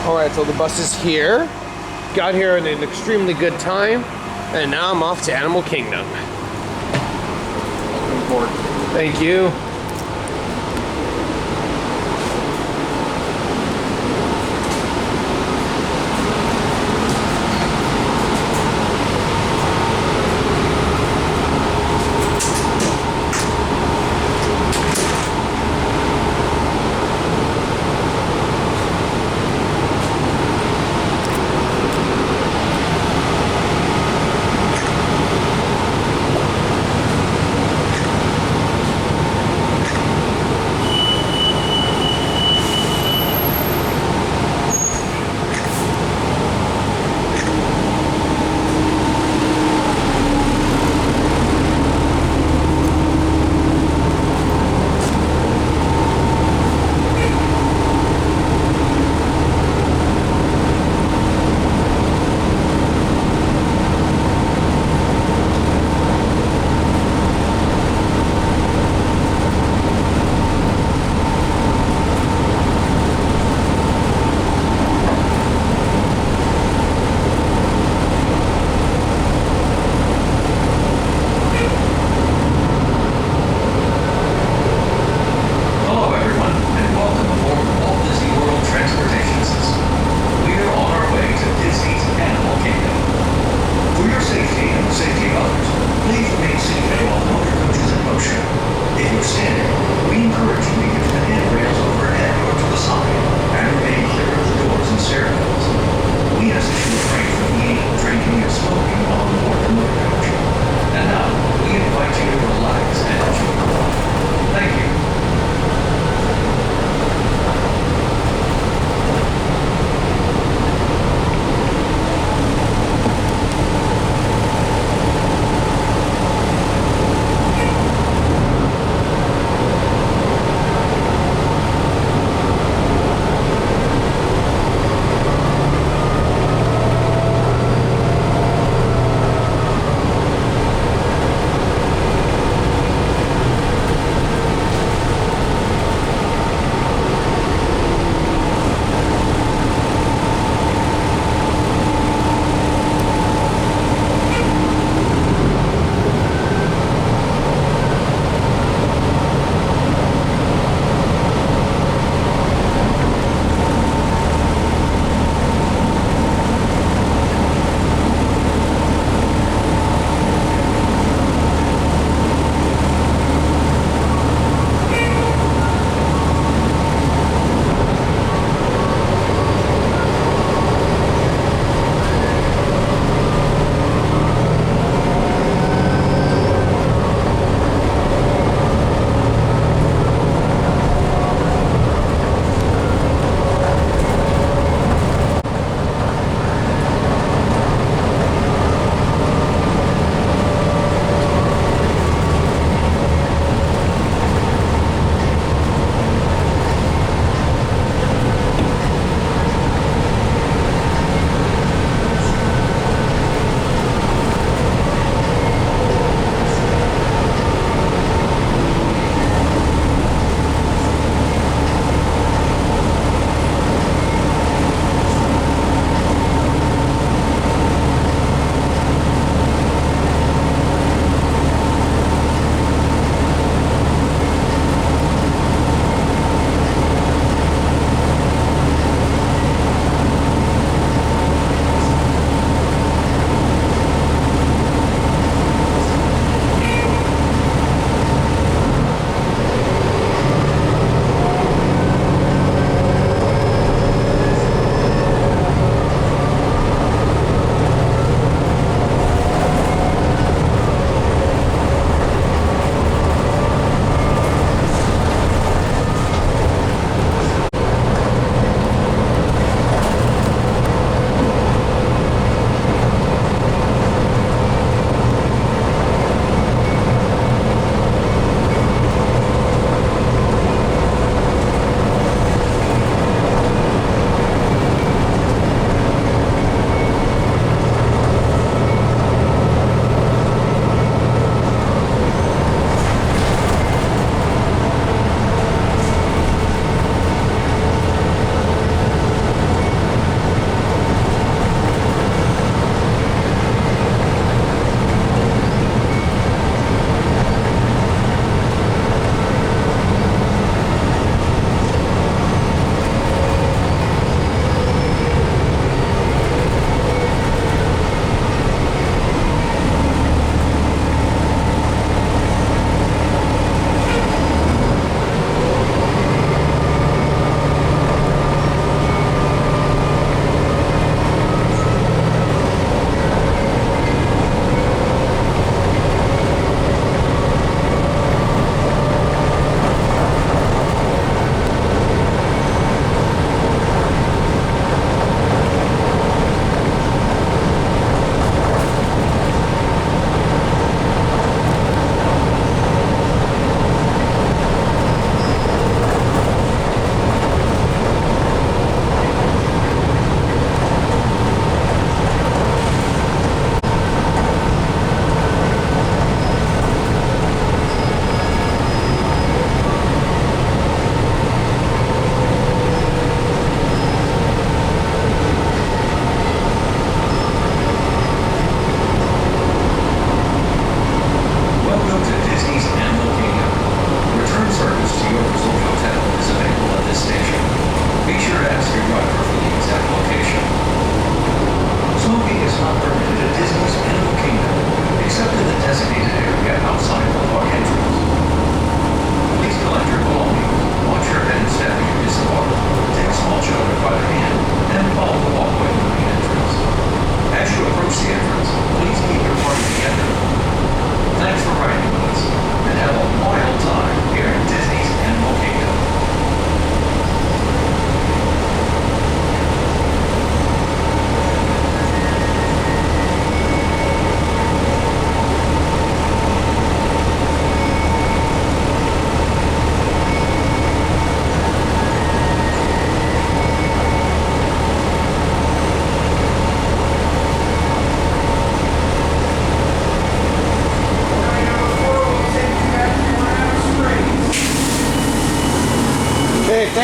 Alright, so the bus is here. Got here in an extremely good time, and now I'm off to Animal Kingdom. Welcome aboard. Thank you.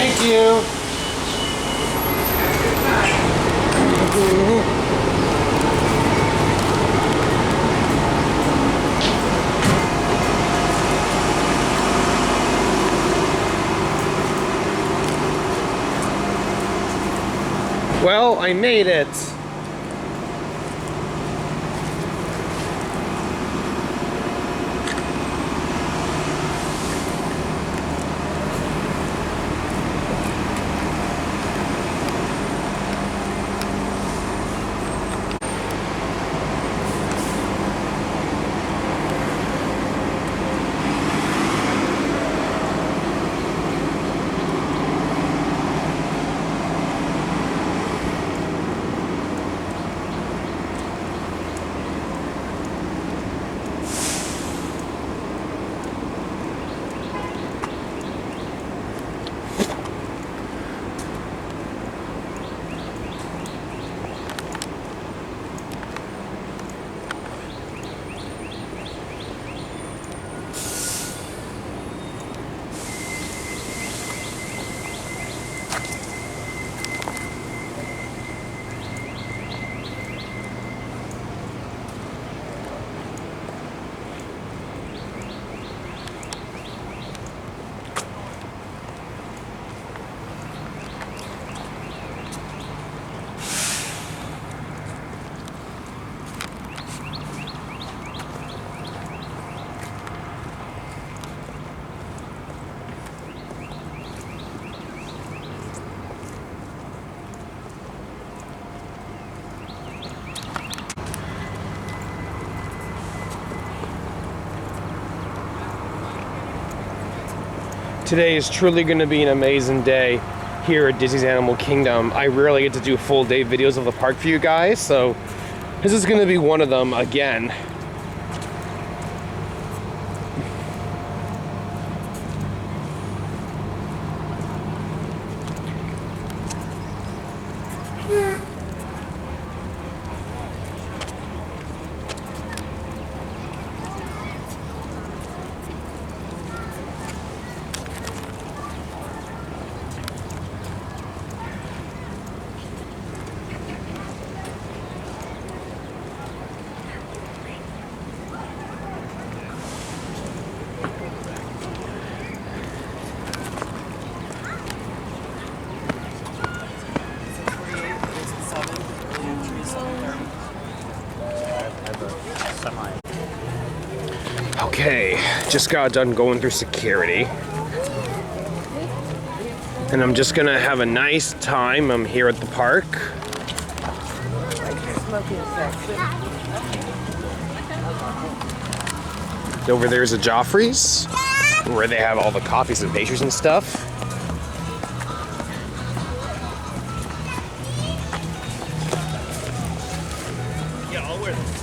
Thank you. Well, I made it. Today is truly going to be an amazing day here at Disney's Animal Kingdom. I rarely get to do full day videos of the park for you guys, so this is going to be one of them again. Okay, just got done going through security. And I'm just gonna have a nice time. I'm here at the park. Over there's a Joffrey's, where they have all the coffees and pastries and stuff. Yeah, I'll wear this.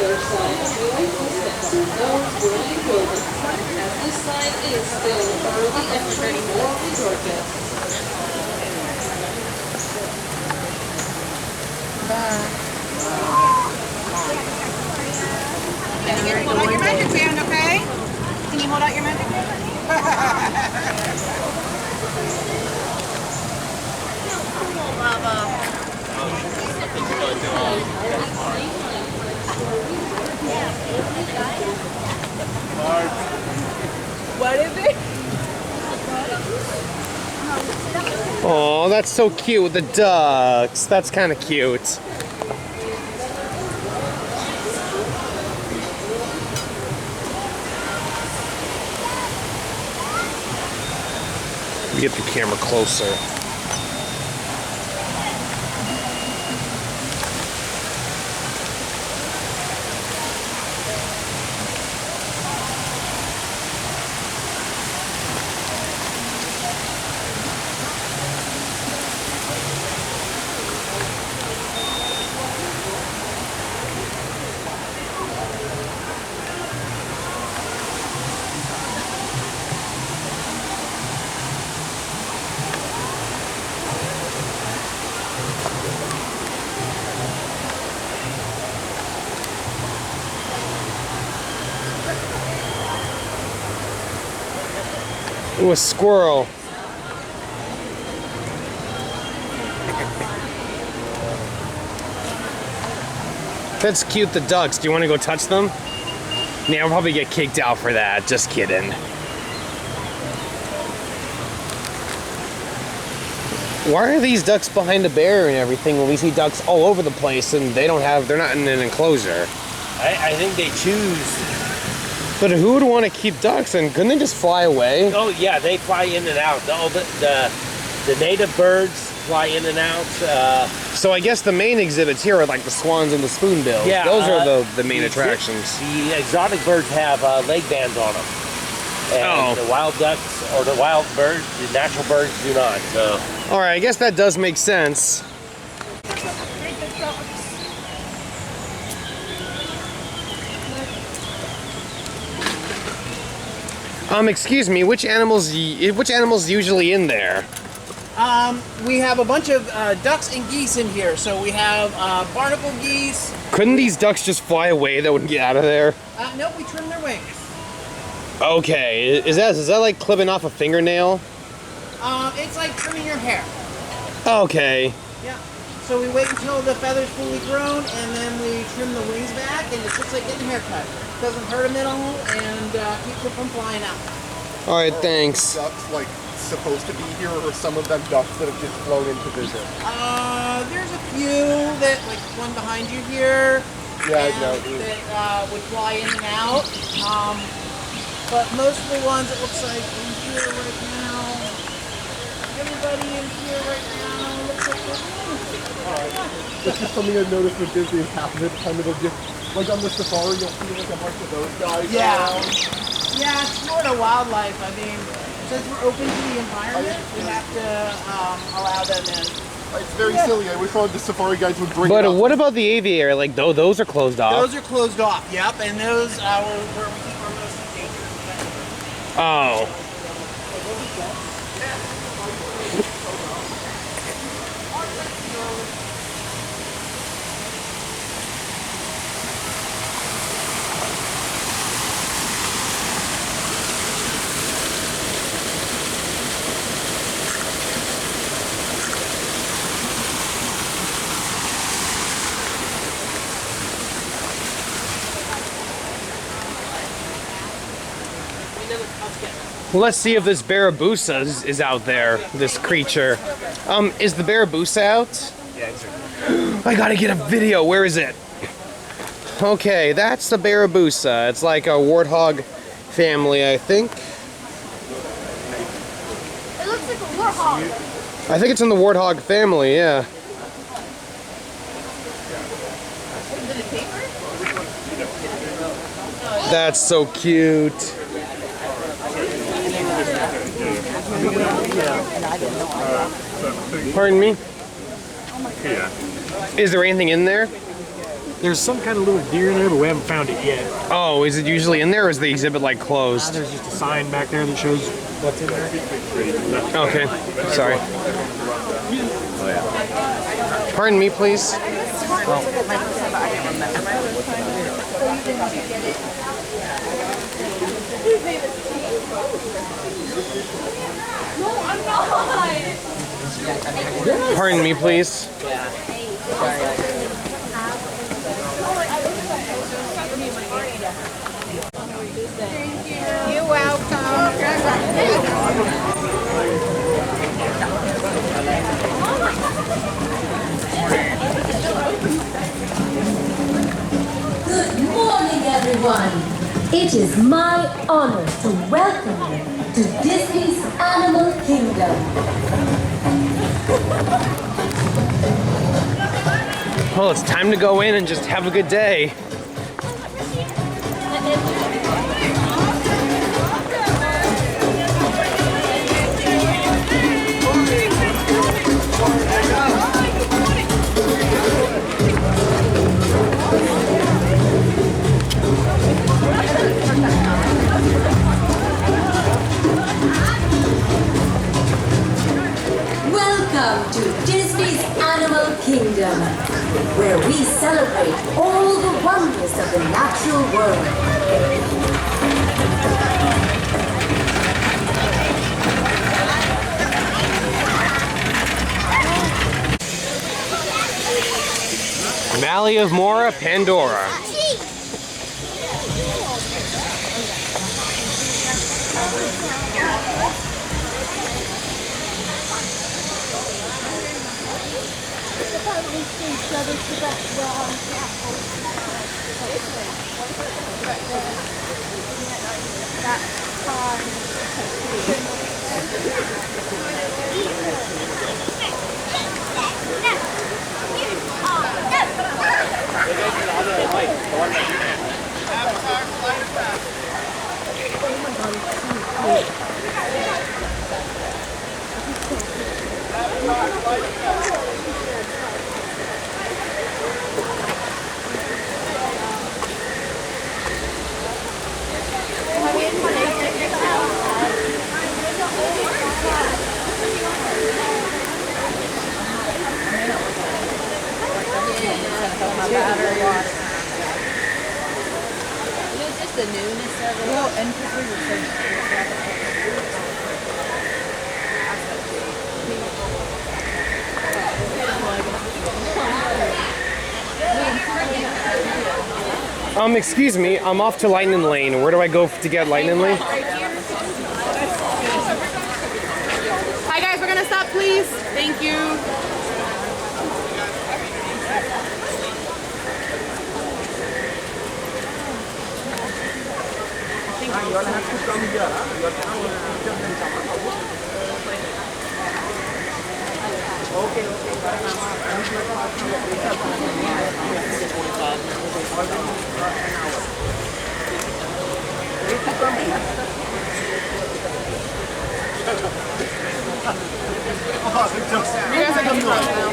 other side, we will step down early building, as this side is still early entry for Georgia. Can you hold out your magic band, okay? Can you hold out your magic band? What is it? Oh, that's so cute with the ducks. That's kind of cute. Get the camera closer. Ooh, a squirrel. That's cute, the ducks. Do you want to go touch them? Yeah, I'll probably get kicked out for that. Just kidding. Why are these ducks behind a bear and everything when we see ducks all over the place and they're not in an enclosure? I think they choose. But who would want to keep ducks, and couldn't they just fly away? Oh yeah, they fly in and out. The native birds fly in and out. So I guess the main exhibits here are like the swans and the spoonbills. Yeah, those are the main attractions. The exotic birds have leg bands on them. And the wild ducks or the wild birds, the natural birds do not. So. All right, I guess that does make sense. Excuse me, which animals usually in there? We have a bunch of ducks and geese in here. So we have barnacle geese. Couldn't these ducks just fly away that wouldn't get out of there? Nope, we trim their wings. Okay, is that like clipping off a fingernail? It's like trimming your hair. Okay. Yeah. So we wait until the feather's fully grown, and then we trim the wings back, and it's just like getting a haircut. Doesn't hurt them at all, and keeps them from flying out. All right, thanks. Ducks like supposed to be here, or some of them ducks that have just flown in to visit? There's a few that, like one behind you here, Yeah, I know. that would fly in and out. But most of the ones, it looks like in here right now. Everybody in here right now looks like they're This is something I've noticed with Disney. Half of it kind of just like on the safari, you'll see like a bunch of those guys. Yeah. around. Yeah, it's Florida wildlife. I mean, since we're open to the environment, we have to allow them in. It's very silly. I wish all the safari guides would bring it But up. what about the aviary? Like, those are closed off. Those are closed off, yep, and those are where we keep our most endangered. Oh. Let's see if this Barabusa is out there, this creature. Is the Barabusa out? Yeah, I gotta get a video. Where is it? Okay, that's the Barabusa. It's like a warthog family, I think. It looks like a warthog. I think it's in the warthog family, yeah. Is it a paper? That's so cute. Pardon me? Yeah. Is there anything in there? There's some kind of little deer in there, but we haven't found it yet. Oh, is it usually in there, or is the exhibit like closed? There's just a sign back there that shows what's in there. Okay, sorry. Pardon me, please. Pardon me, please. You're welcome. Good morning, everyone. It is my honor to welcome you to Disney's Animal Kingdom. Well, it's time to go in and just have a good day. Welcome to Disney's Animal Kingdom, where we celebrate all the wonders of the natural world. Valley of Mora, Pandora. The newness of it. Well, and because we were Excuse me, I'm off to Lightning Lane. Where do I go to get Lightning Lane? Hi guys, we're gonna stop, please. Thank you. You guys are coming on now.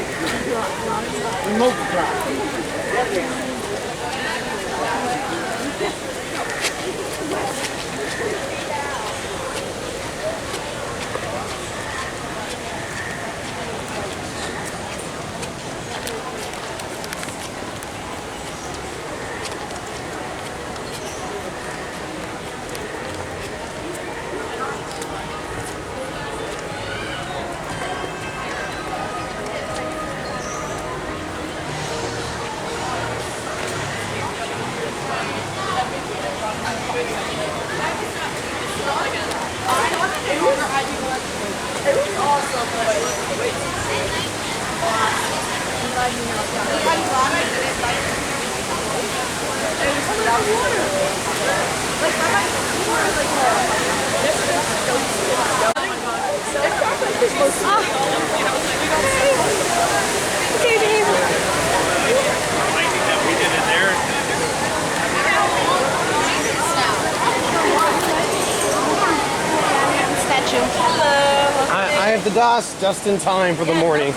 I have the DOS just in time for the morning.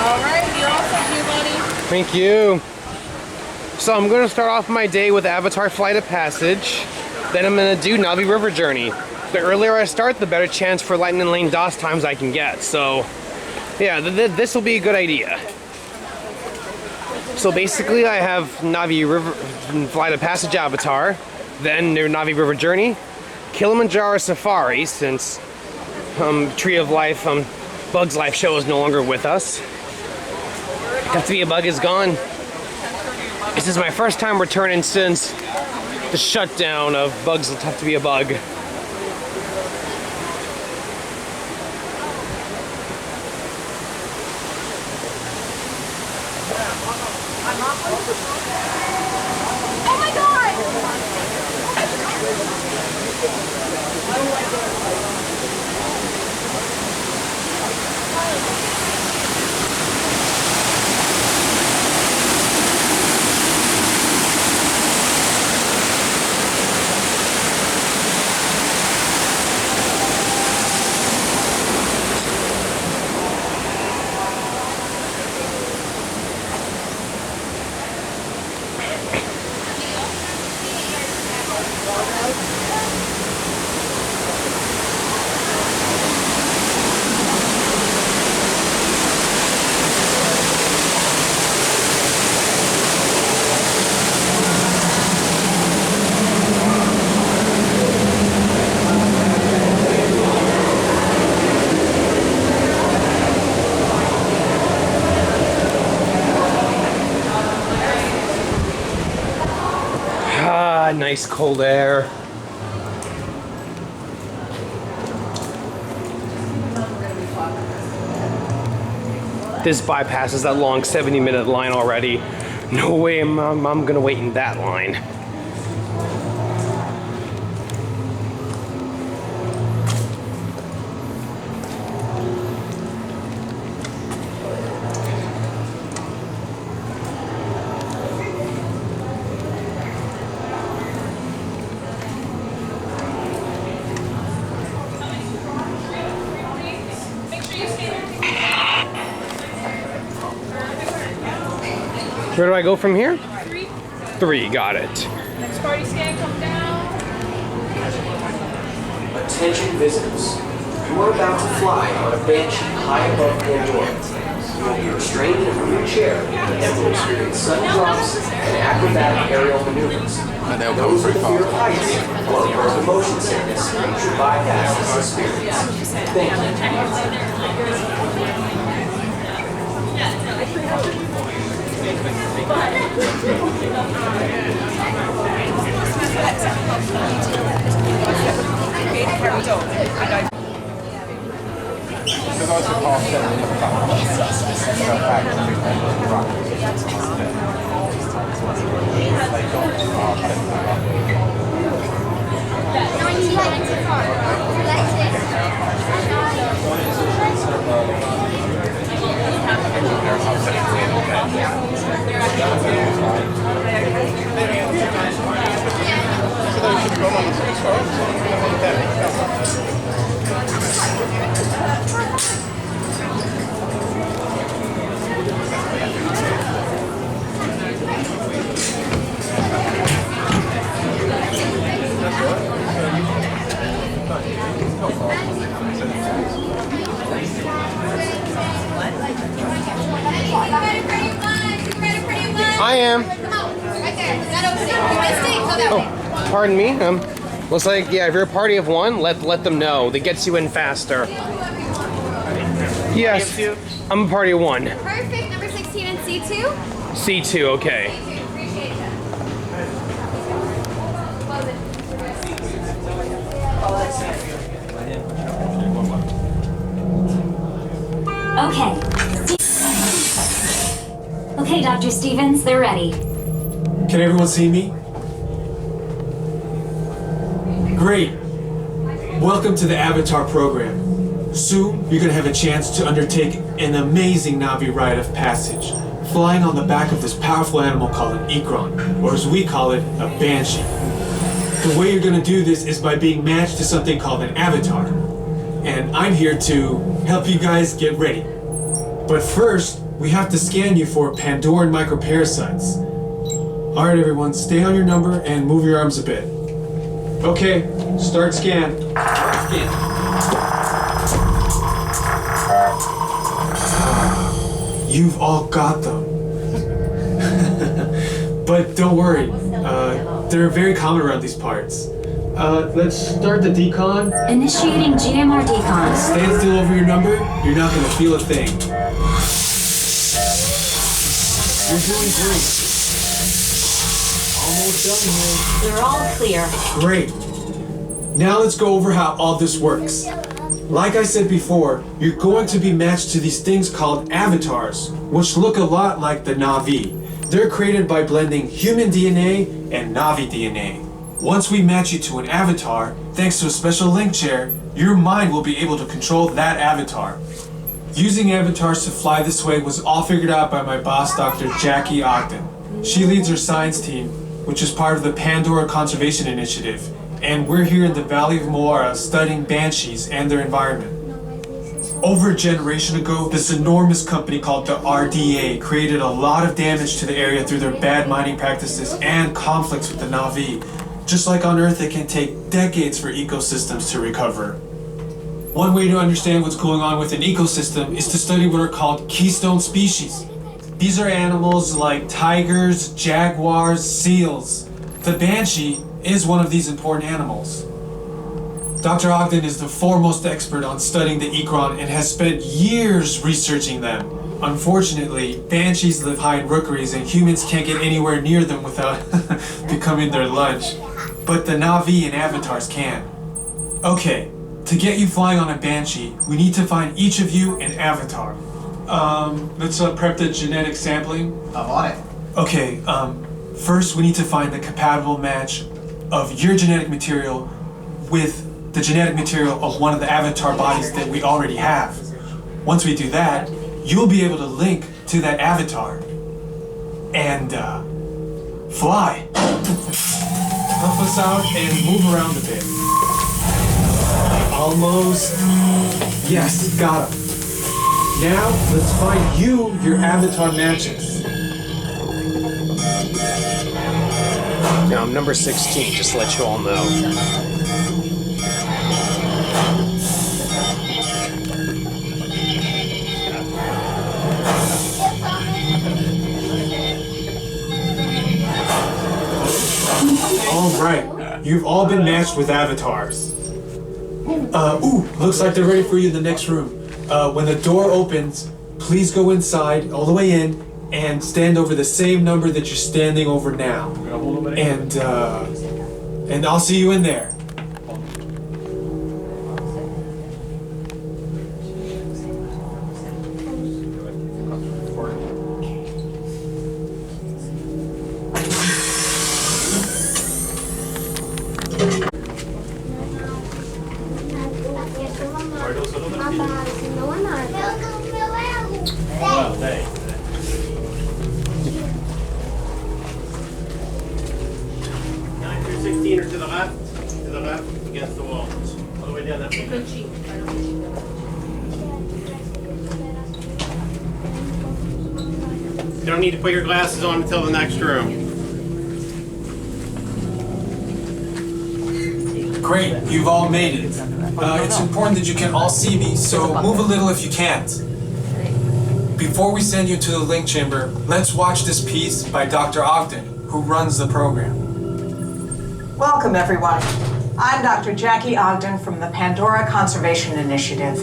Alright, you're all set here, buddy. Thank you. So I'm going to start off my day with Avatar Flight of Passage. Then I'm going to do Navi River Journey. The earlier I start, the better chance for Lightning Lane DOS times I can get. So yeah, this will be a good idea. So basically I have Navi River Flight of Passage Avatar, then Navi River Journey, Kilimanjaro Safaris, since Tree of Life, Bug's Life show is no longer with us. Have to Be a Bug is gone. This is my first time returning since the shutdown of Bugs Have to Be a Bug. Oh my god! Nice cold air. This bypasses that long 70-minute line already. No way I'm gonna wait in that line. Where do I go from here? 3. 3, got it. Next party scan, come down. Attention visitors. You are about to fly on a banshee high above Pandora. You will be restrained in a wooden chair and will experience sudden drops and acrobatic aerial maneuvers. Those with the fear of heights or the motion sickness should bypass this experience. Thank I am. Oh, pardon me. Looks like, yeah, if you're a party of 1, let them know. That gets you in faster. Yes, I'm a party of 1. Perfect. Number 16 and C2. C2, okay. Okay. Okay, Dr. Stevens, they're ready. Can everyone see me? Great. Welcome to the Avatar program. Soon, you're gonna have a chance to undertake an amazing Navi Rite of Passage, flying on the back of this powerful animal called an Ikron, or as we call it, a Banshee. The way you're gonna do this is by being matched to something called an Avatar. And I'm here to help you guys get ready. But first, we have to scan you for Pandoran microparasites. Alright everyone, stay on your number and move your arms a bit. Okay, start scan. You've all got them. But don't worry, they're very common around these parts. Let's start the decon. Initiating GMR decon. Stand still over your number, you're not gonna feel a thing. You're doing great. Almost done here. They're all clear. Great. Now let's go over how all this works. Like I said before, you're going to be matched to these things called avatars, which look a lot like the Na'vi. They're created by blending human DNA and Na'vi DNA. Once we match you to an avatar, thanks to a special link chair, your mind will be able to control that avatar. Using avatars to fly this way was all figured out by my boss, Dr. Jackie Ogden. She leads our science team, which is part of the Pandora Conservation Initiative, and we're here in the Valley of Moara studying banshees and their environment. Over a generation ago, this enormous company called the RDA created a lot of damage to the area through their bad mining practices and conflicts with the Na'vi. Just like on Earth, it can take decades for ecosystems to recover. One way to understand what's going on with an ecosystem is to study what are called keystone species. These are animals like tigers, jaguars, seals. The banshee is one of these important animals. Dr. Ogden is the foremost expert on studying the ikran and has spent years researching them. Unfortunately, banshees live high in rookeries and humans can't get anywhere near them without becoming their lunch. But the Na'vi and avatars can. Okay, to get you flying on a banshee, we need to find each of you an avatar. Let's prep the genetic sampling. I'm on it. Okay, first we need to find the compatible match of your genetic material with the genetic material of one of the avatar bodies that we already have. Once we do that, you'll be able to link to that avatar and fly. Help us out and move around a bit. Almost. Yes, got him. Now, let's find you your avatar matches. Now I'm number 16, just to let you all know. Alright, you've all been matched with avatars. Looks like they're ready for you in the next room. When the door opens, please go inside, all the way in, and stand over the same number that you're standing over now. And I'll see you in there. Well, thanks. 9 through 16 are to the left, against the wall. All the way down that way. You don't need to put your glasses on until the next room. Great, you've all made it. It's important that you can all see me, so move a little if you can't. Before we send you to the link chamber, let's watch this piece by Dr. Ogden, who runs the program. Welcome, everyone. I'm Dr. Jackie Ogden from the Pandora Conservation Initiative.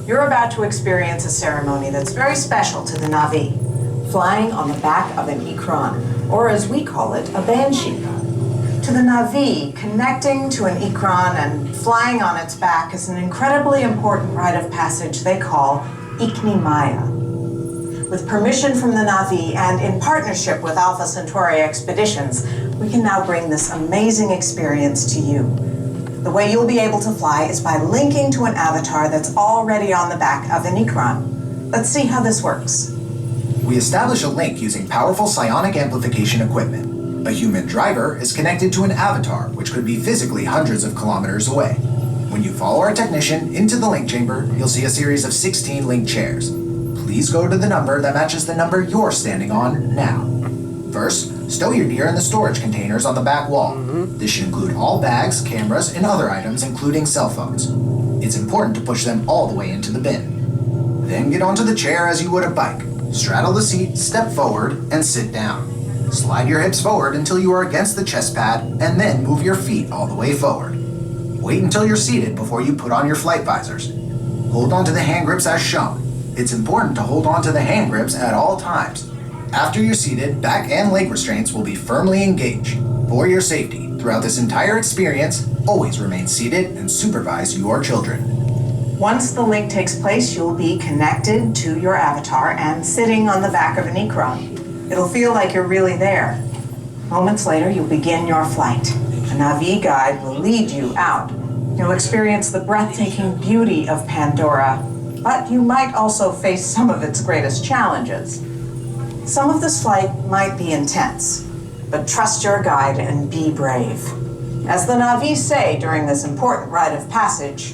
You're about to experience a ceremony that's very special to the Na'vi, flying on the back of an ikran, or as we call it, a banshee. To the Na'vi, connecting to an ikran and flying on its back is an incredibly important rite of passage they call Ikni-Maya. With permission from the Na'vi and in partnership with Alpha Centauri Expeditions, we can now bring this amazing experience to you. The way you'll be able to fly is by linking to an avatar that's already on the back of an ikran. Let's see how this works. We establish a link using powerful psionic amplification equipment. A human driver is connected to an avatar, which could be physically hundreds of kilometers away. When you follow our technician into the link chamber, you'll see a series of 16 link chairs. please go to the number that matches the number you're standing on now. First, stow your gear in the storage containers on the back wall. This should include all bags, cameras, and other items, including cell phones. It's important to push them all the way into the bin. Then get onto the chair as you would a bike. Straddle the seat, step forward, and sit down. Slide your hips forward until you are against the chest pad, and then move your feet all the way forward. Wait until you're seated before you put on your flight visors. Hold onto the hand grips as shown. It's important to hold onto the hand grips at all times. After you're seated, back and leg restraints will be firmly engaged. For your safety, throughout this entire experience, always remain seated and supervise your children. Once the link takes place, you'll be connected to your avatar and sitting on the back of an Ikron. It'll feel like you're really there. Moments later, you'll begin your flight. A Navi guide will lead you out. You'll experience the breathtaking beauty of Pandora, but you might also face some of its greatest challenges. Some of this flight might be intense, but trust your guide and be brave. As the Navi say during this important rite of passage,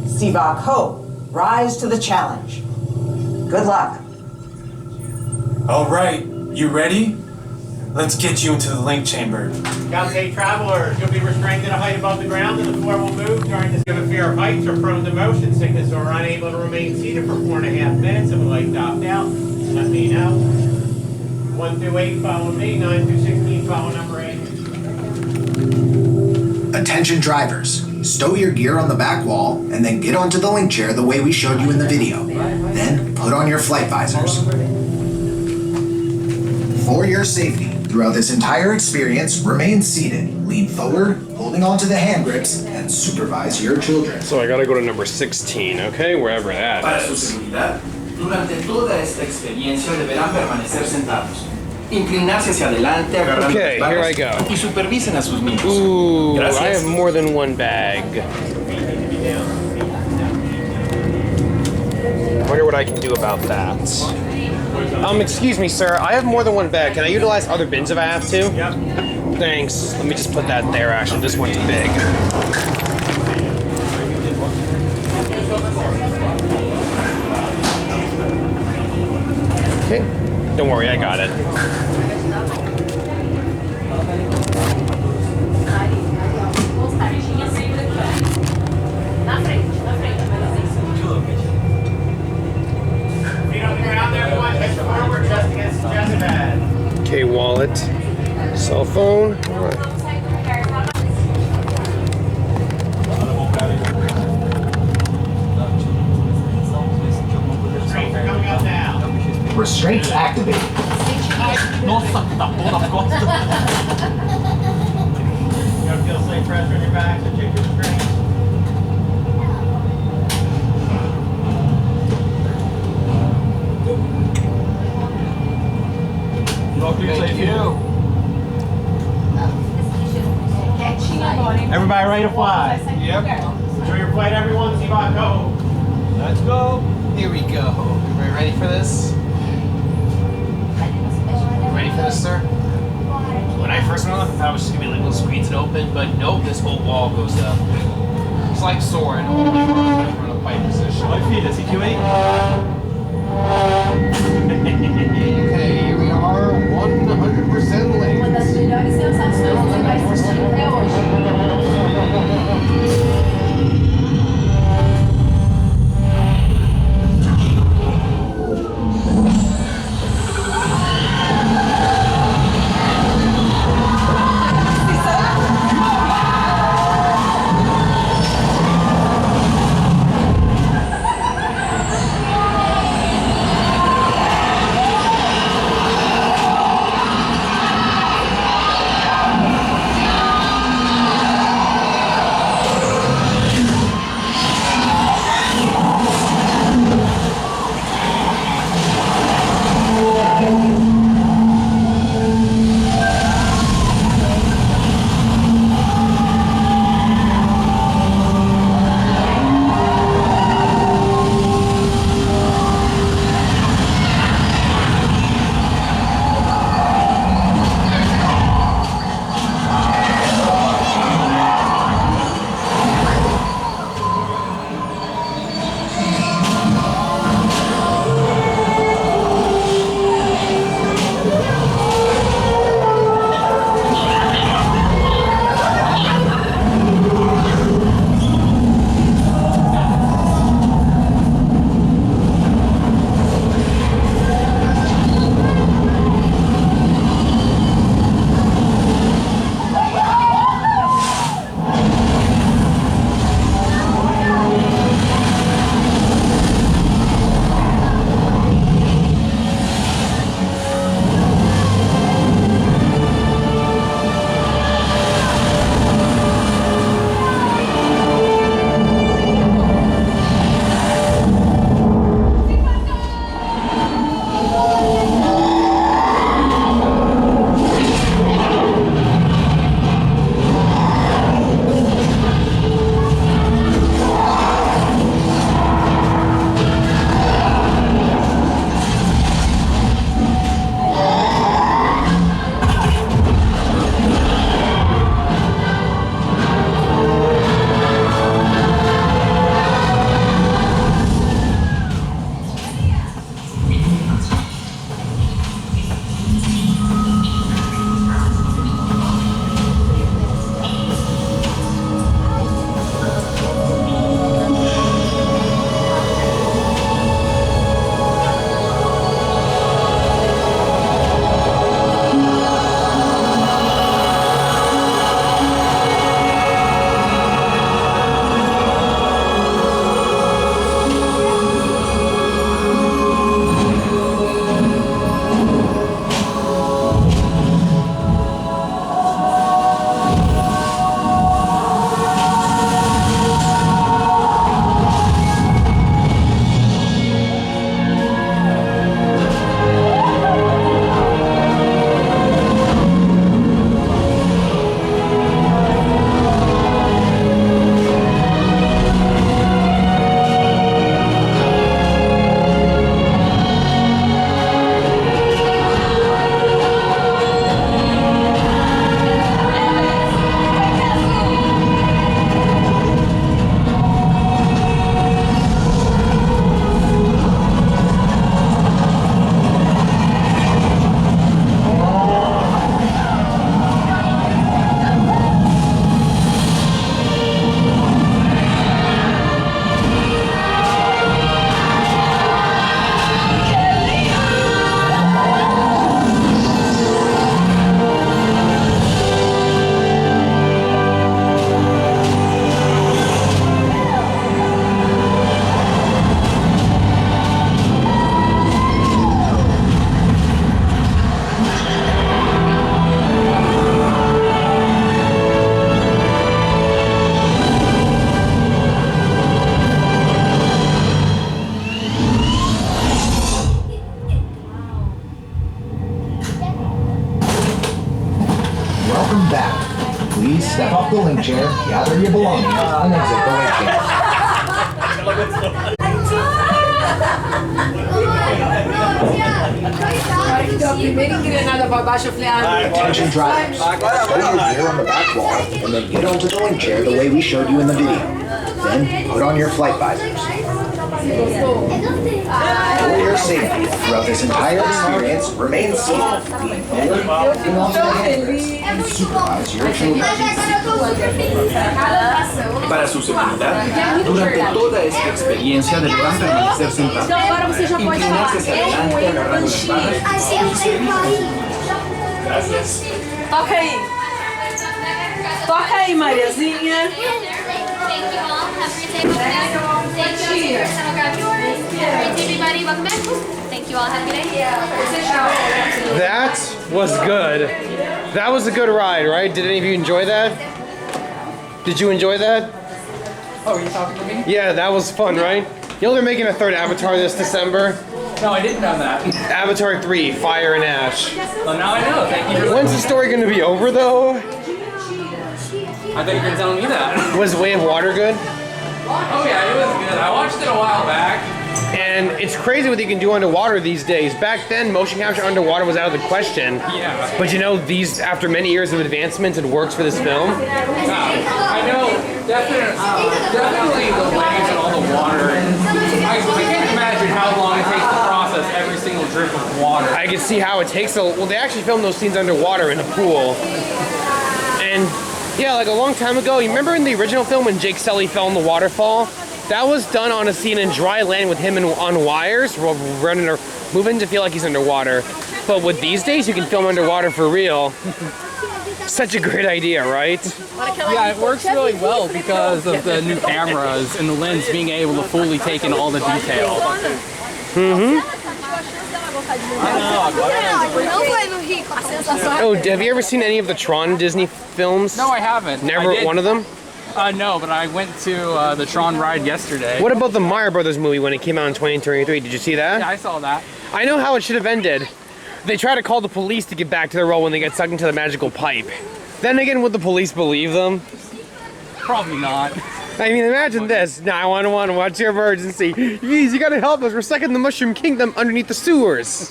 Sivak Ho, rise to the challenge. Good luck. All right, you ready? Let's get you into the link chamber. Captain travelers, you'll be restrained at a height above the ground and the floor will move during this. Give a fear of heights or prone to motion sickness or are unable to remain seated for 4.5 minutes and would like to opt out, let me know. 1 through 8, follow me. 9 through 16, follow number 8. Attention drivers, stow your gear on the back wall and then get onto the link chair the way we showed you in the video. Then put on your flight visors. For your safety, throughout this entire experience, remain seated, lean forward, holding onto the hand grips, and supervise your children. So I gotta go to number 16, okay? Wherever that Para su is. seguridad, durante toda esta experiencia deberán permanecer sentados. Inclinarse hacia adelante, agarrando Okay, las here I barras go. y supervisen a sus niños. Ooh, Gracias. I have more than one bag. Wonder what I can do about that. Excuse me, sir. I have more than one bag. Can I utilize other bins if I have to? Yep. Thanks. Let me just put that there, actually. This one's big. Okay. Don't worry, I got it. Okay, wallet, cell phone. All right. Restraints activated. Nossa, que tá bom nas costas. You don't feel slight pressure on your back, so check your strength. Thank you. Everybody ready to fly? Yep. Enjoy your flight, everyone. See about go. Let's go. Here we go. Everybody ready for this? Ready for this, sir? When I first went on, I thought it was just gonna be like little squeeze it open, but nope, this whole wall goes up. It's like soaring, only we're in a pipe position. What feet is he doing? Okay, here we are, 100% late. Uma das melhores sensações que vai existir até hoje. Welcome back. Please step off the link chair, gather your belongings, and exit the link chair. Attention drivers. Stow your gear on the back wall, and then get onto the link chair the way we showed you in the video. Then put on your flight visors. For your safety, throughout this entire experience, remain seated, lean forward, looking onto the handrest, and supervise your children. Para su seguridad, durante toda esta experiencia deberán permanecer sentados. Inclinarse hacia adelante agarrando las barras. Gracias. Toca aí. Toca aí, Mariazinha. Thank you all. Have a great day. Thank you. I'll grab yours. Great day, everybody. Welcome back. Thank you all. Have a good day. That was good. That was a good ride, right? Did any of you enjoy that? Did you enjoy that? Oh, are you talking to me? Yeah, that was fun, right? You know they're making a third Avatar this December? No, I didn't know that. Avatar 3, Fire and Ash. Well, now I know. Thank you. When's the story going to be over, though? I thought you were telling me that. Was Way of Water good? Oh yeah, it was good. I watched it a while back. And it's crazy what you can do underwater these days. Back then, motion capture underwater was out of the question. Yeah. But you know, these, after many years of advancements, it works for this film. I know, definitely the waves and all the water. I can't imagine how long it takes to process every single drip of water. I can see how it takes well, they actually filmed those scenes underwater in a pool. And yeah, like a long time ago, you remember in the original film when Jake Sully fell in the waterfall? That was done on a scene in dry land with him on wires, running or moving to feel like he's underwater. But with these days, you can film underwater for real. Such a great idea, right? Yeah, it works really well because of the new cameras and the lens being able to fully take in all the detail. Oh, have you ever seen any of the Tron Disney films? No, I haven't. Never one of them? No, but I went to the Tron ride yesterday. What about the Mario Brothers movie when it came out in 2023? Did you see that? Yeah, I saw that. I know how it should have ended. They try to call the police to get back to their role when they get sucked into the magical pipe. Then again, would the police believe them? Probably not. I mean, imagine this. 911, what's your emergency? Please, you gotta help us. We're stuck in the Mushroom Kingdom underneath the sewers.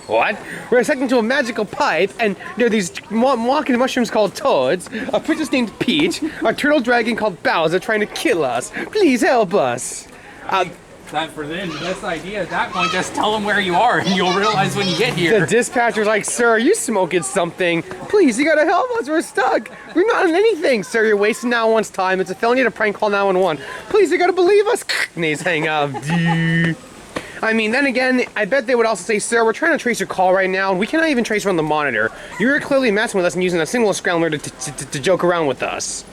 What? We're stuck into a magical pipe, and there are these walking mushrooms called Toads, a princess named Peach, a turtle dragon called Bowser trying to kill us. Please help us. That for them, the best idea at that point, just tell them where you are and you'll realize when you get here. The dispatcher's like, sir, are you smoking something? Please, you gotta help us, we're stuck. We're not on anything. Sir, you're wasting 911's time. It's a felony to prank call 911. Please, you gotta believe us. And he's hang up. I mean, then again, I bet they would also say, sir, we're trying to trace your call right now, and we cannot even trace from the monitor. You're clearly messing with us and using a signal scrambler to joke around with us.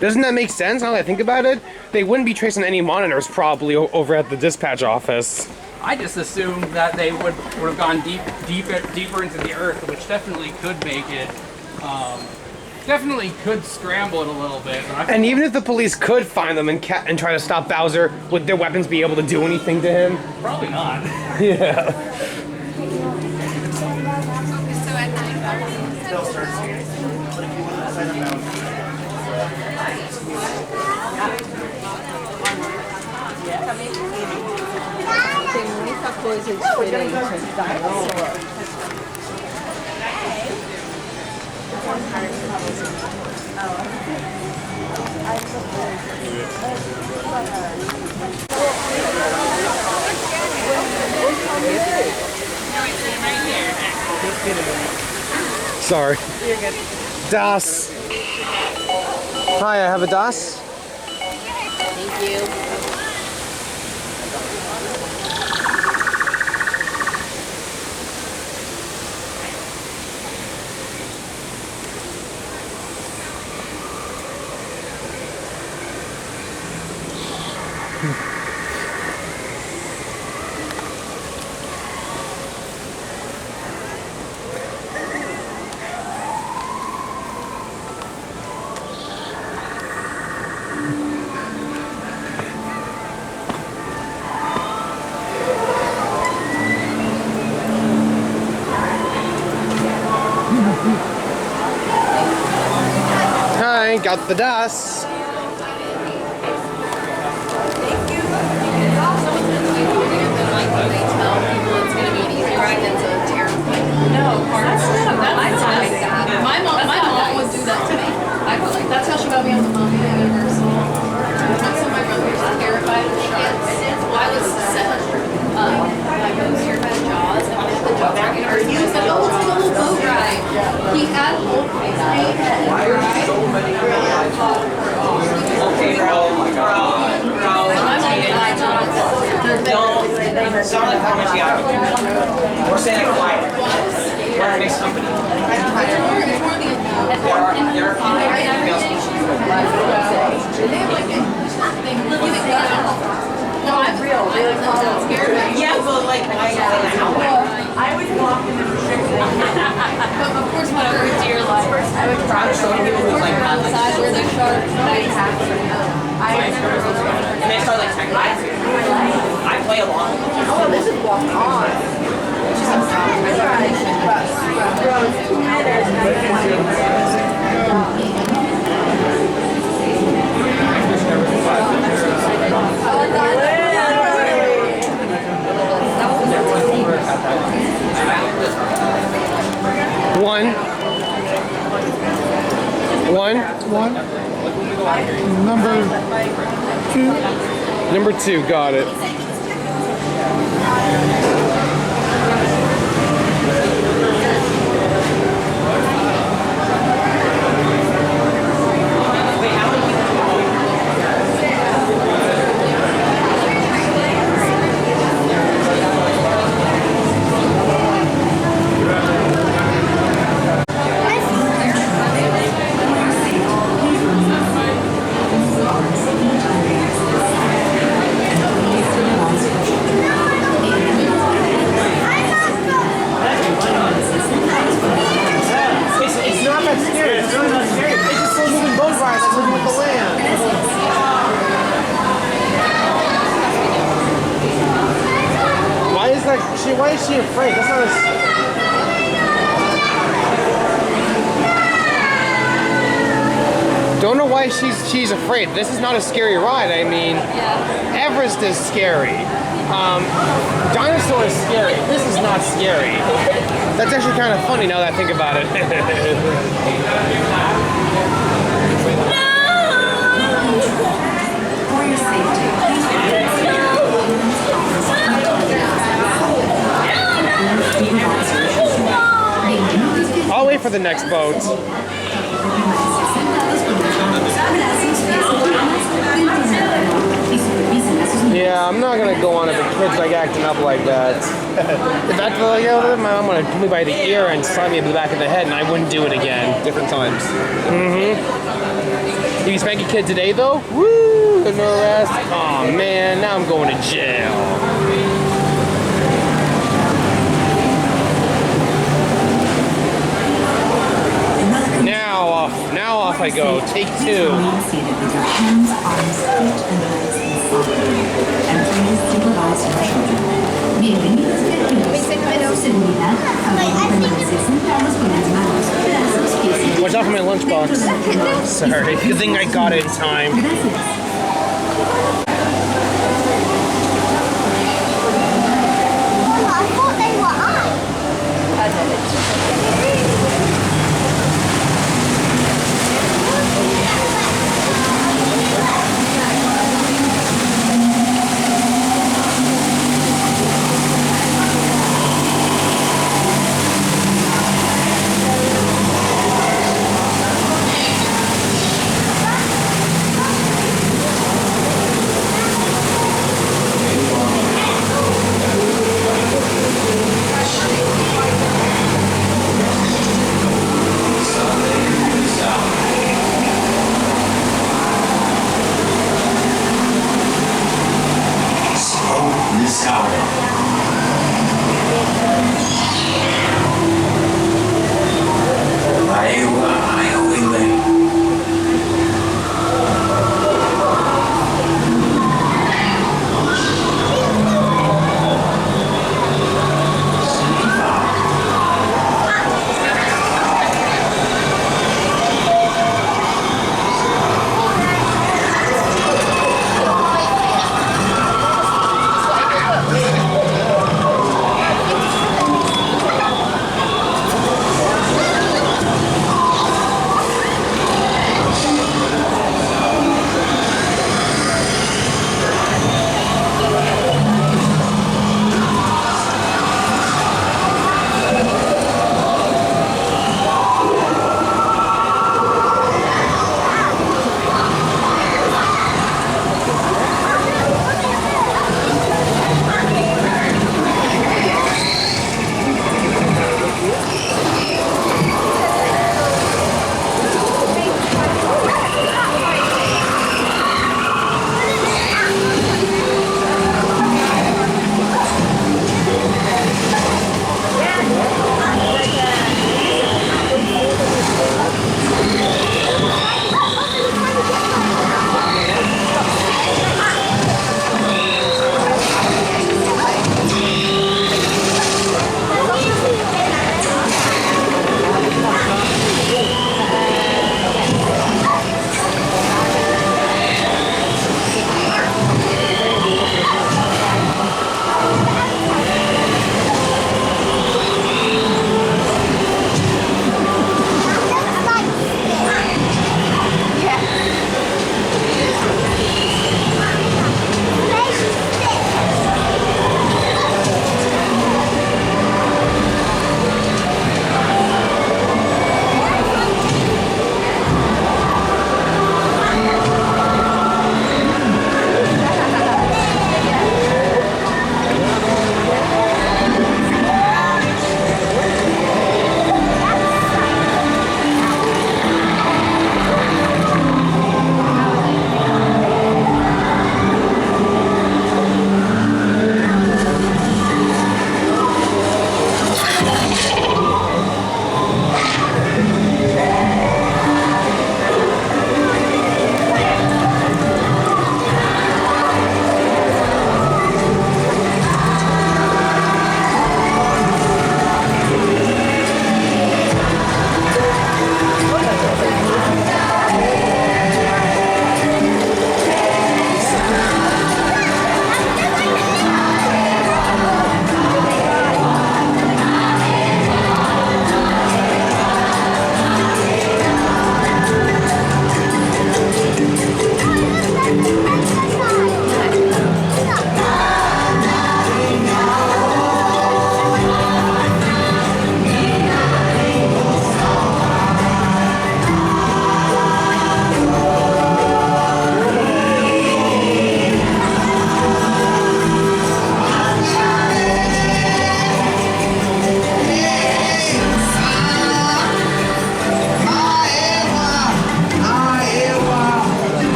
Doesn't that make sense now that I think about it? They wouldn't be tracing any monitors probably over at the dispatch office. I just assumed that they would have gone deeper into the earth, which definitely could make it, definitely could scramble it a little bit. And even if the police could find them and try to stop Bowser, would their weapons be able to do anything to him? Probably not. Yeah. Tem muita coisa diferente. Sorry. You're good. Das. Hi, I have a Das. Thank you. crank out the dust. My mom would do that to me. That's how she got me on the movie at Universal. Once my brother was terrified of sharks. I was 7. My brother was terrified of Jaws, and I had the Jaws ride. He was like, oh, it's like a little boat ride. He had a whole face paint and Why are there so many real-life Okay, bro. Oh my god. Bro. my mom died Jaws. Don't sound like how much you have. We're saying it quiet. We're a mixed company. No, I'm real. Yeah, but like I would walk in the restricted. But of course, when I were deer life, I would try to show people like outside where the sharks might happen. And they start like I play along. Oh, this is walk on. One. Number 2, got it. Why is she afraid? That's not a... Don't know why she's afraid. This is not a scary ride. I mean, Everest is scary. Dinosaur is scary. This is not scary. That's actually kind of funny now that I think about it. For your safety, I'll wait for the next boat. Yeah, I'm not gonna go on if the kids like acting up like that. If that's like, my mom would pull me by the ear and slap me in the back of the head, and I wouldn't do it again. Different times. Did you spank a kid today though? Woo! No arrest. Oh man, now I'm going to jail. Now off I go. Take 2. Seated with your hands, arms, feet, and legs in softly, and please supervise your children. Bienvenidos a su seguridad. Permanece sentados con las manos, brazos, pies y Watch out for my lunchbox. Sorry. Good thing I got it in time. I thought they were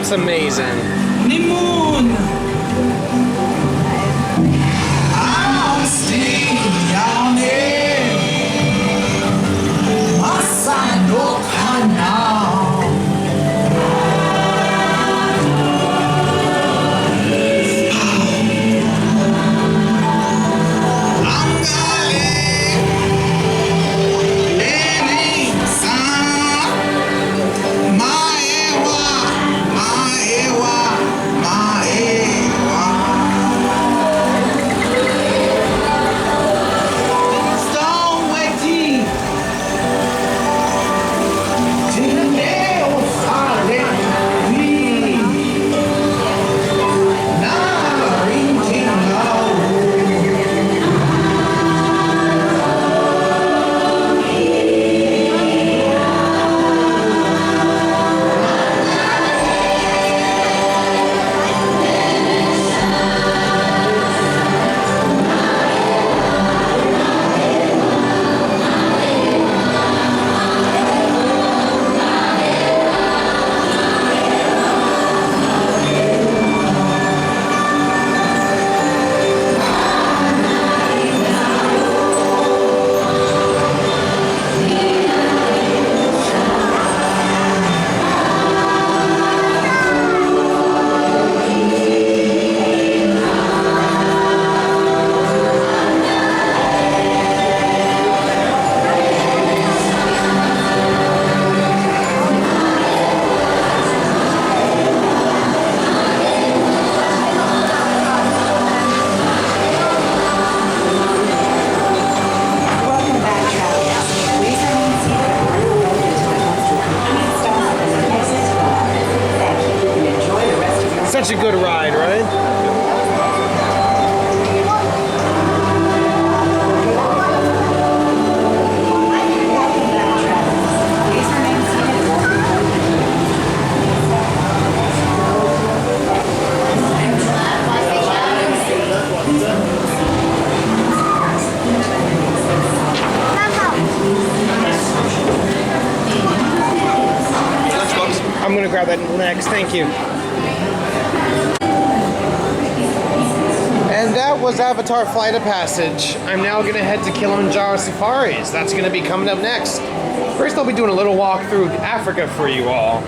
That's amazing. The moon. I'll stay down there. Masano Canal. Such a good ride, right? I'm gonna grab that next, thank you. And that was Avatar Flight of Passage. I'm now gonna head to Kilimanjaro Safaris. That's gonna be coming up next. First, I'll be doing a little walk through Africa for you all.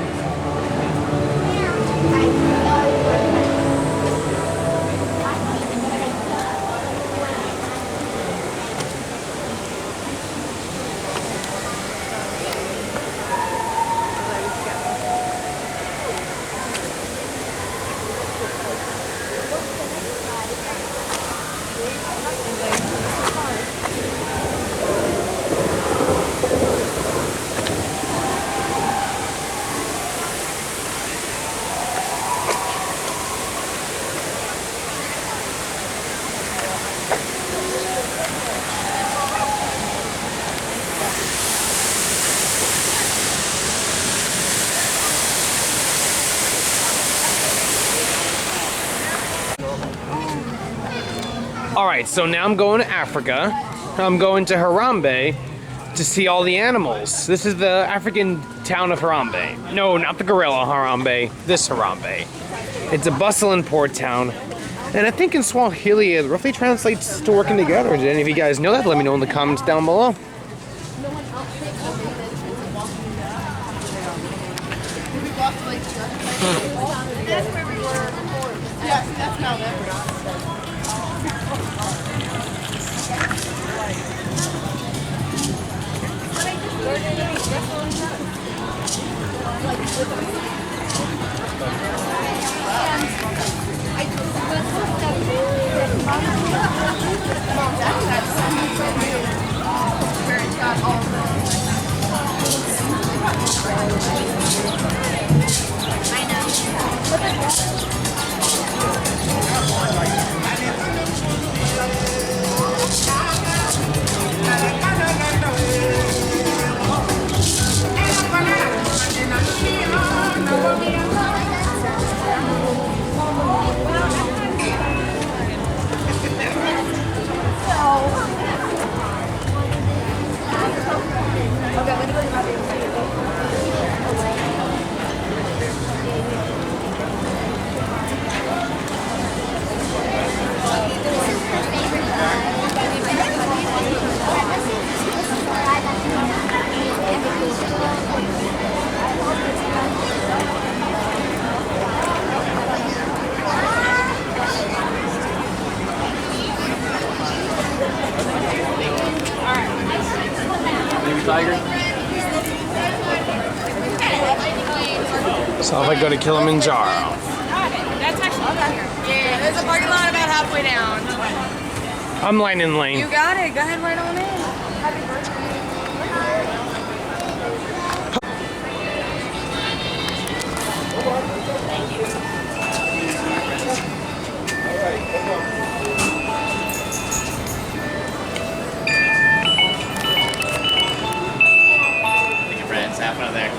Alright, so now I'm going to Africa. I'm going to Harambe to see all the animals. This is the African town of Harambe. No, not the gorilla Harambe, this Harambe. It's a bustling port town. And I think in Swahili it roughly translates to working together. Did any of you guys know that? Let me know in the comments down below. That's where we were before. Yes, that's Mount Everest. I know. tiger. So if I go to Kilimanjaro. That's actually yeah, there's a parking lot about halfway down. I'm line in lane. You got it. Go ahead right on in. Happy birthday. Thank you, friends. Have fun there.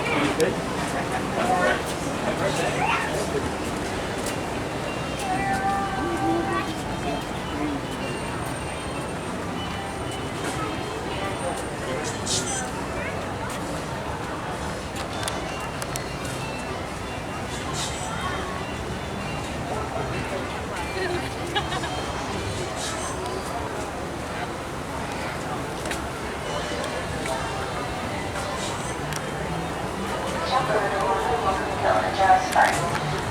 Kilimanjaro Safaris.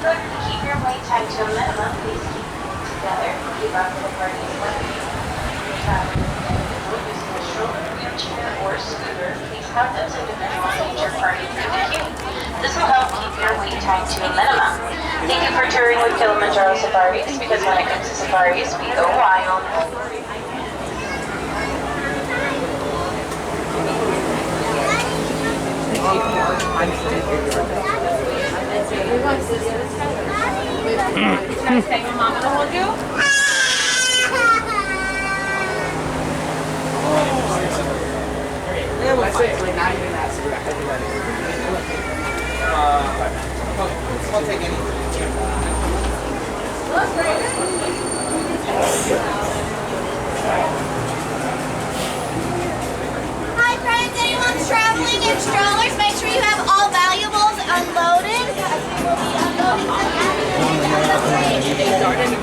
So to keep your wait time to a minimum, please keep together. Keep up with the party when you're traveling using a stroller, wheelchair, or scooter. Please have those individuals lead your party through the queue. This will help keep your wait time to a minimum. Thank you for touring with Kilimanjaro Safaris, because when it comes to safaris, we go wild. Mama to hold you? I'll take any. Hi friends, anyone's traveling in strollers, make sure you have all valuables unloaded. We'll be unloading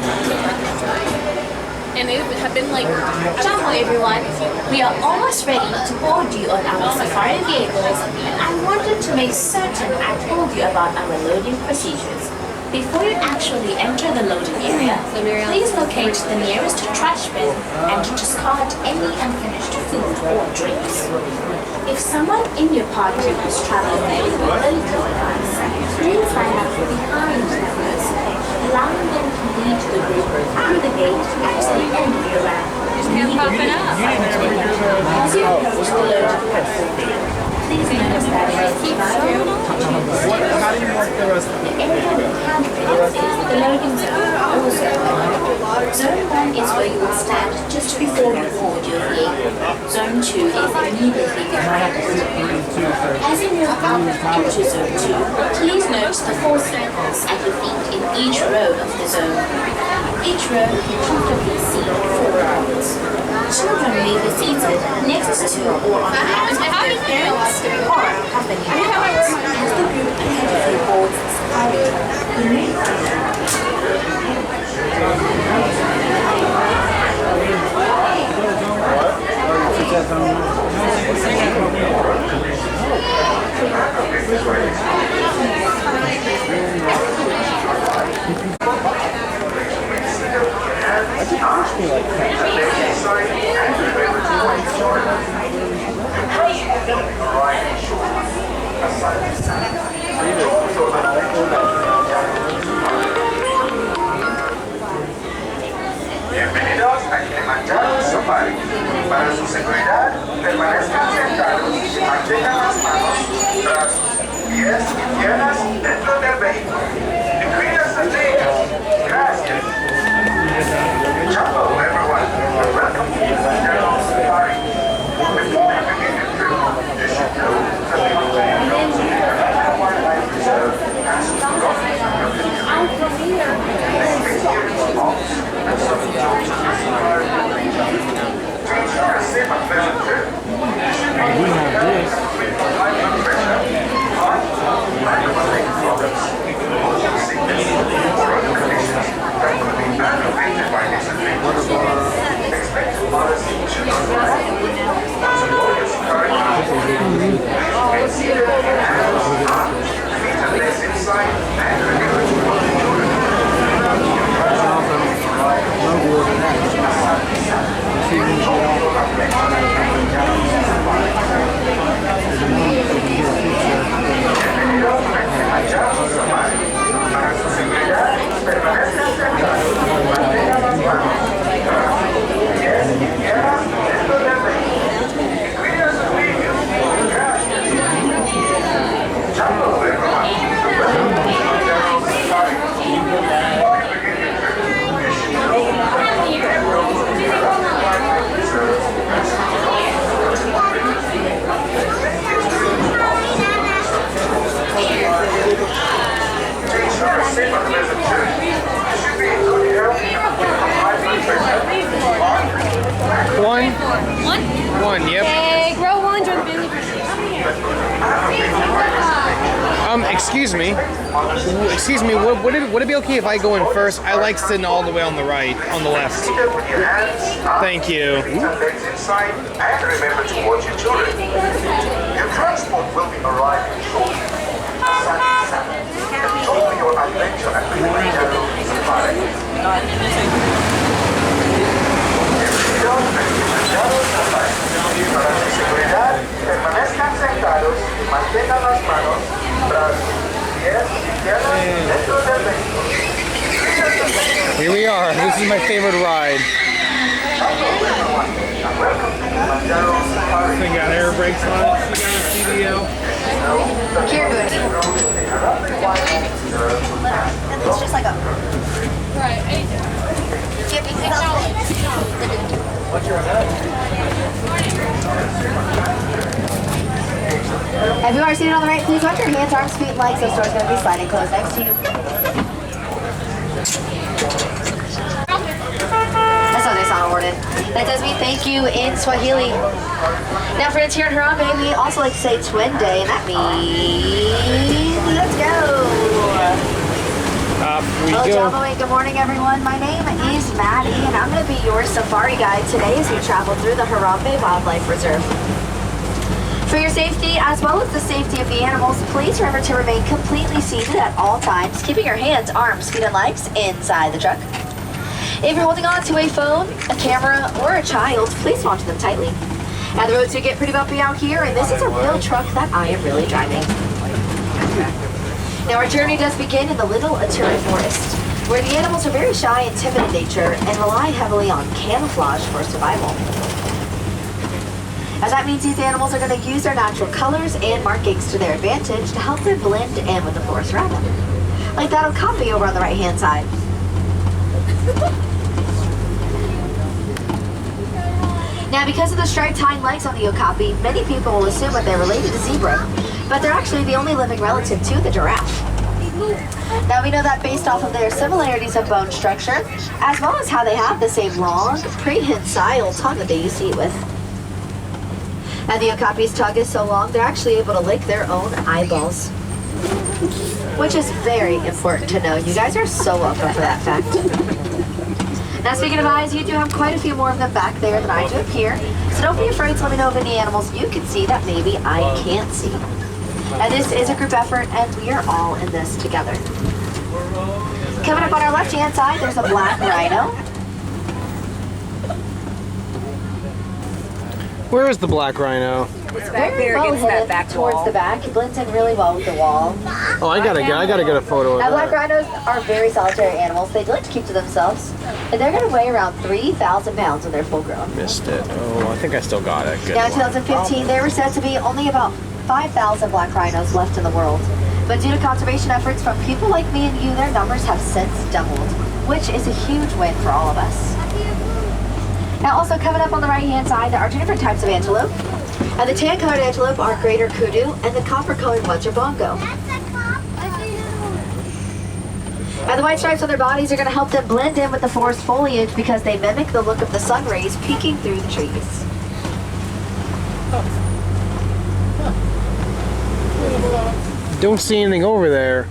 And they have been like, Hello everyone, we are almost ready to board you on our safari vehicles, and I wanted to make certain I told you about our loading procedures. Before you actually enter the loading area, please locate the nearest trash bin and discard any unfinished food or drinks. If someone in your party is traveling with a little advice, please line up behind the person, allowing them to lead the group through the gate at the end of the round. Just can't pop it up. As you approach the loading platform, please notice that it is How do you mark the rest of the area with handrails is the loading zone, also Zone 1 is where you will stand just before you board your vehicle. Zone 2 is immediately behind it. As you move out into Zone 2, please note the 4 circles at your feet in each row of the zone. Each row can comfortably seat 4 adults. Children may be seated next to or on top of their parents or accompanying adults as the group ahead of you boards the safari Bienvenidos a Kilimanjaro Safaris. Para su seguridad, permanezcan sentados, mantengan las manos, brazos, pies y piernas dentro del vehículo. Y cuídense de ellos. Gracias. Hello everyone, and welcome to Kilimanjaro Safari. Before we begin the trip, you should know that the Kilimanjaro Wildlife Reserve has copies of your video. This video involves and some jokes to ensure a safe and pleasant trip. We have this. Life-threatening problems, motion sickness, or other conditions that could be aggravated by this adventure. Expect policy should not be once you board your safari car, please remain seated in hands, arms, feet and legs inside, and remember to hold the children. Your One? One, yep. Okay, row one, join the family for seat. Excuse me. Excuse me, would it be okay if I go in first? I like sitting all the way on the right, on the left. Thank you. Inside, and remember to watch your children. Your transport will be arriving shortly. Enjoy your adventure at Kilimanjaro Safaris. Kilimanjaro Safaris. Para su seguridad, permanezcan sentados y mantengan las manos, brazos, pies y piernas dentro del vehículo. Here we are. This is my favorite ride. Thing got air brakes on it. We got a CDL. It's just like a... Right. Have you already seen it on the right? Please watch your hands, arms, feet, and legs. Those doors are going to be sliding closed next to you. That's how they sound awarded. That does mean thank you in Swahili. Now, friends, here in Harambe, we also like to say Twin Day, and that means let's go. Hello, Java. Good morning, everyone. My name is Maddie, and I'm going to be your safari guide today as we travel through the Harambe Wildlife Reserve. For your safety, as well as the safety of the animals, please remember to remain completely seated at all times, keeping your hands, arms, feet, and legs inside the truck. If you're holding on to a phone, a camera, or a child, please watch them tightly. Now, the roads do get pretty bumpy out here, and this is a real truck that I am really driving. Now, our journey does begin in the Little Aturi Forest, where the animals are very shy and timid in nature and rely heavily on camouflage for survival. As that means these animals are going to use their natural colors and markings to their advantage to help them blend in with the forest around them. Like that okapi over on the right-hand side. Now, because of the striped hind legs on the okapi, many people will assume that they're related to zebra, but they're actually the only living relative to the giraffe. Now, we know that based off of their similarities of bone structure, as well as how they have the same long, prehensile tongue that they used to eat with. And the okapi's tongue is so long, they're actually able to lick their own eyeballs. Which is very important to know. You guys are so welcome for that fact. Now, speaking of eyes, you do have quite a few more of them back there than I do up here. So don't be afraid to let me know of any animals you can see that maybe I can't see. And this is a group effort, and we are all in this together. Coming up on our left-hand side, there's a black rhino. Where is the black rhino? It's back there against that back towards the back. It blends in really well with the wall. Oh, I gotta get a photo of Now, that. black rhinos are very solitary animals. They like to keep to themselves, and they're going to weigh around 3,000 pounds when they're full grown. Missed it. Oh, I think I still got it. Good Now, in one. 2015, there were said to be only about 5,000 black rhinos left in the world. But due to conservation efforts from people like me and you, their numbers have since doubled, which is a huge win for all of us. Now, also coming up on the right-hand side, there are two different types of antelope. And the tan-colored antelope are greater kudu, and the copper-colored ones are bongo. And the white stripes on their bodies are going to help them blend in with the forest foliage because they mimic the look of the sun rays peeking through the trees. Don't see anything over there.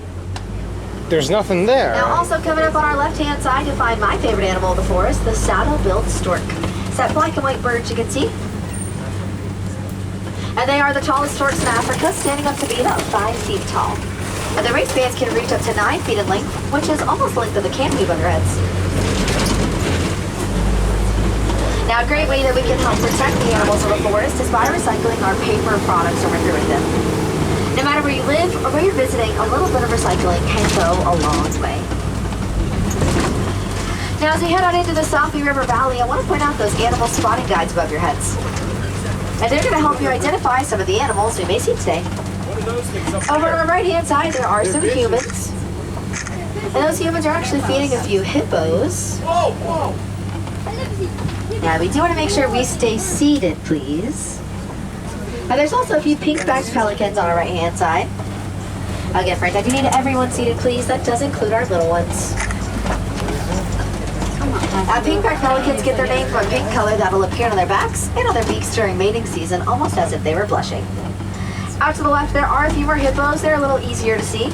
There's nothing there. Now, also coming up on our left-hand side, you'll find my favorite animal of the forest, the saddle-billed stork. It's that black and white bird you can see. And they are the tallest storks in Africa, standing up to be about 5 feet tall. And their wingspans can reach up to 9 feet in length, which is almost the length of the canopy above their heads. Now, a great way that we can help protect the animals of the forest is by recycling our paper products when we're doing them. No matter where you live or where you're visiting, a little bit of recycling can go a long way. Now, as we head out into the Safi River Valley, I want to point out those animal spotting guides above your heads. And they're going to help you identify some of the animals we may see today. Over on the right-hand side, there are some humans. And those humans are actually feeding a few hippos. Now, we do want to make sure we stay seated, please. And there's also a few pink-backed pelicans on our right-hand side. Again, friends, I do need everyone seated, please. That does include our little ones. Come on. Pink-backed pelicans get their name from a pink color that'll appear on their backs and on their beaks during mating season, almost as if they were blushing. Out to the left, there are a few more hippos. They're a little easier to see.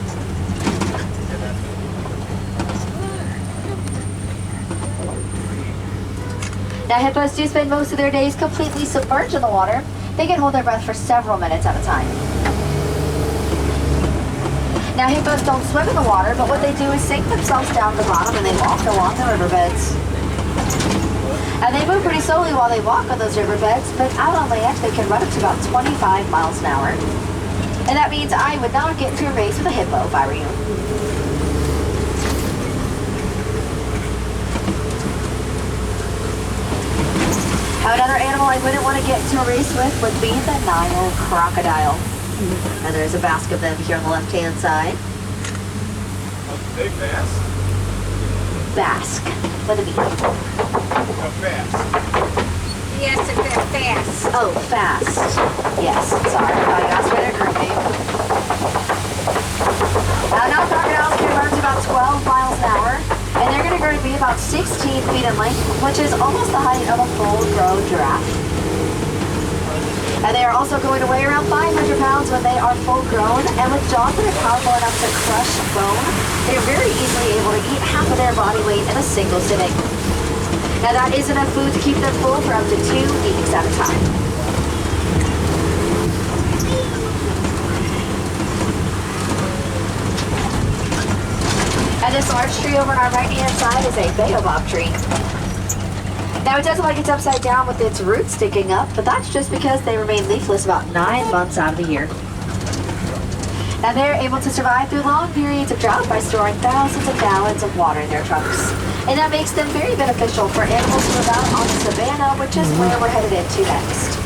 Now, hippos do spend most of their days completely submerged in the water. They can hold their breath for several minutes at a time. Now, hippos don't swim in the water, but what they do is sink themselves down to the bottom and they walk along the riverbeds. And they move pretty slowly while they walk on those riverbeds, but out on land, they can run up to about 25 miles an hour. And that means I would not get into a race with a hippo if I were you. Now, another animal I wouldn't want to get into a race with would be the Nile crocodile. And there's a basket of them here on the left-hand side. They fast? Basque. What do you mean? How fast? Yes, if they're fast. Oh, fast. Yes, sorry. I asked for their group name. Now, crocodiles can run to about 12 miles an hour, and they're going to grow to be about 16 feet in length, which is almost the height of a full-grown giraffe. And they are also going to weigh around 500 pounds when they are full-grown, and with jaws that are powerful enough to crush bone, they're very easily able to eat half of their body weight in a single sitting. Now that is enough food to keep them full for up to 2 weeks at a time. And this large tree over on our right-hand side is a baobab tree. Now it doesn't like it's upside down with its roots sticking up, but that's just because they remain leafless about 9 months out of the year. Now they're able to survive through long periods of drought by storing thousands of gallons of water in their trunks. And that makes them very beneficial for animals who live out on the savanna, which is where we're headed into next.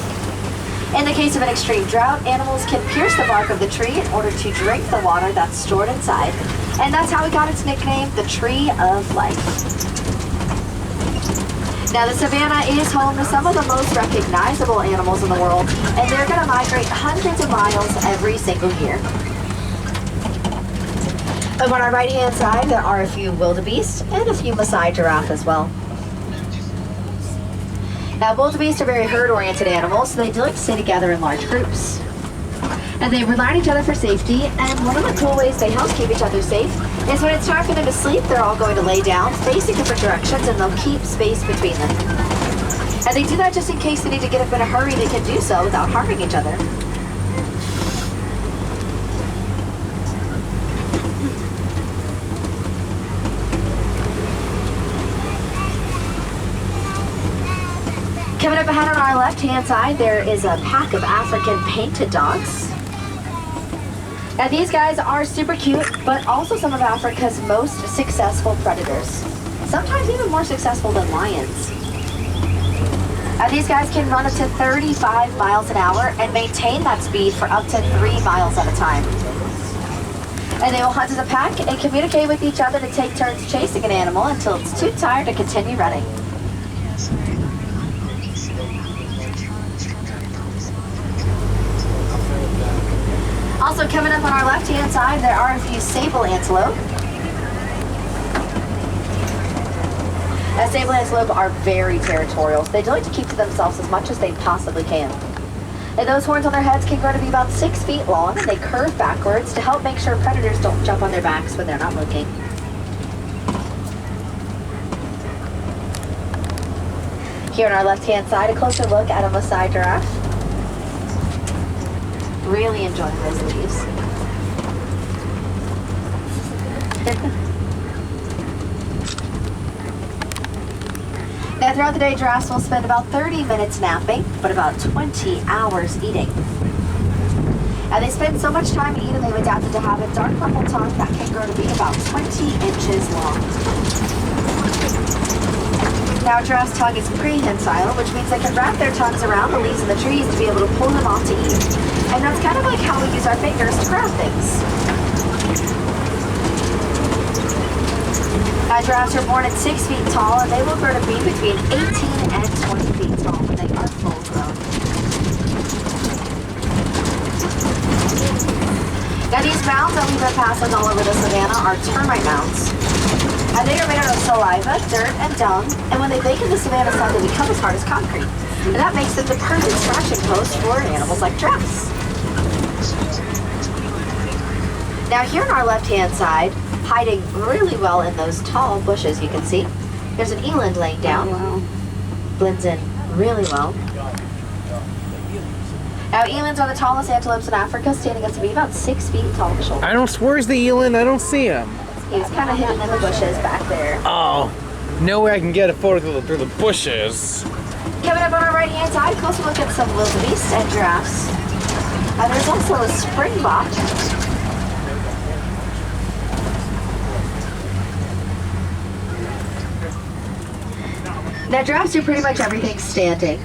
In the case of an extreme drought, animals can pierce the bark of the tree in order to drink the water that's stored inside. And that's how it got its nickname, the Tree of Life. Now the savanna is home to some of the most recognizable animals in the world, and they're going to migrate hundreds of miles every single year. Over on our right-hand side, there are a few wildebeest and a few Maasai giraffe as well. Now, wildebeest are very herd-oriented animals, so they do like to stay together in large groups. And they rely on each other for safety, and one of the cool ways they help keep each other safe is when it's time for them to sleep, they're all going to lay down, facing different directions, and they'll keep space between them. And they do that just in case they need to get up in a hurry, they can do so without harming each other. Coming up ahead on our left-hand side, there is a pack of African painted dogs. Now these guys are super cute, but also some of Africa's most successful predators. Sometimes even more successful than lions. Now these guys can run up to 35 miles an hour and maintain that speed for up to 3 miles at a time. And they will hunt as a pack and communicate with each other to take turns chasing an animal until it's too tired to continue running. Also coming up on our left-hand side, there are a few sable antelope. Now, sable antelope are very territorial, so they do like to keep to themselves as much as they possibly can. And those horns on their heads can grow to be about 6 feet long, and they curve backwards to help make sure predators don't jump on their backs when they're not looking. Here on our left-hand side, a closer look at a Maasai giraffe. Really enjoying those leaves. Now throughout the day, giraffes will spend about 30 minutes napping, but about 20 hours eating. And they spend so much time eating, they've adapted to have a dark purple tongue that can grow to be about 20 inches long. Now a giraffe's tongue is prehensile, which means they can wrap their tongues around the leaves of the trees to be able to pull them off to eat. And that's kind of like how we use our fingers to grab things. Giraffes are born at 6 feet tall, and they will grow to be between 18 and 20 feet tall when they are full grown. Now these mounds that we've been passing all over the savanna are termite mounds. And they are made out of saliva, dirt, and dung, and when they bake in the savanna sun, they become as hard as concrete. And that makes them the perfect scratching post for animals like giraffes. Now here on our left-hand side, hiding really well in those tall bushes you can see, there's an eland laying down. Blends in really well. Now elands are the tallest antelopes in Africa, standing up to be about 6 feet tall at the shoulder. Where's the eland? I don't see him. He's kind of hidden in the bushes back there. Oh, no way I can get a photo through the bushes. Coming up on our right-hand side, closer look at some wildebeest and giraffes. And there's also a springbok. Now giraffes do pretty much everything standing.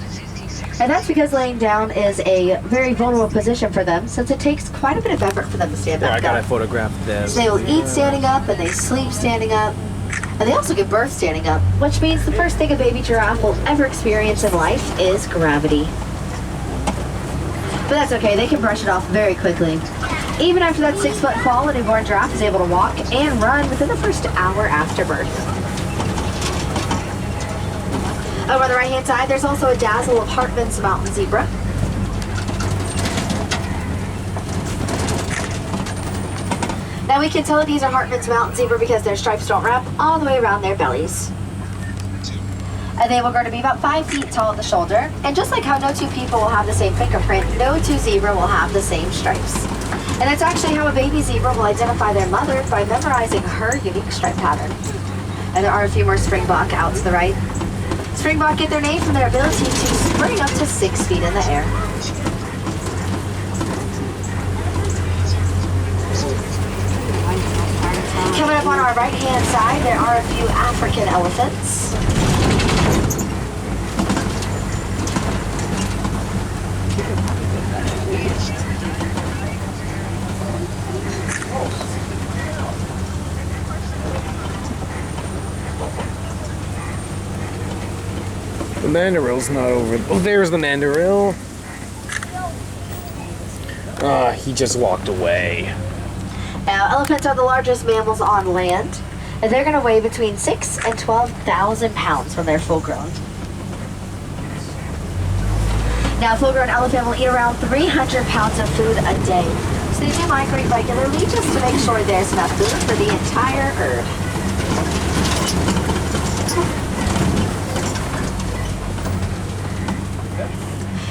And that's because laying down is a very vulnerable position for them, since it takes quite a bit of effort for them to stand back up. I gotta photograph this. So they will eat standing up, and they sleep standing up, and they also give birth standing up, which means the first thing a baby giraffe will ever experience in life is gravity. But that's okay, they can brush it off very quickly. Even after that 6-foot fall, a newborn giraffe is able to walk and run within the first hour after birth. Over on the right-hand side, there's also a dazzle of Hartman's mountain zebra. Now we can tell these are Hartman's mountain zebra because their stripes don't wrap all the way around their bellies. And they will grow to be about 5 feet tall at the shoulder. And just like how no two people will have the same fingerprint, no two zebra will have the same stripes. And that's actually how a baby zebra will identify their mother, by memorizing her unique stripe pattern. And there are a few more springbok out to the right. Springbok get their name from their ability to spring up to 6 feet in the air. Coming up on our right-hand side, there are a few African elephants. The mandaril's not over. Oh, there's the mandarill. He just walked away. Now, elephants are the largest mammals on land, and they're going to weigh between 6,000 and 12,000 pounds when they're full grown. Now, a full-grown elephant will eat around 300 pounds of food a day. So they do migrate regularly just to make sure there's enough food for the entire herd.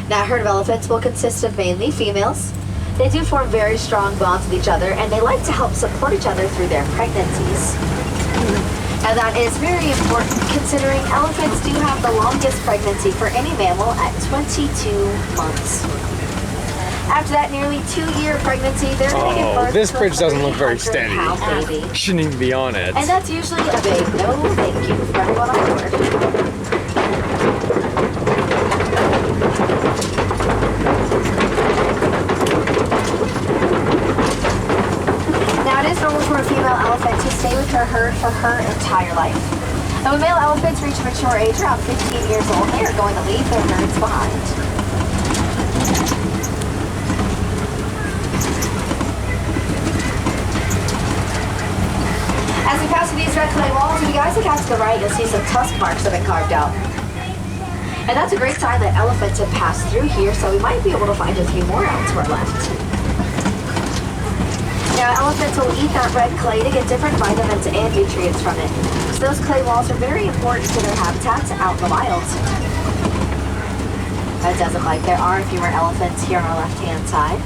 Now, a herd of elephants will consist of mainly females. They do form very strong bonds with each other, and they like to help support each other through their pregnancies. Now, that is very important considering elephants do have the longest pregnancy for any mammal at 22 months. After that nearly 2-year pregnancy, they're going to give birth this to bridge doesn't look very 300 steady. pound baby. Shouldn't even be on it. And that's usually a big no thank you for everyone on board. Now, it is normal for a female elephant to stay with her herd for her entire life. And when male elephants reach a mature age, around 15 years old, they are going to leave their herds behind. As we pass through these red clay walls, if you guys look out to the right, you'll see some tusk marks that have been carved out. And that's a great sign that elephants have passed through here, so we might be able to find a few more out to our left. Now, elephants will eat that red clay to get different vitamins and nutrients from it. So those clay walls are very important to their habitats out in the wild. It does look like there are a few more elephants here on our left-hand side.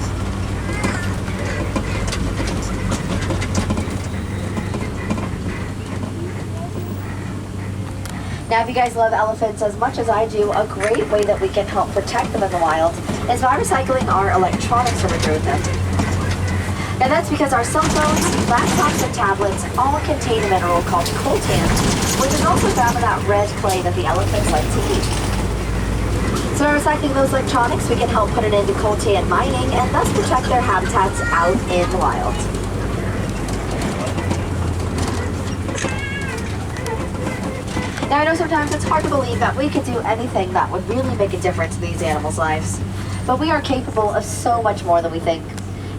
Now, if you guys love elephants as much as I do, a great way that we can help protect them in the wild is by recycling our electronics from with them. And that's because our cell phones, laptops, and tablets all contain a mineral called coltan, which is also found in that red clay that the elephants like to eat. So by recycling those electronics, we can help put it into coltan mining and thus protect their habitats out in the wild. Now, I know sometimes it's hard to believe that we could do anything that would really make a difference in these animals' lives. But we are capable of so much more than we think.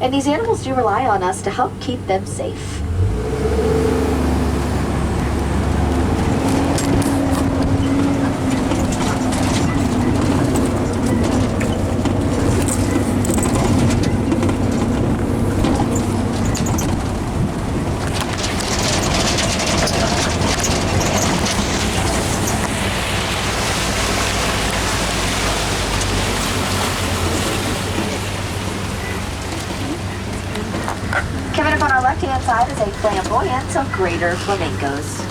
And these animals do rely on us to help keep them safe. left-hand side is a flamboyance of greater flamingos.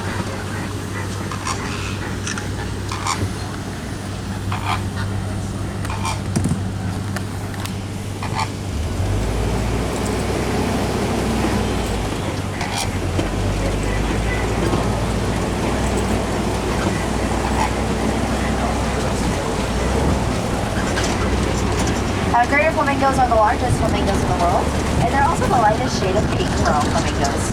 Greater flamingos are the largest flamingos in the world, and they're also the lightest shade of pink for all flamingos.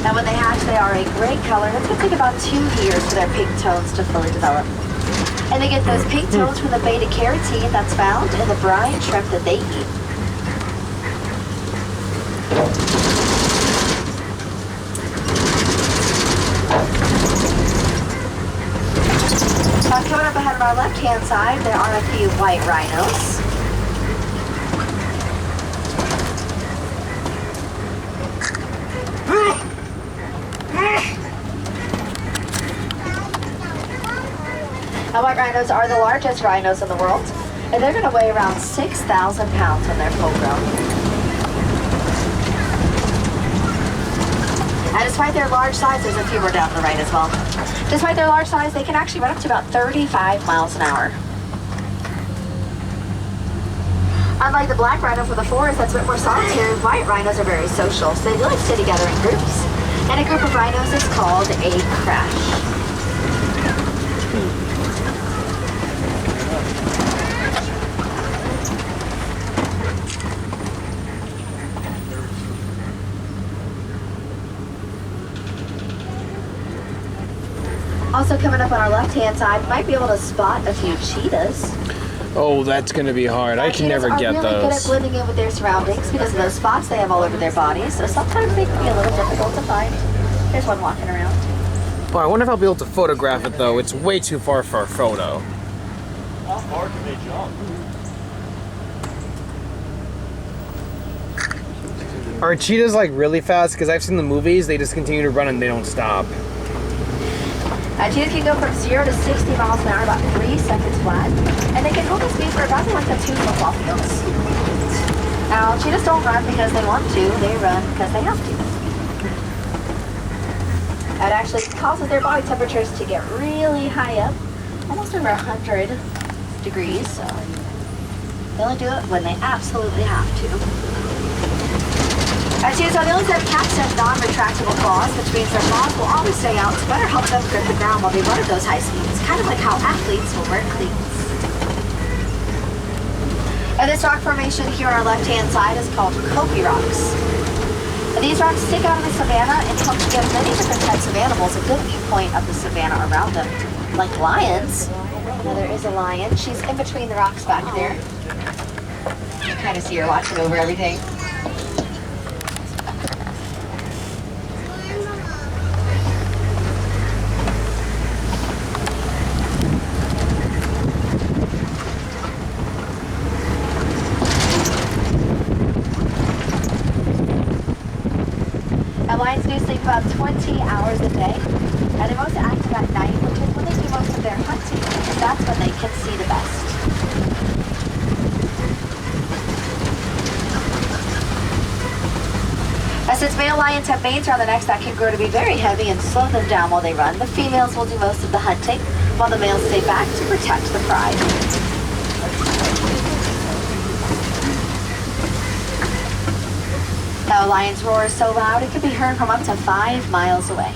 Now when they hatch, they are a gray color, and it's going to take about 2 years for their pink tones to fully develop. And they get those pink tones from the beta carotene that's found in the brine shrimp that they eat. Coming up ahead of our left-hand side, there are a few white rhinos. Now, white rhinos are the largest rhinos in the world, and they're going to weigh around 6,000 pounds when they're full grown. And despite their large size, there's a few more down to the right as well. Despite their large size, they can actually run up to about 35 miles an hour. Unlike the black rhino from the forest that's a bit more solitary, white rhinos are very social, so they do like to stay together in groups. And a group of rhinos is called a crash. Also coming up on our left-hand side, we might be able to spot a few cheetahs. Oh, that's going to be hard. I can never get those. Cheetahs are really good at blending in with their surroundings because of those spots they have all over their bodies, so sometimes they can be a little difficult to find. There's one walking around. Well, I wonder if I'll be able to photograph it, though. It's way too far for a photo. How far can they jump? Are cheetahs, like, really fast? Because I've seen the movies, they just continue to run and they don't stop. Cheetahs can go from 0 to 60 miles an hour about 3 seconds flat, and they can hold this speed for about like the 2 football fields. Now, cheetahs don't run because they want to, they run because they have to. It actually causes their body temperatures to get really high up, almost over 100 degrees, so they only do it when they absolutely have to. Cheetahs are the only set of cats that have non-retractable claws, which means their claws will always stay out to better help them grip the ground while they run at those high speeds, kind of like how athletes will wear cleats. And this rock formation here on our left-hand side is called Kopi rocks. And these rocks stick out of the savanna and help to give many different types of animals a good viewpoint of the savanna around them, like lions. Now there is a lion. She's in between the rocks back there. You can kind of see her watching over everything. Lions do sleep about 20 hours a day, and they're most active at night, which is when they do most of their hunting, because that's when they can see the best. Since male lions have manes around the necks that can grow to be very heavy and slow them down while they run, the females will do most of the hunting, while the males stay back to protect the pride. Now, a lion's roar is so loud it can be heard from up to 5 miles away.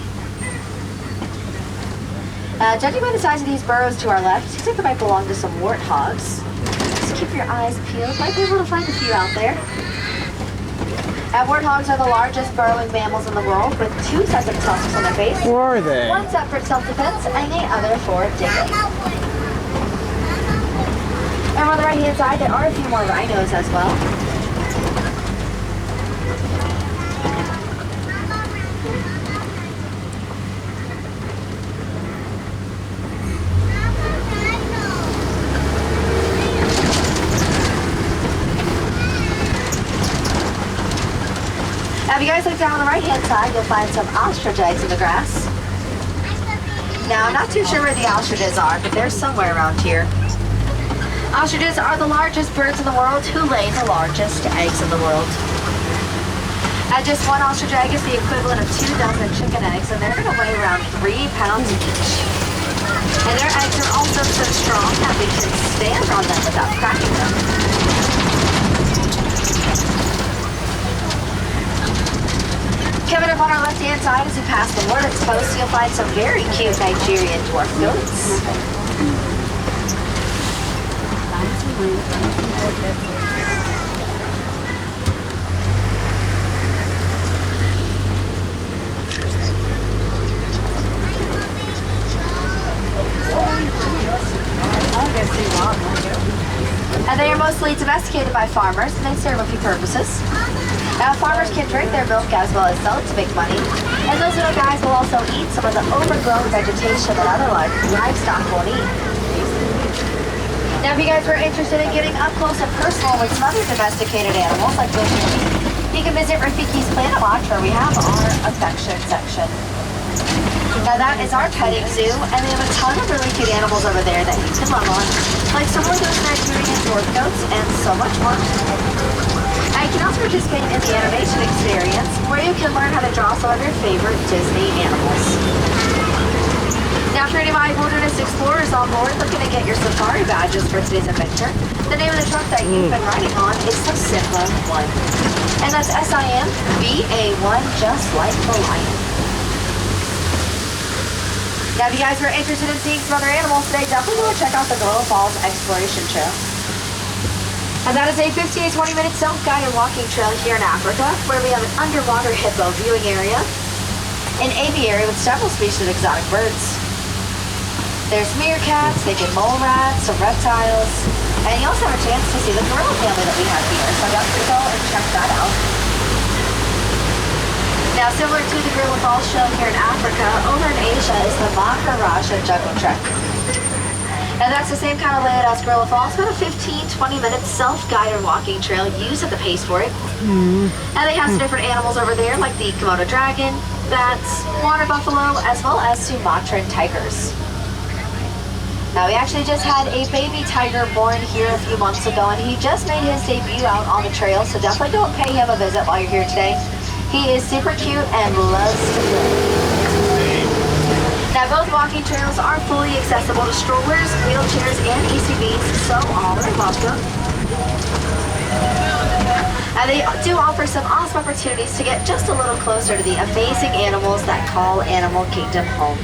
Judging by the size of these burrows to our left, it seems like they might belong to some warthogs. Just keep your eyes peeled. Might be able to find a few out there. Warthogs are the largest burrowing mammals in the world, with 2 sets of tusks on their face. Where are they? One set for self-defense and the other for digging. And on the right-hand side, there are a few more rhinos as well. Now, if you guys look down on the right-hand side, you'll find some ostrich eggs in the grass. Now, I'm not too sure where the ostriches are, but they're somewhere around here. Ostriches are the largest birds in the world who lay the largest eggs in the world. And just one ostrich egg is the equivalent of 2 dozen chicken eggs, and they're going to weigh around 3 pounds each. And their eggs are also so strong that we can stand on them without cracking them. Coming up on our left-hand side as we pass the Warden's Post, you'll find some very cute Nigerian dwarf goats. And they are mostly domesticated by farmers, and they serve a few purposes. Now, farmers can drink their milk as well as sell it to make money, and those little guys will also eat some of the overgrown vegetation that other livestock won't eat. Now, if you guys were interested in getting up close and personal with some other domesticated animals like goats and sheep, you can visit Rafiki's Planet Watch, where we have our affection section. Now that is our petting zoo, and they have a ton of really cute animals over there that you can love on, like some of those Nigerian dwarf goats and so much more. And you can also participate in the animation experience, where you can learn how to draw some of your favorite Disney animals. Now for any of my wilderness explorers on board looking to get your safari badges for today's adventure, the name of the truck that you've been riding on is the Simba 1. And that's SIMBA1, just like the lion. Now, if you guys are interested in seeing some other animals today, definitely go and check out the Gorilla Falls Exploration Trail. And that is a 15 to 20 minute self-guided walking trail here in Africa, where we have an underwater hippo viewing area, an aviary with several species of exotic birds. There's meerkats, naked mole rats, some reptiles, and you also have a chance to see the gorilla family that we have here, so definitely go and check that out. Now, similar to the Gorilla Falls show here in Africa, over in Asia is the Maharajah Jungle Trek. And that's the same kind of layout as Gorilla Falls, about a 15-20 minute self-guided walking trail used at the pace for it. And they have some different animals over there, like the Komodo dragon, bats, water buffalo, as well as Sumatran tigers. Now, we actually just had a baby tiger born here a few months ago, and he just made his debut out on the trail, so definitely go pay him a visit while you're here today. He is super cute and loves to play. Now, both walking trails are fully accessible to strollers, wheelchairs, and ACVs, so all are welcome. And they do offer some awesome opportunities to get just a little closer to the amazing animals that call Animal Kingdom home.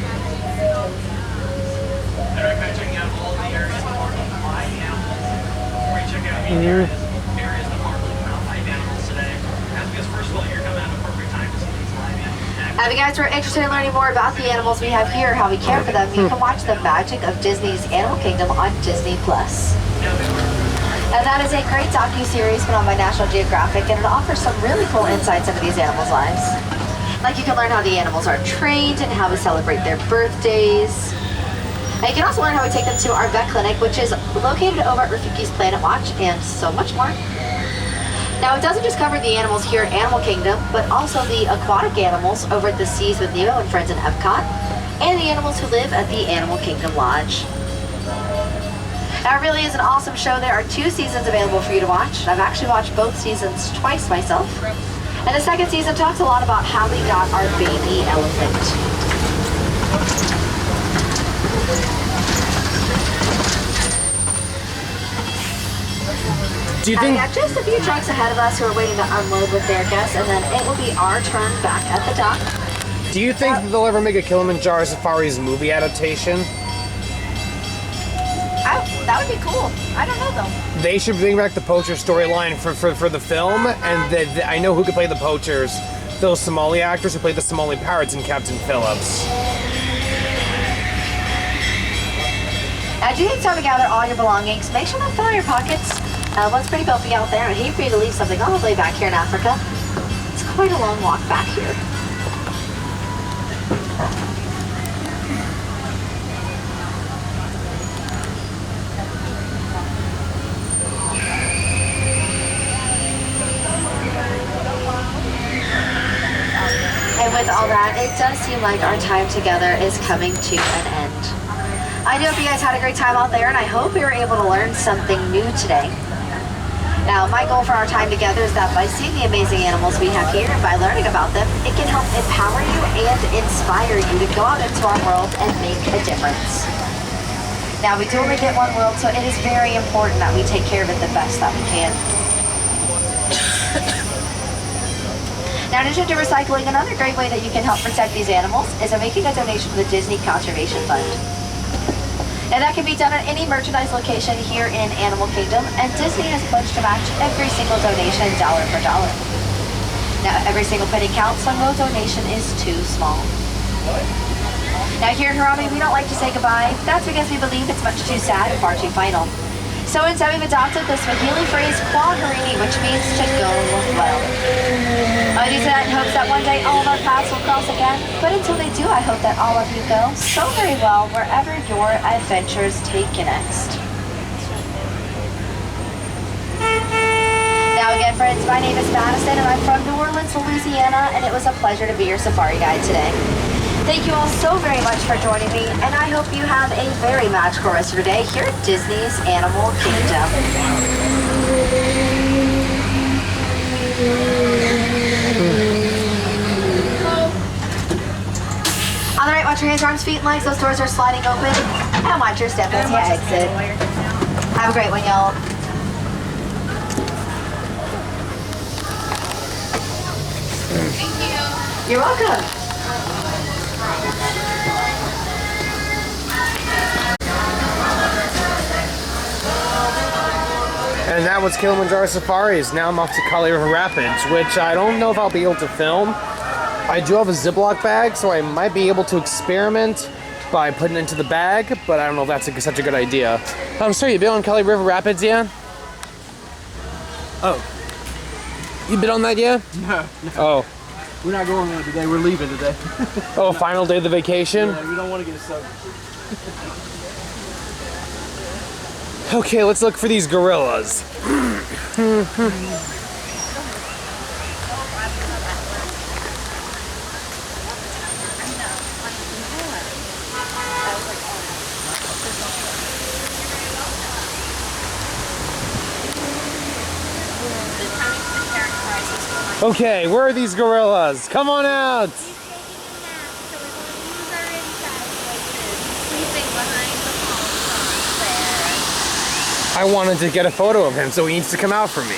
If you guys are interested in learning more about the animals we have here, how we care for them, you can watch The Magic of Disney's Animal Kingdom on Disney+. And that is a great docu-series put on by National Geographic, and it offers some really cool insights into these animals' lives. Like you can learn how the animals are trained and how we celebrate their birthdays. And you can also learn how we take them to our vet clinic, which is located over at Rafiki's Planet Watch, and so much more. Now, it doesn't just cover the animals here at Animal Kingdom, but also the aquatic animals over at the Seas with Nemo and Friends in Epcot, and the animals who live at the Animal Kingdom Lodge. Now, it really is an awesome show. There are 2 seasons available for you to watch. I've actually watched both seasons twice myself. And the second season talks a lot about how we got our baby elephant. Do you think... We got just a few trucks ahead of us who are waiting to unload with their guests, and then it will be our turn back at the dock. Do you think that they'll ever make a Kilimanjaro Safaris movie adaptation? That would be cool. I don't know, though. They should bring back the poacher storyline for the film, and I know who could play the poachers. Those Somali actors who played the Somali pirates in Captain Phillips. As you take time to gather all your belongings, make sure to fill your pockets. It's pretty bumpy out there, and I hate for you to leave something all the way back here in Africa. It's quite a long walk back here. And with all that, it does seem like our time together is coming to an end. I do hope you guys had a great time out there, and I hope you were able to learn something new today. Now, my goal for our time together is that by seeing the amazing animals we have here and by learning about them, it can help empower you and inspire you to go out into our world and make a difference. Now, we do only get one world, so it is very important that we take care of it the best that we can. Now, in addition to recycling, another great way that you can help protect these animals is making a donation to the Disney Conservation Fund. And that can be done at any merchandise location here in Animal Kingdom, and Disney has pledged to match every single donation dollar for dollar. Now, every single penny counts, so no donation is too small. Now, here in Harambe, we don't like to say goodbye. That's because we believe it's much too sad and far too final. So instead, we've adopted the Swahili phrase Kwa Harini, which means to go well. I do say that in hopes that one day all of our paths will cross again, but until they do, I hope that all of you go so very well wherever your adventures take you next. Now again, friends, my name is Madison, and I'm from New Orleans, Louisiana, and it was a pleasure to be your safari guide today. Thank you all so very much for joining me, and I hope you have a very magical rest of your day here at Disney's Animal Kingdom. On the right, watch your hands, arms, feet, and legs. Those doors are sliding open. And watch your step as you exit. Have a great one, y'all. Thank you. You're welcome. And that was Kilimanjaro Safaris. Now I'm off to Kali River Rapids, which I don't know if I'll be able to film. I do have a Ziploc bag, so I might be able to experiment by putting it into the bag, but I don't know if that's such a good idea. I'm sorry, you been on Kali River Rapids yet? Oh. You been on that yet? No. Oh. We're not going on today. We're leaving today. Oh, final day of the vacation? Yeah, we don't want to get soaked. Okay, let's look for these gorillas. Okay, where are these gorillas? Come on out! I wanted to get a photo of him, so he needs to come out for me.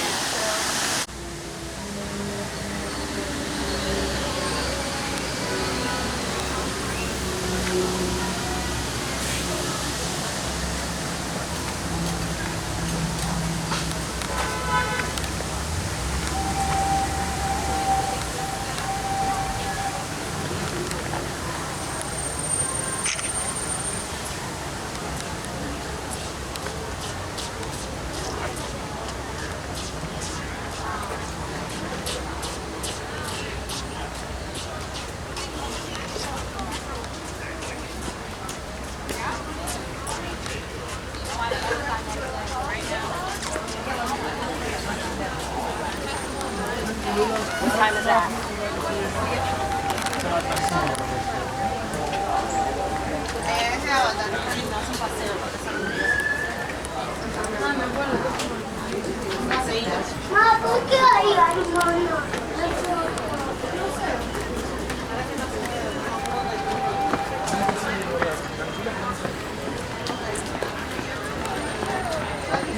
What time is that?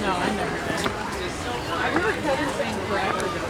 No, I never did. I remember Kevin saying forever ago.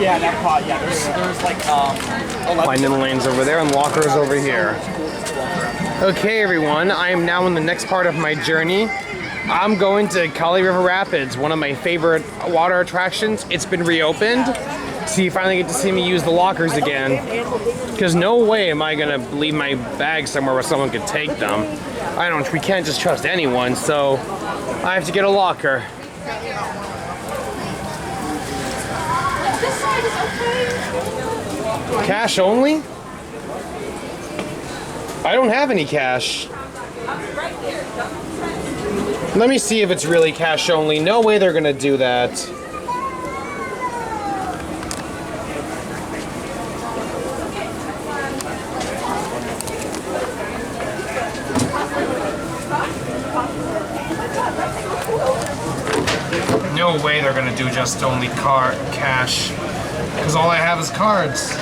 Yeah, that pod. Yeah, there's like 11. Finding lanes over there and lockers over here. Okay, everyone, I am now in the next part of my journey. I'm going to Kali River Rapids, one of my favorite water attractions. It's been reopened, so you finally get to see me use the lockers again. Because no way am I gonna leave my bags somewhere where someone could take them. We can't just trust anyone, so I have to get a locker. This side is okay. Cash only? I don't have any cash. Let me see if it's really cash only. No way they're gonna do that. No way they're gonna do just only cash. Because all I have is cards.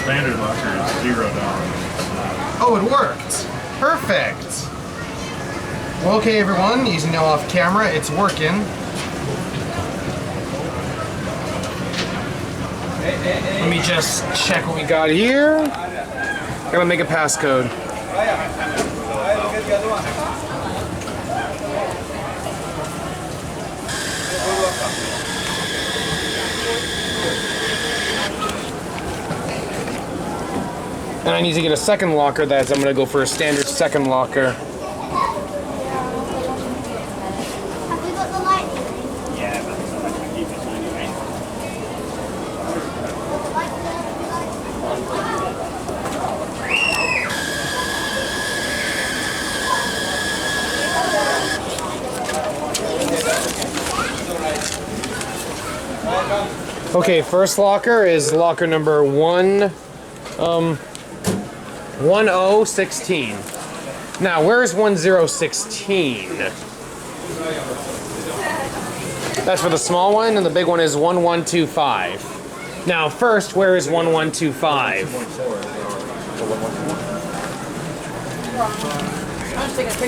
Standard locker is $0. Oh, it worked. Perfect. Well, okay, everyone. As you know off camera, it's working. Let me just check what we got here. Gotta make a passcode. And I need to get a second locker. I'm gonna go for a standard second locker. Have we got the light? Yeah, but I can keep it anyway. Okay, first locker is locker number 1016. Now, where's 1016? That's for the small one, and the big one is 1125. Now, first, where is 1125?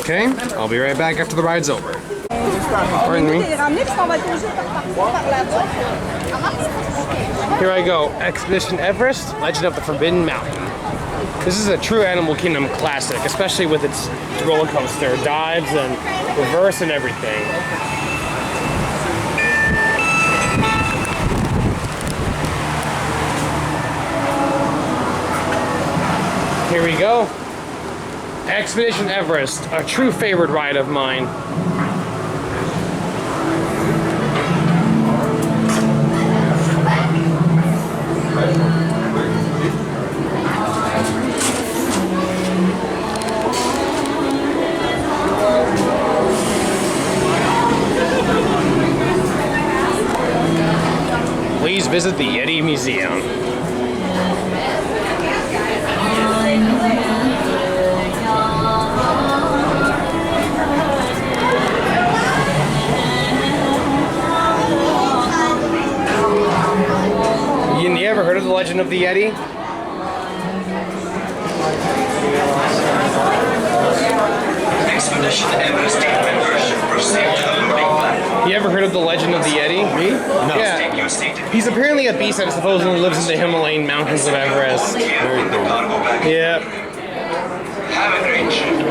Okay, I'll be right back after the ride's over. Pardon me. Here I go. Expedition Everest, Legend of the Forbidden Mountain. This is a true Animal Kingdom classic, especially with its roller coaster, dives and reverse and everything. Here we go. Expedition Everest, a true favorite ride of mine. Please visit the Yeti Museum. You ever heard of the Legend of the Yeti? Expedition Everest team members proceed to the loading platform. You ever heard of the Legend of the Yeti? Me? No. Yeah. He's apparently a beast that supposedly lives in the Himalayan mountains of Everest. Very cool. Yeah. Have a great trip.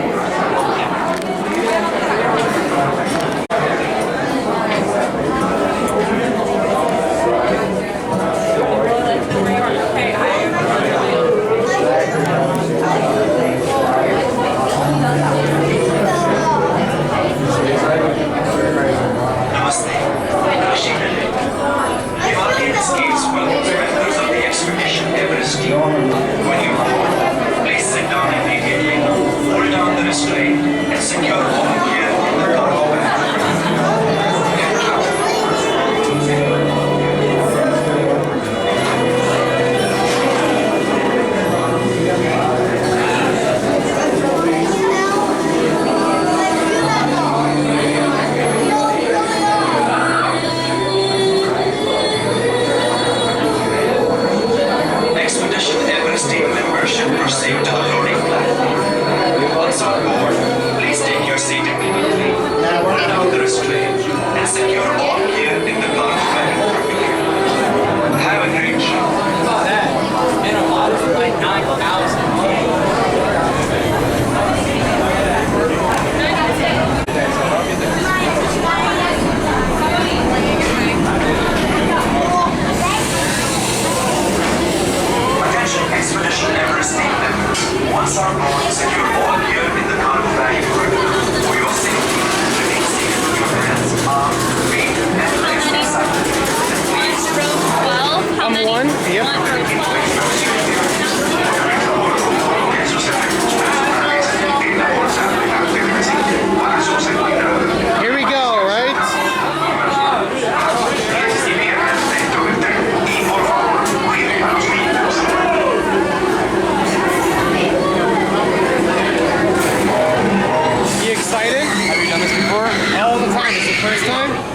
Escapes one of the members of the Expedition Everest team. When you board, please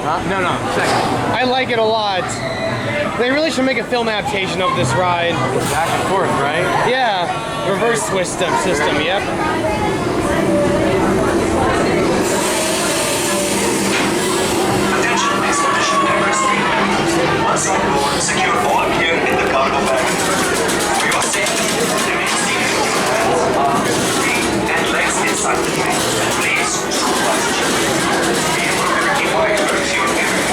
No, second. I like it a lot. They really should make a film adaptation of this ride. Back and forth, right? Yeah. Reverse system, yep. Attention, expedition Everest team. Once on board, secure all gear in the cargo bag. For your safety, remain seated with your hands, arms, feet, and legs inside the plane. Please, true passenger. Be able to keep away from your enemies.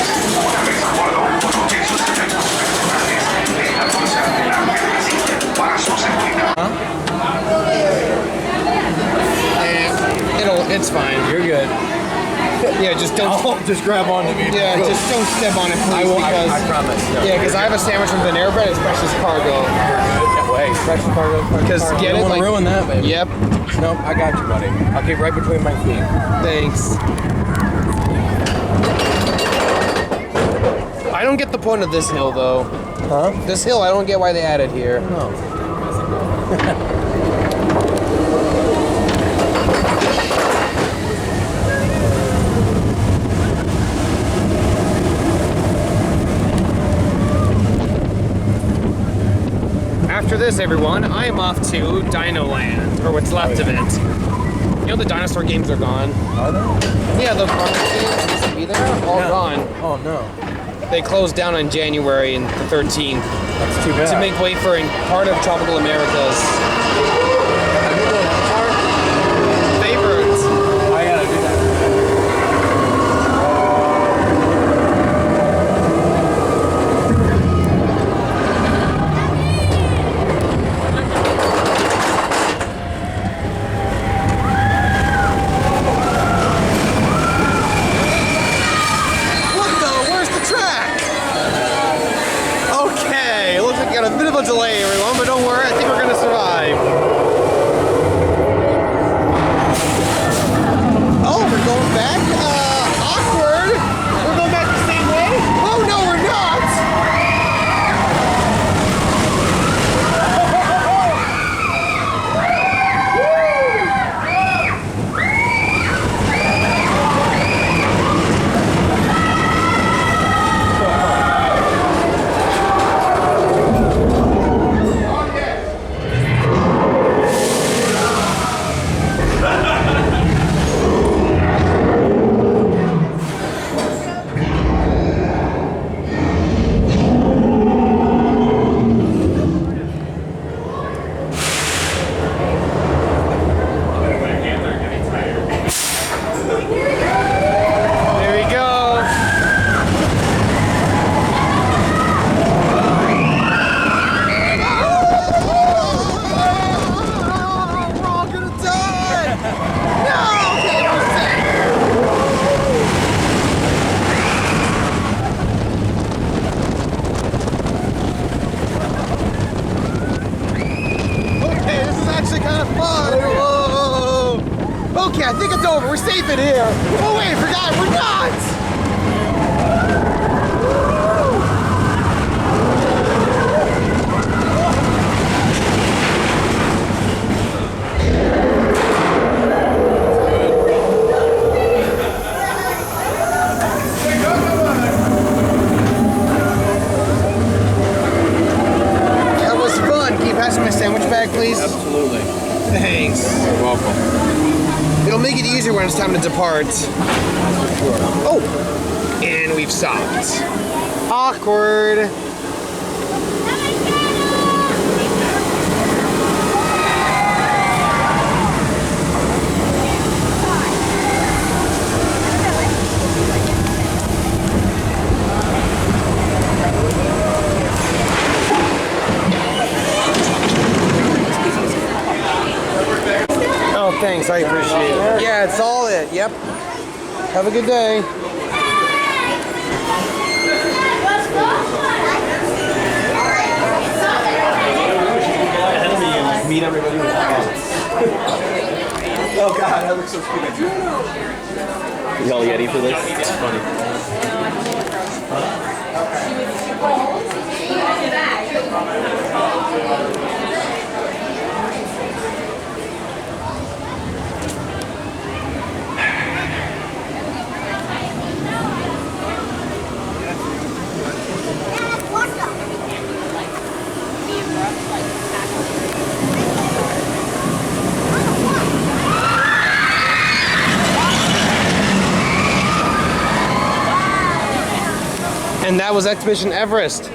It's fine. You're good. Yeah, just don't. Just grab onto me. Yeah, just don't step on it, please. I promise. No. Yeah, because I have a sandwich from Panera Bread. It's precious cargo. Can't wait. Precious cargo. Because get it, don't like, ruin that, baby. Yep. Nope, I got you, buddy. I'll keep right between my feet. Thanks. I don't get the point of this hill, though. Huh? This hill, I don't get why they added here. No. After this, everyone, I am off to Dino Land, or what's left of it. You know the dinosaur games are gone. Are they? Yeah, the games used to be there, all gone. Oh no. They closed down on January and the 13th. That's too bad. To make way for part of tropical Americas. Favorites. I gotta do that. Got a bit of a delay, everyone, but don't worry, I think we're gonna survive. Oh, we're going back? Awkward! We're going back the same way? Oh no, we're not! Okay, I think it's over. We're safe in here. Oh wait, I forgot. We're not! That was fun. Can you pass me my sandwich bag, please? Absolutely. Thanks. You're welcome. It'll make it easier when it's time to depart. Oh! And we've stopped. Awkward. Oh, thanks. I appreciate it. Yeah, it's all it. Yep. Have a good day. Meet everybody with oh god, that looks so stupid. Y'all ready for this? It's funny. And that was Expedition Everest.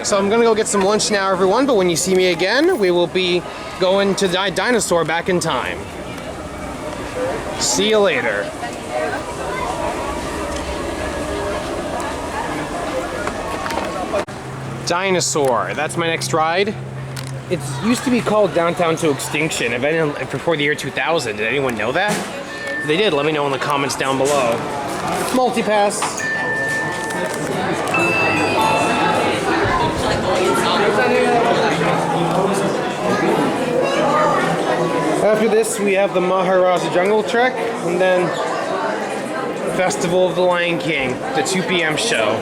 So I'm gonna go get some lunch now, everyone, but when you see me again, we will be going to DINOSUAR back in time. See you later. DINOSUAR, that's my next ride. It used to be called Downtown to Extinction before the year 2000. Did anyone know that? If they did, let me know in the comments down below. Multipass. After this, we have the Maharajah Jungle Trek, and then Festival of the Lion King, the 2 p.m. show.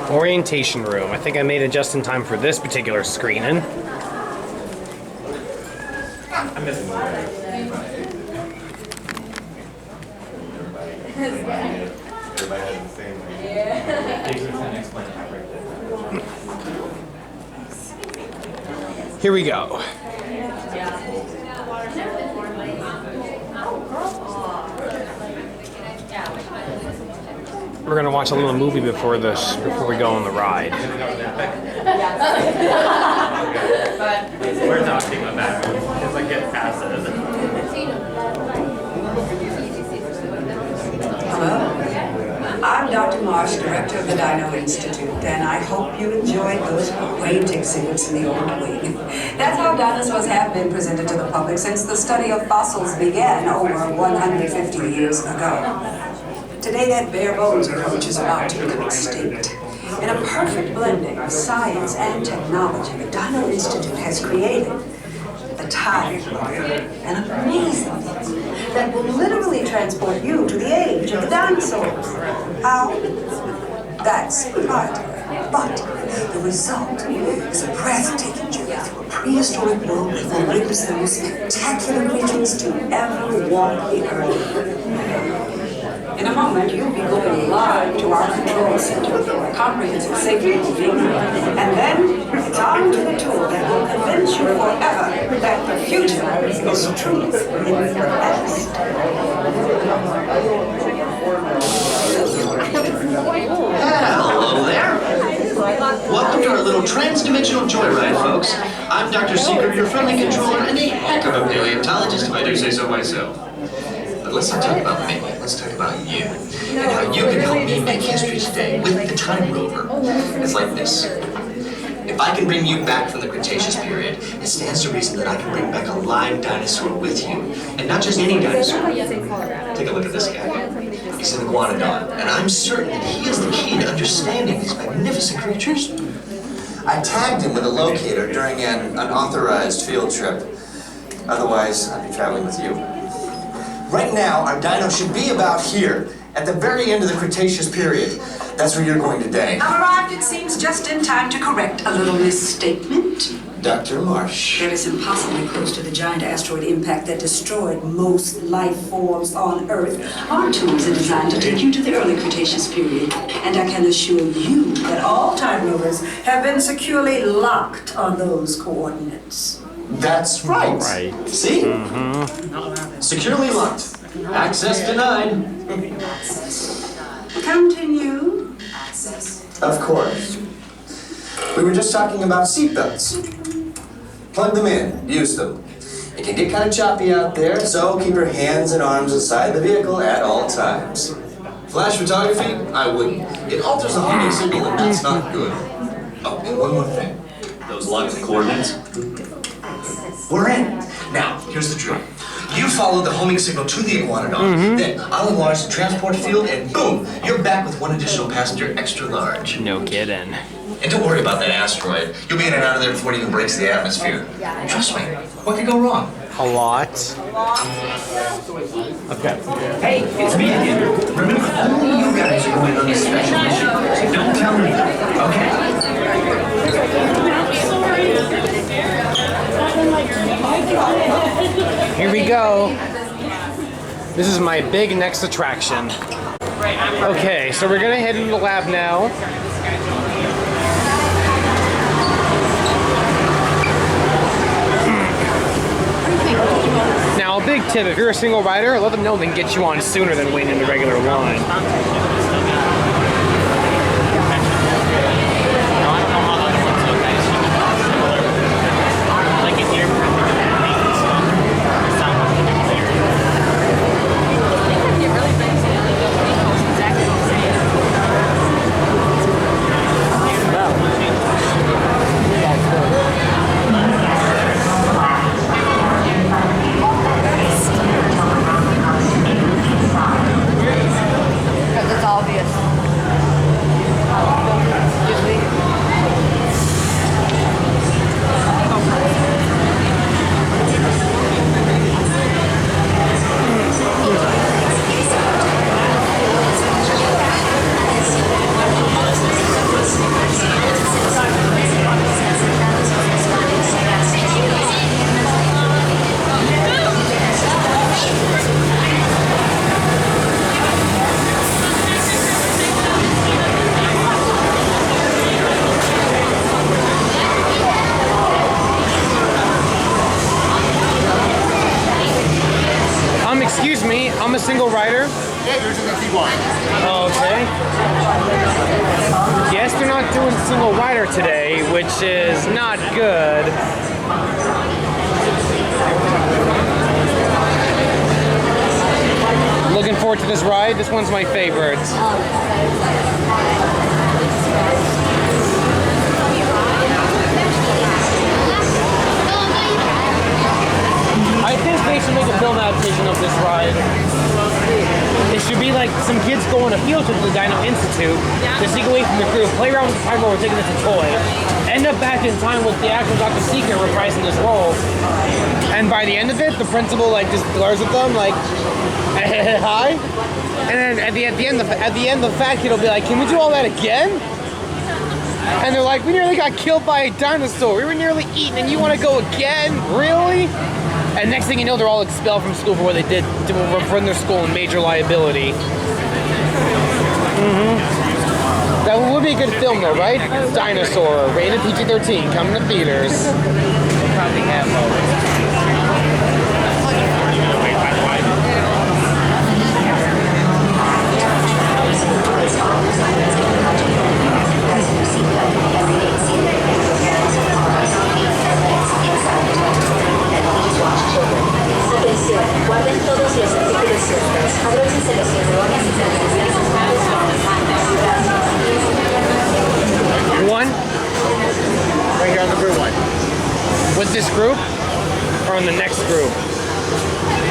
Orientation room. I think I made it just in time for this particular screening. I'm missing Here we go. We're gonna watch a little movie before we go on the ride. We're talking about that because I get past it. Hello, I'm Dr. Marsh, director of the Dino Institute, and I hope you enjoyed those quaint exhibits in the old wing. That's how dinosaurs have been presented to the public since the study of fossils began over 150 years ago. Today, that bare bones approach is about to become extinct. In a perfect blending of science and technology, the Dino Institute has created the time warrior, an amazing thing that will literally transport you to the age of the dinosaurs. How? That's proprietary. But the result is a breathtaking journey through a prehistoric world that will witness the most spectacular creatures to ever walk the earth. In a moment, you'll be going live to our control center for a comprehensive safety briefing, and then it's on to the tour that will convince you forever that the future is truly in the past. Hello there. Welcome to our little trans-dimensional joyride, folks. I'm Dr. Seeker, your friendly controller, and a heck of a paleontologist, if I do say so myself. But let's not talk about me, let's talk about you, and how you can help me make history today with the Time Rover. It's like this. If I can bring you back from the Cretaceous period, it stands to reason that I can bring back a live dinosaur with you. And not just any dinosaur. Take a look at this guy. He's an iguanodon, and I'm certain that he is the key to understanding these magnificent creatures. I tagged him with a locator during an unauthorized field trip. Otherwise, I'd be traveling with you. Right now, our dino should be about here, at the very end of the Cretaceous period. That's where you're going today. I've arrived, it seems, just in time to correct a little misstatement. Dr. Marsh. There is impossibly close to the giant asteroid impact that destroyed most life forms on Earth. Our tools are designed to take you to the early Cretaceous period, and I can assure you that all time rovers have been securely locked on those coordinates. That's right. See? Securely locked. Access denied. Continue. Of course. We were just talking about seatbelts. Plug them in, use them. It can get kind of choppy out there, so keep your hands and arms inside the vehicle at all times. Flash photography? I wouldn't. It alters the homing signal, and that's not good. Oh, and one more thing. Those locked coordinates? We're in. Now, here's the drill. You follow the homing signal to the iguanodon, then I'll enlarge the transport field, and boom, you're back with one additional passenger extra large. No kidding. And don't worry about that asteroid. You'll be in and out of there before it even breaks the atmosphere. Trust me, what could go wrong? A lot. Okay. Hey, it's me again. Remember, only you guys are going on this special mission, so don't tell me. Okay? Here we go. This is my big next attraction. Okay, so we're gonna head into the lab now. Now, a big tip, if you're a single rider, let them know they can get you on sooner than waiting in the regular line. It's obvious. Excuse me, I'm a single rider. Yeah, yours is a T1. Okay. Guess they're not doing single rider today, which is not good. Looking forward to this ride. This one's my favorite. I think they should make a film adaptation of this ride. It should be like some kids go on a field trip to the Dino Institute to sneak away from the crew, play around with the time where we're taking it to toy, end up back in time with the actual Dr. Seeker reprising his role, and by the end of it, the principal like just glares at them like, hi, and then at the end, the fat kid will be like, can we do all that again? And they're like, we nearly got killed by a dinosaur. We were nearly eaten, and you want to go again? Really? And next thing you know, they're all expelled from school for what they did from their school in major liability. That would be a good film, though, right? Dinosaur, rated PG-13, coming to theaters. We'll probably have Guarden todos los artículos sueltos. Abróchense los cinturones y One? Right here on the blue one. With this group? Or on the next group?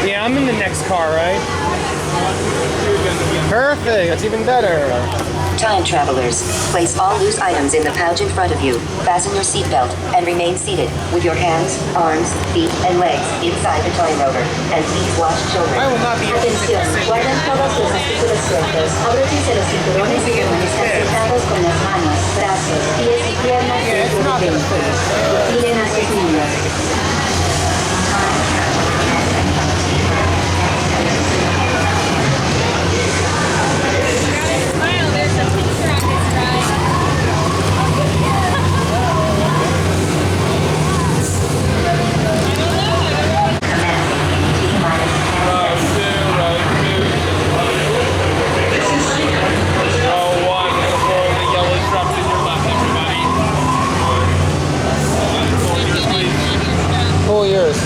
Yeah, I'm in the next car, right? Perfect, that's even better. Time travelers, place all loose items in the pouch in front of you, fasten your seatbelt, and remain seated with your hands, arms, feet, and legs inside the toy rover. And please watch children. I will not be Atención, guarden todos los artículos sueltos. Abróchense los cinturones y permanezcan sentados con las manos, brazos, pies y piernas dentro del vehículo. Miren a sus niños. Full years.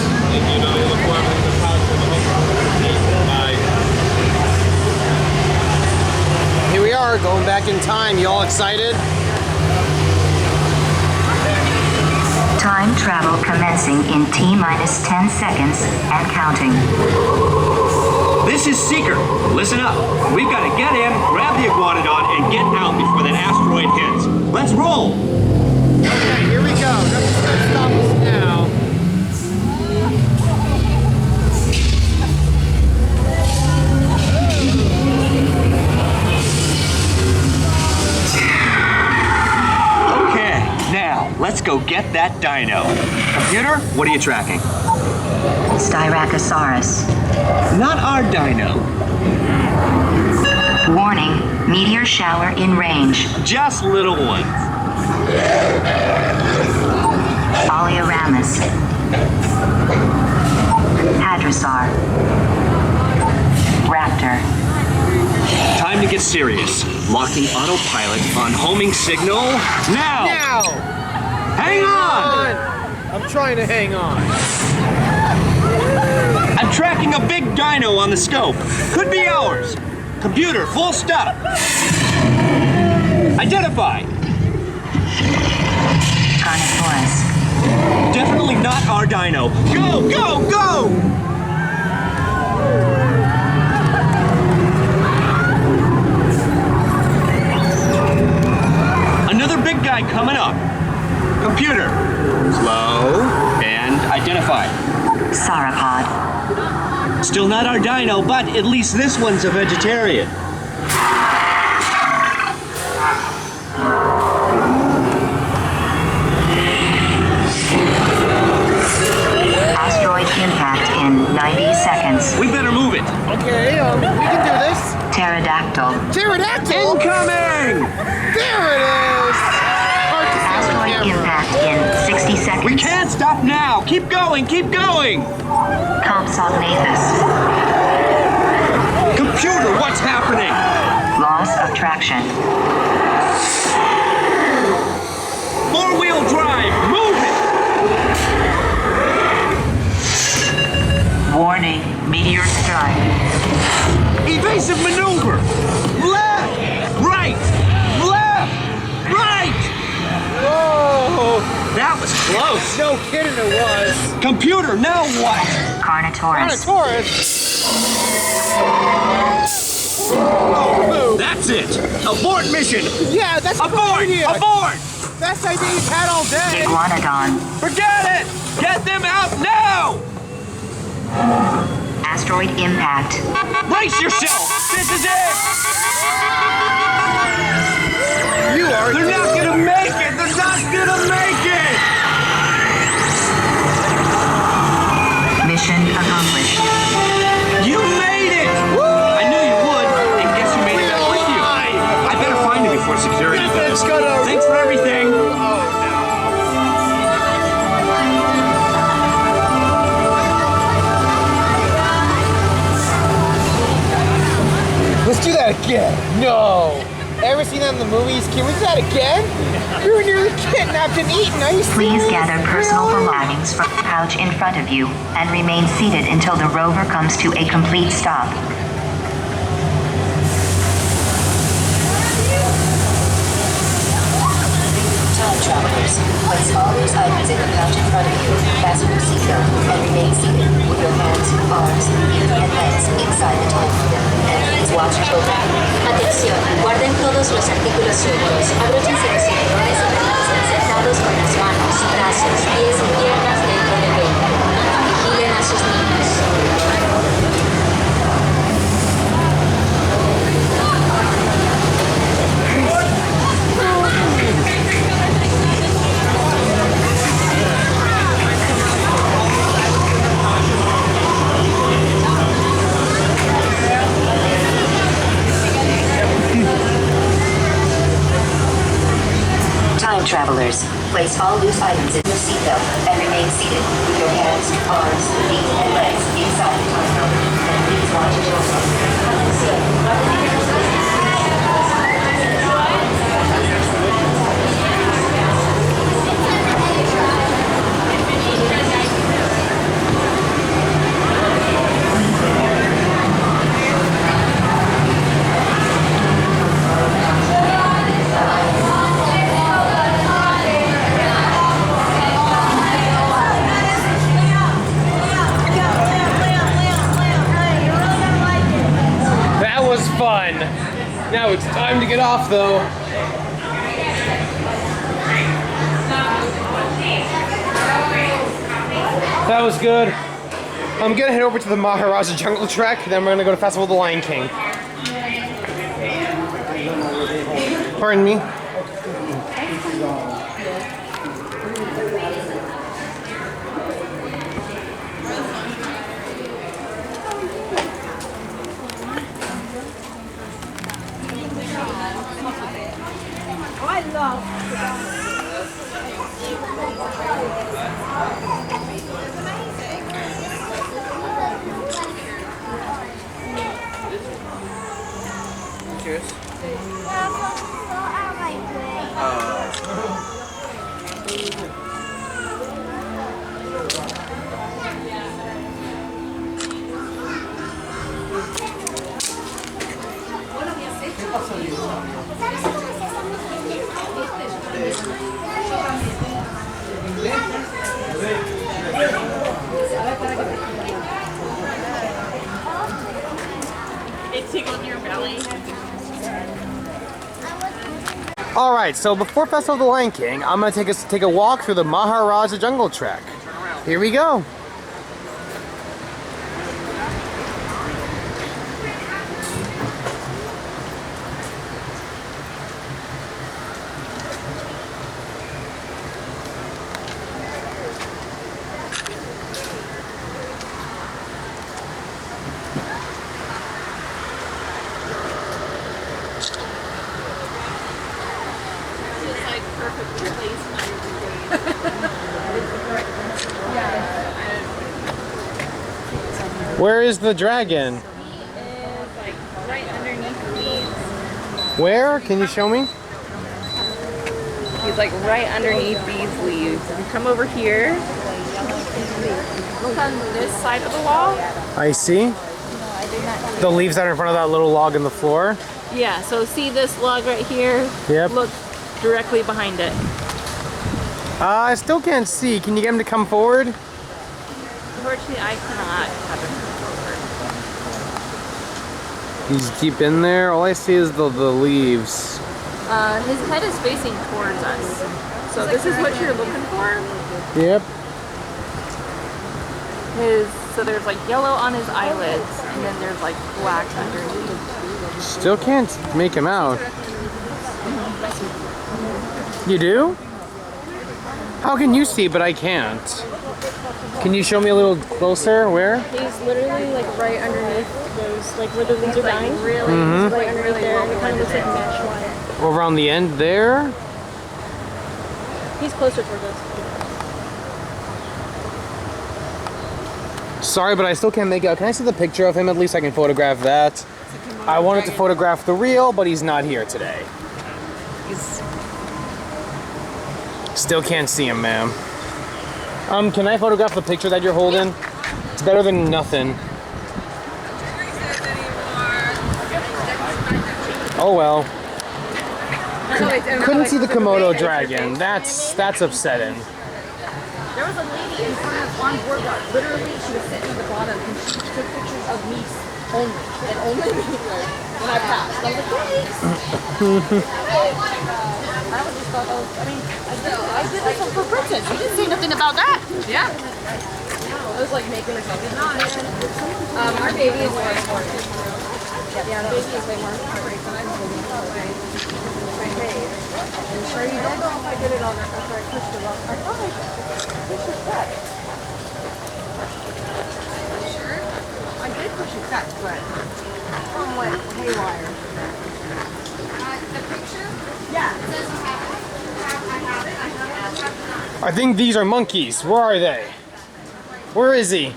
Here we are, going back in time. You all excited? Time travel commencing in T-minus 10 seconds and counting. This is Seeker. Listen up. We've got to get in, grab the iguanodon, and get out before that asteroid hits. Let's roll! Okay, here we go. Nothing's gonna stop us now. Okay, now, let's go get that dino. Computer, what are you tracking? Styracosaurus. Not our dino. Warning, meteor shower in range. Just little ones. Oleoramus. Hadrosaur. Raptor. Time to get serious. Locking autopilot on homing signal now! Now! Hang on! I'm trying to hang on. I'm tracking a big dino on the scope. Could be ours. Computer, full stop. Identify. Carnotaurus. Definitely not our dino. Go, go, go! Another big guy coming up. Computer, slow and identify. Sauropod. Still not our dino, but at least this one's a vegetarian. Asteroid impact in 90 seconds. We better move it. Okay, we can do this. Pterodactyl. Pterodactyl! Incoming! There it is! Asteroid impact in 60 seconds. We can't stop now! Keep going, keep going! Compsognathus. Computer, what's happening? Loss of traction. Four-wheel drive, move it! Warning, meteor strike. Evasive maneuver! Left! Right! Left! Right! Whoa! That was close! No kidding it was. Computer, now what? Carnotaurus. Oh, that's it! Abort mission! Yeah, that's a abort! idea. Abort! Best idea you've had all day. Iguanodon. Forget it! Get them out now! Asteroid impact. Brace yourself! This is it! You are. They're not gonna make it! They're not gonna make it! Mission accomplished. You made it! Woo! I knew you would, and guess who made it back with you? I better find him before security does. Thanks for everything! Let's do that again. No. Ever seen that in the movies? Can we do that again? We were nearly kidnapped and eaten. Are you Please serious? gather personal belongings from the pouch in front of you and remain seated until the rover comes to a complete stop. Time travelers, place all those items in the pouch in front of you, fasten your seatbelt, and remain seated with your hands, arms, feet, and legs inside the time room. And Let's watch children. Atención, guarden todos los artículos seguros. Abróchense los cinturones y permanezcan sentados con las manos, brazos, pies y piernas dentro del vehículo. Vigilen a sus niños. Time travelers, place all loose items in your seatbelt and remain seated with your hands, arms, feet, and legs inside the time belt. And please watch your Fun. Now it's time to get off though. That was good. I'm gonna head over to the Maharajah Jungle Trek, then we're gonna go to Festival of the Lion King. Pardon me. Cheers. It tickled your belly. All right, so before Festival of the Lion King, I'm gonna take a walk through the Maharajah Jungle Trek. Here we go. Where is the dragon? He is like right underneath the leaves. Where? Can you show me? He's like right underneath these leaves. If you come over here, look on this side of the wall. I see. The leaves that are in front of that little log in the floor? Yeah, so see this log right here? Yep. Look directly behind it. I still can't see. Can you get him to come forward? Unfortunately, I cannot have him come He's deep in there. All I see is the leaves. forward. His head is facing towards us. So this is what you're looking for. Yep. So there's like yellow on his eyelids, and then there's like black underneath. Still can't make him out. You do? How can you see but I can't? Can you show me a little closer? Where? He's literally like right underneath those, like where the leaves are dying. Really, Mhm. right underneath there. It kind of looks like mesh wire. Over on the end there? He's closer towards us. Sorry, but I still can't make out. Can I see the picture of him? At least I can photograph that. I wanted to photograph the real, but he's not here today. Still can't see him, ma'am. Can I photograph the picture that you're holding? It's better than nothing. Oh well. Couldn't see the Komodo dragon. That's upsetting. There was a lady in front of on board that literally she was sitting at the bottom and she took pictures of me Only. And only me. When I passed. I was like, thanks. I was just thought, I did this one for Princess. You didn't say nothing about that. Yeah. I was like making a cookie. Our baby is more important. Yeah, the baby is way more important than I I'm sure you don't know if I did it on after I pushed it off. I thought I pushed it back. Sure? I did push it back, but some went haywire. The picture? Yeah. I think these are monkeys. Where are they? Where is he?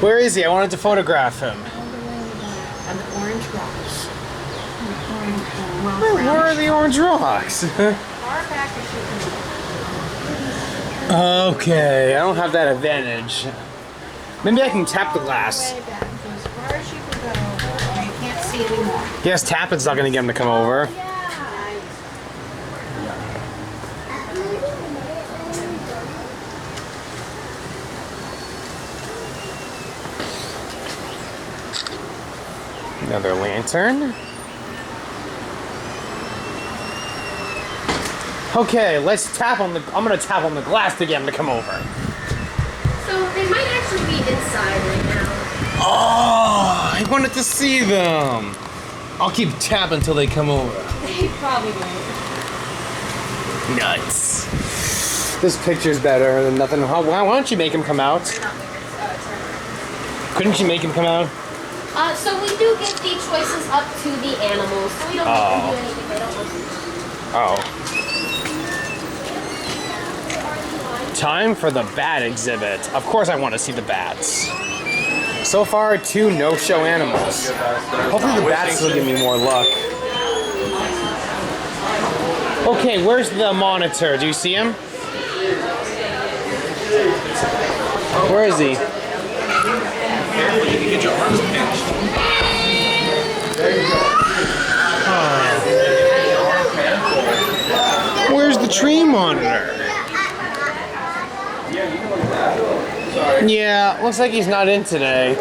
Where is he? I wanted to photograph him. And the orange rocks. Where are the orange rocks? Okay, I don't have that advantage. Maybe I can tap the glass. As far as you can go, you can't see anymore. Yes, tapping's not gonna get him to come over. Another lantern. Okay, let's tap on the. I'm gonna tap on the glass to get him to come over. So they might actually be inside right now. Oh, I wanted to see them. I'll keep tapping until they come over. They probably won't. Nuts. This picture's better than nothing. Why don't you make him come out? Couldn't you make him come out? So we do give the choices up to the animals. So we don't make them do anything they don't want to. Oh. Time for the bat exhibit. Of course I want to see the bats. So far, 2 no-show animals. Hopefully the bats will give me more luck. Okay, where's the monitor? Do you see him? Where is he? You can get your arms pinched. There you go. Where's the tree monitor? Yeah, looks like he's not in today.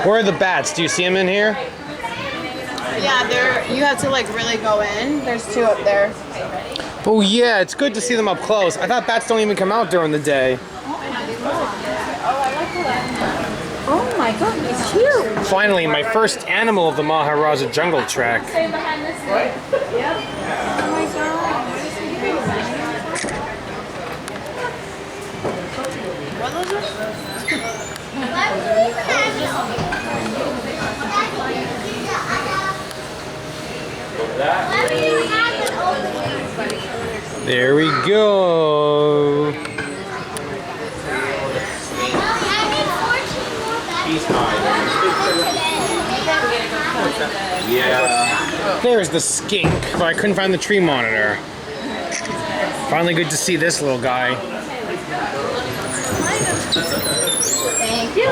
Where are the bats? Do you see them in here? Yeah, you have to like really go in. There's 2 up there. Oh yeah, it's good to see them up close. I thought bats don't even come out during the day. Oh my god, he's huge! Finally, my first animal of the Maharajah Jungle Trek. Stay behind this way. Yep. Oh my god. There we go. He's high. Yeah. There's the skink, but I couldn't find the tree monitor. Finally good to see this little guy. Thank you.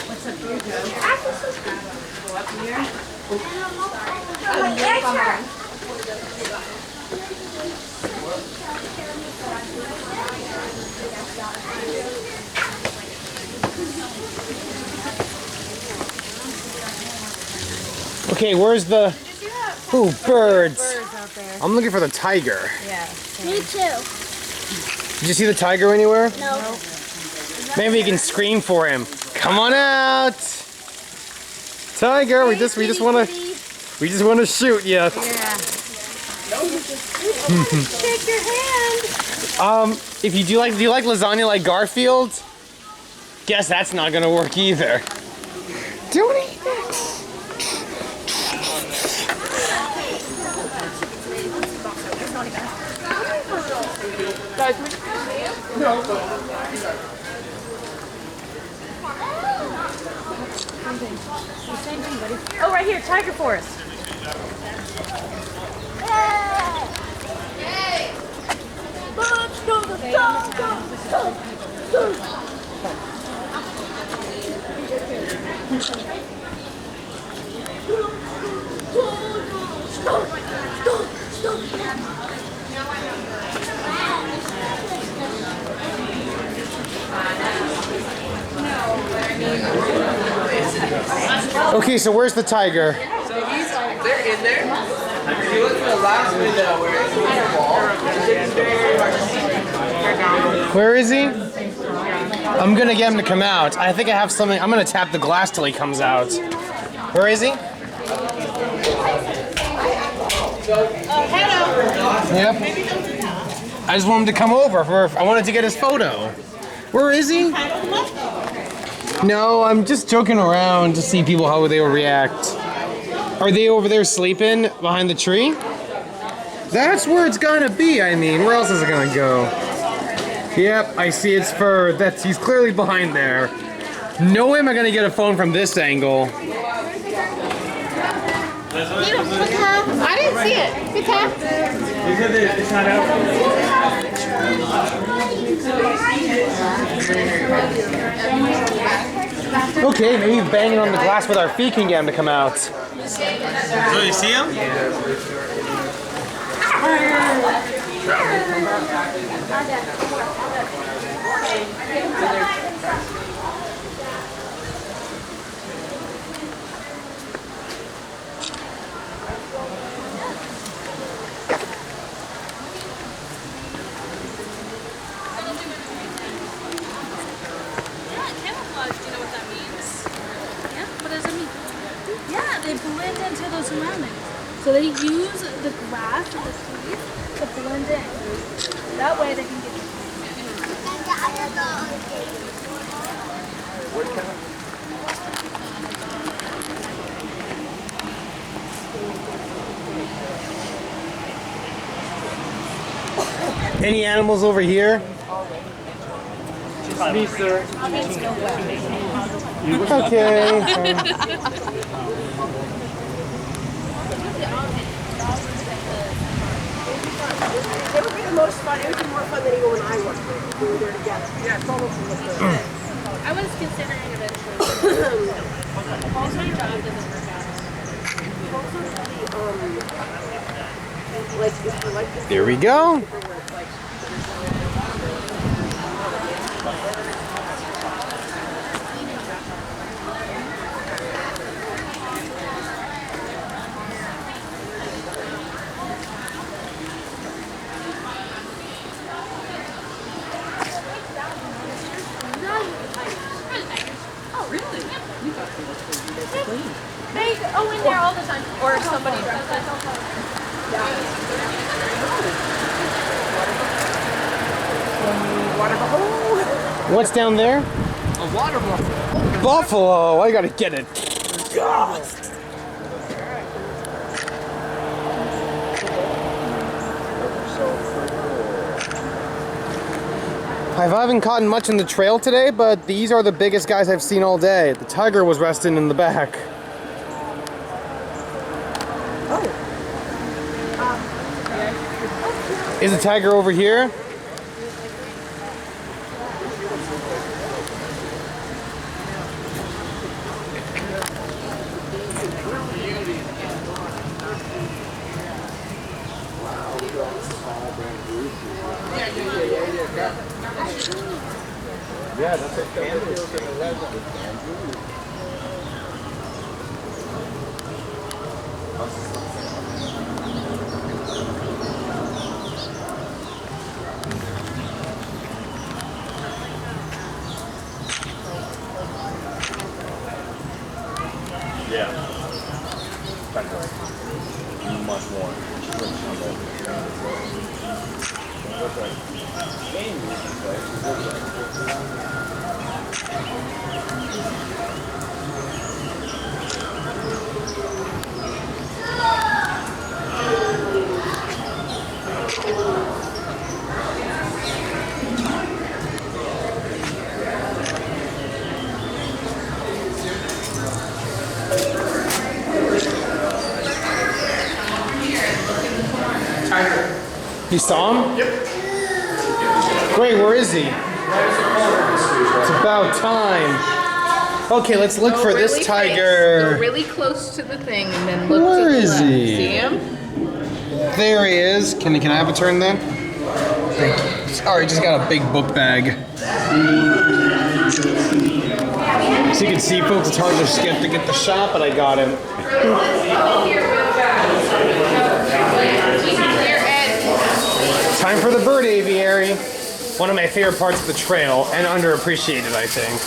What's up here, Joe? Go up here. Okay, where's the... Ooh, birds. I'm looking for the tiger. Yeah. Me too. Did you see the tiger anywhere? No. Maybe you can scream for him. Come on out, tiger. We just want to shoot you. Yeah. Shake your hand. If you do you like lasagna like Garfield? Guess that's not gonna work either. Don't eat it. Guys, we Same thing, buddy. Oh, right here, Tiger Forest. Let's go to the Okay, so where's the tiger? So they're in there. If you look at the last window where it's in the wall, Where is he? I'm gonna get him to come out. I think I have something. I'm gonna tap the glass till he comes out. Where is he? Yep. I just want him to come over. I wanted to get his photo. Where is he? No, I'm just joking around to see people how they will react. Are they over there sleeping behind the tree? That's where it's gonna be. I mean, where else is it gonna go? Yep, I see its fur. He's clearly behind there. No way am I gonna get a phone from this angle. I didn't see it. Good tap. It's not out. Okay, maybe banging on the glass with our feet can get him to come out. So you see him? Camouflage, do you know what that means? Yeah? What does it mean? Yeah, they blend into those surroundings. So they use the grass and the trees to blend in. That way they can get Any animals over here? Me, sir. Okay. It would be the most fun. It would be more fun than even when I worked there. We were there together. Yeah, it's almost the most fun. I was considering eventually. Also, your job doesn't work out. Like, if you like the There we go. Oh, really? They go in there all the time. Or somebody does that. water buffalo. What's down there? A water buffalo. Buffalo. I gotta get it. I haven't caught much in the trail today, but these are the biggest guys I've seen all day. The tiger was resting in the back. Is the tiger over here? Yeah, that's what Pandora Yeah. Much more. You saw him? Yep. Great, where is he? It's about time. Okay, let's look for this tiger. Go really close to the thing and then look Where to the is left. he? See him? There he is. Can I have a turn then? Thank you. Alright, just got a big book bag. So you can see, folks, it's hard to get the shot, but I got him. Time for the bird aviary. One of my favorite parts of the trail, and underappreciated, I think.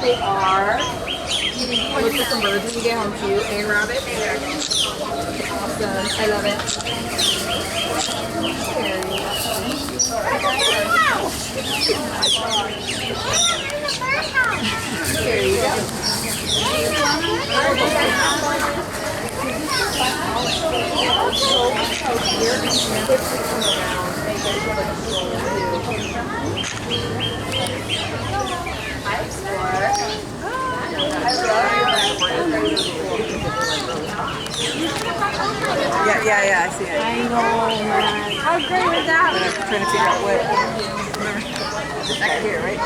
They are. Look for some birds when you get home too. A rabbit. Awesome. I love it. There you go. Yeah, I see it. I know, man. How great was that? I'm trying to figure out what. Back here, right?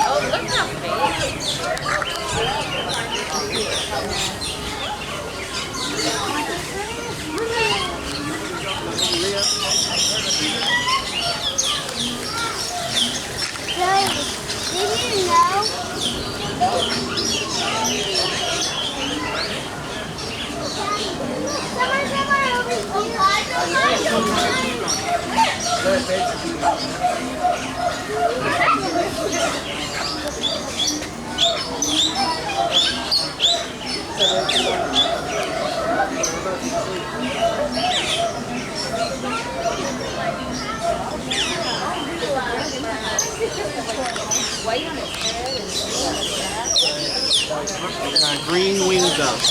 Oh, look how Did you know? Green winged dove.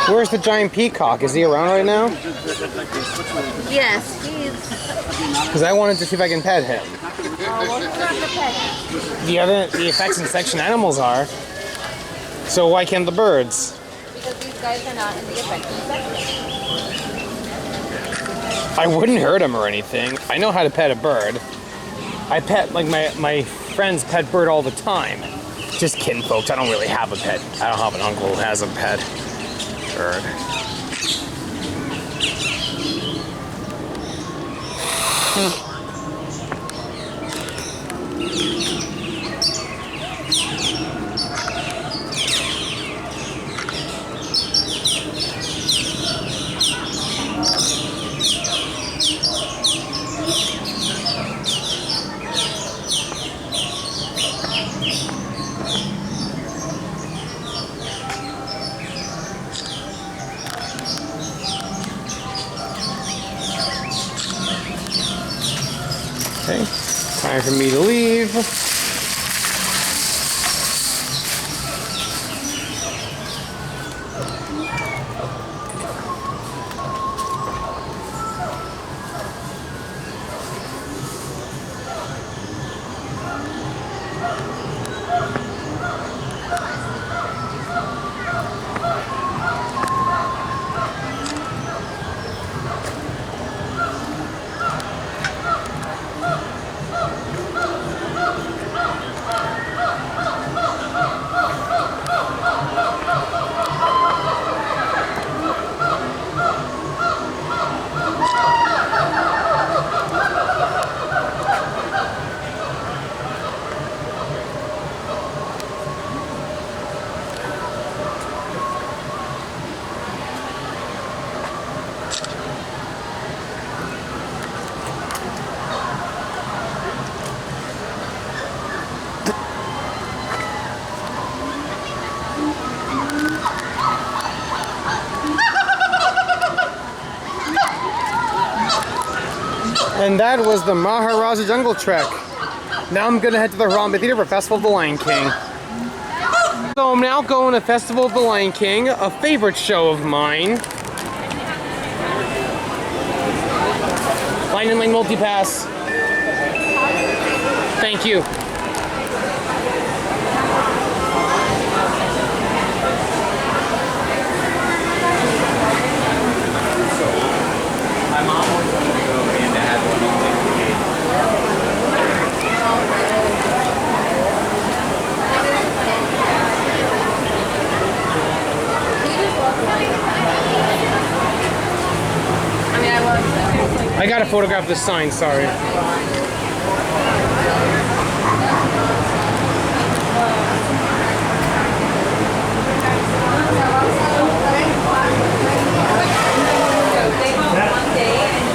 Where's the giant peacock? Is he around right now? Yes, he's. Because I wanted to see if I can pet him. Well, he's not the pet. The effects in section animals are. So why can't the birds? Because these guys are not in the affected section. I wouldn't hurt him or anything. I know how to pet a bird. I pet, like, my friends pet bird all the time. Just kidding, folks. I don't really have a pet. I don't have an uncle who has a pet bird. Okay, time for me to leave. And that was the Maharajah Jungle Trek. Now I'm gonna head to the Harambe Theater for Festival of the Lion King. So I'm now going to Festival of the Lion King, a favorite show of mine. Line and lane multipass. Thank you. My mom always wanted to go and to have one on I gotta photograph this sign, sorry.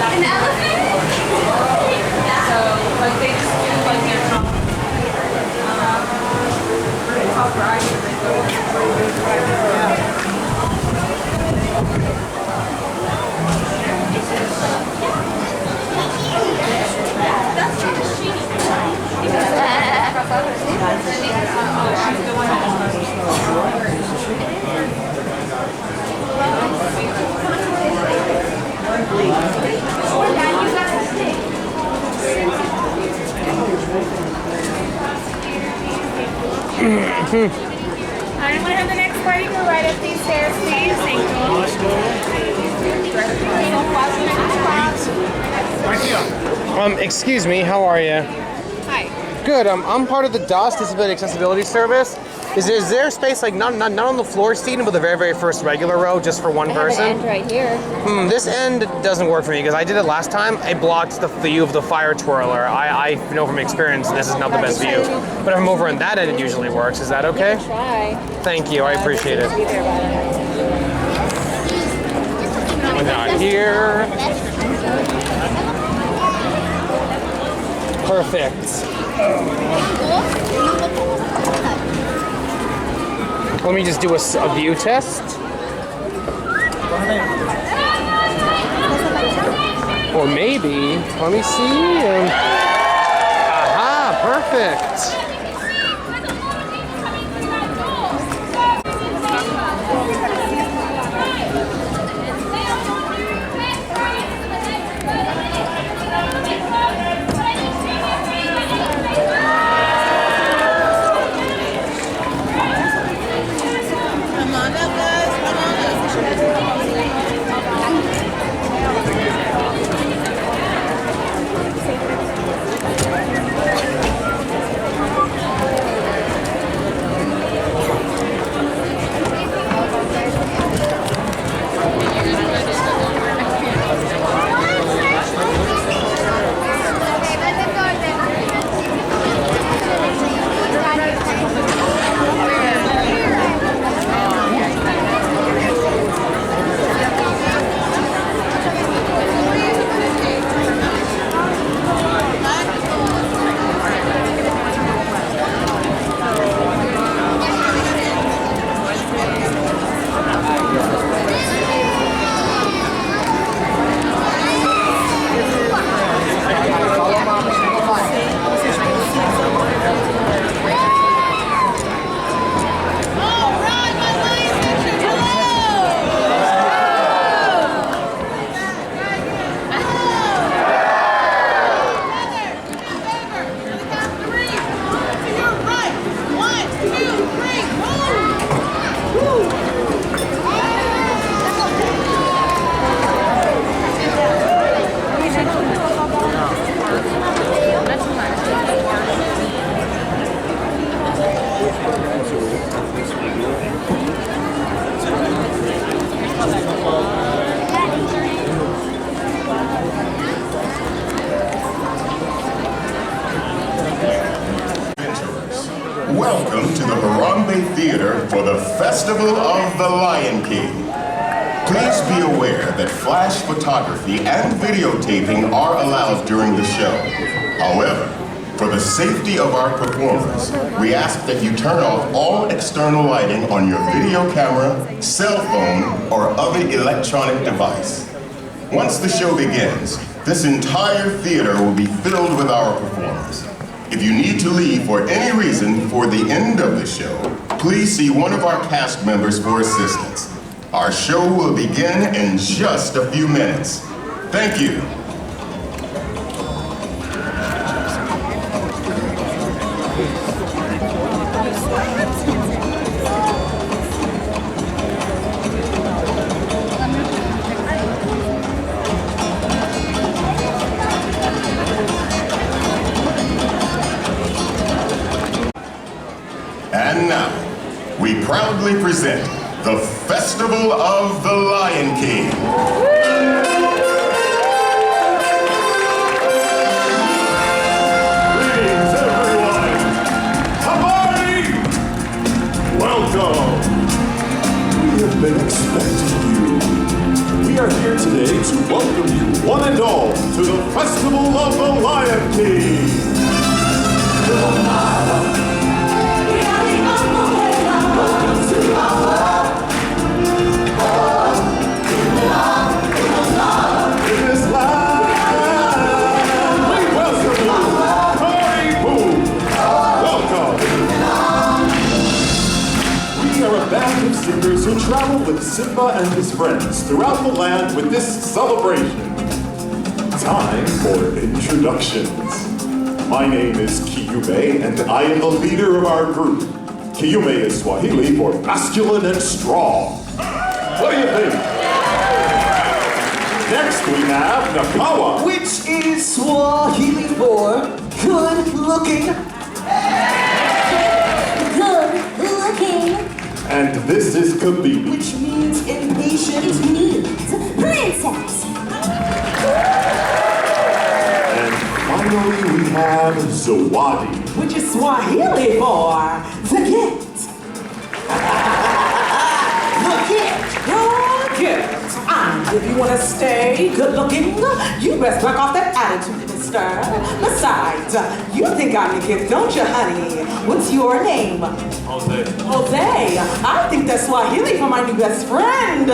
An elephant? So, like, they just do, like, their top ride, and they go Alright, I'm gonna have the next party go right up these stairs, please. Thank you. Excuse me, how are you? Hi. Good, I'm part of the DOS Disability Accessibility Service. Is there space, like, not on the floor seating, but the very, very first regular row, just for one person? I have an end right here. This end doesn't work for me, because I did it last time. I blocked the view of the fire twirler. I know from experience this is not the best view. But if I'm over on that end, it usually works. Is that okay? Try. Thank you, I appreciate it. We got here. Perfect. Let me just do a view test. Or maybe, let me see. Aha, perfect. Welcome to the Harambe Theater for the Festival of the Lion King. Please be aware that flash photography and videotaping are allowed during the show. However, for the safety of our performers, we ask that you turn off all external lighting on your video camera, cell phone, or other electronic device. Once the show begins, this entire theater will be filled with our performers. If you need to leave for any reason for the end of the show, please see one of our cast members for assistance. Our show will begin in just a few minutes. Thank you. And now, we proudly present the Festival of the Lion King. Greetings, everyone. Habari! Welcome. We have been expecting you. We are here today to welcome you, one and all, to the Festival of the Lion King. Singers who travel with Simba and his friends throughout the land with this celebration. Time for introductions. My name is Kiyume, and I am the leader of our group. Kiyume is Swahili for masculine and strong. What do you think? Next we have Nakawa, which is Swahili for good looking. Good looking. And this is Kabibi, which means impatient. It means princess. And finally we have Zawadi, which is Swahili for the gift. The gift. The gift. And if you want to stay good looking, you best back off that attitude, mister. Besides, you think I'm the gift, don't you, honey? What's your name? Jose. Jose. I think that's Swahili for my new best friend.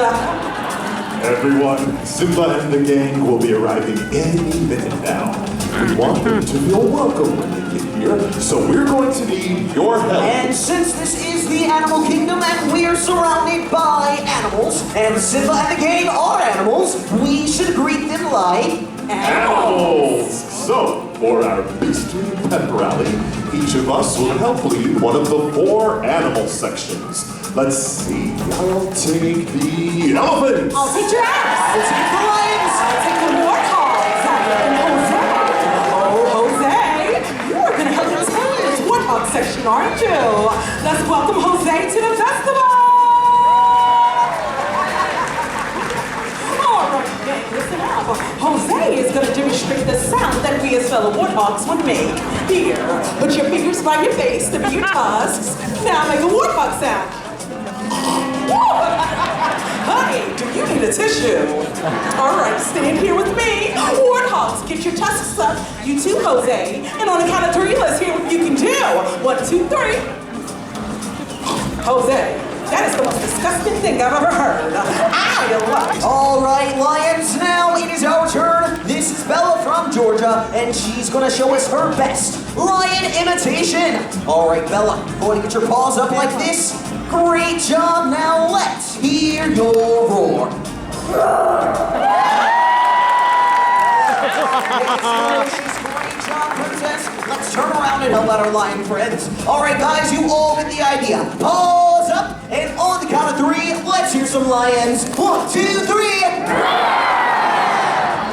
Everyone, Simba and the gang will be arriving any minute now. We want them to feel welcome when they get here, so we're going to need your help. And since this is the animal kingdom and we're surrounded by animals, and Simba and the gang are animals, we should greet them like animals. So, for our Beastly Pep Rally, each of us will help lead one of the 4 animal sections. Let's see, I'll take the elephants. I'll take giraffes. I'll take the lions. I'll take the warthogs. And Jose. Oh, Jose, you are going to help us handle this warthog section, aren't you? Let's welcome Jose to the festival. All right, gang, listen up. Jose is going to demonstrate the sound that we as fellow warthogs would make. Here, put your fingers by your face to be your tusks. Now make a warthog sound. Honey, do you need a tissue? All right, stand here with me. Warthogs, get your tusks up. You too, Jose. And on the count of 3, let's hear what you can do. 1, 2, 3. Jose, that is the most disgusting thing I've ever heard. I love it. All right, lions, now it is our turn. This is Bella from Georgia, and she's going to show us her best lion imitation. All right, Bella, go ahead and get your paws up like this. Great job. Now let's hear your roar. Great job, princess. Let's turn around and help out our lion friends. All right, guys, you all get the idea. Paws up, and on the count of 3, let's hear some lions. 1, 2, 3.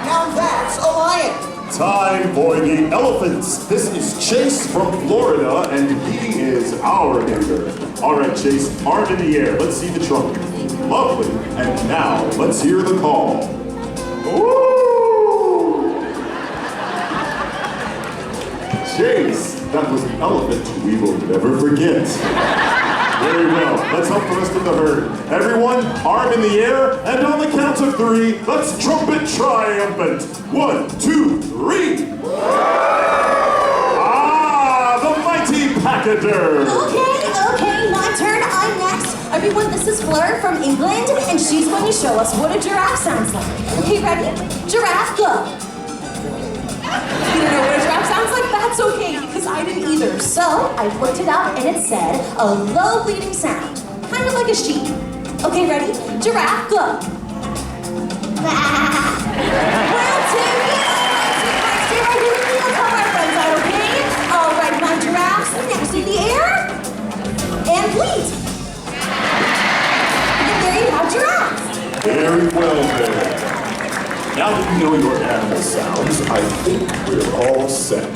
Now that's a lion. Time for the elephants. This is Chase from Florida, and he is our neighbor. All right, Chase, arm in the air. Let's see the trumpet. Lovely. And now, let's hear the call. Woo! Chase, that was the elephant we will never forget. Very well. Let's help the rest of the herd. Everyone, arm in the air, and on the count of 3, let's trumpet triumphant. 1, 2, 3. Ah, the mighty pachyderm. Okay, my turn. I'm next. Everyone, this is Fleur from England, and she's going to show us what a giraffe sounds like. Okay, ready? Giraffe, go. answer. So I looked it up and it said a low bleating sound, kind of like a sheep. Okay, ready? Giraffe, go. Alright, my giraffes next in the air and bleat. And there you have giraffes. Very well then. Now that you know your animal sounds, I think we're all set.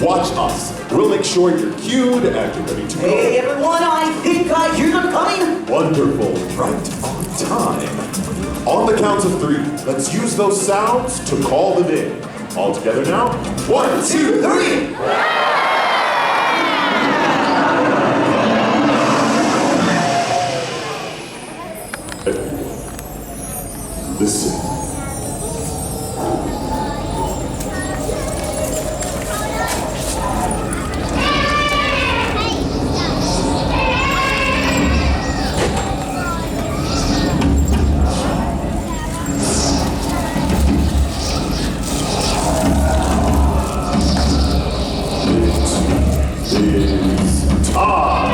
Watch us. We'll make sure you're cued and you're ready to go. Hey everyone, I think I hear them coming. Wonderful. Right on time. On the count of 3, let's use those sounds to call them in. All together now. 1, 2, 3. Listen. It's time.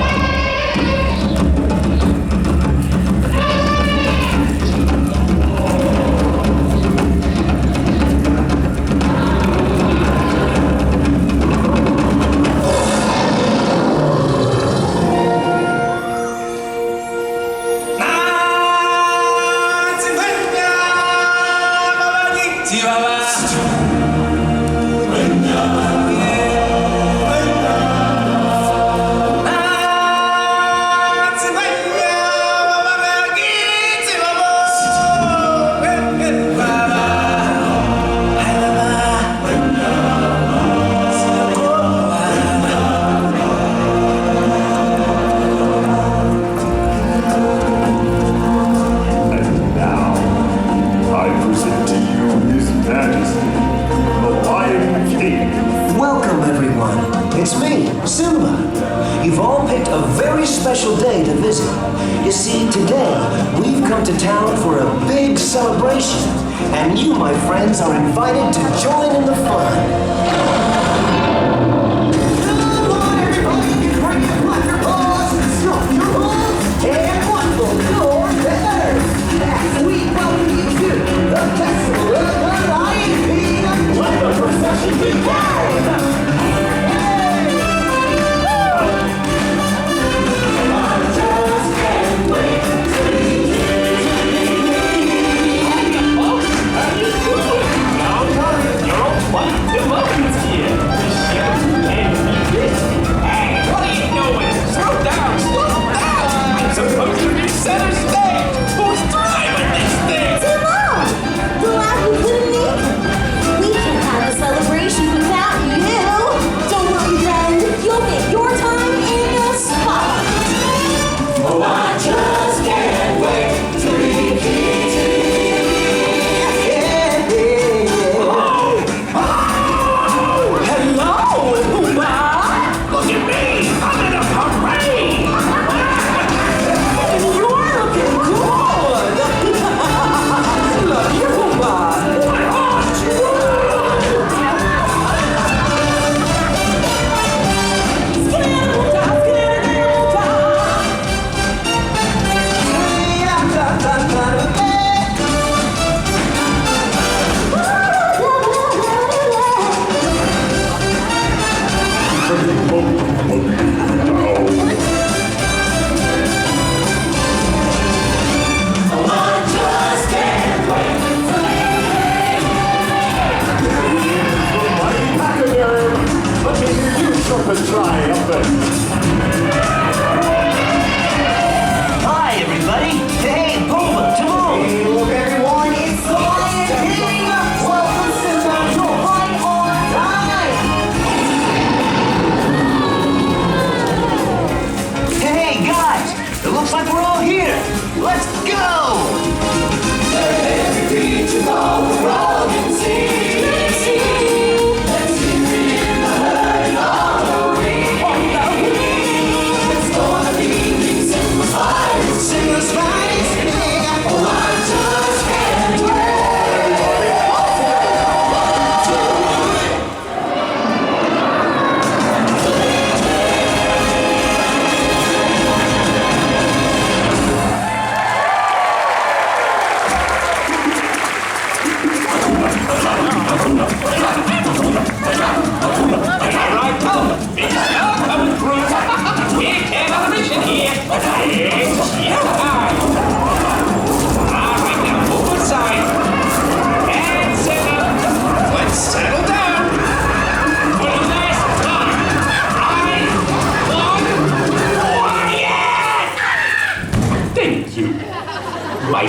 Welcome everyone. It's me, Simba. You've all picked a very special day to visit. You see, today we've come to town for a big celebration, and you, my friends, are invited to join in the fun. Celebration without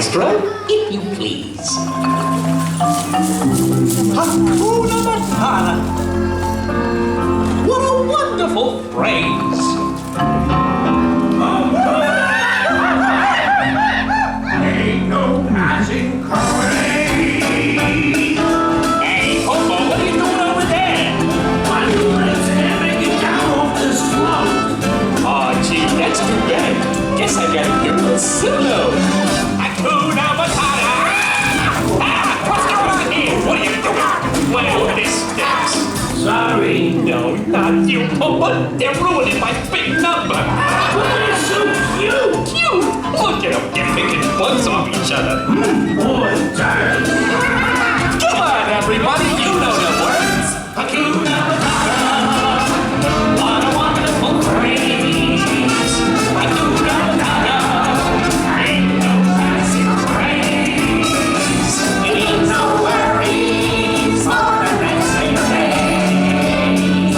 Maestro, if you please. Hakuna Matata. What a wonderful phrase. Ain't no passing craze. Hey, Hobo, what are you doing over there? I'm tearing it down off this float. Oh, gee, that's too bad. Guess I gotta do a solo. Hakuna Matata. Ah, what's going on here? What are you doing? Well, this stinks. Sorry. No, not you, Hobo. They're ruining my big number. But it's so cute. Cute. Look at them. They're making butts off each other. Boy, darn. Come on, everybody. You know the words. Hakuna Matata. What a wonderful phrase. Hakuna Matata. Ain't no passing craze. Ain't no worries for the next 8 days.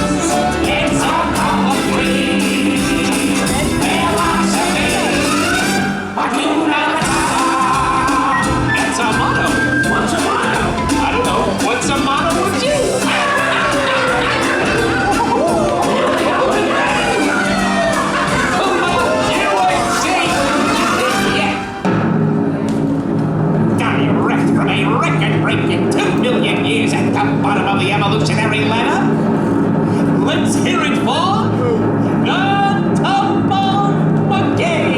It's all complete. Philosophy. Hakuna Matata. That's our motto. What's a motto? I don't know. What's a motto with you? Direct from a record-breaking 2 million years at the bottom of the evolutionary ladder. Let's hear it for the Tumble Monkey.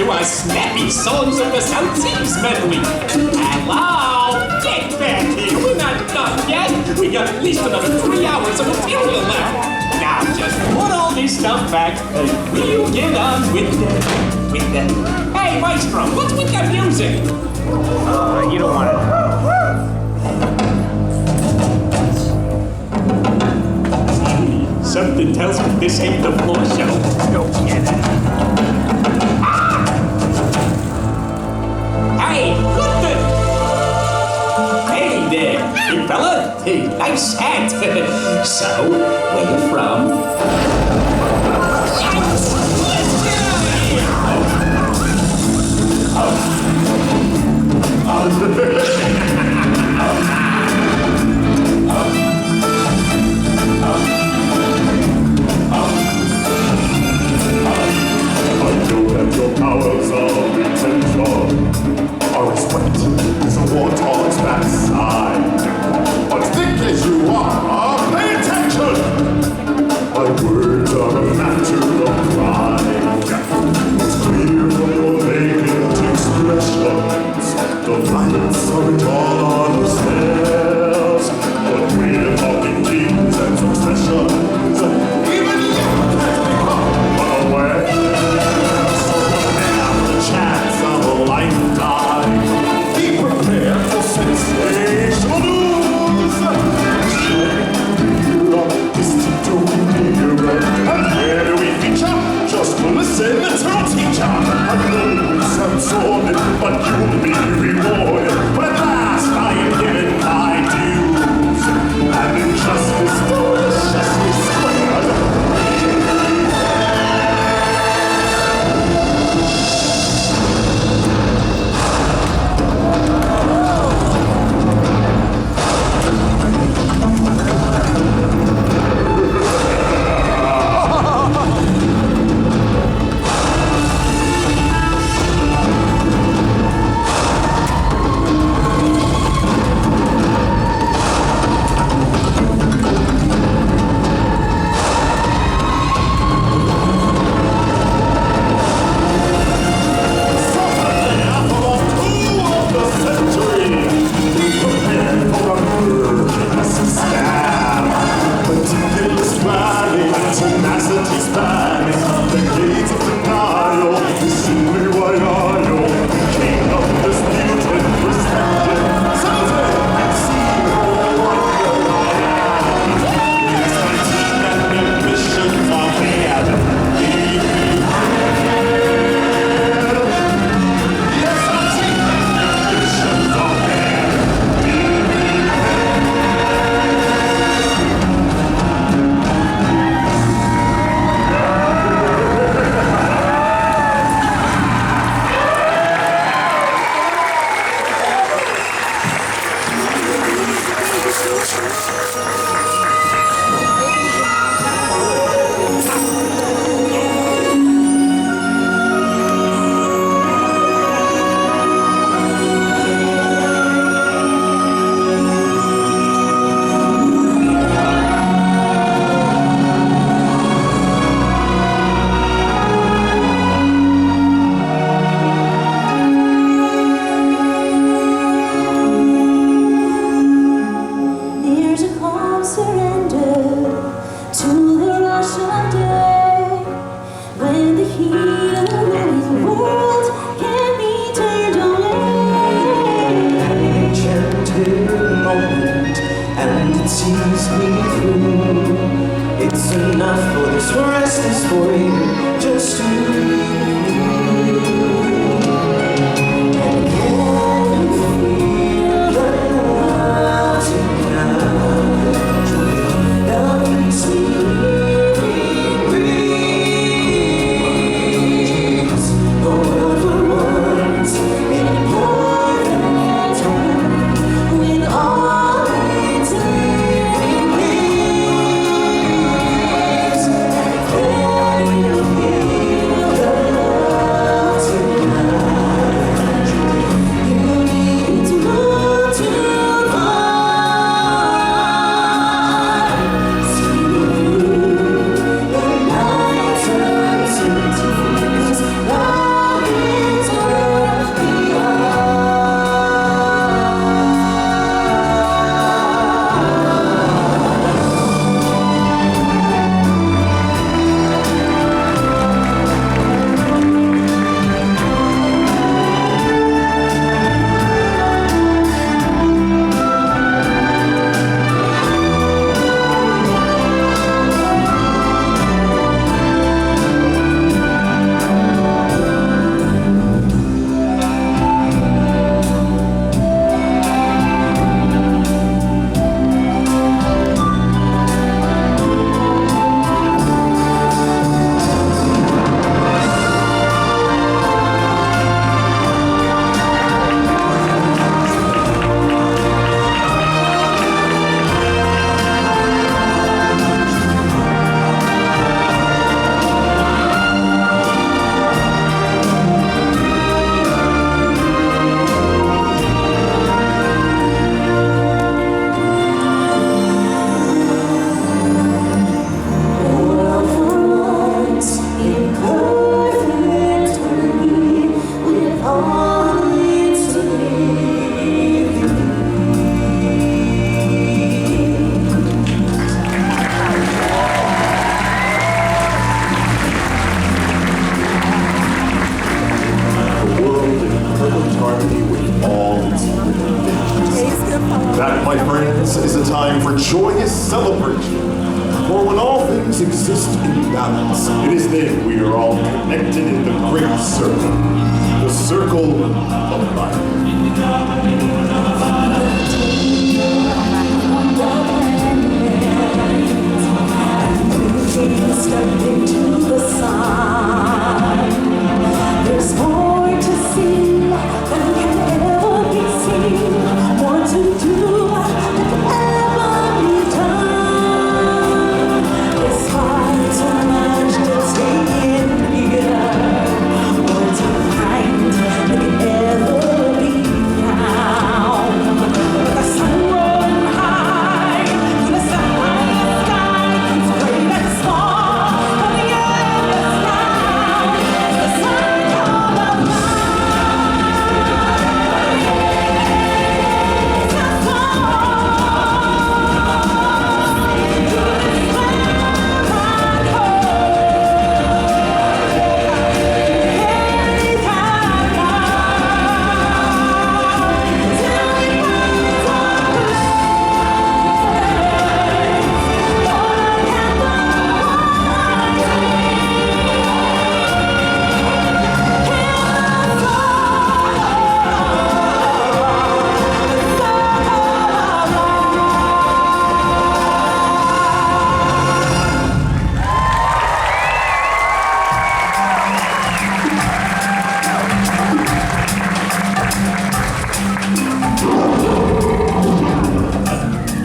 to our snappy Songs of the South Seas medley. Hello! Get back here! We're not done yet! We got at least another 3 hours of material left! Now just put all this stuff back and we'll get on with the... Hey, Maestro, what's with that music? You don't want it. Something tells me this ain't the floor show. Go get it. Hey, what the? Hey there, big fella. Hey, nice hat. So, where you from? Your powers of retention are as wet as a warthog's backside. But thick as you are, pay attention! My words are a matter of pride. It's clear from your vacant expressions. The lights of it all on the stairs. But we're talking kings and successions. Even you can't become unaware. Chance of a lifetime. Be prepared for sensational news. And where do we feature? Just listen to a teacher. I know it sounds sordid, but you'll be rewarded. But at last I am given my dues. And injustice deliciously squared. When time for joyous celebration. For when all things exist in balance, it is then we are all connected in the great circle. The circle of life. Step into the sun. There's more to see than can ever be seen, more to do than can ever be done. Despite so much to take in here, more to find than can ever be found. With the sun rolling high, through the sapphire sky, it's great and small, and the earth is round. The circle of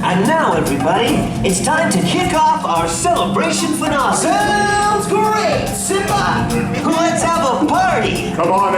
And now, everybody, it's time to kick off our celebration finale. Sounds great, Simba! Let's have a party. Come on,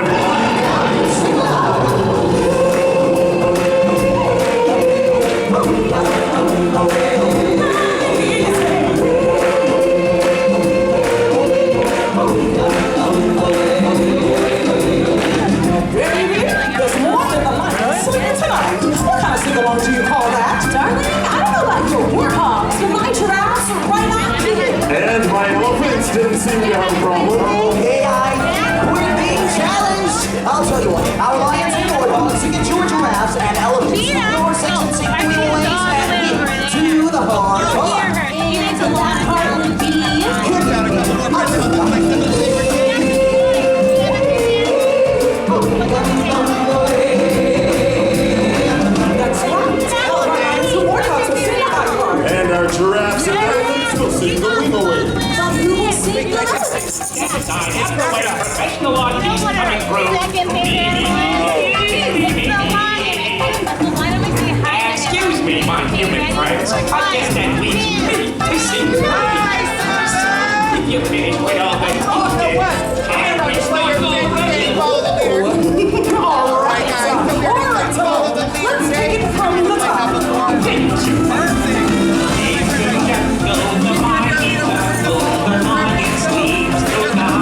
Baby, there's more than the money swinging tonight. What kind of sing-along do you call that? Darling, I don't know about your warthogs, but my giraffes are right out here. And my elephants didn't seem to have a problem. Okay, we're being challenged. I'll tell you what, our lions and warthogs, you get your giraffes and elephants, your section 6 wheel lanes, and to the hard part. And the last part would be... That's right. All of our lions and warthogs will sing that part. And our giraffes and elephants will sing the wing away. You will sing the Yes, I have to wait a professional audience coming through. Excuse me, my human friends. I guess that leaves me to sing first. If you finish with all the talking, can we start already? All right, guys. Let's take it from the top. Didn't you? It's the jungle, the mighty jungle, the lion sleeps tonight.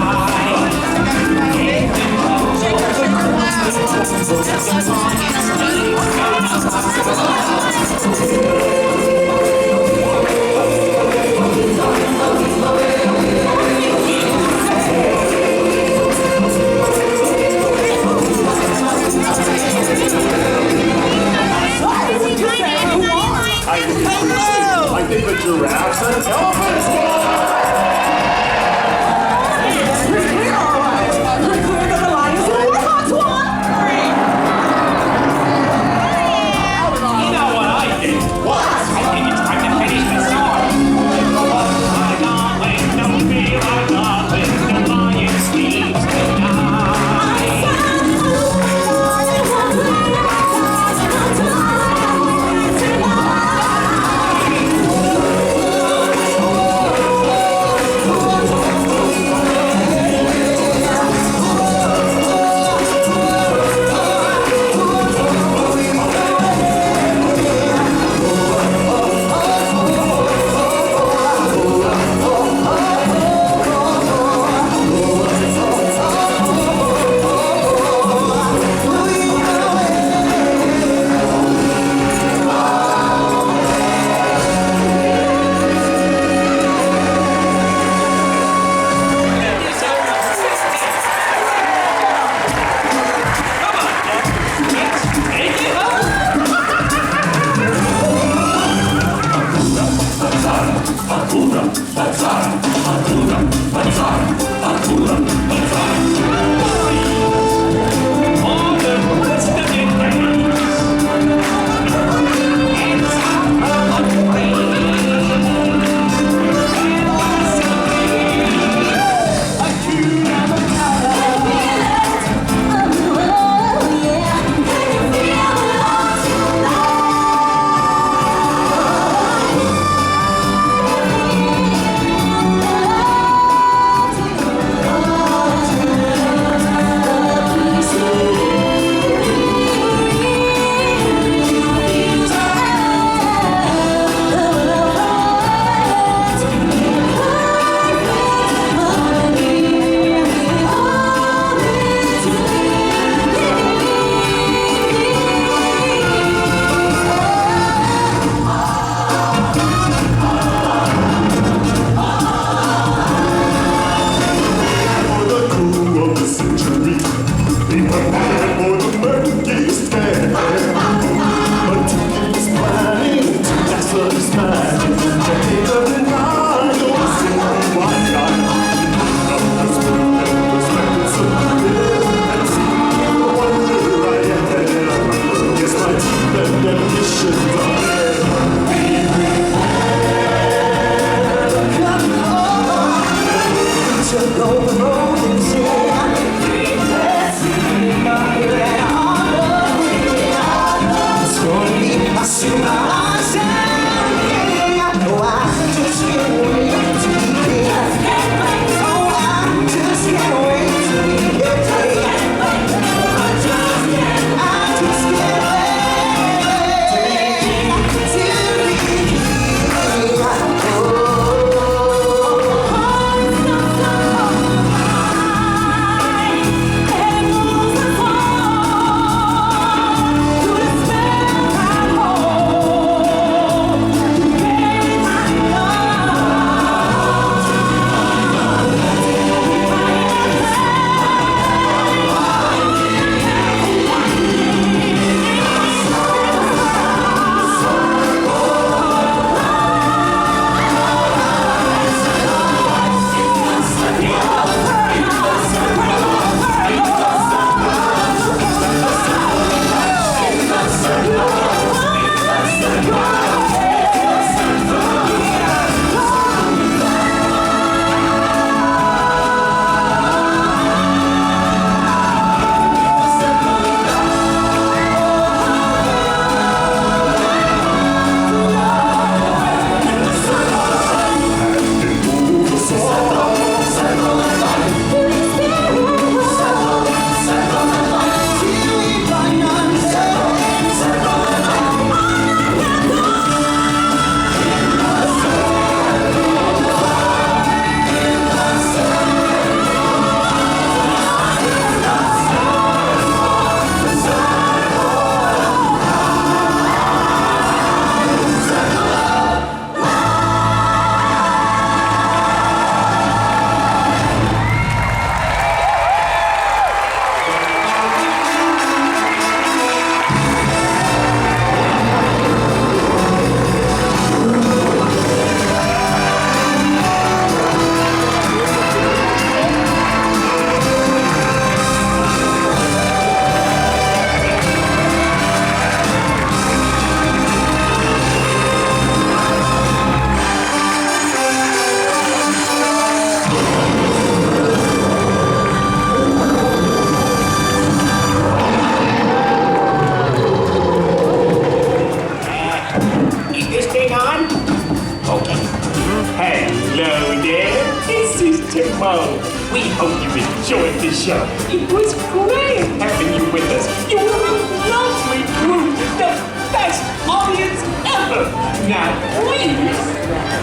enjoyed the show. It was great having you with us. You were a lovely group. The best audience ever. Now, please,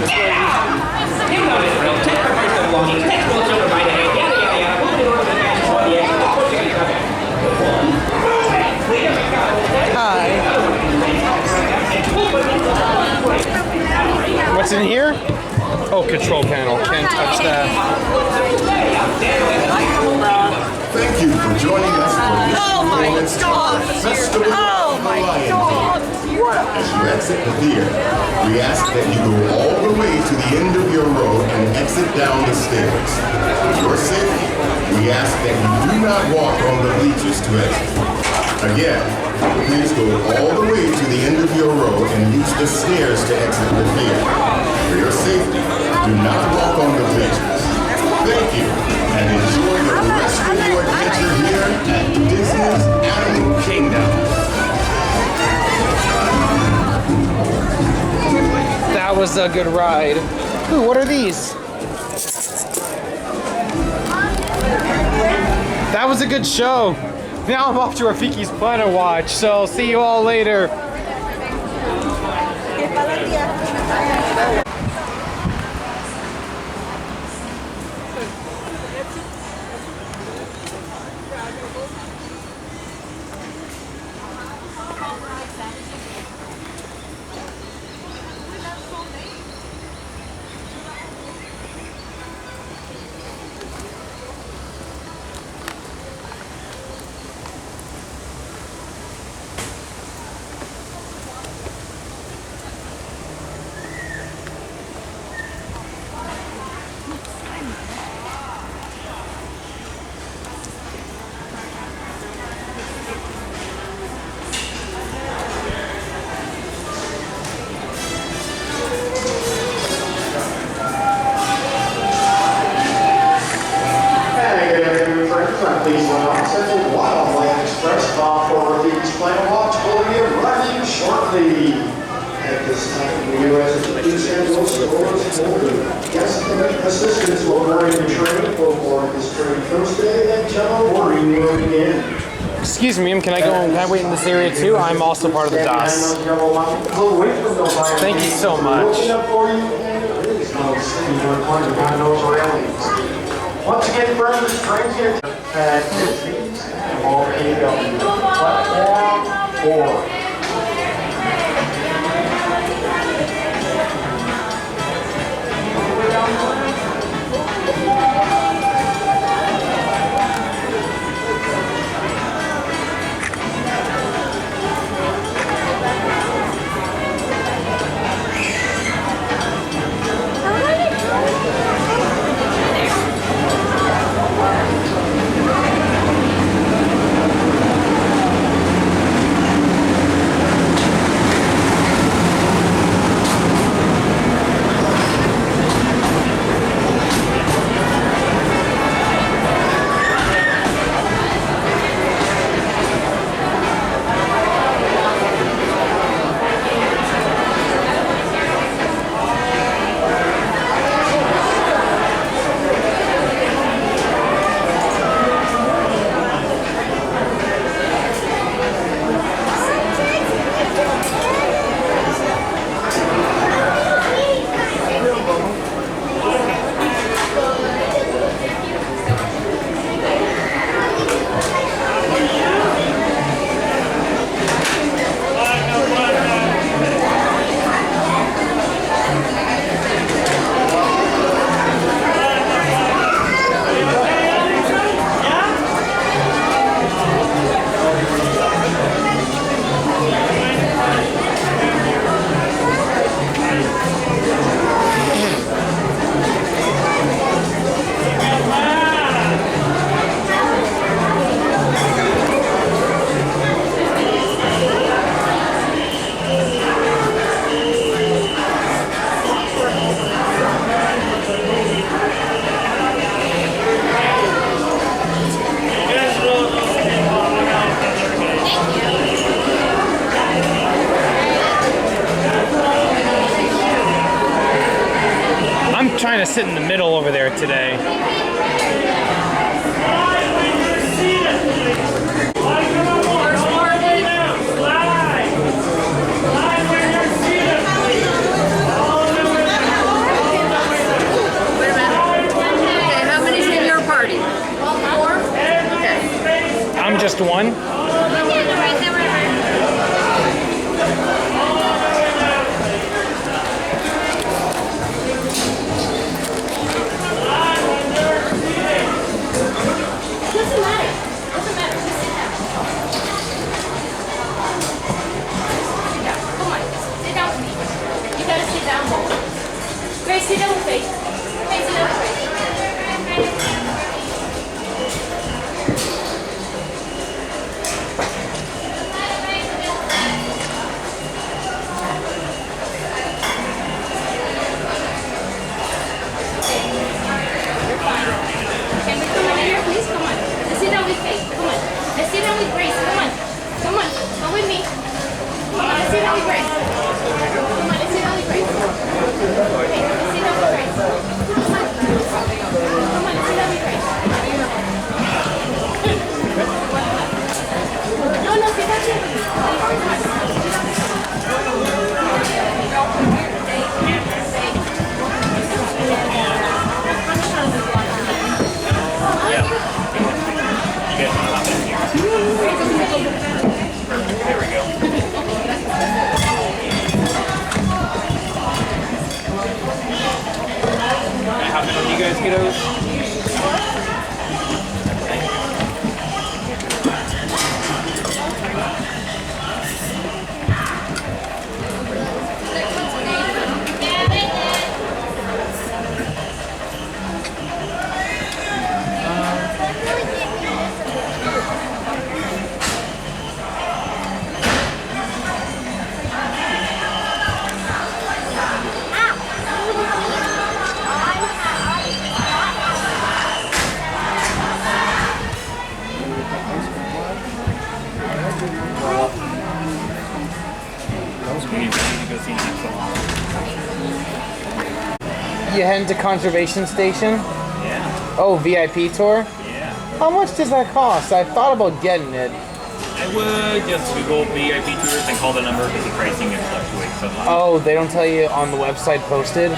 get out! You know this drill. Check for personal belongings. Text will show by the hand. Yada, yada, yada. Move it over to the cash for the end. Of course, you're going to come in. Move it! There we go. What's in here? Oh, control panel. Can't touch that. Thank you for joining us for this performance of the Festival of the Lion King. As you exit the theater, we ask that you go all the way to the end of your row and exit down the stairs. For your safety, we ask that you do not walk on the bleachers to exit. Again, please go all the way to the end of your row and use the stairs to exit the theater. For your safety, do not walk on the bleachers. Thank you, and enjoy the rest of your adventure here at Disney's Animal Kingdom. That was a good ride. Ooh, what are these? That was a good show. Now I'm off to Rafiki's Planet Watch, so see you all later. Please welcome Central Wildlife Express bound for Rafiki's Planet Watch will be arriving shortly. At this time, the U.S. Please schedule stores holder. Guest assistants will board in the train. Will board this train Thursday and general boarding will begin. Excuse me, can I wait in this area too? I'm also part of the DOS. Thank you so much. Once again, friends, this train's here at Disney's Animal Kingdom. Platform 4. Trying to sit in the middle over there today. just one? Grace, sit down with Grace. Grace, sit down with Grace. Can we come on in here, please? Come on. Let's sit down with Grace. Come on. Let's sit down with Grace. Come on. Come on. Come with me. Come on. Let's sit down with Grace. Come on. Let's sit down with Grace. Okay. Let's sit down with Grace. Come on. Come on. Let's sit down with Grace. No, no. Sit down here. There we go. How many do you guys get over? You heading to conservation station? Yeah. Oh, VIP tour? Yeah. How much does that cost? I thought about getting it. I would just Google VIP tours and call the number because the pricing can fluctuate so much. Oh, they don't tell you on the website posted?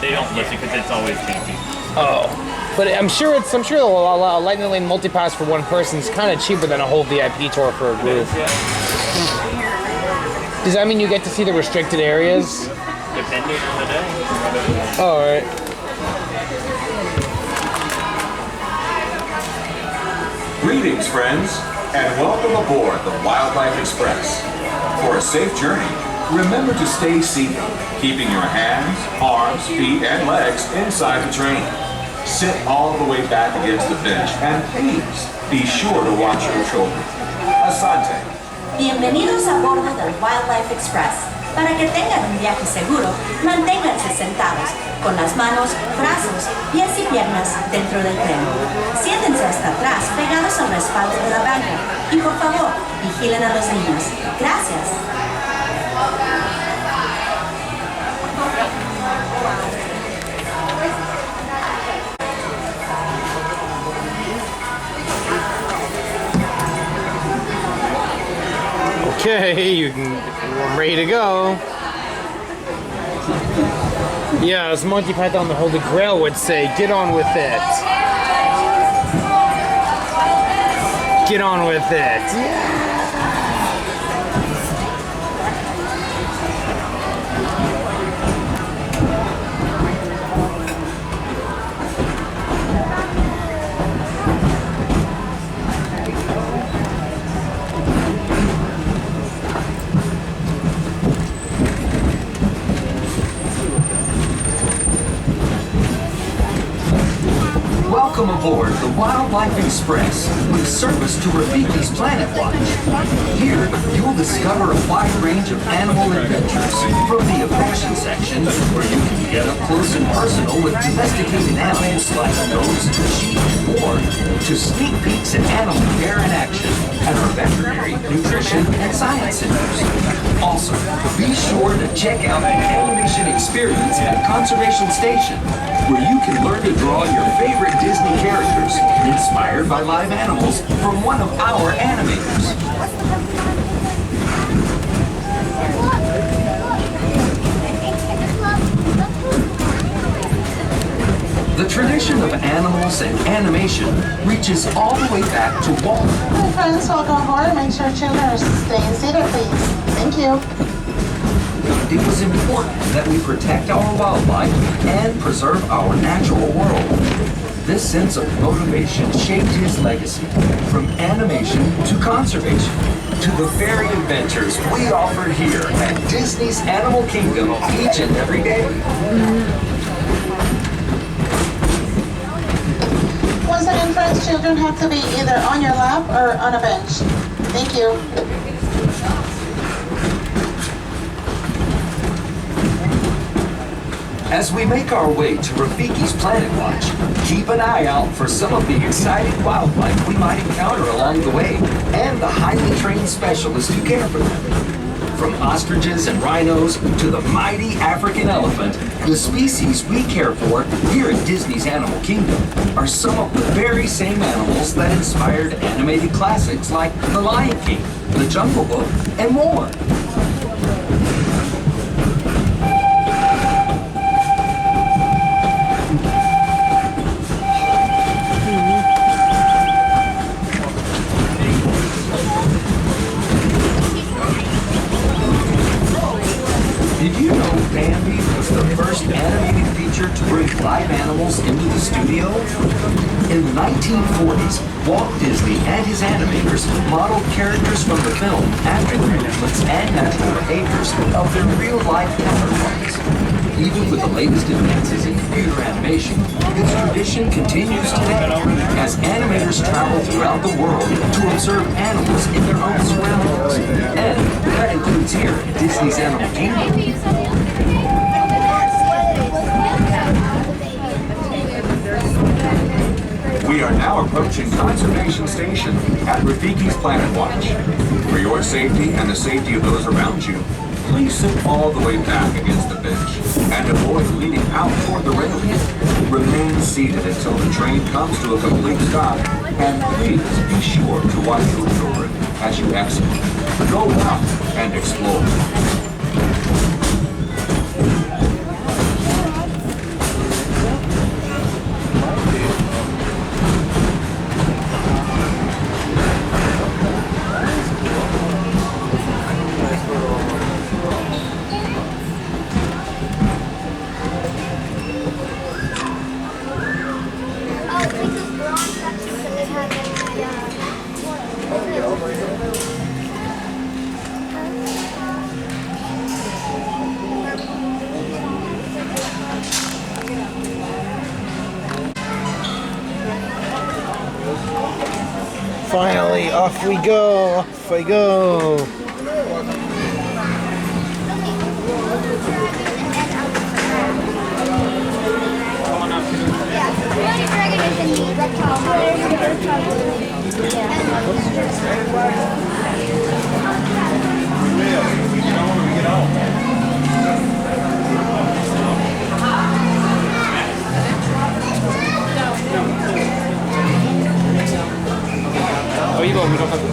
They don't list it because it's always changing. Oh. But I'm sure a Lightning Lane multipass for one person is kind of cheaper than a whole VIP tour for a group. Does that mean you get to see the restricted areas? Depending on the day. All right. Greetings, friends, and welcome aboard the Wildlife Express. For a safe journey, remember to stay seated, keeping your hands, arms, feet, and legs inside the train. Sit all the way back against the bench, and please be sure to watch your children. Asante. Bienvenidos a bordo del Wildlife Express. Para que tengan un viaje seguro, manténganse sentados, con las manos, brazos, pies y piernas dentro del tren. Siéntense hasta atrás, pegados al respaldo de la banca. Y por favor, vigilen a los niños. Gracias. Okay, we're ready to go. Yeah, as Monty Python the Holy Grail would say, get on with it. Get on with it. Welcome aboard the Wildlife Express with service to Rafiki's Planet Watch. Here, you'll discover a wide range of animal adventures, from the affection section, where you can get up close and personal with domesticated animals like goats, sheep, and more, to sneak peeks at animal care in action at our veterinary, nutrition, and science centers. Also, be sure to check out the animation experience at Conservation Station, where you can learn to draw your favorite Disney characters inspired by live animals from one of our animators. The tradition of animals and animation reaches all the way back to Walt. My friends, welcome aboard. Make sure children are staying seated, please. Thank you. It was important that we protect our wildlife and preserve our natural world. This sense of motivation shaped his legacy, from animation to conservation, to the very adventures we offer here at Disney's Animal Kingdom each and every day. Once again, friends, children have to be either on your lap or on a bench. Thank you. As we make our way to Rafiki's Planet Watch, keep an eye out for some of the exciting wildlife we might encounter along the way, and the highly trained specialists who care for them. From ostriches and rhinos to the mighty African elephant, the species we care for here at Disney's Animal Kingdom are some of the very same animals that inspired animated classics like The Lion King, The Jungle Book, and more. Did you know Bambi was the first animated feature to bring live animals into the studio? In the 1940s, Walt Disney and his animators modeled characters from the film after the movements and natural behaviors of their real-life counterparts. Even with the latest advances in computer animation, this tradition continues today as animators travel throughout the world to observe animals in their own surroundings. And that includes here at Disney's Animal Kingdom. We are now approaching Conservation Station at Rafiki's Planet Watch. For your safety and the safety of those around you, please sit all the way back against the bench and avoid leaning out toward the railing. Remain seated until the train comes to a complete stop, and please be sure to watch your children as you exit. Go out and explore. Finally, off we go, off I go. Oh, you go, we don't have to.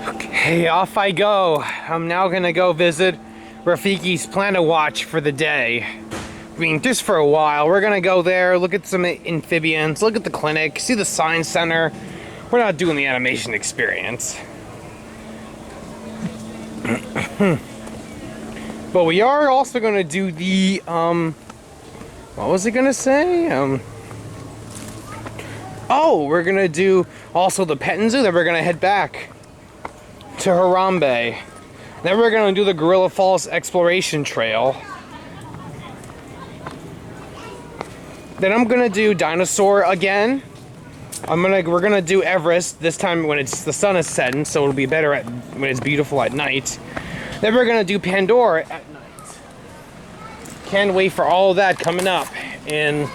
Okay, off I go. I'm now gonna go visit Rafiki's Planet Watch for the day. I mean, just for a while. We're gonna go there, look at some amphibians, look at the clinic, see the science center. We're not doing the animation experience. But we are also gonna do the, what was it gonna say? Oh, we're gonna do also the petting zoo, then we're gonna head back to Harambe. Then we're gonna do the Gorilla Falls Exploration Trail. Then I'm gonna do DINOSUAR again. We're gonna do Everest this time when the sun is setting, so it'll be better when it's beautiful at night. Then we're gonna do Pandora at night. Can't wait for all of that coming up at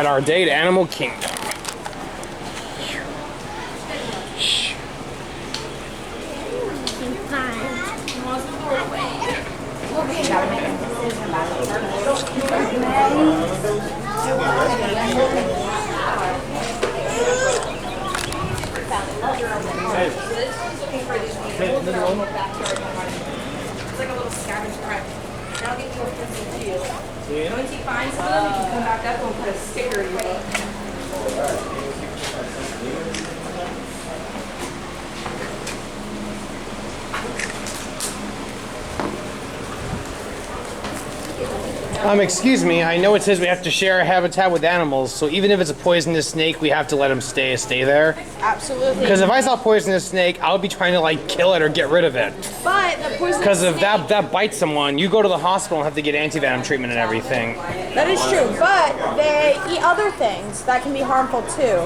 our day to Animal Kingdom. It's like a little scavenge prep. That'll get you a present too. Once you find some of them, you can come back up and put a sticker in your book. Excuse me, I know it says we have to share a habitat with animals, so even if it's a poisonous snake, we have to let them stay there? Absolutely. Because if I saw a poisonous snake, I would be trying to like kill it or get rid of it. But the poisonous Because if snake, that bites someone, you go to the hospital and have to get antivenom treatment and everything. that is true, but they eat other things that can be harmful too.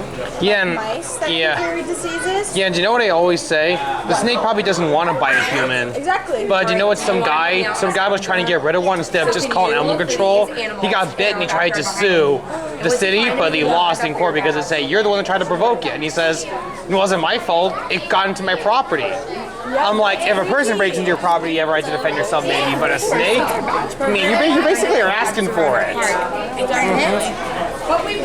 Yeah, Like mice that can carry diseases. Yeah, and do you know what I always say? The snake probably doesn't want to bite a human. Exactly. But do you know what some guy was trying to get rid of one instead of just calling animal control? He got bit and he tried to sue the city, but he lost in court because it said, you're the one that tried to provoke it. And he says, it wasn't my fault, it got into my property. I'm like, if a person breaks into your property, you have a right to defend yourself maybe, but a snake? I mean, you basically are asking for it. But we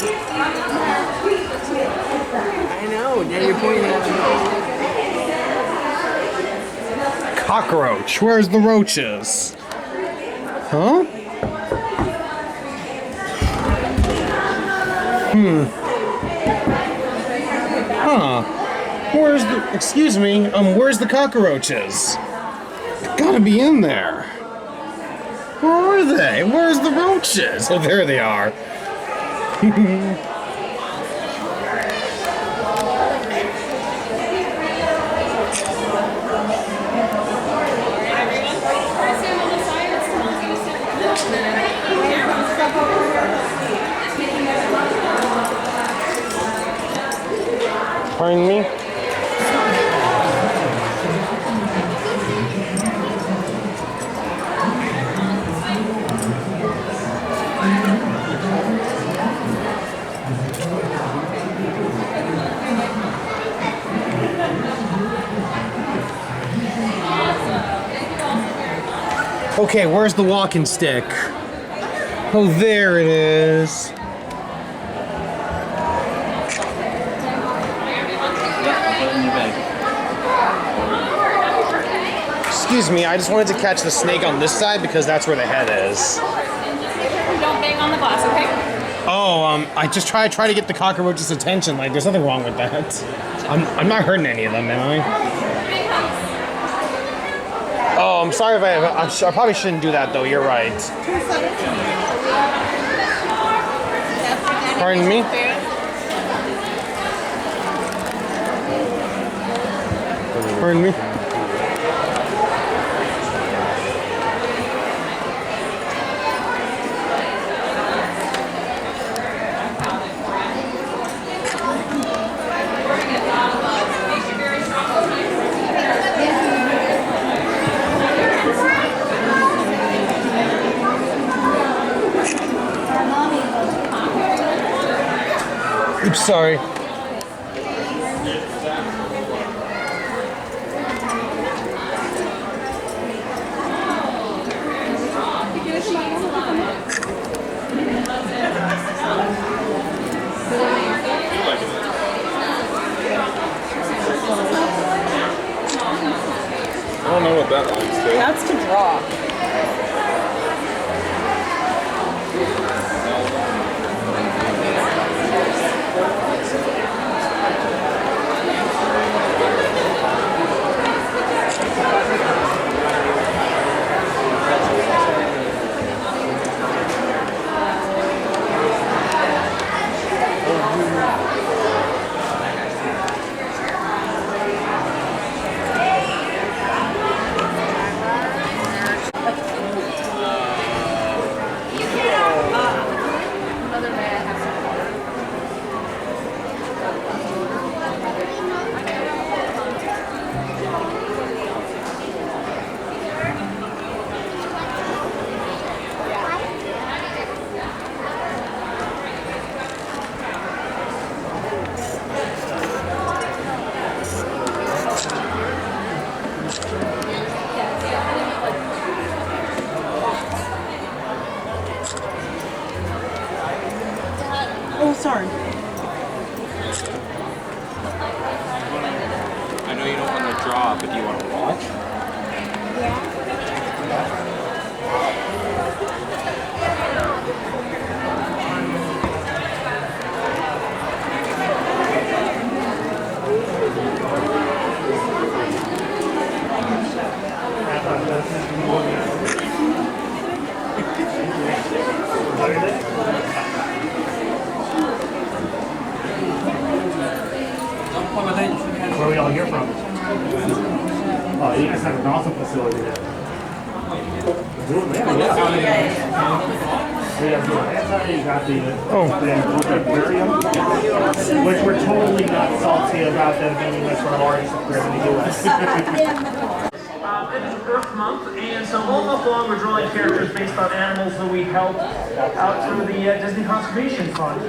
I know, now you're pointing at me. Cockroach. Where's the roaches? Huh? Huh. Where's the... Excuse me, where's the cockroaches? Gotta be in there. Where are they? Where's the roaches? Oh, there they are. Pardon me? Okay, where's the walking stick? Oh, there it is. Excuse me, I just wanted to catch the snake on this side because that's where the head is. Don't bang on the glass, okay? Oh, I just try to get the cockroach's attention. Like, there's nothing wrong with that. I'm not hurting any of them, am I? Oh, I'm sorry if I probably shouldn't do that though. You're right. Pardon me? Pardon me? Oops, sorry. I don't know what that line's to. That's to draw. Oh, sorry. I know you don't want to draw, but do you want to watch? Where are we all here from? Oh, you guys have an awesome facility there. You got the aquarium, which we're totally not salty about them being the largest aquarium in the U.S. It is Earth Month, and so all month long we're drawing characters based on animals that we help out through the Disney Conservation Fund.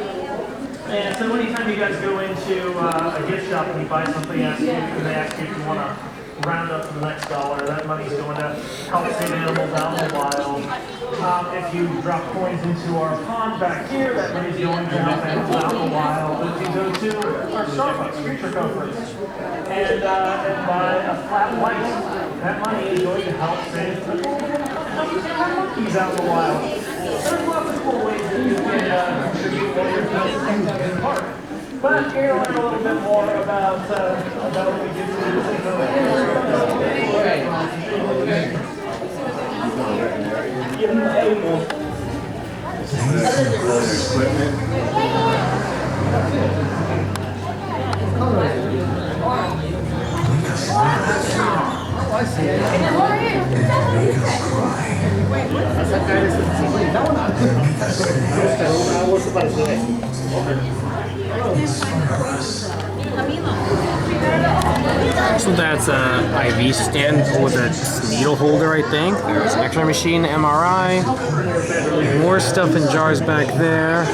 And so anytime you guys go into a gift shop and you buy something, and they ask you if you want to round up to the next dollar. That money's going to help save animals out in the wild. If you drop coins into our pond back here, that money's going to help animals out in the wild. If you go to our Starbucks Creature Conference and buy a flat white, that money is going to help save the monkeys out in the wild. There's lots of cool ways that you can contribute while you're doing things in the park. But you're going to learn a little bit more about what we do to So that's a IV stand with a needle holder, I think. There's an X-ray machine, MRI. More stuff in jars back there.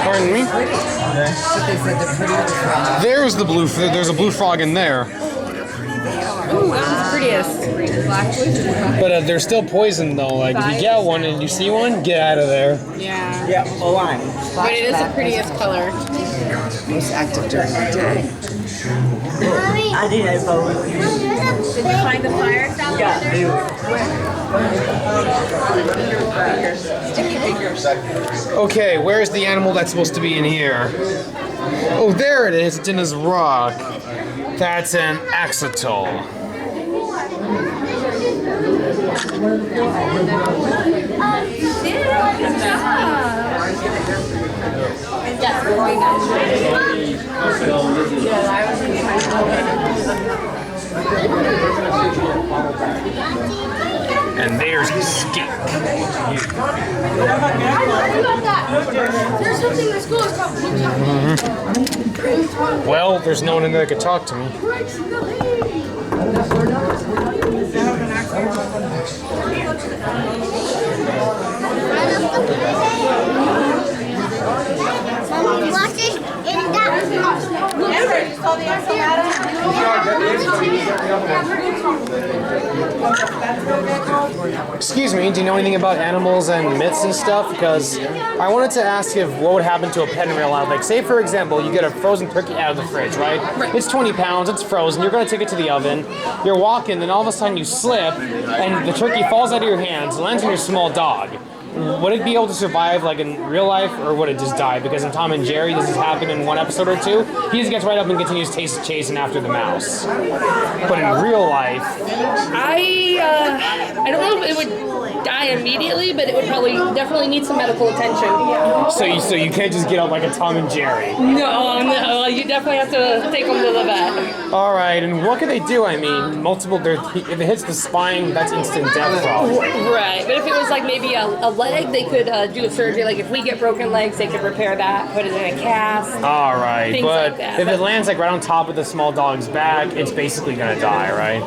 Pardon me? There's the blue. There's a blue frog in there. Ooh, that was the prettiest. But they're still poisoned though. Like if you get one and you see one, get out of there. Yeah. Yeah, line. But it is the prettiest color. Most active during the day. I didn't vote. Did you find the fire salamander? Sticky fingers. Okay, where's the animal that's supposed to be in here? Oh, there it is. It's in his rock. That's an axolotl. And there's the skink. There's something in school called Well, there's no one in there that could talk to me. Everest, you saw the Excuse me, do you know anything about animals and myths and stuff? Because I wanted to ask if what would happen to a pen in real life. Like, say for example, you get a frozen turkey out of the fridge, right? It's 20 pounds, it's frozen, you're gonna take it to the oven, you're walking, then all of a sudden you slip, and the turkey falls out of your hands, lands on your small dog. Would it be able to survive like in real life, or would it just die? Because in Tom and Jerry, this has happened in one episode or two. He just gets right up and continues chasing after the mouse. But in real life, I don't know if it would die immediately, but it would probably definitely need some medical attention. So you can't just get up like a Tom and Jerry. No, you definitely have to take them to the vet. All right, and what can they do? I mean, if it hits the spine, that's instant death probably. Right, but if it was like maybe a leg, they could do a surgery. Like if we get broken legs, they could repair that, put it in a cast. All right, things but like that. if it lands like right on top of the small dog's back, it's basically gonna die, right?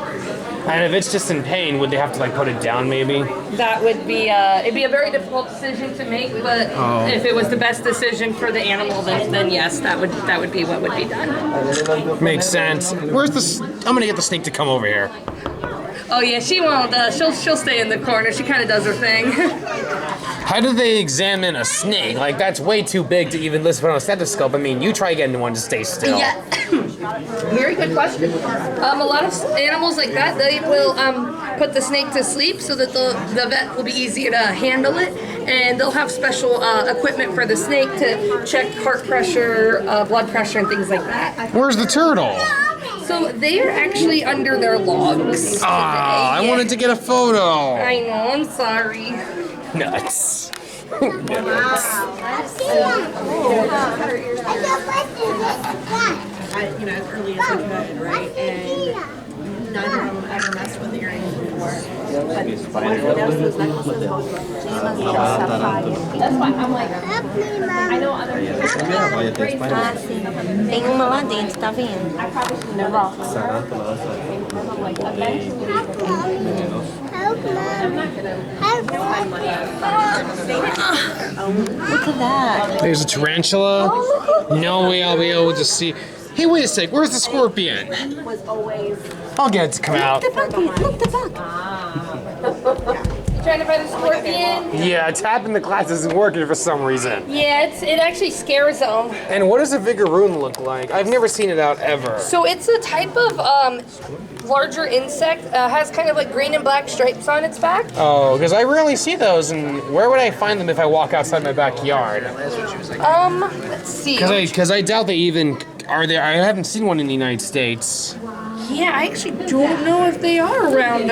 And if it's just in pain, would they have to like put it down maybe? That would be it'd be a very difficult decision to make, but if it was the best decision for the animal, then yes, that would be what would be done. Makes sense. Where's the? I'm gonna get the snake to come over here. Oh yeah, she won't. She'll stay in the corner. She kind of does her thing. How do they examine a snake? Like that's way too big to even listen on a stethoscope. I mean, you try getting one to stay still. Yeah. Very good question. A lot of animals like that, they will put the snake to sleep so that the vet will be easier to handle it, and they'll have special equipment for the snake to check heart pressure, blood pressure, and things like that. Where's the turtle? So they are actually under their logs. I wanted to get a photo. I know, I'm sorry. Nuts. As early as I could, right? And none of them ever messed with earrings before. That's why I'm like, I know other Tem uma lá dentro, tá vendo? The rocks. Look at that. There's a tarantula. No way I'll be able to see. Hey, wait a sec. Where's the scorpion? I'll get it to come out. Look the back. You trying to find the scorpion? Yeah, tapping the glass isn't working for some reason. Yeah, it actually scares them. And what does a vigaroon look like? I've never seen it out ever. So it's a type of larger insect. Has kind of like green and black stripes on its back. Oh, because I rarely see those, and where would I find them if I walk outside my backyard? Let's see. Because I doubt they even are there. I haven't seen one in the United States. Yeah, I actually don't know if they are around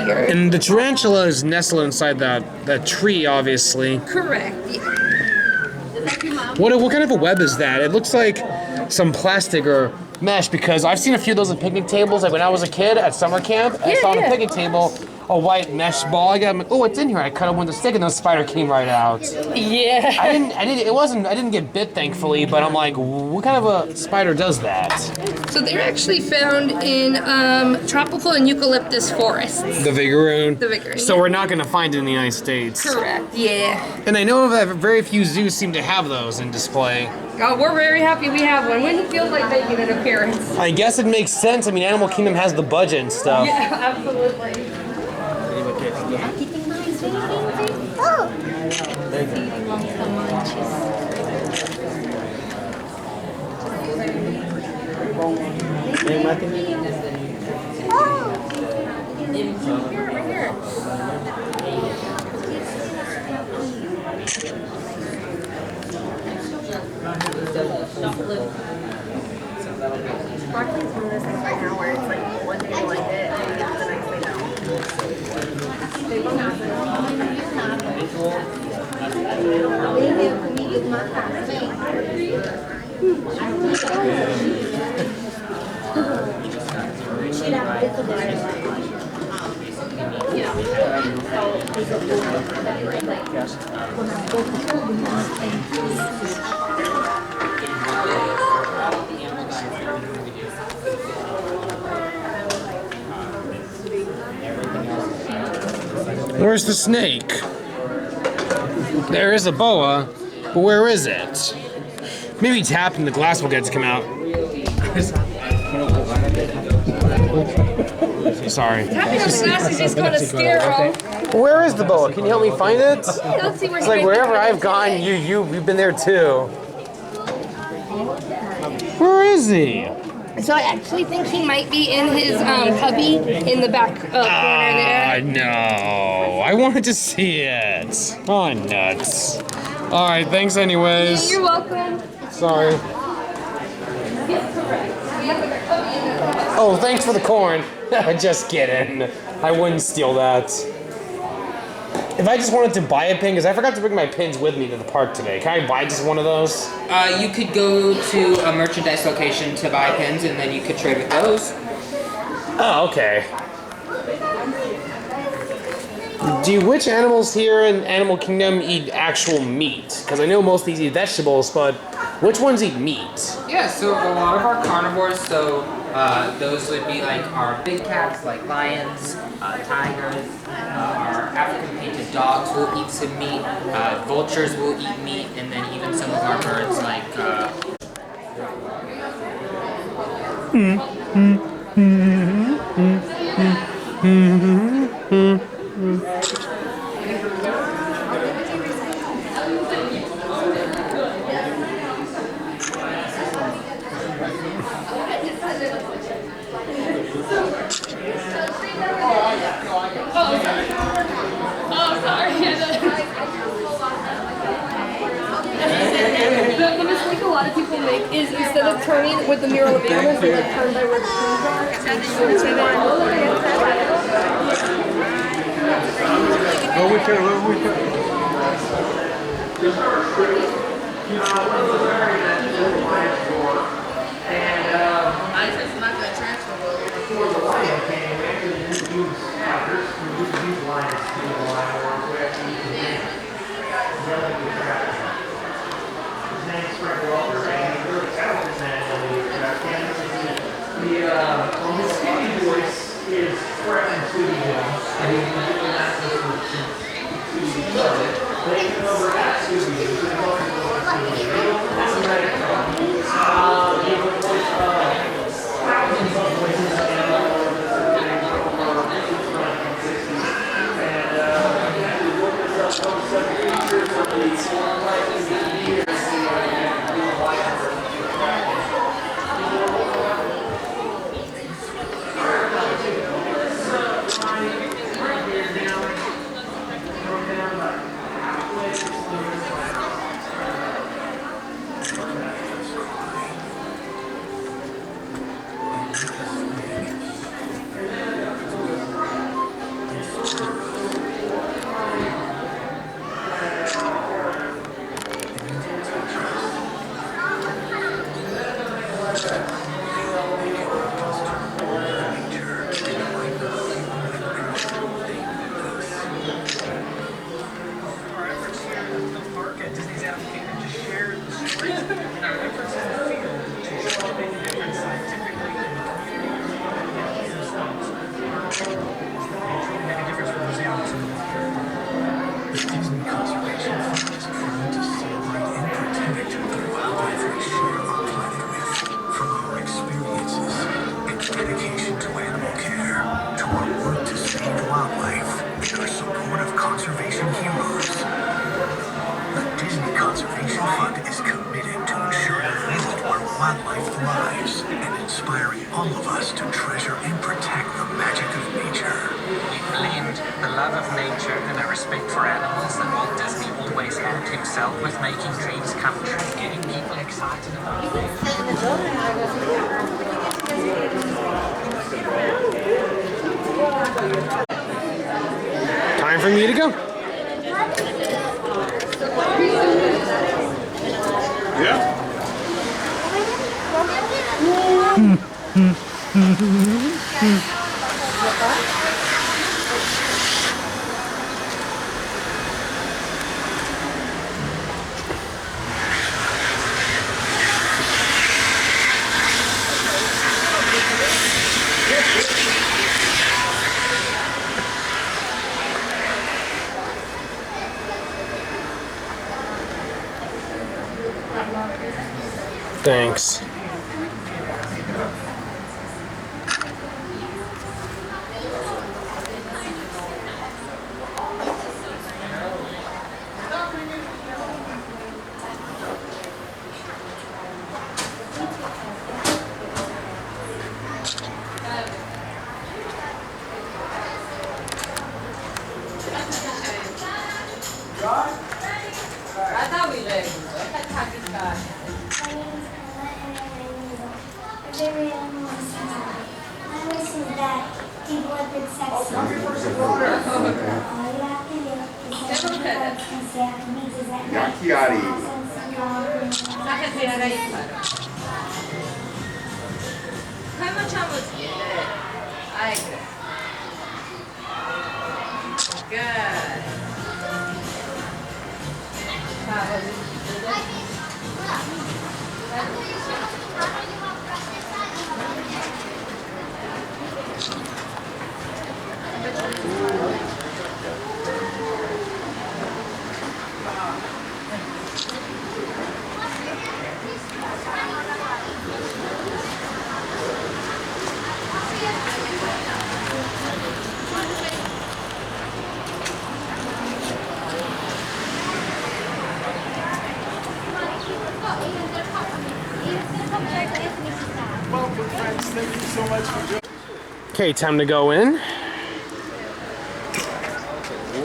here. And the tarantula is nestled inside that tree, obviously. Correct. Yeah. What kind of a web is that? It looks like some plastic or mesh, because I've seen a few of those at picnic tables. Like when I was a kid at summer camp, I saw on a picnic table a white mesh ball. I got, oh, it's in here. I cut it with a stick, and the spider came right out. Yeah. I didn't get bit, thankfully. But I'm like, what kind of a spider does that? So they're actually found in tropical and eucalyptus forests. The vigaroon. The vigaroon. So we're not going to find it in the United States. Correct. Yeah. And I know that very few zoos seem to have those in display. Oh, we're very happy we have one. When it feels like making an appearance. I guess it makes sense. I mean, Animal Kingdom has the budget and stuff. Yeah, absolutely. Sparkling's one of those things right now where it's like one day you like it and the next day Where's the snake? There is a boa, but where is it? Maybe tapping the glass will get it to come out. Sorry. Tapping on the glass is just gonna scare them. Where is the boa? Can you help me find it? Let's see where It's like wherever I've gone, you've been there too. Where is he? So I actually think he might be in his cubby in the back corner there. No. I wanted to see it. Oh, nuts. All right, thanks anyways. You're welcome. Sorry. Oh, thanks for the corn. Just kidding. I wouldn't steal that. If I just wanted to buy a pin, because I forgot to bring my pins with me to the park today. Can I buy just one of those? You could go to a merchandise location to buy pins, and then you could trade with those. Oh, okay. Which animals here in Animal Kingdom eat actual meat? Because I know most of these eat vegetables, but which ones eat meat? Yeah, so a lot of our carnivores, so those would be like our big cats, like lions, tigers, our African painted dogs will eat some meat, vultures will eat meat, and then even some of our birds like The mistake a lot of people make is instead of turning with the mural of animals, they like turn by where the trees are. Before the lion came, they introduced tigers. Time for me to go. Yeah. Thanks. I thought we lived. I had Taki's car. Very I listen that people have been sexy. Yakiari. Come facciamo insieme. Good. Welcome, friends. Thank you so much for joining. Okay, time to go in.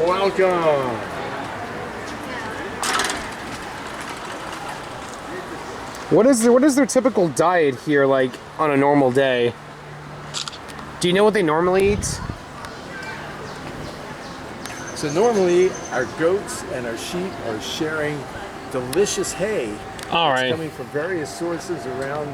Welcome. What is their typical diet here like on a normal day? Do you know what they normally eat? So normally our goats and our sheep are sharing delicious hay. All right. It's coming from various sources around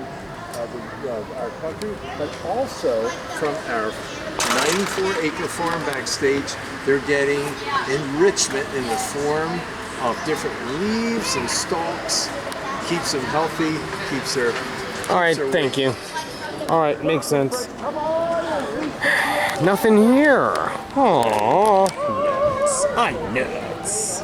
our country, but also from our 94-acre farm backstage. They're getting enrichment in the form of different leaves and stalks. Keeps them healthy, keeps their... All right, thank you. All right, makes sense. Nothing here. Aww. Nuts. I'm nuts.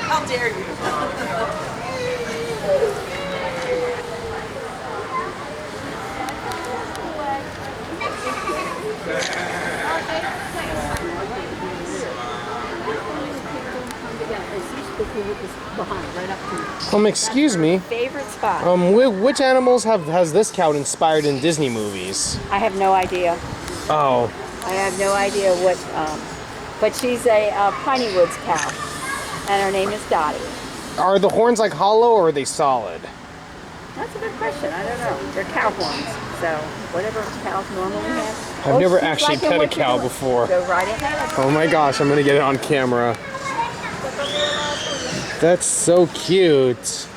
How dare you? Excuse me. Favorite spot? Which animals has this cow inspired in Disney movies? I have no idea. Oh. I have no idea what, but she's a Piney Woods cow, and her name is Dottie. Are the horns like hollow or are they solid? That's a good question. I don't know. They're cow horns, so whatever cows normally have. I've never actually pet a cow before. Go right ahead. Oh my gosh, I'm gonna get it on camera. That's so cute.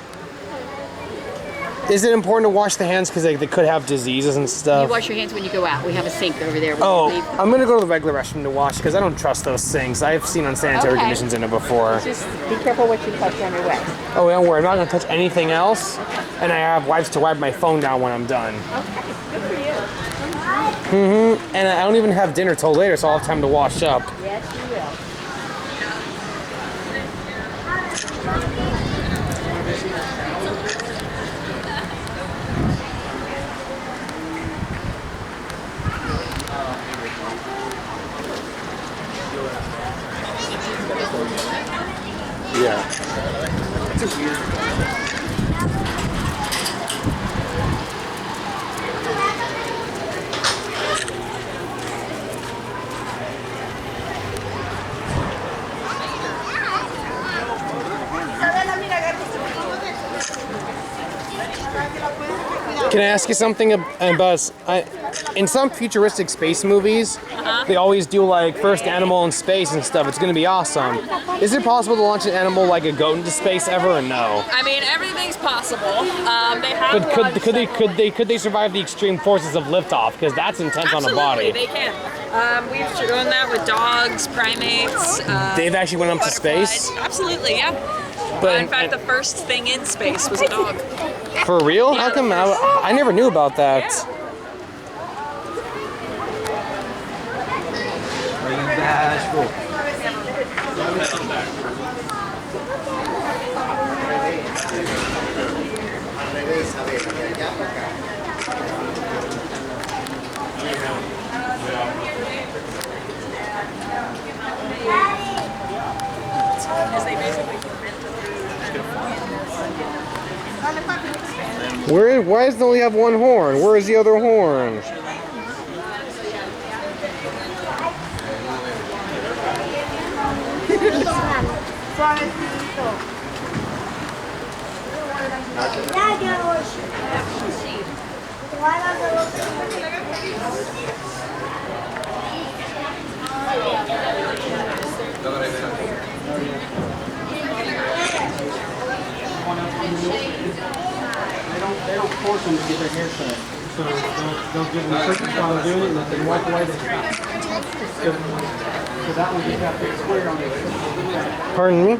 Is it important to wash the hands because they could have diseases and stuff? You wash your hands when you go out. We have a sink over there. Oh, I'm gonna go to the regular restroom to wash because I don't trust those things. I've seen unsanitary Okay. conditions in it before. Just be careful what you touch on your way. Oh, don't worry, I'm not gonna touch anything else. And I have wipes to wipe my phone down when I'm done. Okay, good for you. And I don't even have dinner till later, so I'll have time to wash up. Yes, you will. Yeah. Can I ask you something, Buzz? In some futuristic space movies, they always do like first animal in space and stuff. It's gonna be awesome. Is it possible to launch an animal like a goat into space ever, or no? I mean, everything's possible. They have But could they survive the extreme forces of liftoff? Because that's intense on the body. Absolutely, they can. We've done that with dogs, primates. They've actually went up to space? Absolutely, yeah. But in fact, the first thing in space was a dog. For real? How come? I never knew about that. Why does it only have one horn? Where is the other horn? They don't force them to get their hair cut. So they'll give them instructions while they're doing it, and if they walk away, they stop. So that will just have to square on it. Pardon me?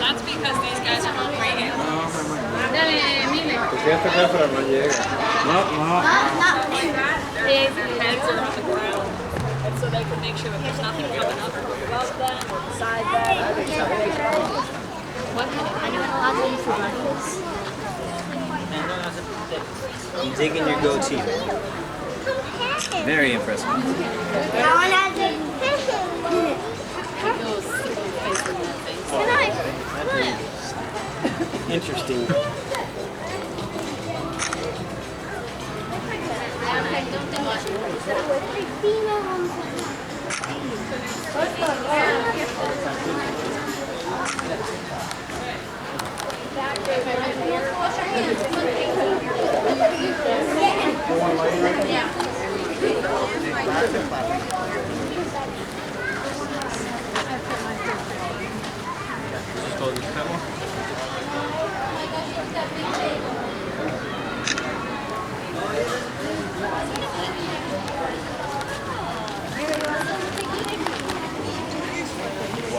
That's because these guys are not bringing. His heads are on the ground, and so they can make sure that there's nothing coming up above them or beside them. Anyone allowed to use the buckets? I'm digging your goatee, man. Very impressive. Interesting.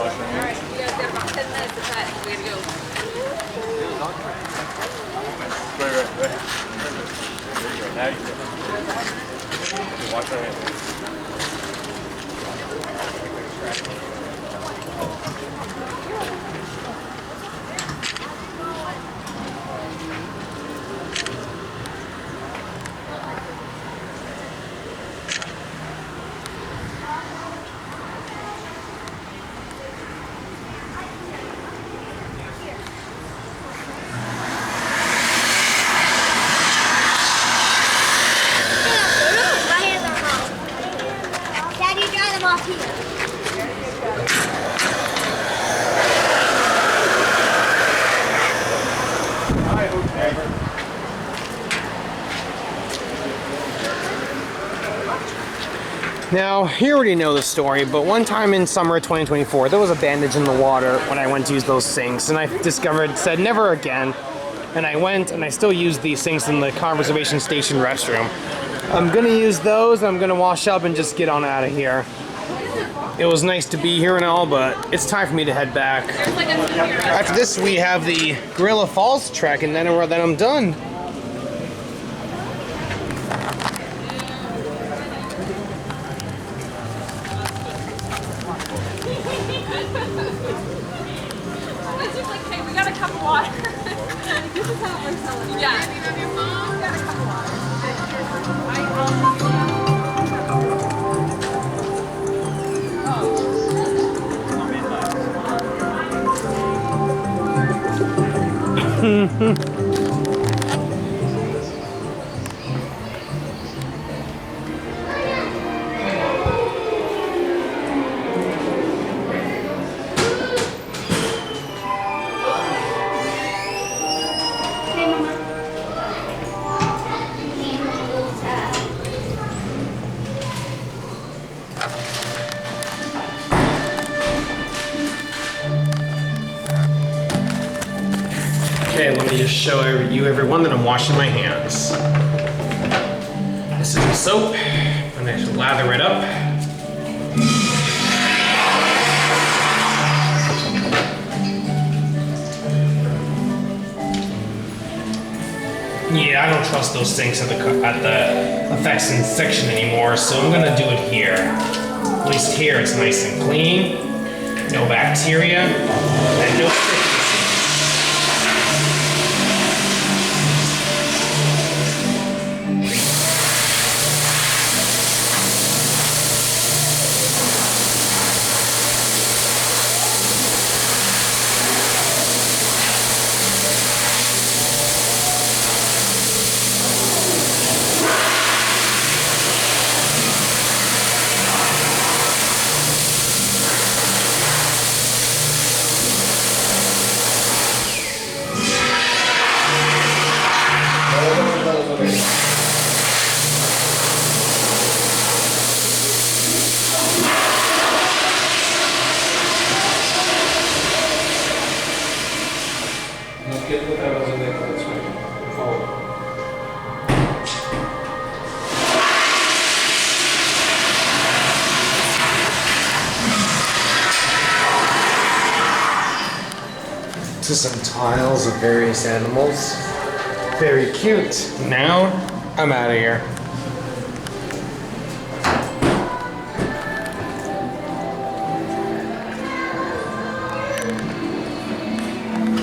Alright, you guys got about 10 minutes to pass. We gotta go. Right. There you go. Now you go. Watch our hands. Now, you already know the story, but one time in summer of 2024, there was a bandage in the water when I went to use those sinks, and I said never again. And I went, and I still use these sinks in the conservation station restroom. I'm gonna use those, I'm gonna wash up and just get on out of here. It was nice to be here and all, but it's time for me to head back. After this, we have the Gorilla Falls trek, and then I'm done. It's just like, hey, we got a cup of water. This is how we're selling it. Yeah. We got a cup of water. Okay, let me just show everyone that I'm washing my hands. This is the soap. I'm gonna just lather it up. Yeah, I don't trust those sinks at the effects section anymore, so I'm gonna do it here. At least here it's nice and clean, no bacteria, and no sticky. to some tiles of various animals. Very cute. Now, I'm out of here.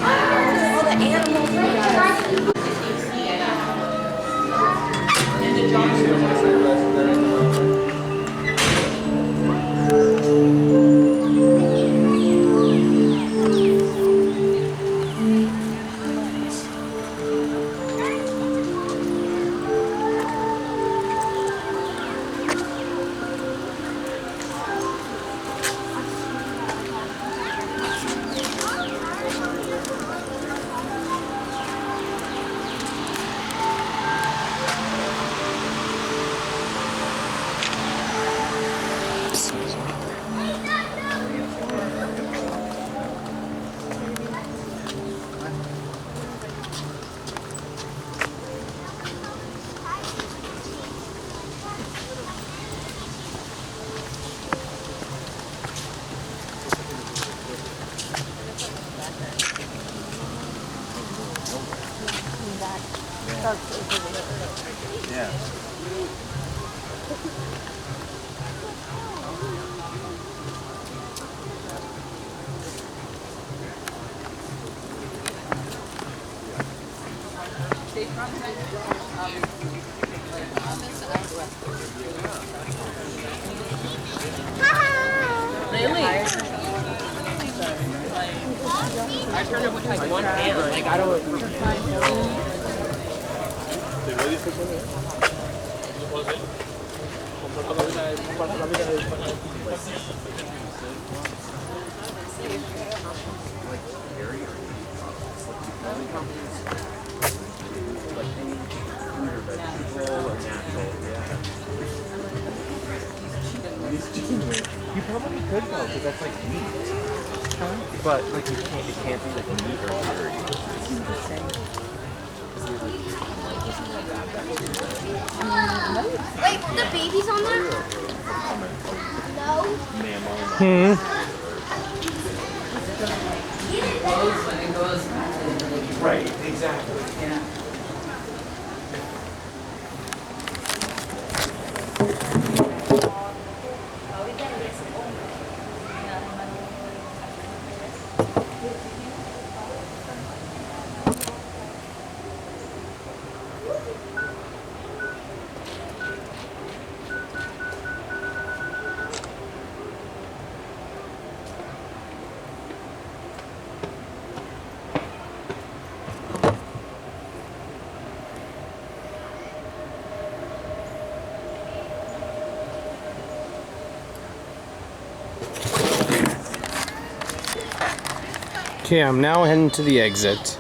All the animals. Yeah. Really? I turned it with like one hand. Like I don't. You probably could though, because that's like meat. But like you can't, it can't be like meat or dairy. Wait, the baby's on there? No. Right, exactly. Yeah. Okay, I'm now heading to the exit.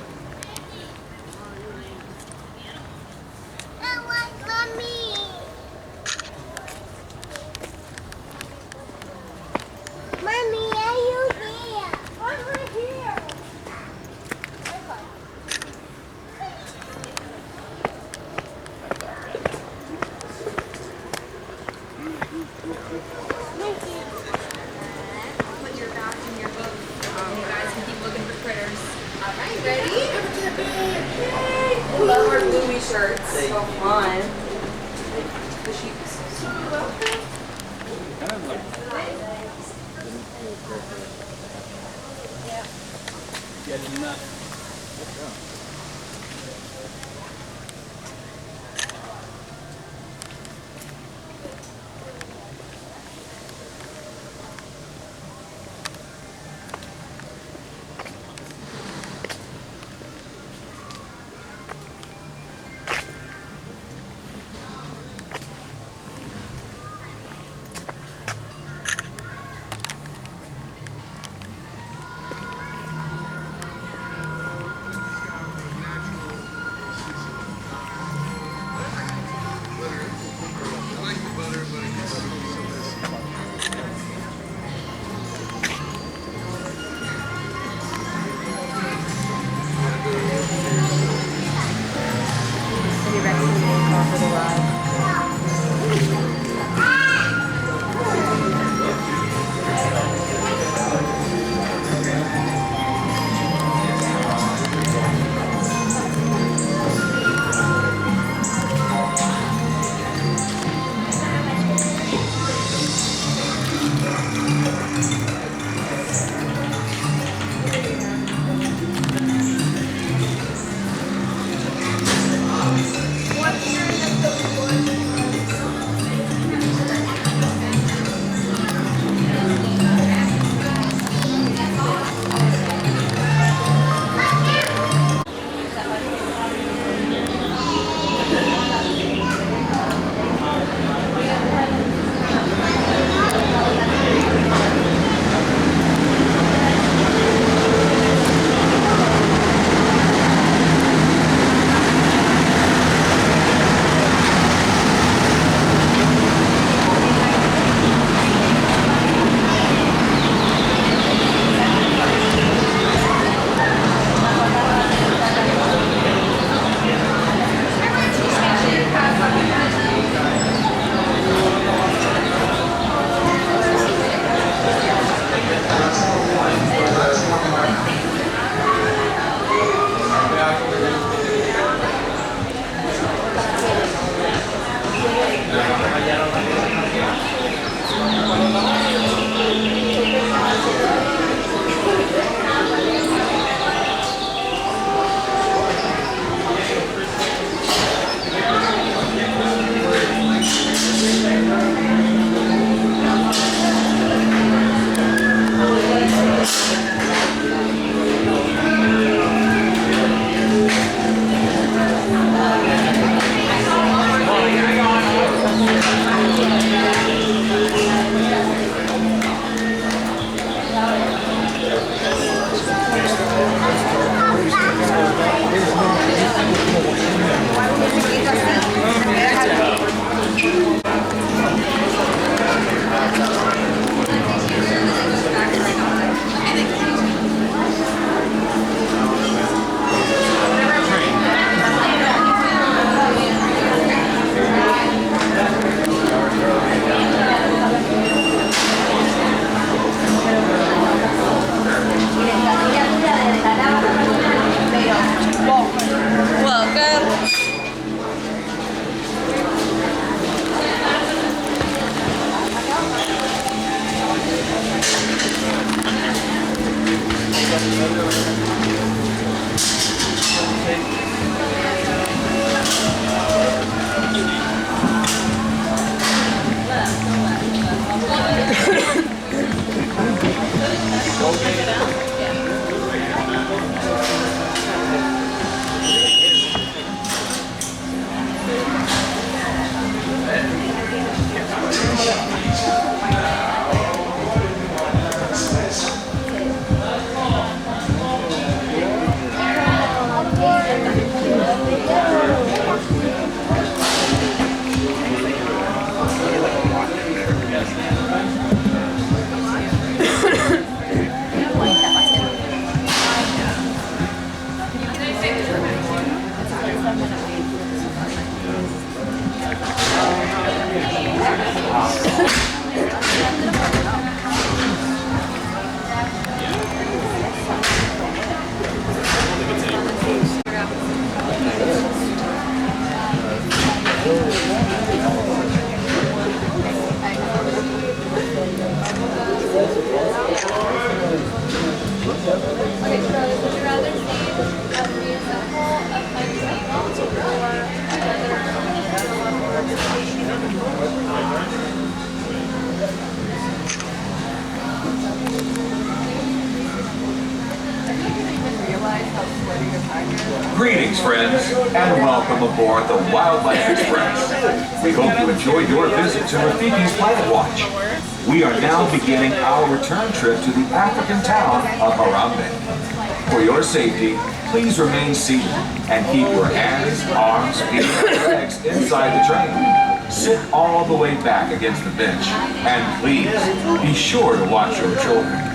Greetings, friends, and welcome aboard the Wildlife Express. We hope you enjoyed your visit to Rafiki's Planet Watch. We are now beginning our return trip to the African town of Harambe. For your safety, please remain seated and keep your hands, arms, feet, and legs inside the train. Sit all the way back against the bench, and please be sure to watch your children.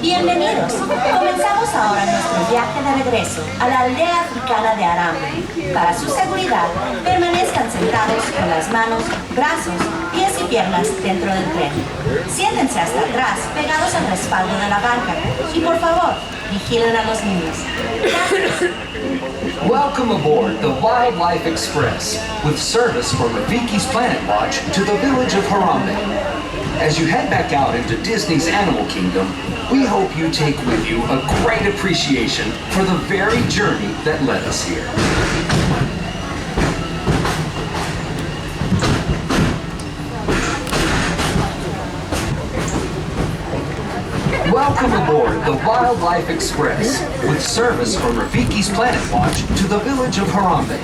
Bienvenidos. Comenzamos ahora nuestro viaje de regreso a la aldea africana de Harambe. Para su seguridad, permanezcan sentados con las manos, brazos, pies y piernas dentro del tren. Siéntense hasta atrás, pegados al respaldo de la banca. Y por favor, vigilen a los niños. Gracias. Welcome aboard the Wildlife Express with service from Rafiki's Planet Watch to the village of Harambe. As you head back out into Disney's Animal Kingdom, we hope you take with you a great appreciation for the very journey that led us here. Welcome aboard the Wildlife Express with service from Rafiki's Planet Watch to the village of Harambe.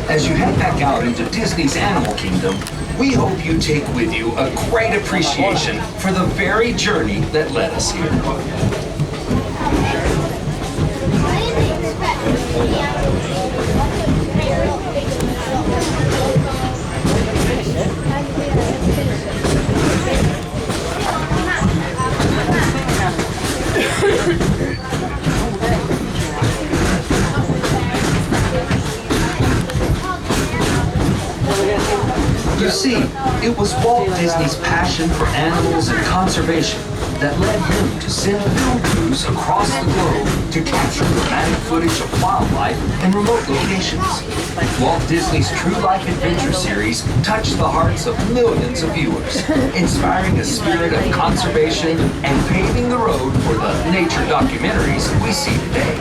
As you head back out into Disney's Animal Kingdom, we hope you take with you a great appreciation for the very journey that led us here. You see, it was Walt Disney's passion for animals and conservation that led him to send film crews across the globe to capture dramatic footage of wildlife in remote locations. Walt Disney's True Life Adventure series touched the hearts of millions of viewers, inspiring a spirit of conservation and paving the road for the nature documentaries we see today.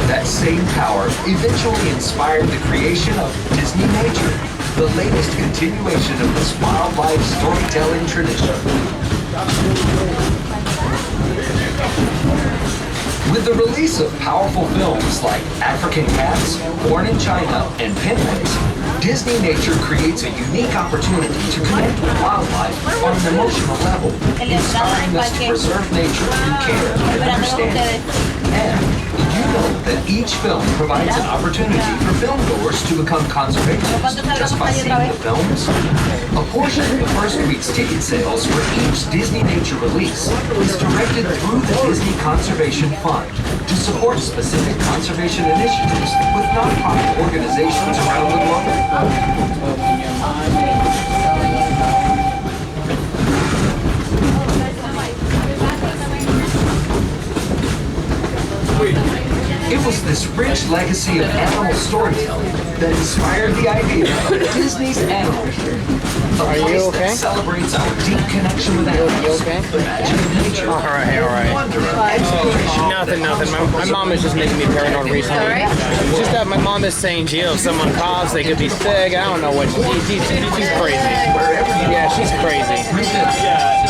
That same power eventually inspired the creation of Disney Nature, the latest continuation of this wildlife storytelling tradition. With the release of powerful films like African Cats, Born in China, and Penguins, Disney Nature creates a unique opportunity to connect with wildlife on an emotional level, inspiring us to preserve nature through care and understanding. And you know that each film provides an opportunity for filmgoers to become conservationists just by seeing the films. A portion of the first week's ticket sales for each Disney Nature release is directed through the Disney Conservation Fund to support specific conservation initiatives with nonprofit organizations around the globe. It was this rich legacy of animal storytelling that inspired the idea of Disney's Animal Kingdom, a place that celebrates our deep connection with animals, the magic of nature, wonder of exploration. Nothing. My mom is just making me paranoid recently. Just that my mom is saying, Gio, if someone coughs, they could be sick. I don't know what she's crazy. Yeah, she's crazy.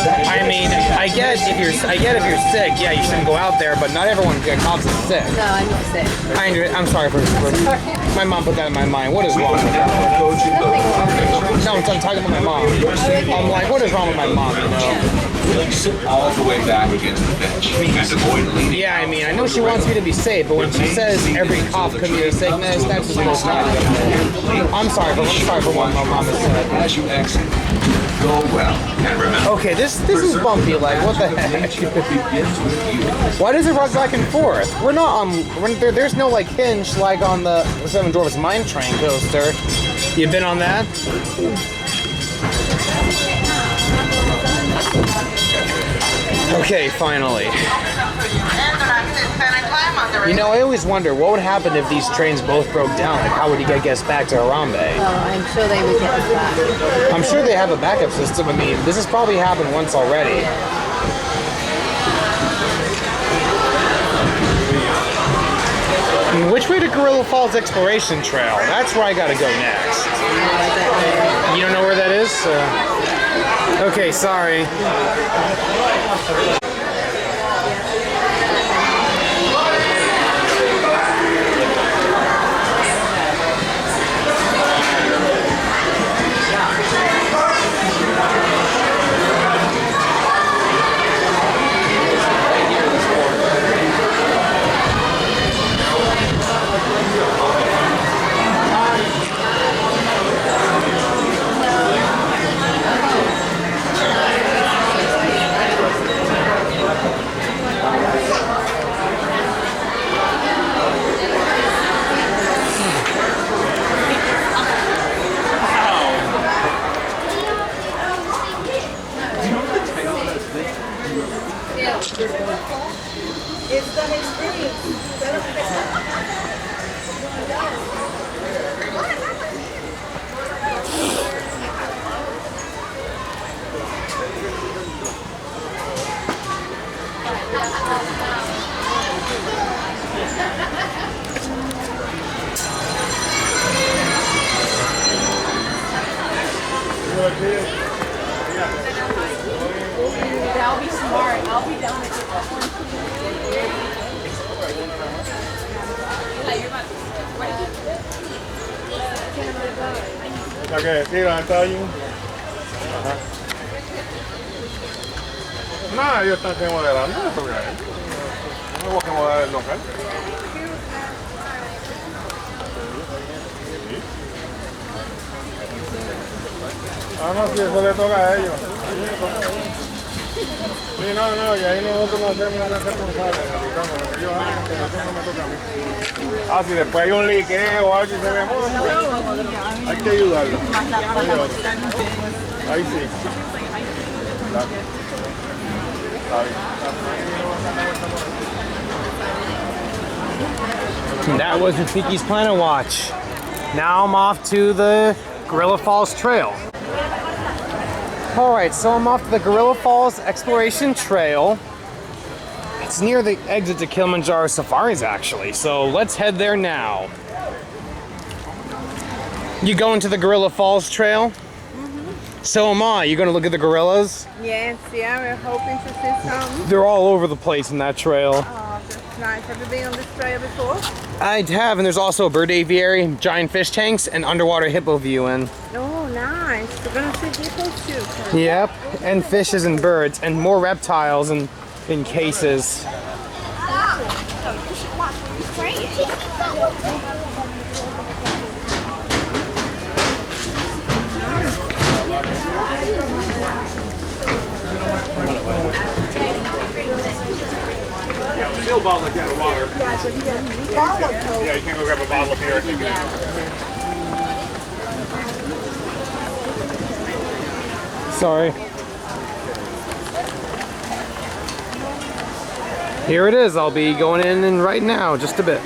I mean, I get if you're sick, yeah, you shouldn't go out there, but not everyone that coughs is sick. No, I'm not sick. I'm sorry for my mom put that in my mind. What is wrong with her? No, I'm talking about my mom. I'm like, what is wrong with my mom? You know? Sit all the way back against the bench and avoid leaning. Yeah, I mean, I know she wants me to be safe, but when she says every cough could be a sickness, that's just most not. I'm sorry for what my mom has said. As you exit, go well and remember. Okay, this is bumpy. Like, what the heck? Why does it rock back and forth? We're not on. There's no like hinge like on the Seven Dwarfs Mine Train coaster. You been on that? Okay, finally. You know, I always wonder what would happen if these trains both broke down. Like, how would you get us back to Harambe? I'm sure they would get us back. I'm sure they have a backup system. I mean, this has probably happened once already. I mean, which way to Gorilla Falls Exploration Trail? That's where I gotta go next. You don't know where that is? Okay, sorry. I'll be smart. I'll be down at Okay, mira, está ahí. Ajá. Nada, ellos están que moderando eso, mira. No tenemos que moderar el local. Ah, no, si eso le toca a ellos. Sí, no, y ahí nosotros no hacemos nada responsables, lo que ellos hagan, que eso no me toca a mí. Ah, si después hay un liqueo o algo y se demora, hay que ayudarlo. Ahí sí. That was Rafiki's Planet Watch. Now I'm off to the Gorilla Falls Trail. Alright, so I'm off to the Gorilla Falls Exploration Trail. It's near the exit to Kilimanjaro Safaris, actually, so let's head there now. You going to the Gorilla Falls Trail? Mm-hmm. So am I. You gonna look at the gorillas? Yes, yeah, we're hoping to see some. They're all over the place in that trail. Oh, that's nice. Have you been on this trail before? I have, and there's also a bird aviary, giant fish tanks, and underwater hippo viewing. Oh, nice. We're gonna see hippos too. Yep, and fishes and birds, and more reptiles in cases. Still bottle like that of water. Yeah, you can go grab a bottle of beer and take it in. Sorry. Here it is. I'll be going in right now, just a bit.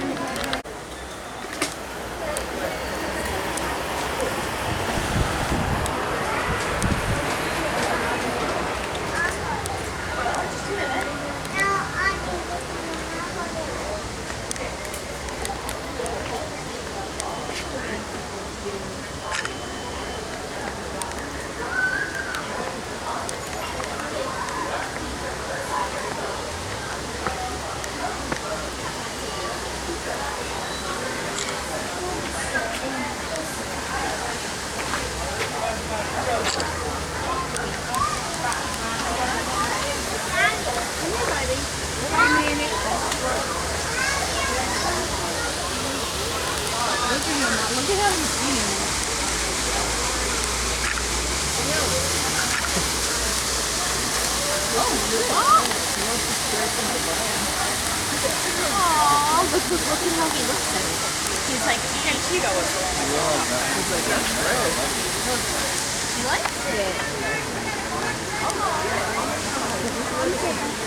Oh, look at how he looks at it. He's like, and Cheeto was the one. He's like, that's red. He likes it.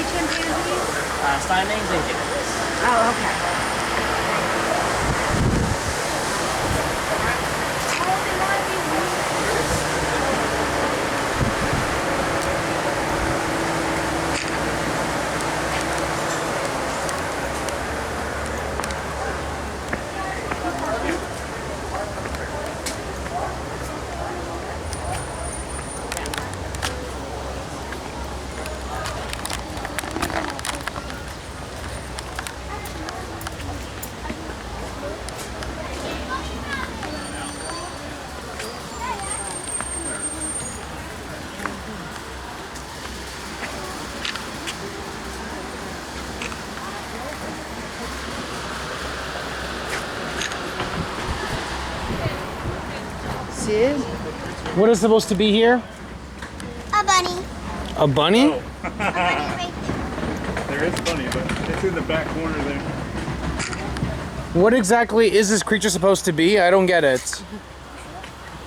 they chimpanzees? Siamese and gibbons. Oh, okay. What is supposed to be here? A bunny. A bunny? There is bunny, but it's in the back corner there. What exactly is this creature supposed to be? I don't get it.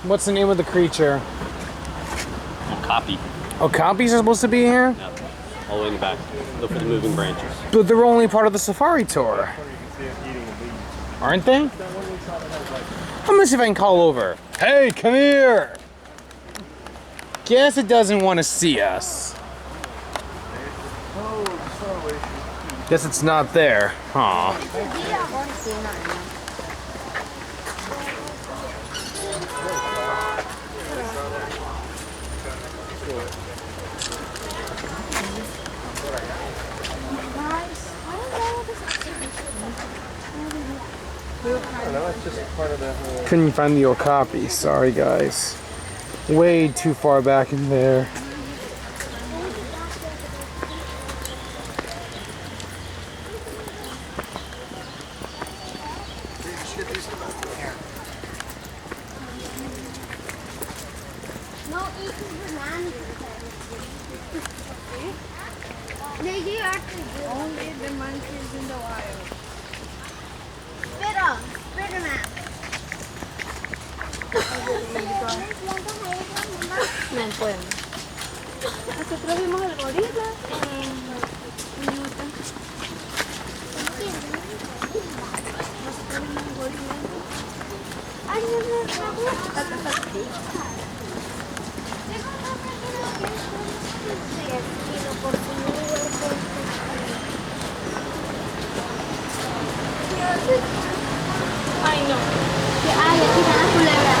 What's the name of the creature? Okapi. Okapis are supposed to be here? Yeah. All the way in the back. Look for the moving branches. But they're only part of the safari tour. Aren't they? I'm gonna see if I can call over. Hey, come here! Guess it doesn't want to see us. Guess it's not there. Huh. Couldn't find the Okapi. Sorry, guys. Way too far back in there. No eating bananas. They do actually do. Only the monkeys in the wild. Spit on. Spit them out. Men pueden. Nosotros vimos el gorila en Utah. Ay, no. Ay, aquí está la culebra.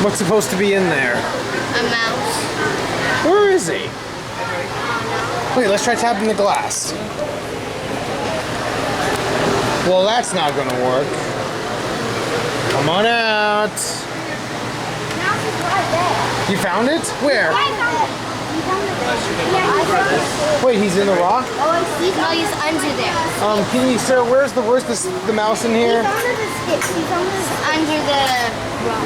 What's supposed to be in there? A mouse. Where is he? Wait, let's try tapping the glass. Well, that's not gonna work. Come on out. Mouse is right there. You found it? Where? I found it. You found it there. Yeah, I found it. Wait, he's in the rock? Oh, I see. Oh, he's under there. Can you, sir, where's the mouse in here? He's under the sticks. He's under the rock.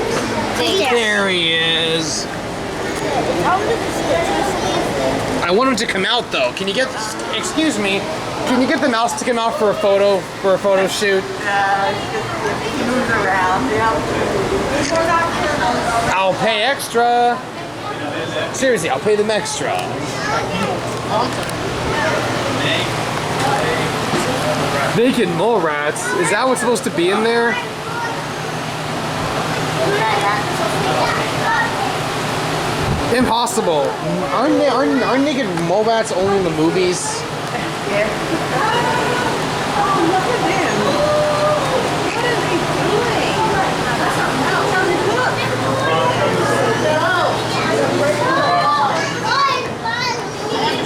There he is. It's under the sticks. I want him to come out though. Can you get, excuse me, can you get the mouse to come out for a photo shoot? He moves around. I'll pay extra. Seriously, I'll pay them extra. Naked mole rats. Is that what's supposed to be in there? Impossible. Aren't naked Mobats only in the movies? Yeah. Oh, look at them. What are they doing?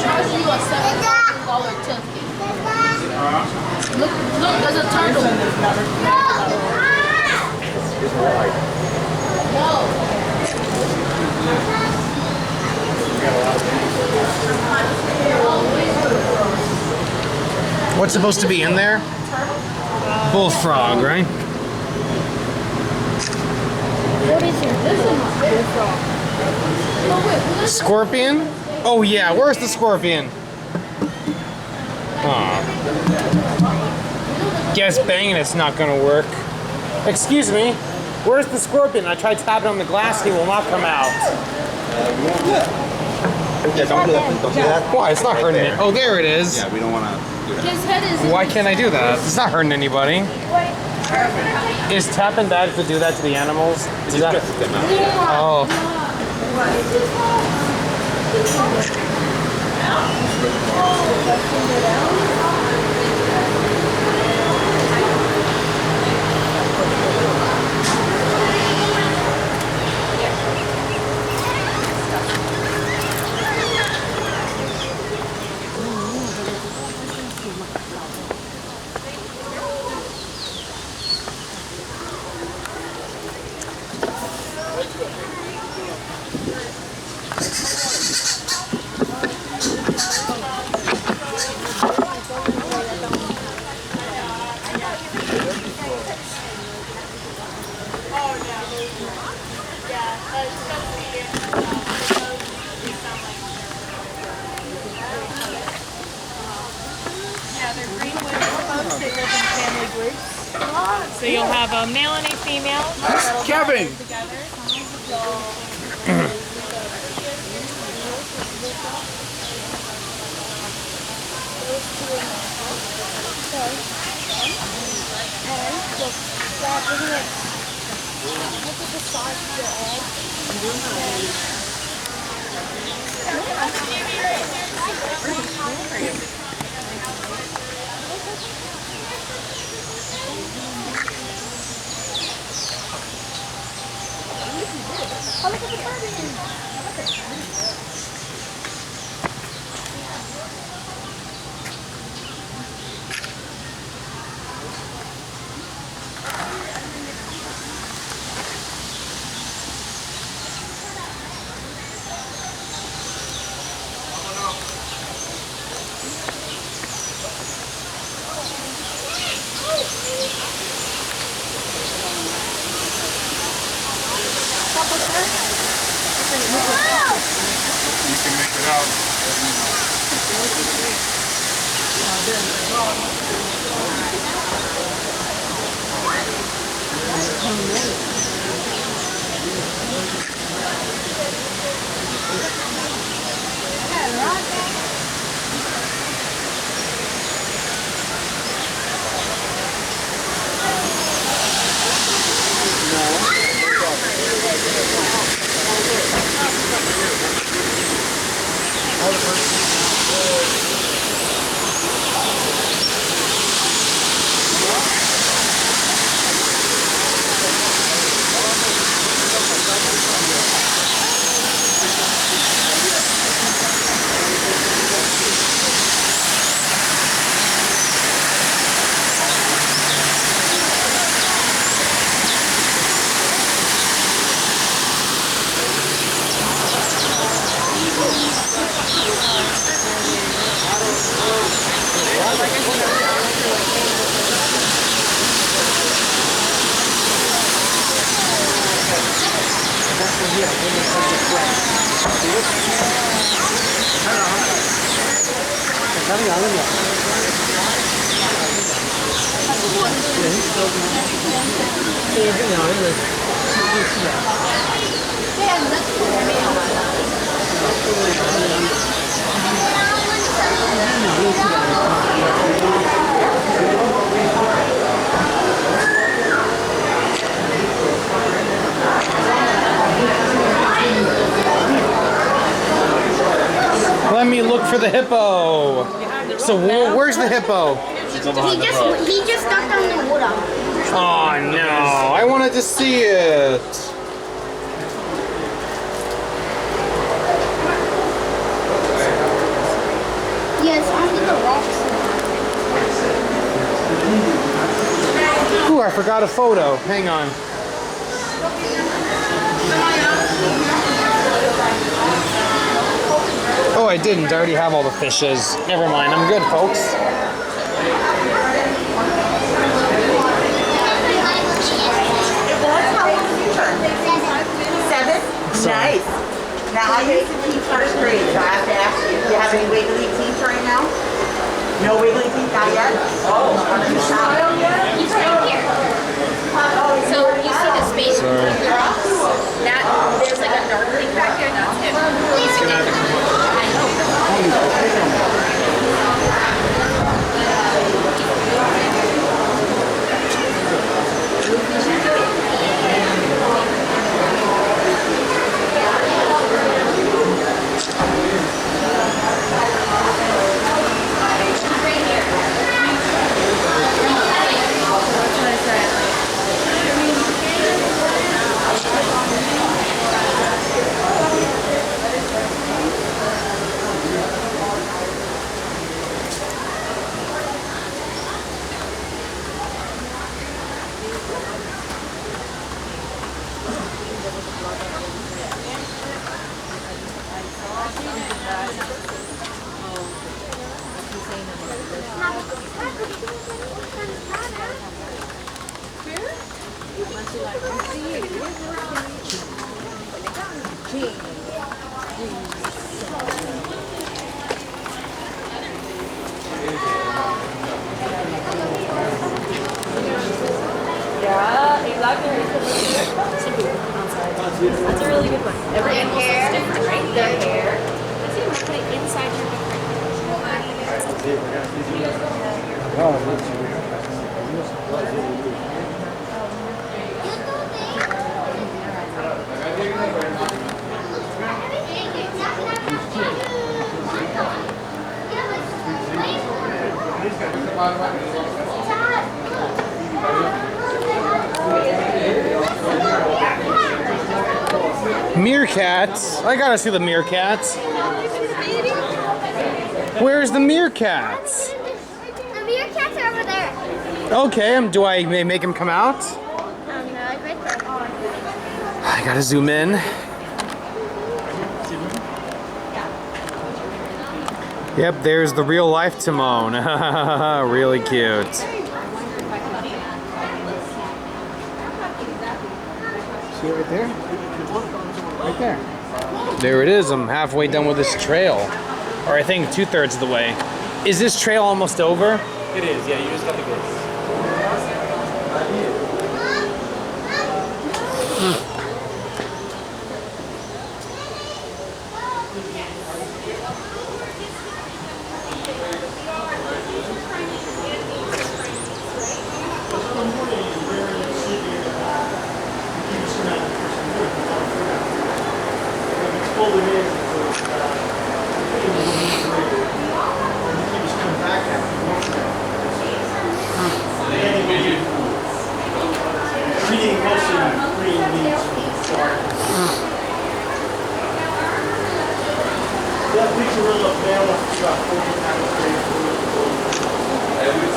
Charge you a $7,000 ticket. Look, there's a turtle. What's supposed to be in there? Bullfrog, right? What is it? This is bullfrog. Scorpion? Oh yeah, where's the scorpion? Aw. Guess banging it's not gonna work. Excuse me, where's the scorpion? I tried tapping on the glass and he will not come out. Why? It's not hurting it. Oh, there it is. Yeah, we don't want to do that. His head is. Why can't I do that? It's not hurting anybody. Is tapping bad to do that to the animals? Is that... Oh. So you'll have a male and a female. Kevin! You can make it out. for the hippo. So where's the hippo? He just got down the water. Oh no! I wanted to see it. Yes, under the rocks. Ooh, I forgot a photo. Hang on. Oh, I didn't. I already have all the fishes. Never mind. I'm good, folks. Seven? Nice. Now I used to teach first grade, so I have to ask you, do you have any wiggly teeth right now? No wiggly teeth, not yet? Oh, you smile yet? He's right here. So you see the space between the rocks? That there's like a dark thing back there. That's him. He's I Yeah, exactly. That's a really good one. Every animal is different, right? Their hair. I think we're putting inside your Meerkats. I gotta see the meerkats. Where's the meerkats? The meerkats are over there. Okay, do I make him come out? No, like right there. I gotta zoom in. Yep, there's the real life Timon. Really cute. See it right there? Right there. There it is. I'm halfway done with this trail. Or I think 2/3 of the way. Is this trail almost over? It is, yeah, you just got to go.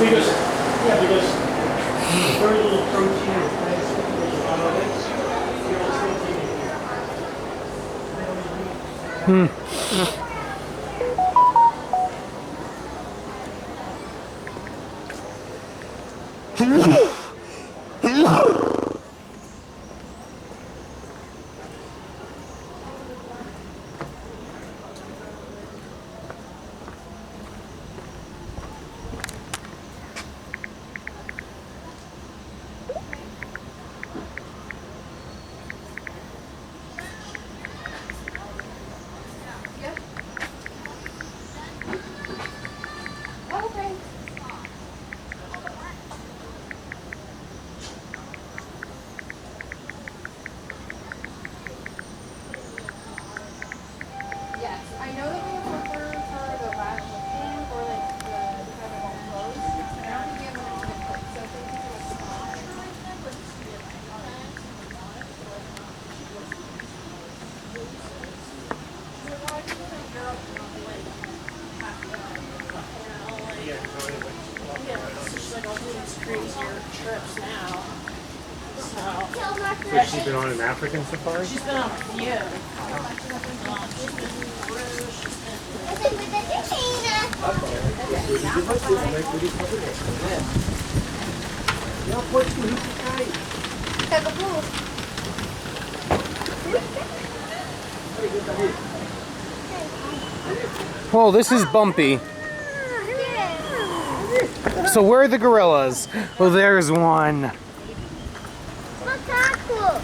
Because very little protein or plants on crazier trips now. So she's been on an African safari? she's been on a few. She's been cruise, she's Well, this is bumpy. So where are the gorillas? Oh, there's one. Macaco.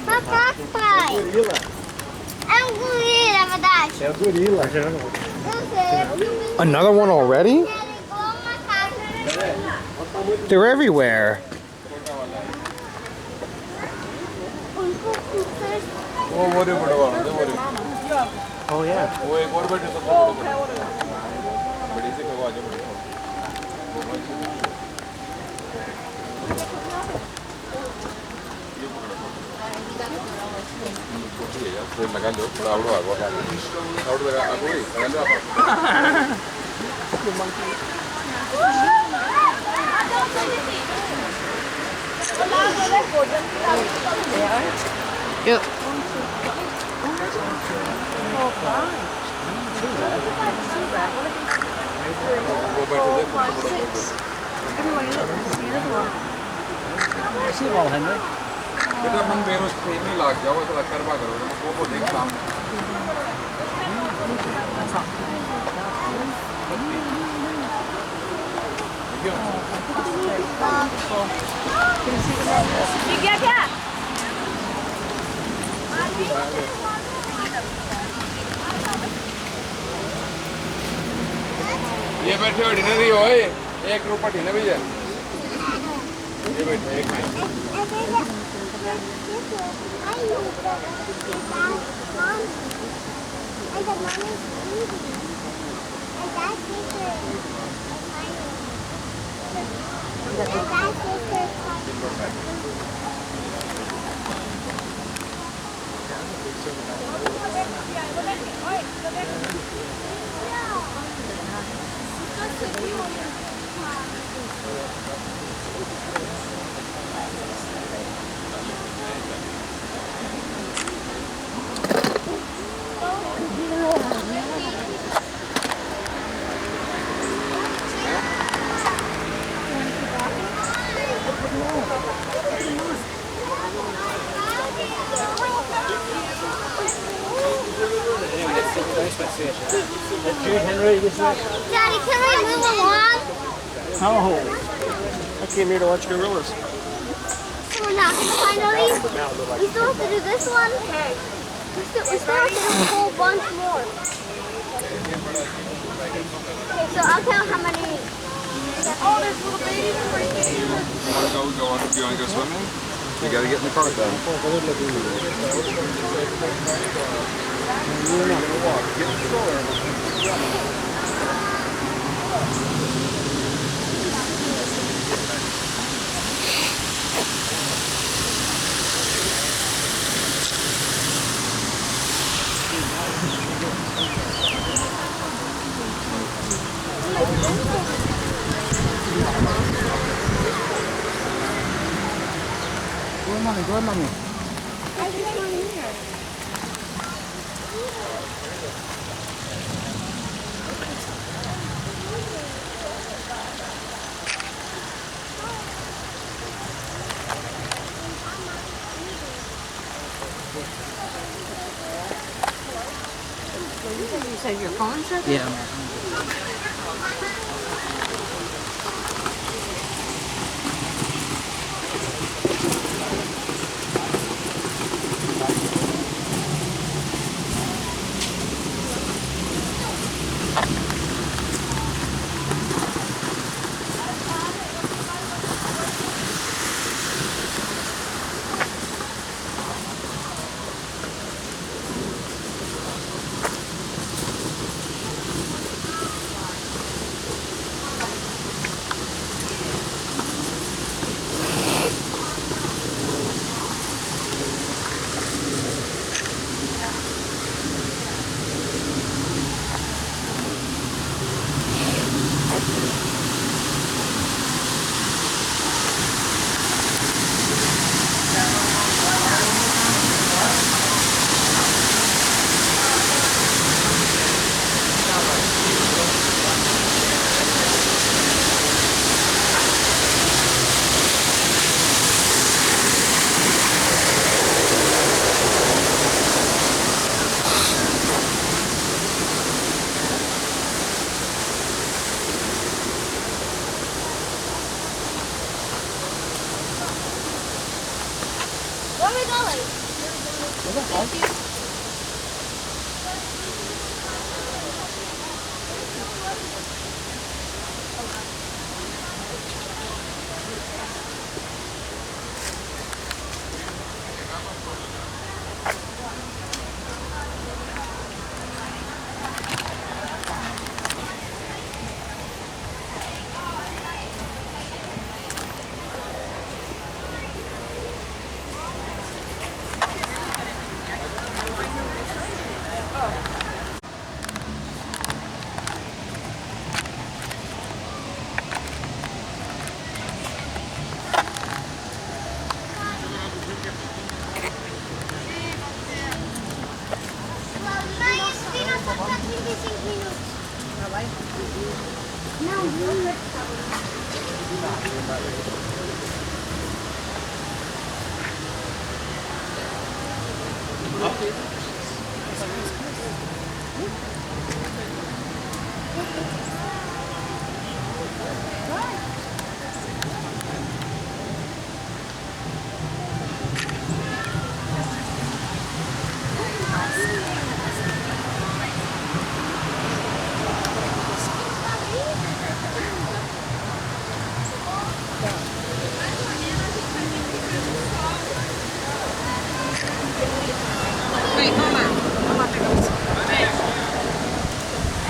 Macaco, pai. É gorila, verdade. É o gorila. Another one already? They're everywhere. Oh yeah. Yep. ये बैठे हो dinner ही हो एक रुपया dinner भैया ये बैठे एक Daddy, can we move along? No. I came here to watch gorillas. So we're not going to finally? We still have to do this one? Okay. We still have to do a whole bunch more. Okay, so I'll count how many. oh, there's little babies right there. You want to go swimming? You got to get in the car then. Go, mommy. You said your phone's ready? Yeah.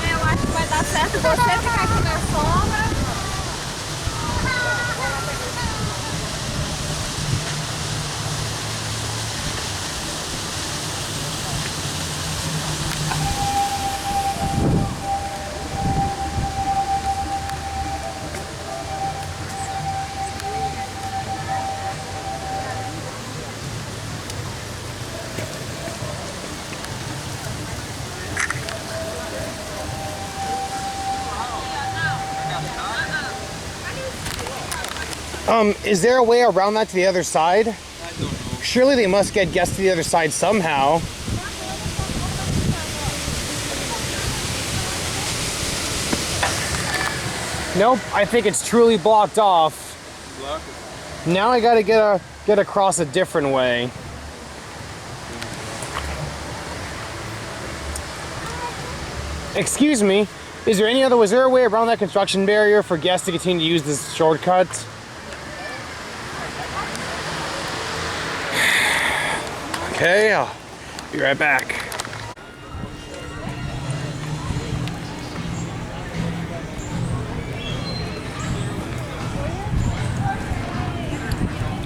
Eu acho que vai dar certo você ficar aqui na sombra. Is there a way around that to the other side? I don't know. Surely they must get guests to the other side somehow. Nope, I think it's truly blocked off. Now I gotta get across a different way. Excuse me, was there a way around that construction barrier for guests to continue to use this shortcut? Okay, I'll be right back.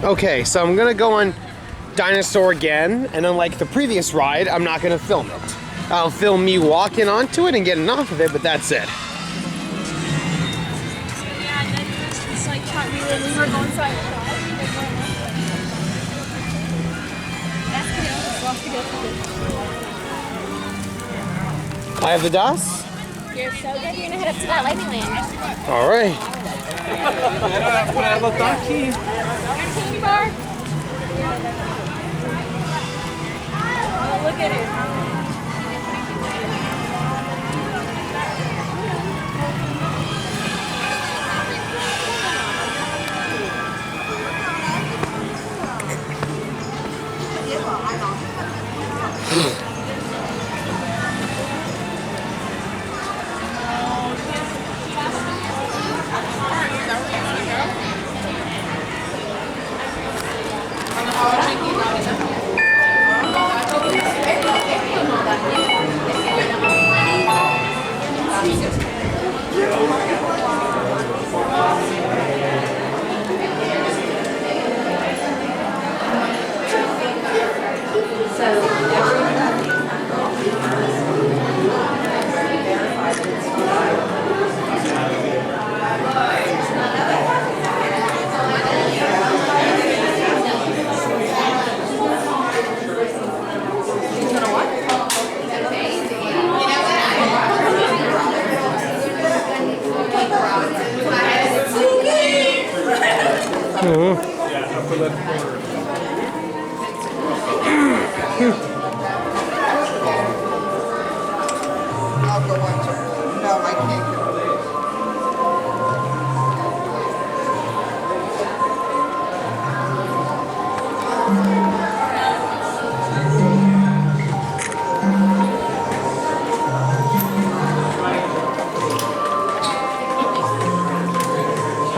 Okay, so I'm gonna go on DINOSUAR again, and unlike the previous ride, I'm not gonna film it. I'll film me walking onto it and getting off of it, but that's it. Yeah, and then it's like we were going side to side. I have the DOS? You're so good, you're gonna head up to that lightning lane. All right. Tiki bar. Oh, look at it.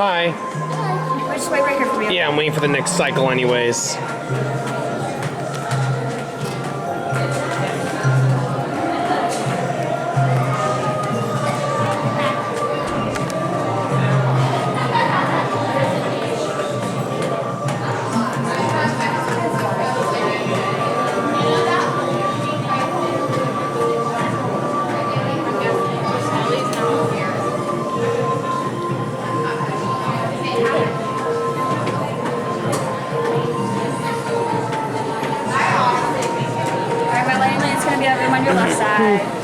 Hi. We'll just wait right here for you. Yeah, I'm waiting for the next cycle anyways. Alright, my landing lane's gonna be that room on your left side.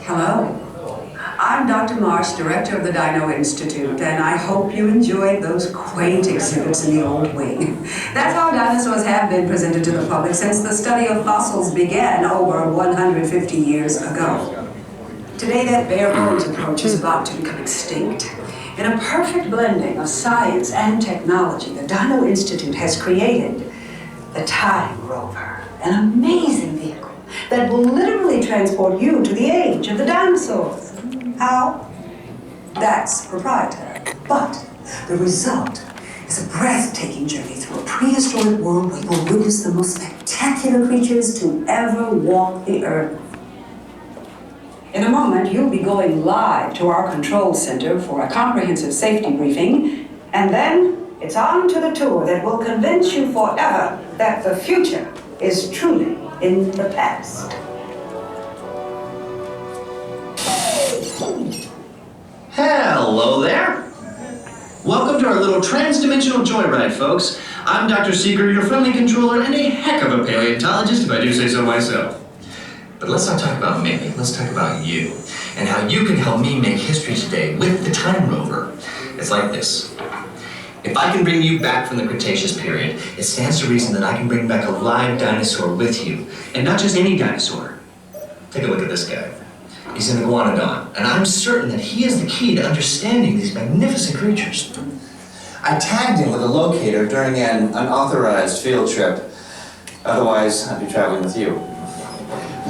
Hello. I'm Dr. Marsh, director of the Dino Institute, and I hope you enjoyed those quaint exhibits in the old wing. That's how dinosaurs have been presented to the public since the study of fossils began over 150 years ago. Today, that bare bones approach is about to become extinct. In a perfect blending of science and technology, the Dino Institute has created the Time Rover, an amazing vehicle that will literally transport you to the age of the dinosaurs. How? That's proprietary. But the result is a breathtaking journey through a prehistoric world where you'll witness the most spectacular creatures to ever walk the earth. In a moment, you'll be going live to our control center for a comprehensive safety briefing, and then it's on to the tour that will convince you forever that the future is truly in the past. Hello there. Welcome to our little trans-dimensional joyride, folks. I'm Dr. Seeger, your friendly controller, and a heck of a paleontologist, if I do say so myself. But let's not talk about me, let's talk about you, and how you can help me make history today with the Time Rover. It's like this. If I can bring you back from the Cretaceous period, it stands to reason that I can bring back a live dinosaur with you. And not just any dinosaur. Take a look at this guy. He's an iguanodon, and I'm certain that he is the key to understanding these magnificent creatures. I tagged him with a locator during an unauthorized field trip. Otherwise, I'd be traveling with you.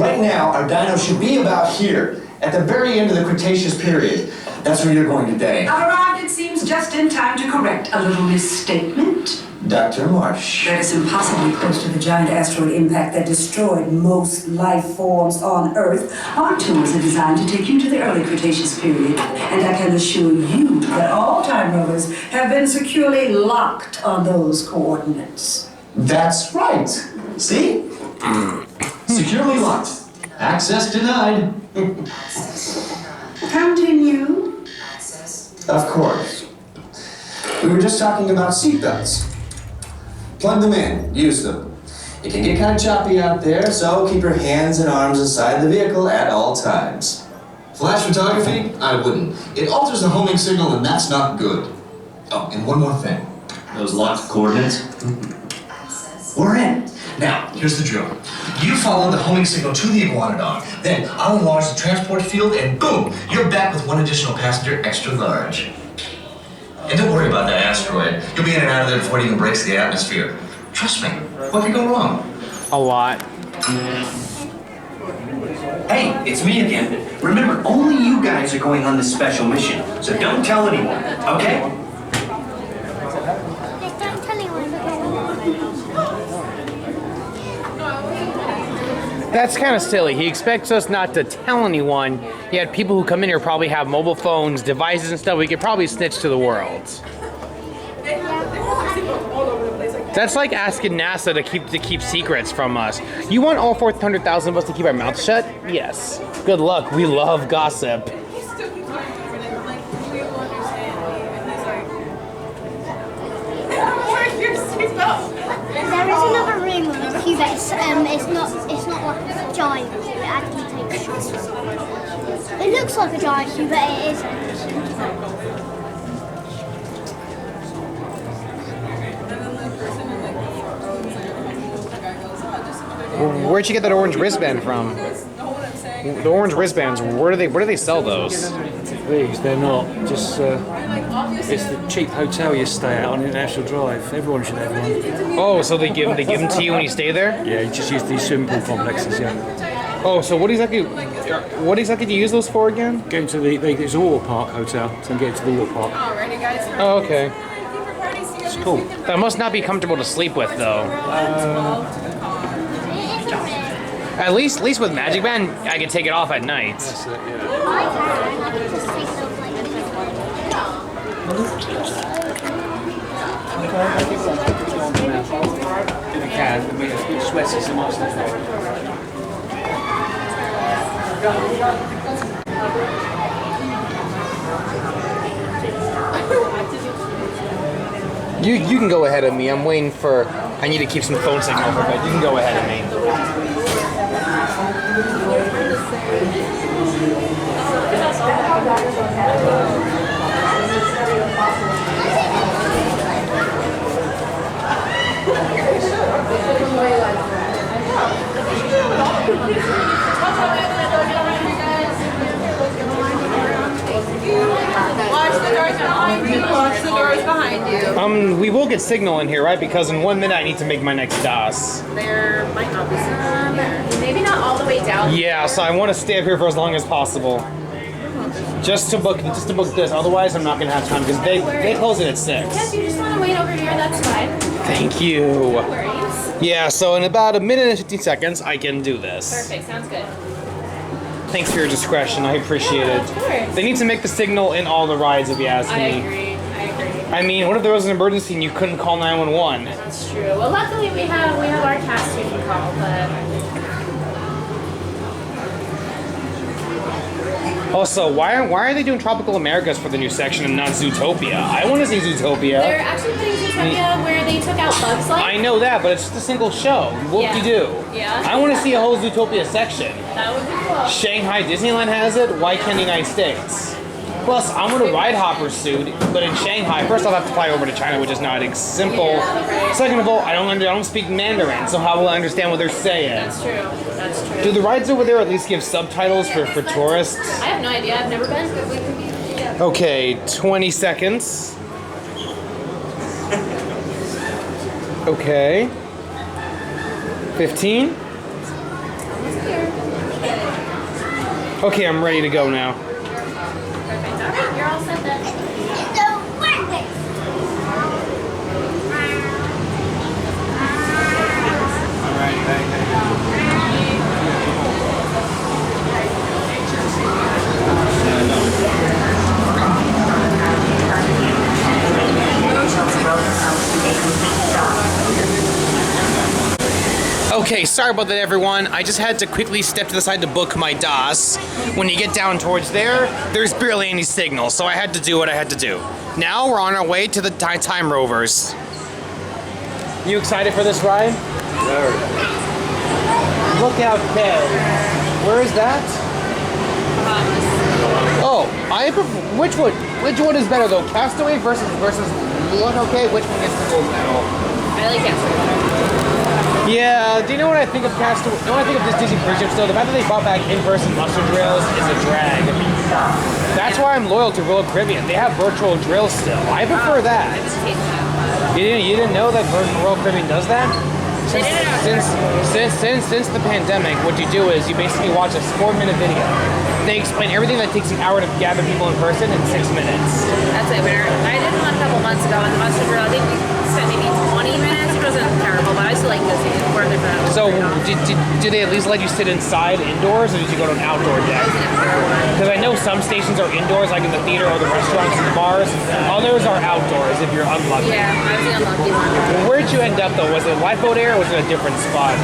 Right now, our dino should be about here, at the very end of the Cretaceous period. That's where you're going today. I've arrived, it seems, just in time to correct a little misstatement. Dr. Marsh. That is impossibly close to the giant asteroid impact that destroyed most life forms on Earth. Our tours are designed to take you to the early Cretaceous period, and I can assure you that all time rovers have been securely locked on those coordinates. That's right. See? Securely locked. Access denied. Continue. Of course. We were just talking about seatbelts. Plug them in, use them. It can get kind of choppy out there, so keep your hands and arms inside the vehicle at all times. Flash photography? I wouldn't. It alters the homing signal, and that's not good. Oh, and one more thing. Those locked coordinates? We're in. Now, here's the drill. You follow the homing signal to the iguanodon, then I'll enlarge the transport field, and boom, you're back with one additional passenger extra large. And don't worry about that asteroid. You'll be in and out of there before it even breaks the atmosphere. Trust me, what could go wrong? A lot. Hey, it's me again. Remember, only you guys are going on this special mission, so don't tell anyone, okay? Don't tell anyone, That's kind of silly. He expects us not to tell anyone, yet people who come in here probably have mobile phones, devices and stuff. We could probably snitch to the world. That's like asking NASA to keep secrets from us. You want all 400,000 of us to keep our mouths shut? Yes. Good luck. We love gossip. There is another room on the cube. It's not like a giant cube. It actually takes shots. It looks like a giant cube, but it isn't. Where'd you get that orange wristband from? The orange wristbands. Where do they sell those? These, they're not. Just it's the cheap hotel you stay at on International Drive. Everyone should have one. Oh, so they give them to you when you stay there? Yeah, you just use these swimming pool complexes. Yeah. Oh, so what exactly do you use those for again? Get into it's a water park hotel, so you get into the water park. Alrighty, guys. Oh, okay. It's cool. That must not be comfortable to sleep with, though. At least with Magic Band, I can take it off at night. That's it, yeah. If you can, I mean, it's a bit sweaty, so much. You can go ahead of me. I'm waiting for. I need to keep some phone signal for, but you can go ahead of me. Watch the doors behind you. Watch the doors behind you. We will get signal in here, right? Because in 1 minute I need to make my next DOS. There might not be some. Maybe not all the way down. Yeah, so I want to stay up here for as long as possible. Just to book this. Otherwise, I'm not gonna have time because they close it at 6. Yes, you just want to wait over here. That's fine. Thank you. No worries. Yeah, so in about 1 minute and 15 seconds, I can do this. Perfect. Sounds good. Thanks for your discretion. I appreciate it. Of course. They need to make the signal in all the rides, if you ask me. I agree. I mean, what if there was an emergency and you couldn't call 911? That's true. Well, luckily we have our cast who can call, but. Also, why are they doing Tropical Americas for the new section and not Zootopia? I want to see Zootopia. They're actually putting Zootopia where they took out Bugs Life. I know that, but it's just a single show. Whoop-de-doo. Yeah. I want to see a whole Zootopia section. That would be cool. Shanghai Disneyland has it. Why can't the United States? Plus, I'm in a ride hopper suit, but in Shanghai, first I'll have to fly over to China, which is not simple. Yeah, right. Second of all, I don't speak Mandarin, so how will I understand what they're saying? That's true. That's true. Do the rides over there at least give subtitles for tourists? I have no idea. I've never been. Okay, 20 seconds. Okay. 15. Okay, I'm ready to go now. Perfect. All right, you're all set then. Okay, sorry about that, everyone. I just had to quickly step to the side to book my DOS. When you get down towards there's barely any signal, so I had to do what I had to do. Now we're on our way to the Time Rovers. You excited for this ride? Very. Look out, Kev. Where is that? Oh, which one is better though? Castaway versus Look Okay? Which one gets the gold medal? I like Castaway better. Yeah, do you know what I think of Castaway? You know what I think of this Disney cruise ship? So the fact that they brought back in-person muster drills is a drag. That's why I'm loyal to Royal Caribbean. They have virtual drills still. I prefer that. You didn't know that Royal Caribbean does that? Since the pandemic, what you do is you basically watch a 4-minute video. They explain everything that takes an hour to gather people in person in 6 minutes. That's it. I did one a couple months ago, and the mushroom grill, I think we spent maybe 20 minutes. It wasn't terrible, but I still like this. It's worth it for that. So, did they at least let you sit inside indoors, or did you go to an outdoor deck? Because I know some stations are indoors, like in the theater or the restaurants and the bars. Others are outdoors if you're unlucky. Yeah, I was the unlucky one. Where'd you end up though? Was it a lifeboat area or was it a different spot?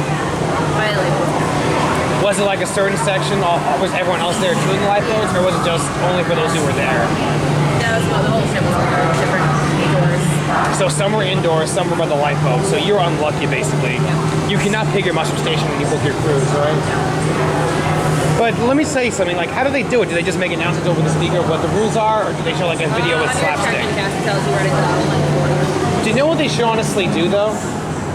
Was it like a certain section? Was everyone else there doing the lifeboats, or was it just only for those who were there? That was the whole ship was different indoors. So some were indoors, some were by the lifeboat. So you were unlucky basically. You cannot pick your mushroom station when you book your cruise, right? But let me say something, like how do they do it? Do they just make announcements over the speaker of what the rules are, or do they show like a video with slapstick? Do you know what they should honestly do though?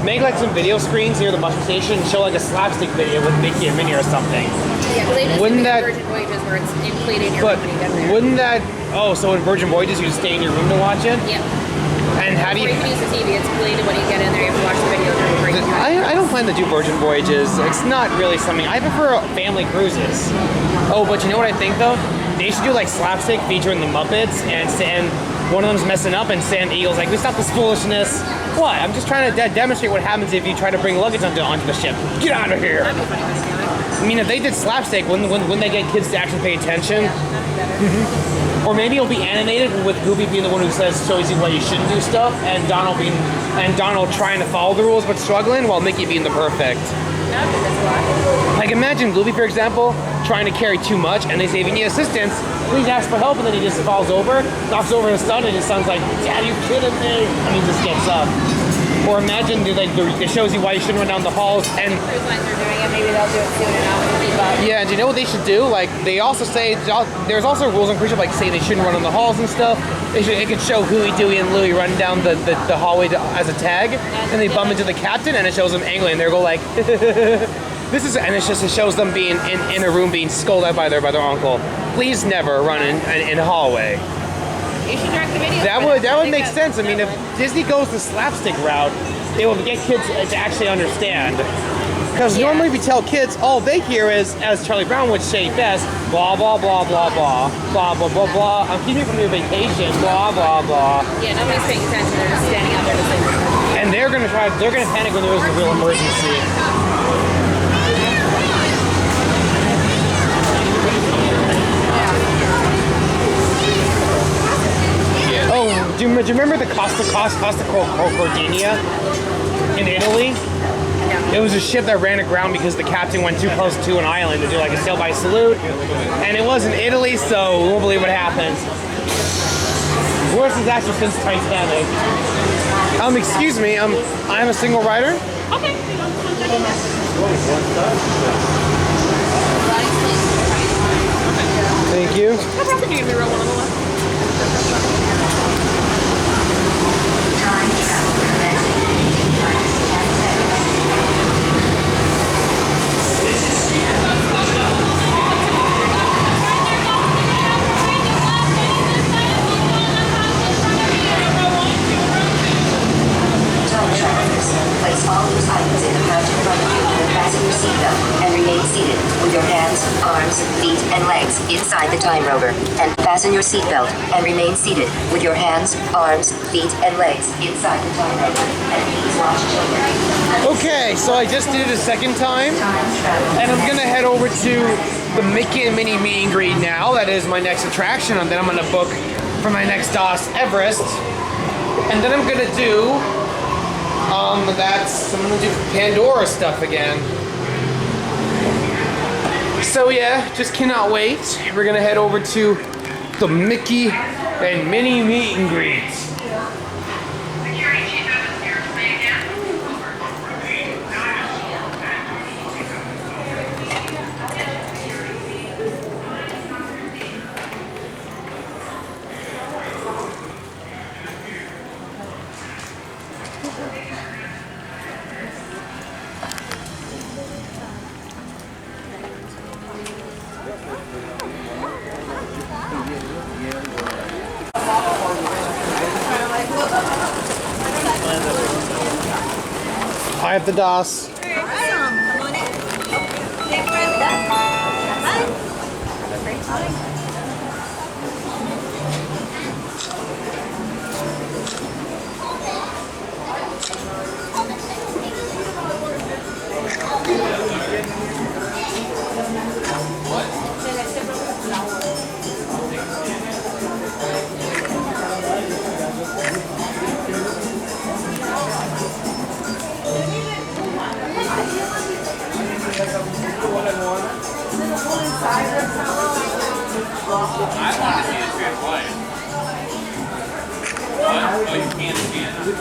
Make like some video screens near the mushroom station and show like a slapstick video with Mickey and Minnie or something. Yeah, but they just wouldn't that, Virgin Voyages where it's inflated in your room when you get there. Wouldn't that, oh, so in Virgin Voyages you just stay in your room to watch it? Yep. And how do you... Or you can use the TV, it's inflated when you get in there, you have to watch the video during the break time. I don't plan to do Virgin Voyages. It's not really something, I prefer family cruises. Oh, but you know what I think though? They should do like slapstick featuring the Muppets and one of them's messing up and Sam Eagle's like, stop this foolishness. What? I'm just trying to demonstrate what happens if you try to bring luggage onto the ship. Get out of here. I mean, if they did slapstick, wouldn't they get kids to actually pay attention? Or maybe it'll be animated with Goofy being the one who shows you why you shouldn't do stuff, and Donald trying to follow the rules but struggling, while Mickey being the perfect. Like imagine Goofy, for example, trying to carry too much, and they say, if you need assistance, please ask for help, and then he just falls over, knocks over his son, and his son's like, Dad, you kidding me? And he just gets up. Or imagine it shows you why you shouldn't run down the halls, and Cruise lines are doing it, maybe they'll do it soon enough to keep up. yeah, do you know what they should do? Like, they also say, there's also rules on cruise ship, like say they shouldn't run on the halls and stuff. It could show Huey, Dewey, and Louie running down the hallway as a tag, and they bump into the captain, and it shows them angling, and they go like, this is, and it shows them being in a room being scolded at by their uncle. Please never run in a hallway. You should direct the video. That would make sense. I mean, if Disney goes the slapstick route, it will get kids to actually understand. Because normally if you tell kids, all they hear is, as Charlie Brown would say best, blah, blah, blah, blah, blah, blah, blah, blah, blah, I'm keeping you from your vacation, blah, blah, blah. Yeah, nobody's paying attention. They're just standing out there to say. And they're gonna panic when there is a real emergency. Oh, do you remember the Costa Cordinia in Italy? Yeah. It was a ship that ran aground because the captain went too close to an island to do like a sail by salute, and it was in Italy, so we won't believe what happened. Worst disaster since Titanic. Excuse me, I'm a single rider. Okay. Thank you. No problem. Can you give me roll 101? Place all loose items in the pouch in front of you and fasten your seatbelt and remain seated with your hands, arms, feet, and legs inside the time rover. And fasten your seatbelt and remain seated with your hands, arms, feet, and legs inside the time rover. And please watch children. Okay, so I just did it a second time, and I'm gonna head over to the Mickey and Minnie meet and greet now. That is my next attraction, and then I'm gonna book for my next DOS Everest, and then I'm gonna do I'm gonna do Pandora stuff again. So yeah, just cannot wait. We're gonna head over to the Mickey and Minnie meet and greet. I have the DOS. Awesome. Come on in. Take Brenda. Hi. Have a great time.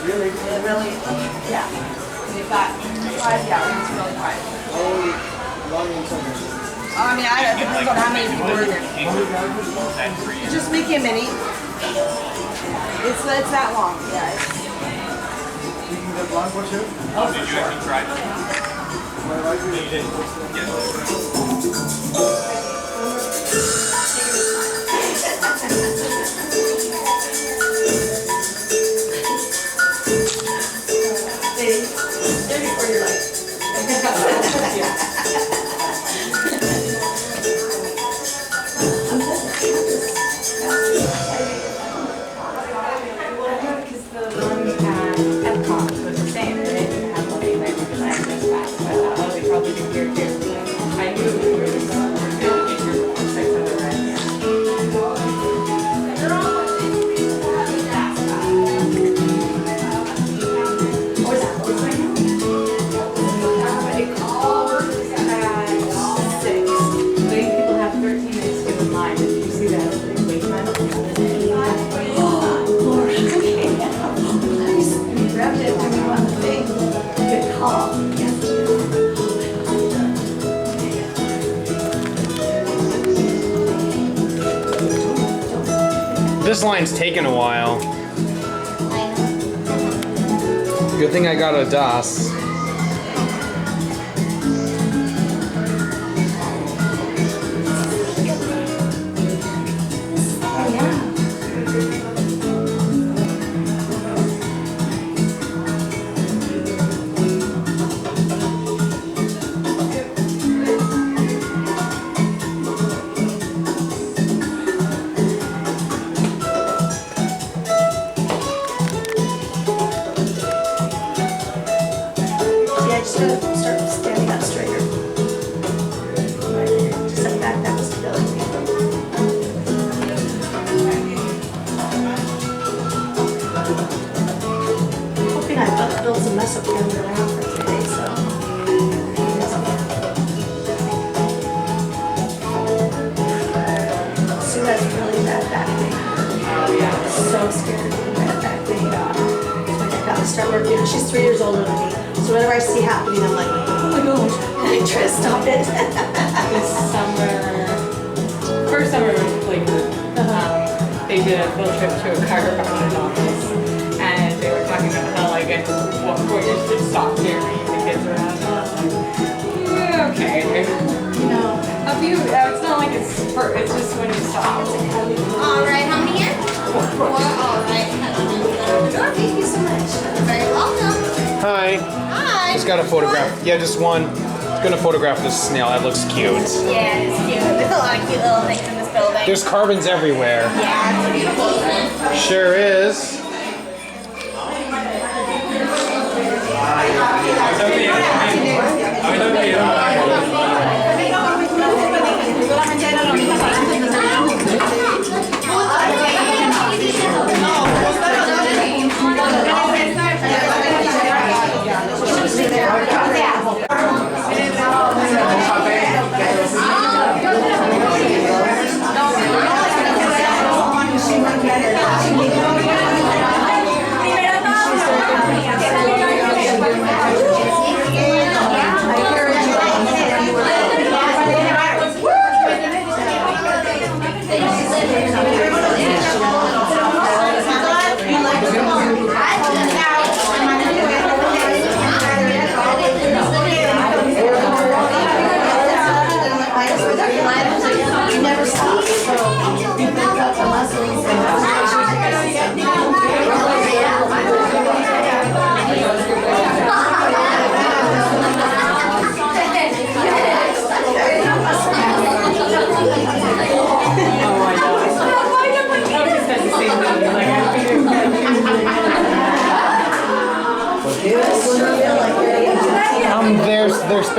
Really? Yeah. You've got 5 gallons, it's really quiet. I mean, I don't depends on how many people are there. Just make it mini. It's that long, yeah. You can get one for sure. Oh, did you actually try this? This line's taking a while. Good thing I got a DOS. Start standing up straighter. Just like that, that was stability. Hoping I built some mess up around for today, so. See, that's really bad back thing. I was so scared of that back thing. I gotta start working. She's 3 years older than me. So whatever I see happening, I'm like, oh my gosh, and I try to stop it. This summer, first summer we went to Lakewood. They did a field trip to a chiropractor's office, and they were talking about how like at what point you should stop carrying the kids around. And I was like, yeah, okay. You know, a few. It's not like it's just when you stop. All right, how many in? 4. All right. Thank you so much. You're very welcome. Hi. Hi. Just got a photograph. Yeah, just one. Just gonna photograph this snail. That looks cute. Yeah, it's cute. There's a lot of cute little things in this building. There's carbons everywhere. Yeah, it's beautiful. Sure is.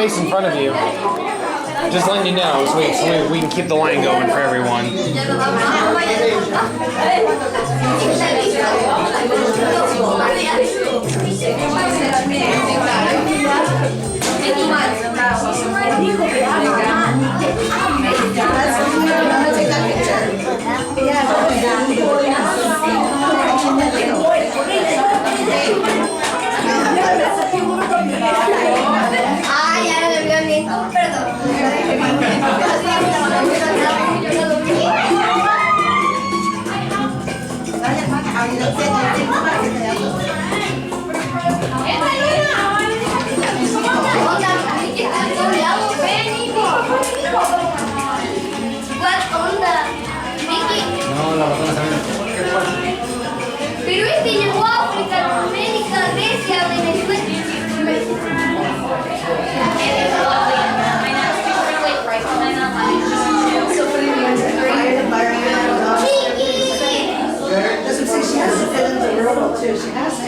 space in front of you. Just letting you know, so we can keep the line going for everyone. Pero este llegó a África, América, Grecia, Venezuela. That's what I'm saying. She has to fit into the world too. She has to.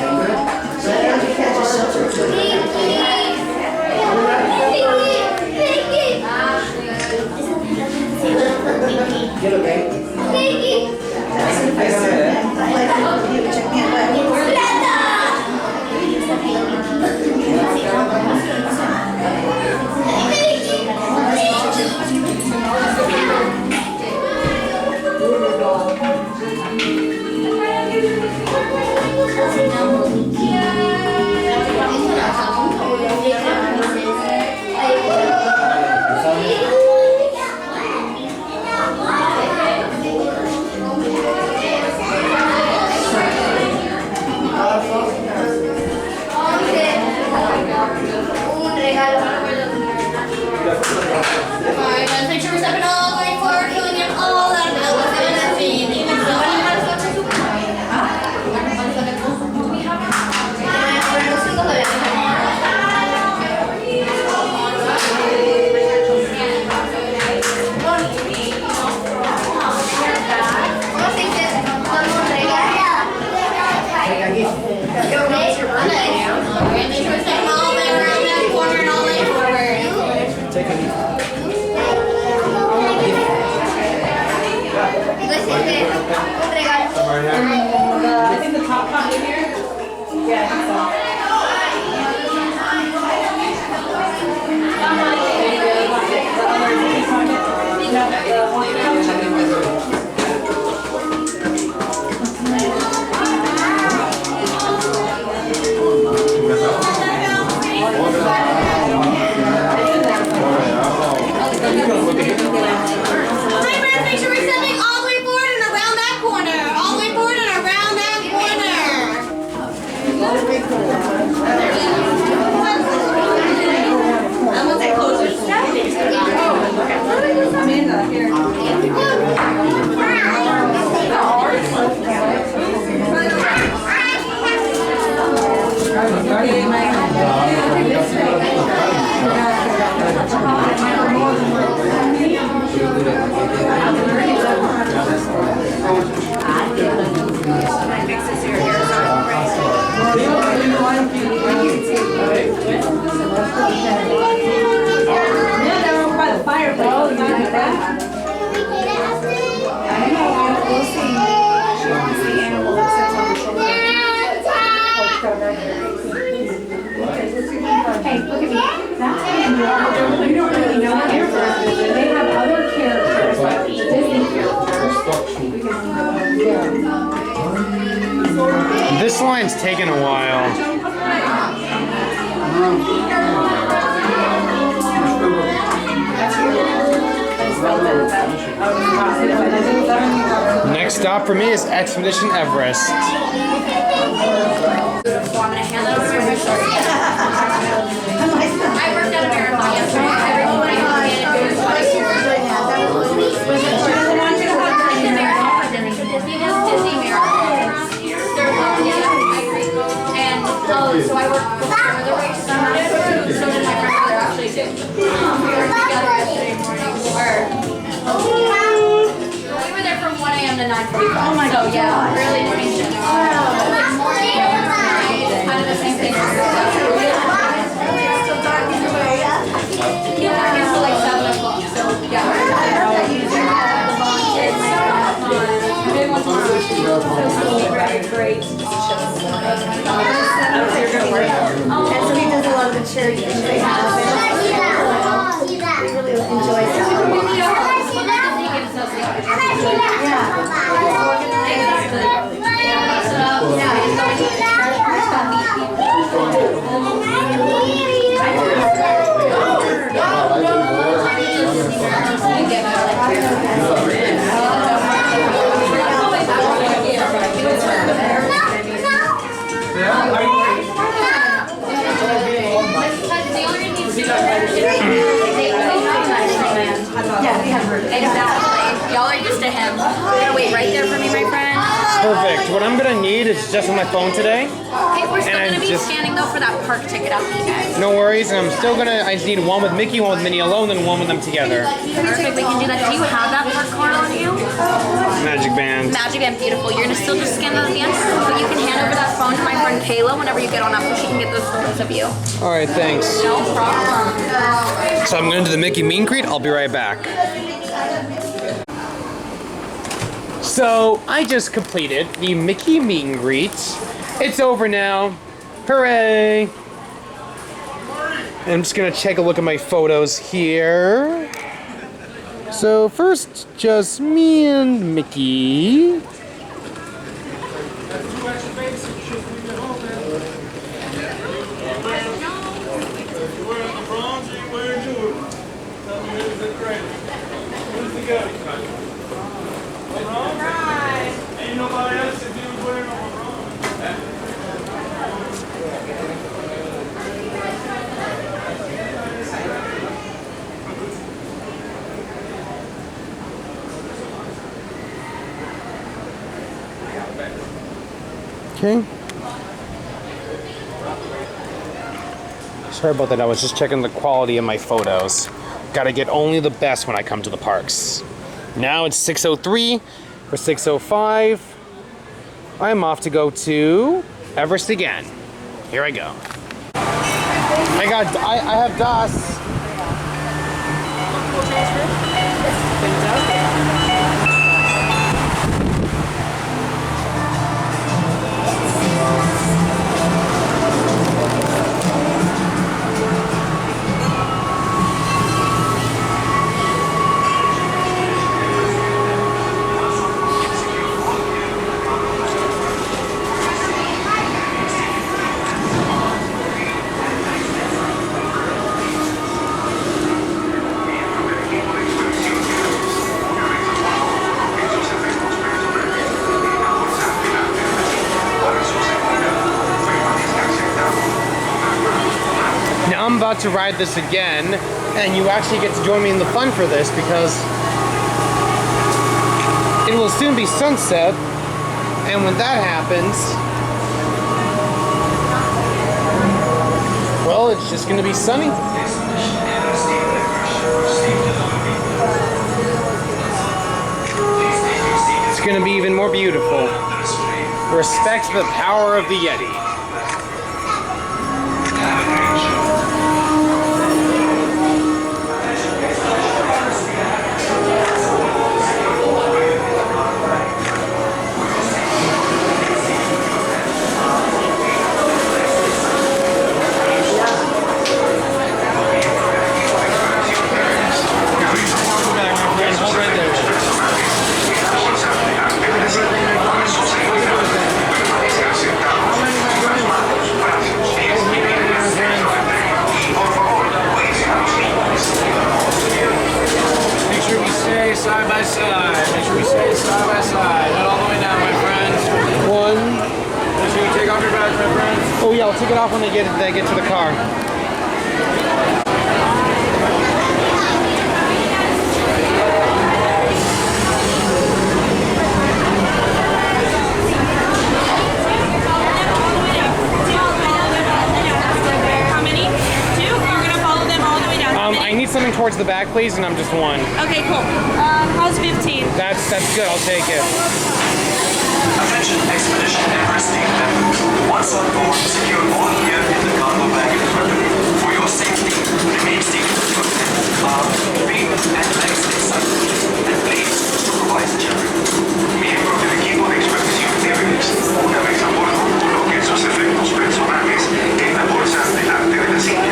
So you can't just shelter her to Get okay. I think the top cotton in here. Yeah, Hey, look at me. That's Pandora. You don't really know what Everest is. They have other characters, like the Disney characters. This line's taking a while. Next stop for me is Expedition Everest. So I'm gonna hand that over to my short. I worked at a marathon yesterday. Everyone I got in and do is what I do. Disney marathon. They're long, I agree. And so I worked before the race. So did my grandmother actually too. We were together yesterday morning. We were there from 1 a.m. to 9:45. Oh my God. So yeah, really patient. Morning, kind of the same thing. activities they have. We really enjoy Exactly. Y'all are used to him. You're gonna wait right there for me, my friend. Perfect. What I'm gonna need is just on my phone today. Okay, we're still gonna be scanning though for that park ticket out you guys. No worries, and I'm still gonna. I just need one with Mickey, one with Minnie alone, then one with them together. Perfect. We can do that. Do you have that park card on you? Magic band. Magic band, beautiful. You're gonna still just scan that at the end, but you can hand over that phone to my friend Kayla whenever you get on up, so she can get those photos of you. All right, thanks. No problem. So I'm going to the Mickey meet and greet. I'll be right back. So I just completed the Mickey meet and greet. It's over now. Hooray! And I'm just gonna take a look at my photos here. So first, just me and Mickey. Okay. Sorry about that, I was just checking the quality of my photos. Gotta get only the best when I come to the parks. Now it's 6:03 or 6:05. I'm off to go to Everest again. Here I go. I have DOS. I'm about to ride this again, and you actually get to join me in the fun for this because it will soon be sunset, and when that happens, well, it's just going to be sunny. It's going to be even more beautiful. Respect the power of the Yeti. Side by side. Make sure we stay side by side. Not all the way down, my friend. One. Make sure you take off your badge, my friend. Oh yeah, I'll take it off when they get to the car. How many? Two? You're gonna follow them all the way down. I need something towards the back, please, and I'm just one. Okay, cool. How's 15? That's good. I'll take it. Attention, Expedition Everest team members. Once on board, secure all gear in the cargo bag equipment. For your safety, remain seated with your head, arms, feet, and legs inside. And please, supervise children. Miembros del equipo de expedición Everest, una vez a bordo, coloquen sus efectos personales en la bolsa delante de la silla.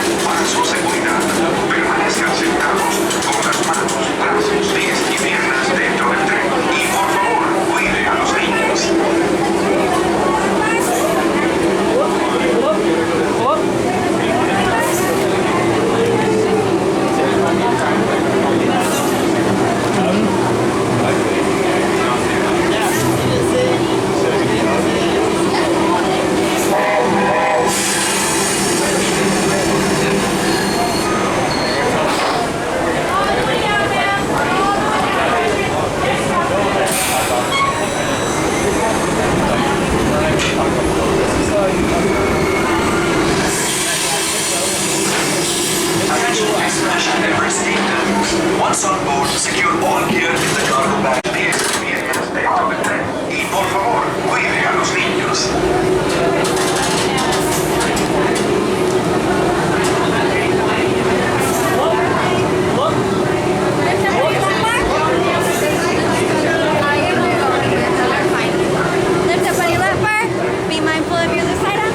Once on board, secure all gear in the cargo bag. Y por favor, cuide a los niños. Lift up on your left bar. Be mindful of your left side up.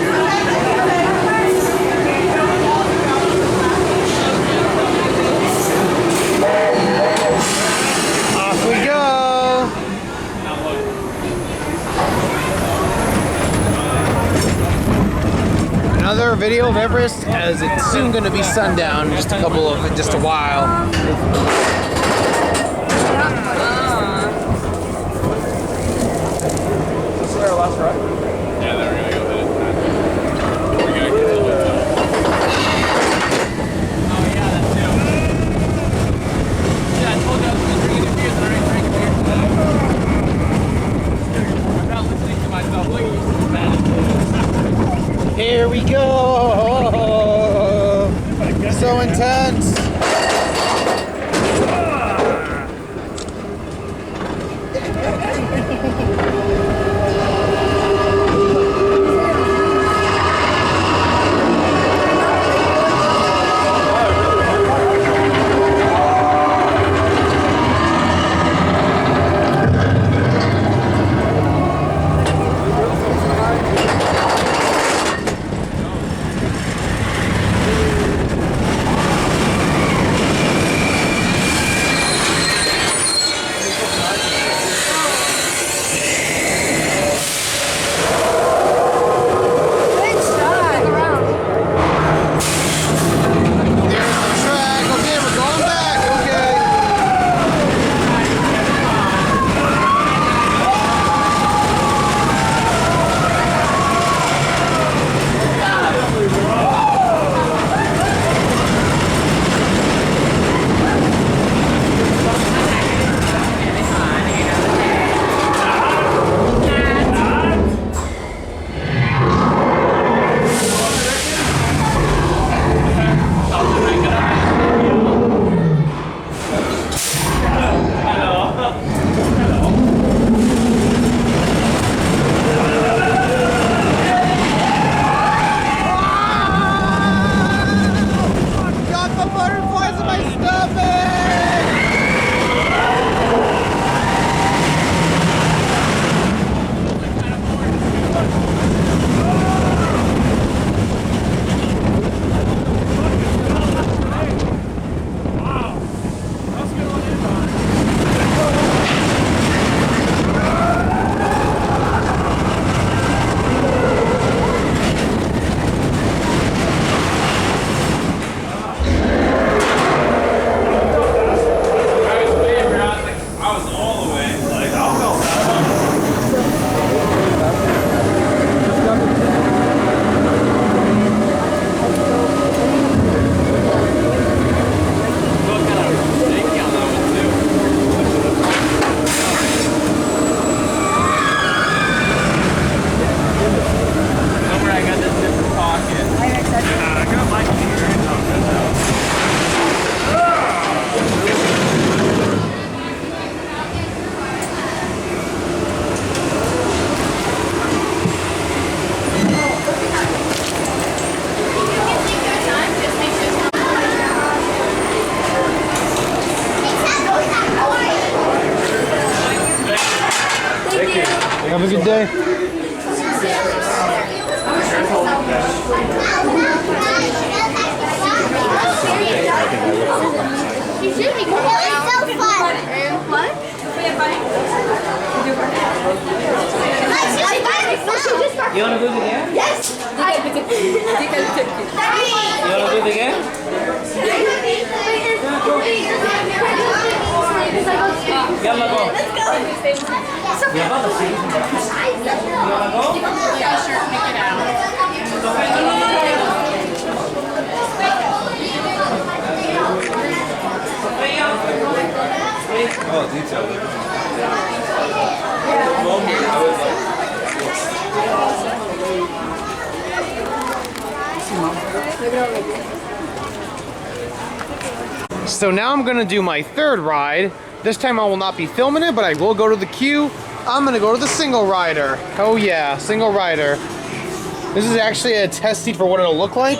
Off we go. Another video of Everest, as it's soon going to be sundown. Just a while. This is our last ride? Yeah, then we're gonna go hit it. We're gonna get to it. Oh yeah, that's new. Yeah, I told you I was gonna drink a beer, then I drank a beer. I'm not listening to myself. Look at you. Here we go. So intense. Have a good day. You want to do it again? Yes. You want to do it again? Yalla, go. Let's go. You want to go? Yeah, sure. Make it out. Oh, detail. So now I'm gonna do my third ride. This time I will not be filming it, but I will go to the queue. I'm gonna go to the single rider. Oh yeah, single rider. This is actually a test seat for what it'll look like.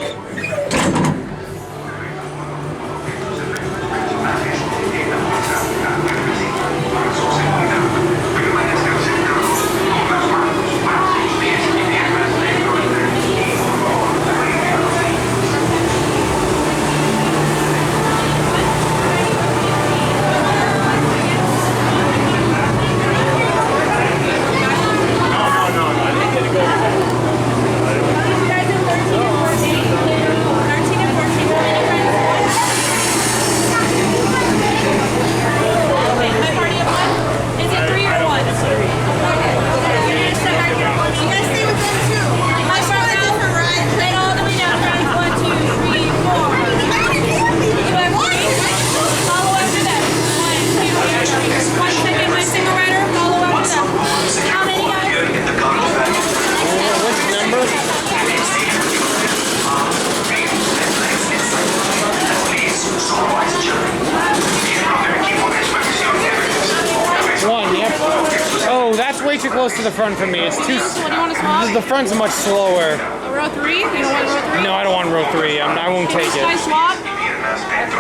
Too close to the front for me. It's too. What do you want to swap? The front's much slower. Row 3? You don't want row 3? No, I don't want row 3. I won't take it. Can I swap?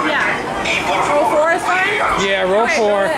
Yeah. Row 4 is fine? Yeah, row 4.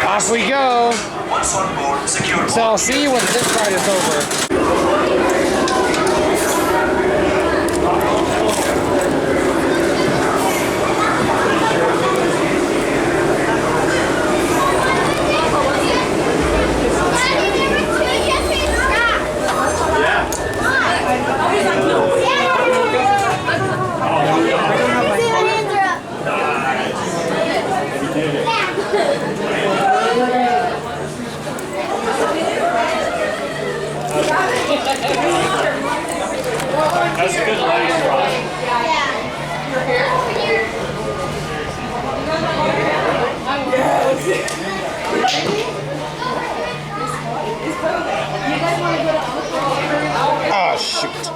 Off we go. So I'll see you when this ride is over. That's a good lighting ride. Oh shoot.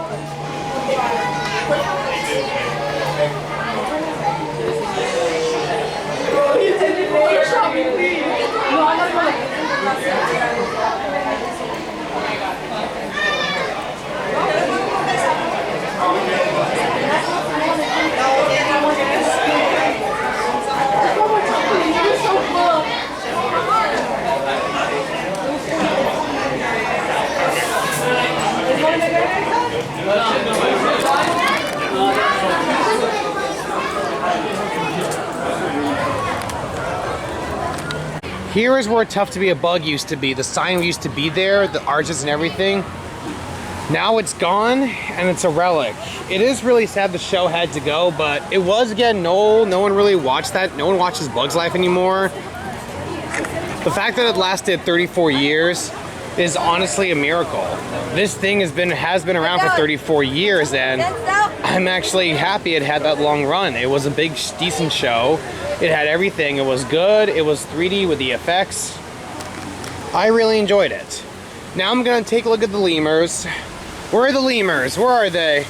Here is where Tough to Be a Bug used to be. The sign used to be there, the arches and everything. Now it's gone, and it's a relic. It is really sad the show had to go, but it was getting old. No one really watched that. No one watches Bug's Life anymore. The fact that it lasted 34 years is honestly a miracle. This thing has been around for 34 years, and I'm actually happy it had that long run. It was a big, decent show. It had everything. It was good. It was 3D with the effects. I really enjoyed it. Now I'm gonna take a look at the lemurs. Where are the lemurs? Where are they?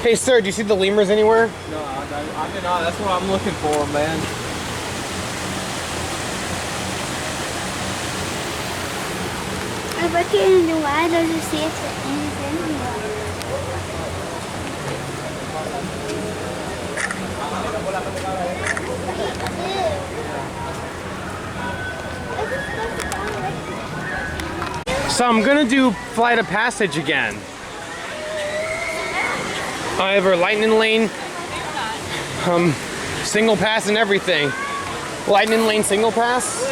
Hey sir, do you see the lemurs anywhere? No, I did not. That's what I'm looking for, man. I bet you in the water to see if it is anywhere. So I'm gonna do Flight of Passage again. I have a lightning lane, single pass and everything. Lightning lane single pass.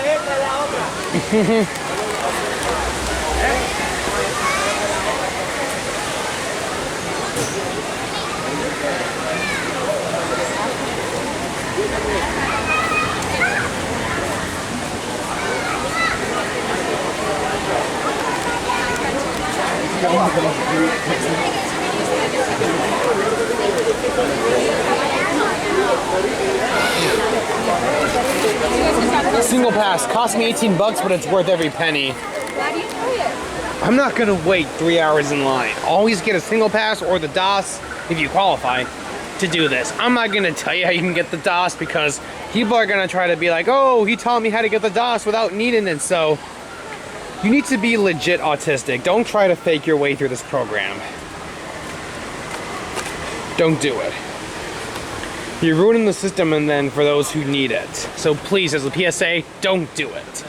Single pass cost me 18 bucks, but it's worth every penny. I'm not gonna wait 3 hours in line. Always get a single pass or the DOS if you qualify to do this. I'm not gonna tell you how you can get the DOS because people are gonna try to be like, oh, he taught me how to get the DOS without needing it. So you need to be legit autistic. Don't try to fake your way through this program. Don't do it. You're ruining the system and then for those who need it. So please, as a PSA, don't do it.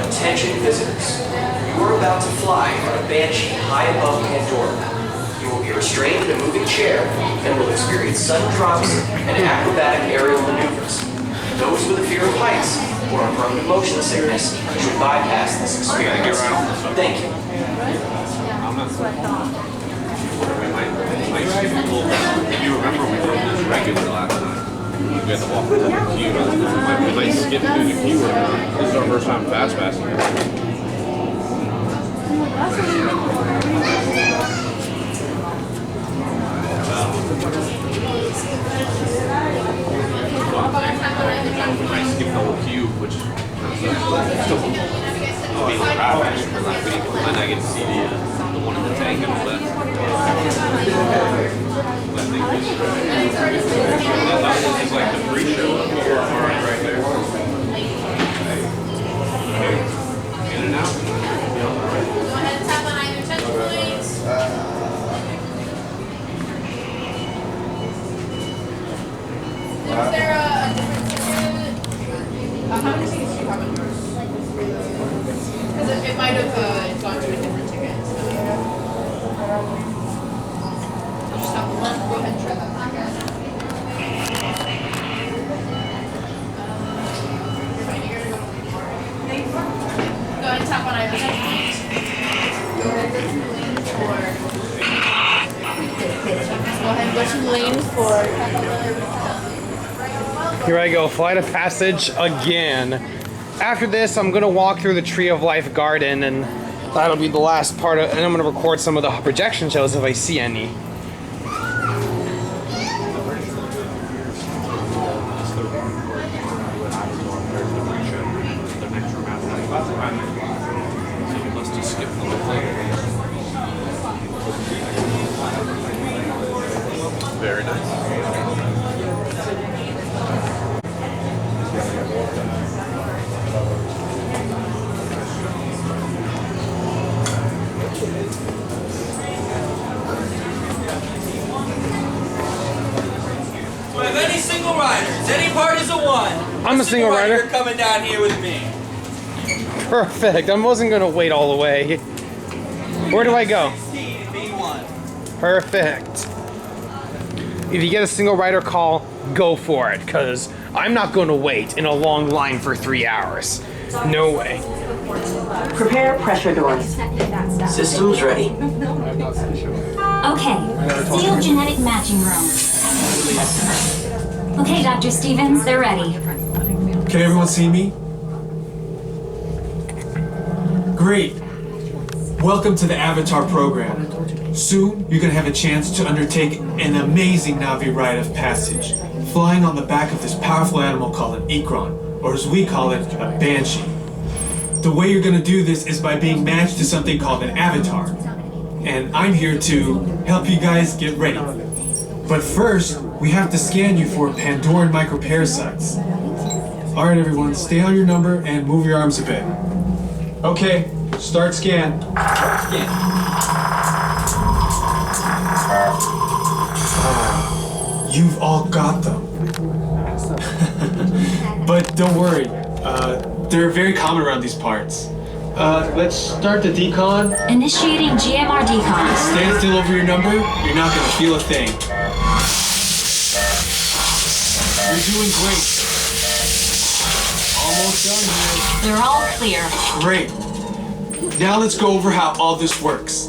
Attention visitors, you are about to fly on a banshee high above Pandora. You will be restrained in a moving chair and will experience sudden drops and acrobatic aerial maneuvers. Those with a fear of heights or are prone to motion sickness should bypass this experience. Thank you. You remember we rode this regular last time? We had to walk through the queue. We might skip through the queue or not. This is our first time fast passing. We might skip the whole queue, which still will be crowd actually. We might not get to see the one in the tank and all that. This is like the pre-show up here, right there. In and out. Go ahead and tap on either touch points. Is there a different ticket? How many tickets do you have on yours? Because it might have gone to a different ticket. Just have one. Go ahead and try that. Go ahead and tap on either touch points. Go ahead and go to lane 4. Here I go, Flight of Passage again. After this, I'm gonna walk through the Tree of Life garden, and that'll be the last part of, and I'm gonna record some of the projection shows if I see any. There Very nice. So if any single riders, any parties of one, I'm a single rider. You're coming down here with me. Perfect. I wasn't gonna wait all the way. Where do I go? Perfect. If you get a single rider call, go for it, because I'm not gonna wait in a long line for 3 hours. No way. Prepare pressure doors. Systems ready. Okay, sealed genetic matching room. Okay, Dr. Stevens, they're ready. Can everyone see me? Great. Welcome to the Avatar program. Soon, you're going to have a chance to undertake an amazing Navi rite of passage, flying on the back of this powerful animal called an Ikron, or as we call it, a Banshee. The way you're going to do this is by being matched to something called an avatar. And I'm here to help you guys get ready. But first, we have to scan you for Pandoran microparasites. Alright everyone, stay on your number and move your arms a bit. Okay, start scan. You've all got them. But don't worry, they're very common around these parts. Let's start the decon. Initiating GMR decon. Stand still over your number, you're not gonna feel a thing. You're doing great. Almost done here. They're all clear. Great. Now let's go over how all this works.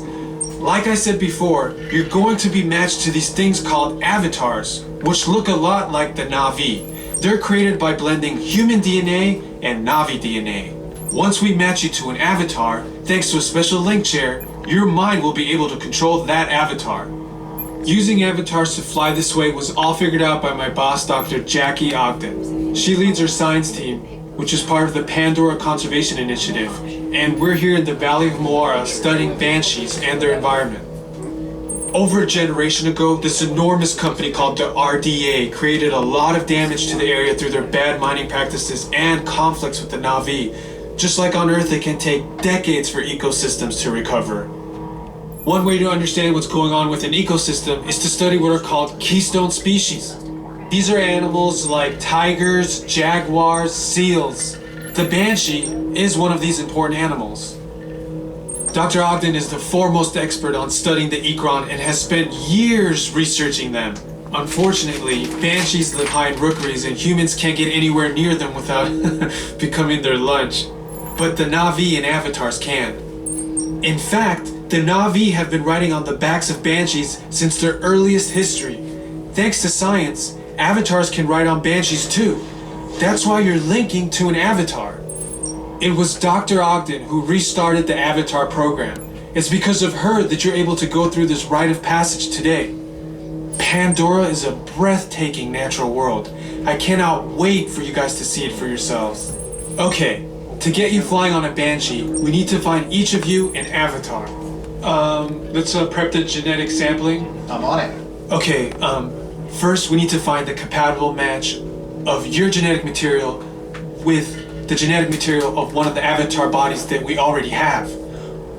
Like I said before, you're going to be matched to these things called avatars, which look a lot like the Navi. They're created by blending human DNA and Navi DNA. Once we match you to an avatar, thanks to a special link chair, your mind will be able to control that avatar. Using avatars to fly this way was all figured out by my boss, Dr. Jackie Ogden. She leads our science team, which is part of the Pandora Conservation Initiative, and we're here in the Valley of Moara studying banshees and their environment. Over a generation ago, this enormous company called the RDA created a lot of damage to the area through their bad mining practices and conflicts with the Navi. Just like on Earth, it can take decades for ecosystems to recover. One way to understand what's going on with an ecosystem is to study what are called keystone species. These are animals like tigers, jaguars, seals. The banshee is one of these important animals. Dr. Ogden is the foremost expert on studying the Ikron and has spent years researching them. Unfortunately, banshees live high in rookeries and humans can't get anywhere near them without becoming their lunch. But the Navi and avatars can. In fact, the Navi have been riding on the backs of banshees since their earliest history. Thanks to science, avatars can ride on banshees too. That's why you're linking to an avatar. It was Dr. Ogden who restarted the Avatar program. It's because of her that you're able to go through this rite of passage today. Pandora is a breathtaking natural world. I cannot wait for you guys to see it for yourselves. Okay, to get you flying on a Banshee, we need to find each of you an avatar. Let's prep the genetic sampling. I'm on it. Okay, first we need to find the compatible match of your genetic material with the genetic material of one of the avatar bodies that we already have.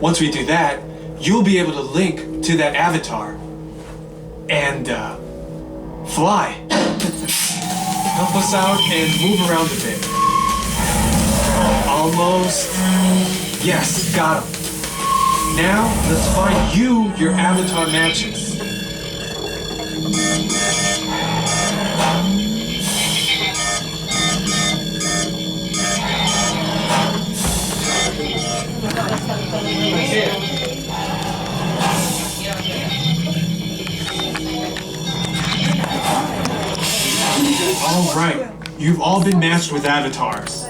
Once we do that, you'll be able to link to that avatar and fly. Help us out and move around a bit. Almost. Yes, got him. Now, let's find you your avatar matches. All right, you've all been matched with avatars.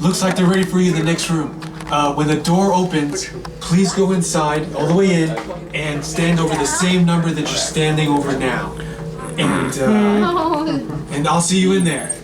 Looks like they're ready for you in the next room. When the door opens, please go inside, all the way in, and stand over the same number that you're standing over now. And I'll see you in there.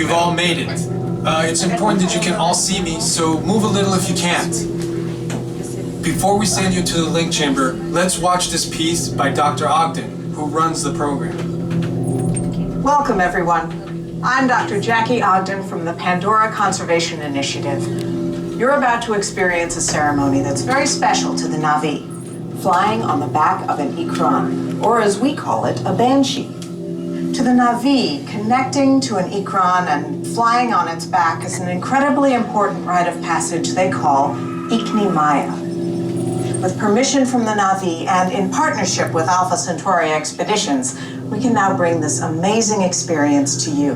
You've all made it. It's important that you can all see me, so move a little if you can't. Before we send you to the link chamber, let's watch this piece by Dr. Ogden, who runs the program. Welcome, everyone. I'm Dr. Jackie Ogden from the Pandora Conservation Initiative. You're about to experience a ceremony that's very special to the Na'vi, flying on the back of an ikran, or as we call it, a banshee. To the Na'vi, connecting to an ikran and flying on its back is an incredibly important rite of passage they call Ikni Maya. With permission from the Na'vi and in partnership with Alpha Centauri Expeditions, we can now bring this amazing experience to you.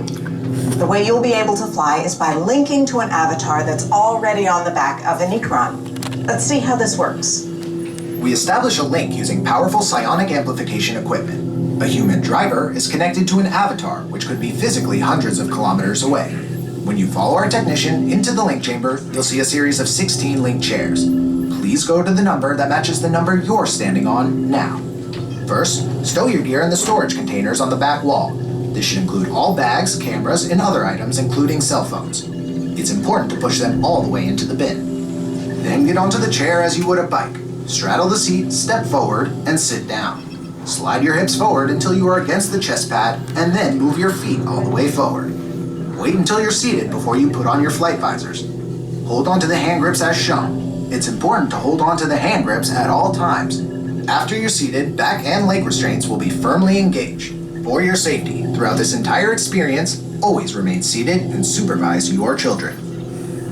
The way you'll be able to fly is by linking to an avatar that's already on the back of an ikran. Let's see how this works. We establish a link using powerful psionic amplification equipment. A human driver is connected to an avatar, which could be physically hundreds of kilometers away. When you follow our technician into the link chamber, you'll see a series of 16 link chairs. Please go to the number that matches the number you're standing on now. First, stow your gear in the storage containers on the back wall. This should include all bags, cameras, and other items, including cell phones. It's important to push them all the way into the bin. Then get onto the chair as you would a bike. Straddle the seat, step forward, and sit down. Slide your hips forward until you are against the chest pad, and then move your feet all the way forward. Wait until you're seated before you put on your flight visors. Hold on to the hand grips as shown. It's important to hold on to the hand grips at all times. After you're seated, back and leg restraints will be firmly engaged. For your safety, throughout this entire experience, always remain seated and supervise your children.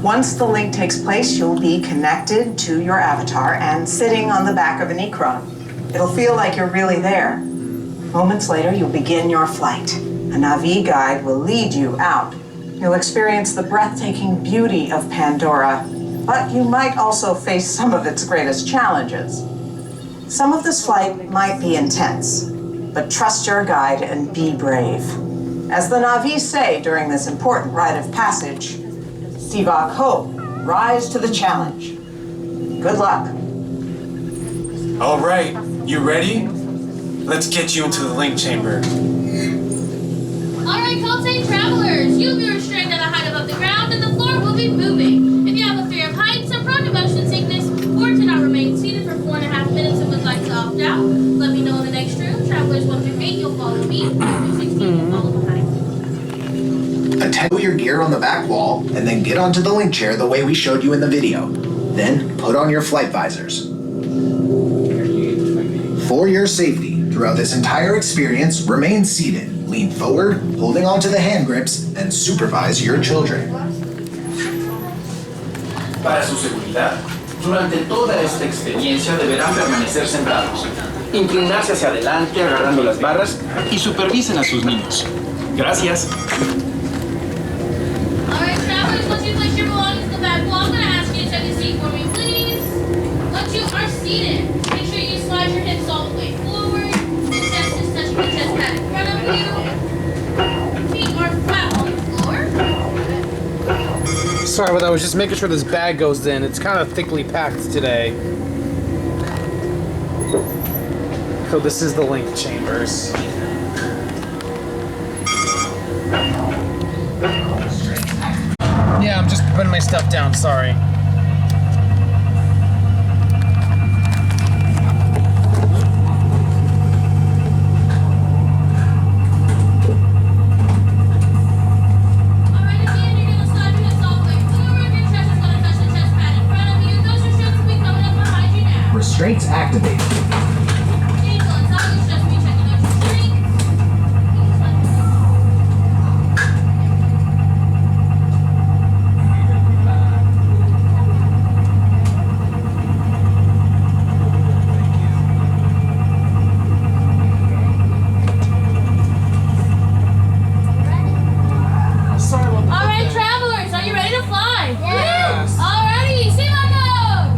Once the link takes place, you'll be connected to your avatar and sitting on the back of an ikran. It'll feel like you're really there. Moments later, you'll begin your flight. A Na'vi guide will lead you out. You'll experience the breathtaking beauty of Pandora, but you might also face some of its greatest challenges. Some of this flight might be intense, but trust your guide and be brave. As the Na'vi say during this important rite of passage, Sivak Ho, rise to the challenge. Good luck. All right, you ready? Let's get you into the link chamber. Alright, Caltech travelers, you'll be restrained at a height above the ground and the floor will be moving. If you have a fear of heights, are prone to motion sickness, or to not remain seated for 4.5 minutes and would like to opt out, let me know in the next room. Travelers 1 through 8, you'll follow me. 1 through 16, you'll follow behind. Attach your gear on the back wall, and then get onto the link chair the way we showed you in the video. Then put on your flight visors. For your safety, throughout this entire experience, remain seated, lean forward, holding onto the hand grips, and supervise your children. Para su seguridad, durante toda esta experiencia deberán permanecer sentados, inclinarse hacia adelante agarrando las barras y supervisen a sus niños. Gracias. Alright, travelers, once you place your belongings in the back wall, I'm going to ask you to take a seat for me, please. Once you are seated, make sure you slide your hips all the way forward. The chest is touching the chest pad in front of you. Feet are flat on the floor. Sorry, but I was just making sure this bag goes in. It's kind of thickly packed today. So this is the link chambers. Yeah, I'm just putting my stuff down, sorry. Restraints activated. Alright, travelers, are you ready to fly? Yes! Alrighty, Simago!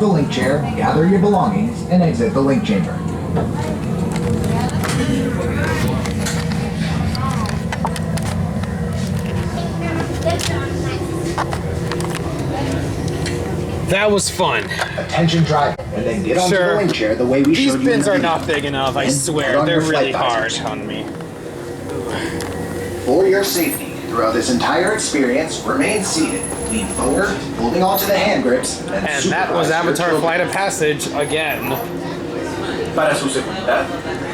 the link chair, gather your belongings, and exit the link chamber. That was fun. Attention driver, and then get onto the link chair the way we These showed you. pins are not big enough, I swear. They're really hard on me. For your safety, throughout this entire experience, remain seated, lean forward, holding onto the hand grips, and that was Avatar Flight of Passage again. Para su seguridad,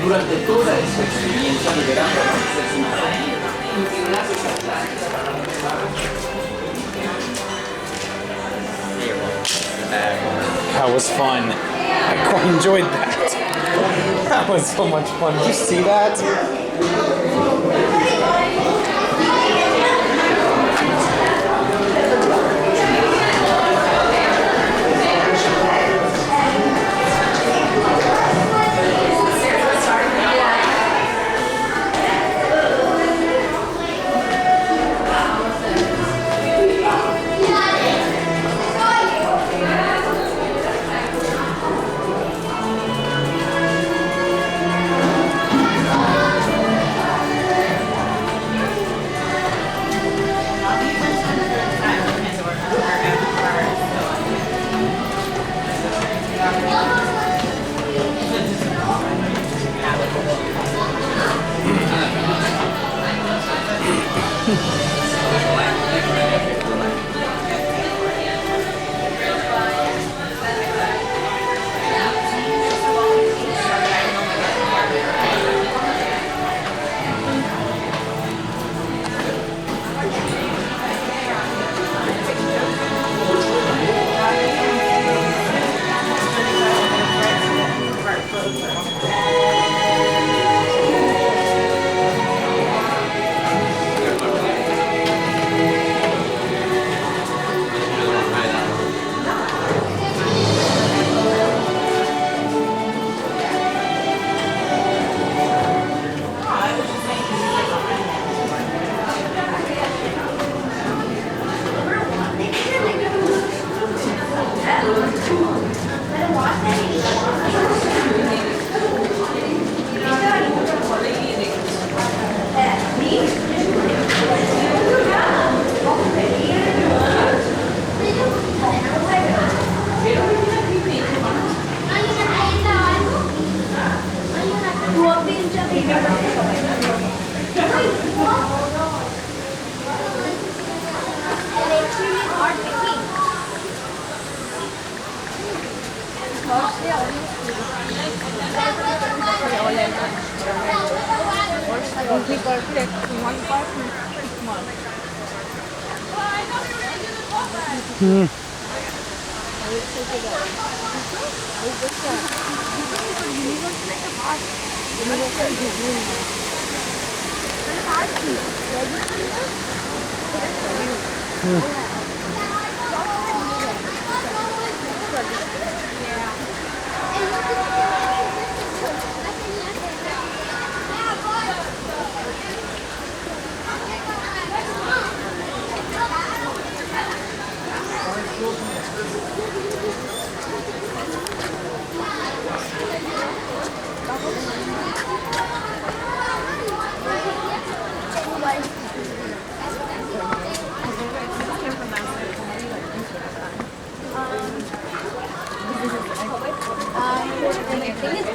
durante toda esta experiencia deberán permanecer sentados, inclinarse hacia adelante. That was fun. I quite enjoyed that. That was so much fun. Did you see that?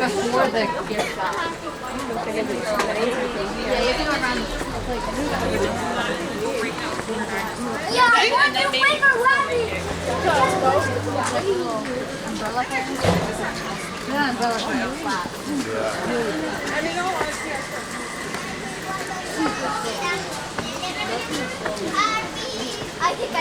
Before the gear shop. Yeah, you can go around. Yeah, I want to wait for Larry. Umbrella fans? Yeah, umbrella fans. Flat. I think I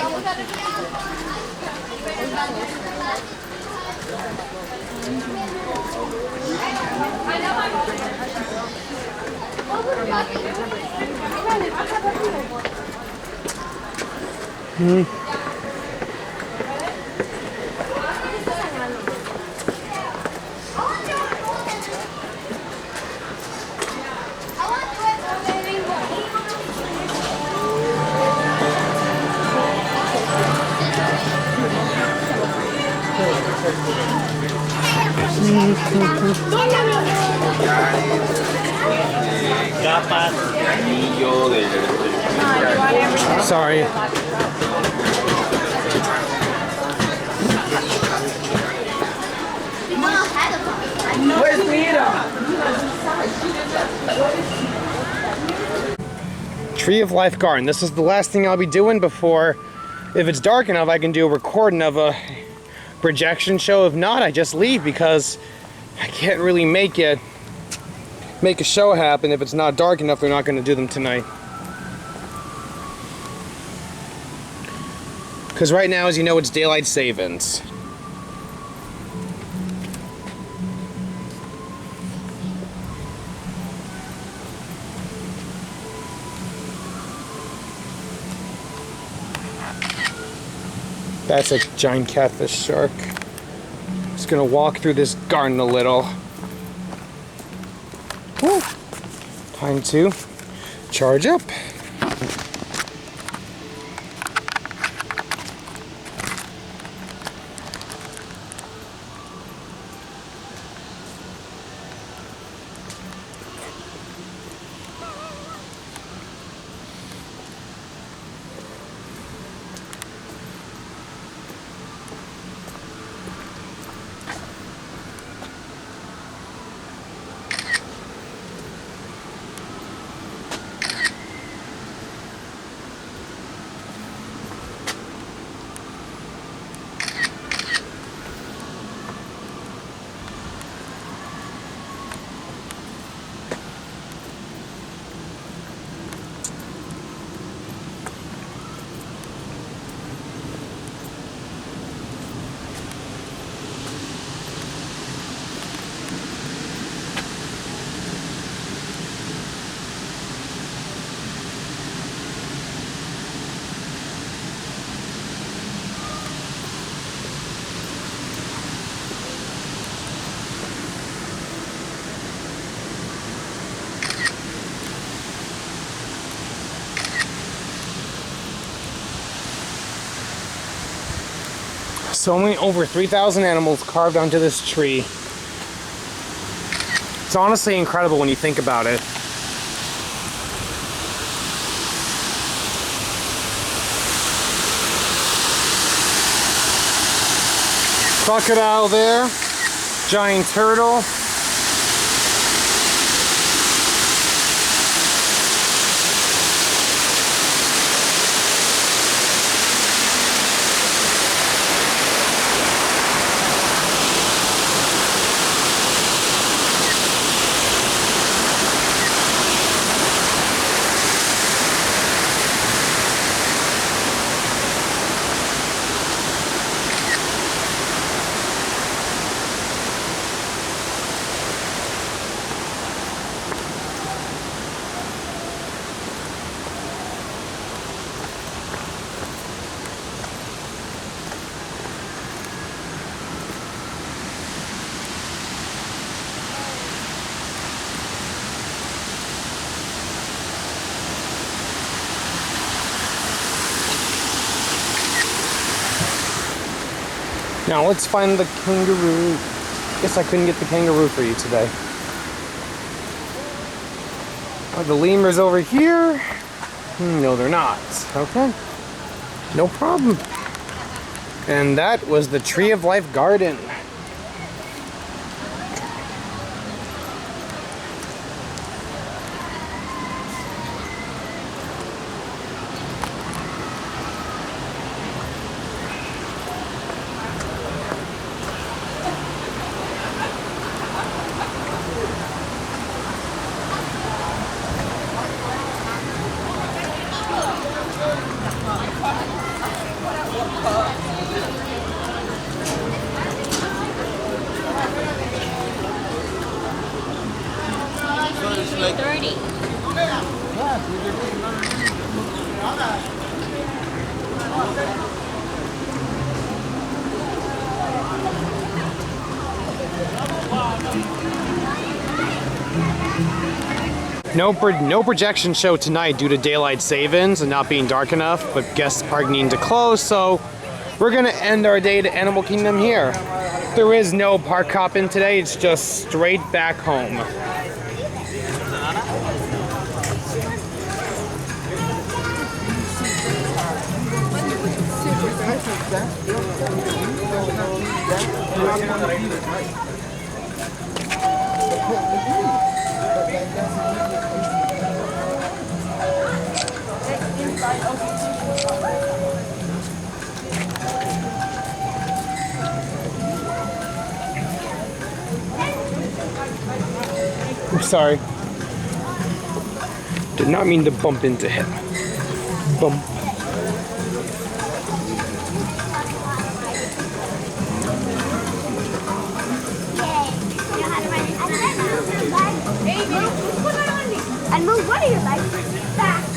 Sorry. Where's Peter? Tree of Life Garden. This is the last thing I'll be doing before, if it's dark enough, I can do a recording of a projection show. If not, I just leave because I can't really make a show happen. If it's not dark enough, they're not going to do them tonight. Because right now, as you know, it's daylight savings. That's a giant catfish shark. Just gonna walk through this garden a little. Woo. Time to charge up. So many, over 3,000 animals carved onto this tree. It's honestly incredible when you think about it. Crocodile there, giant turtle. Now let's find the kangaroo. Guess I couldn't get the kangaroo for you today. Are the lemurs over here? No, they're not. Okay. No problem. And that was the Tree of Life Garden. No projection show tonight due to daylight savings and not being dark enough, but guests are needing to close, so we're gonna end our day at Animal Kingdom here. There is no park hopping today, it's just straight back home. I'm sorry. Did not mean to bump into him. Bump. And move one of your legs back.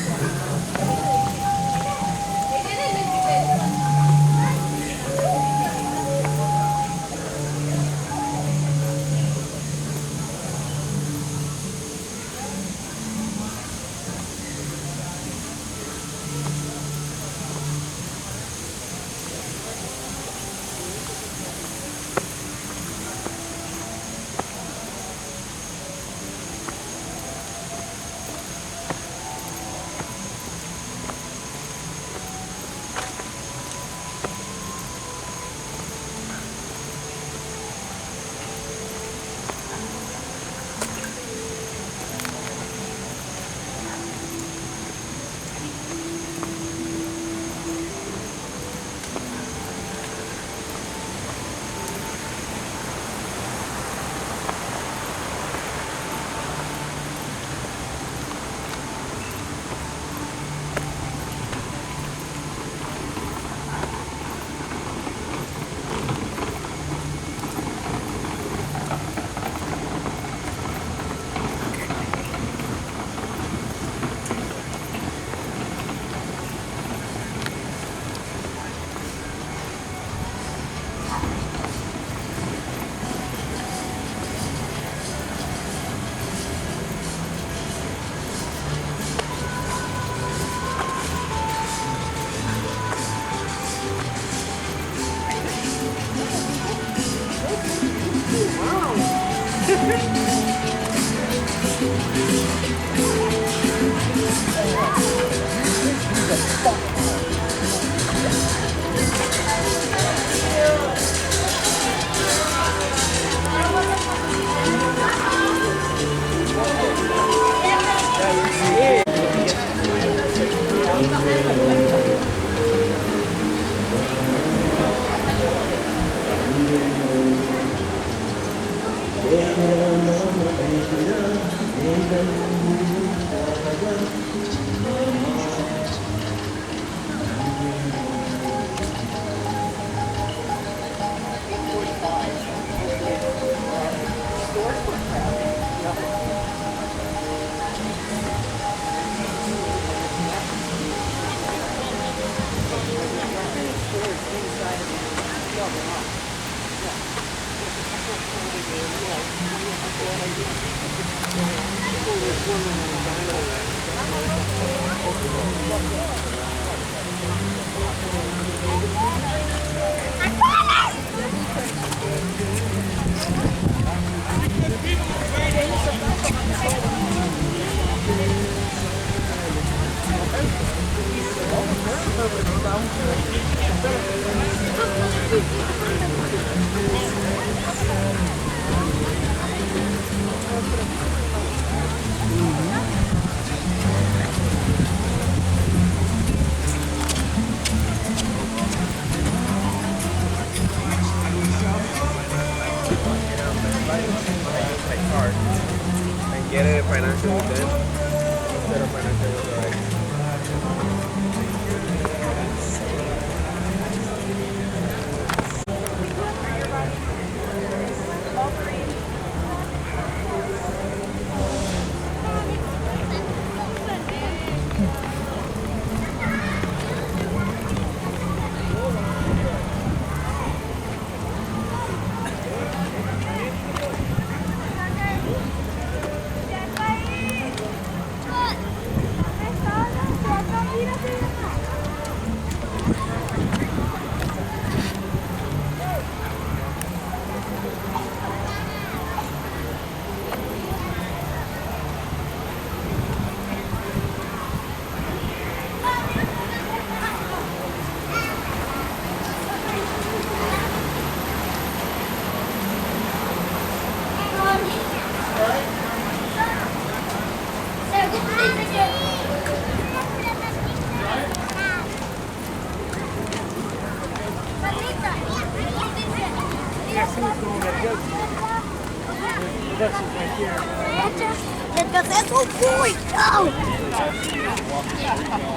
Oh boy! Oh!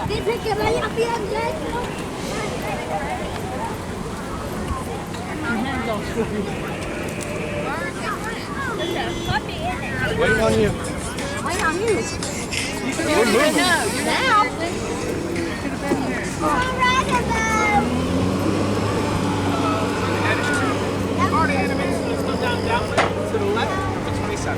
Dice que vaya bien lento. Waiting on you. Wait on you. We're moving. Now. To the left to 27.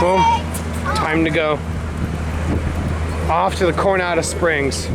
Boom. Time to go. Off to the Coronado Springs.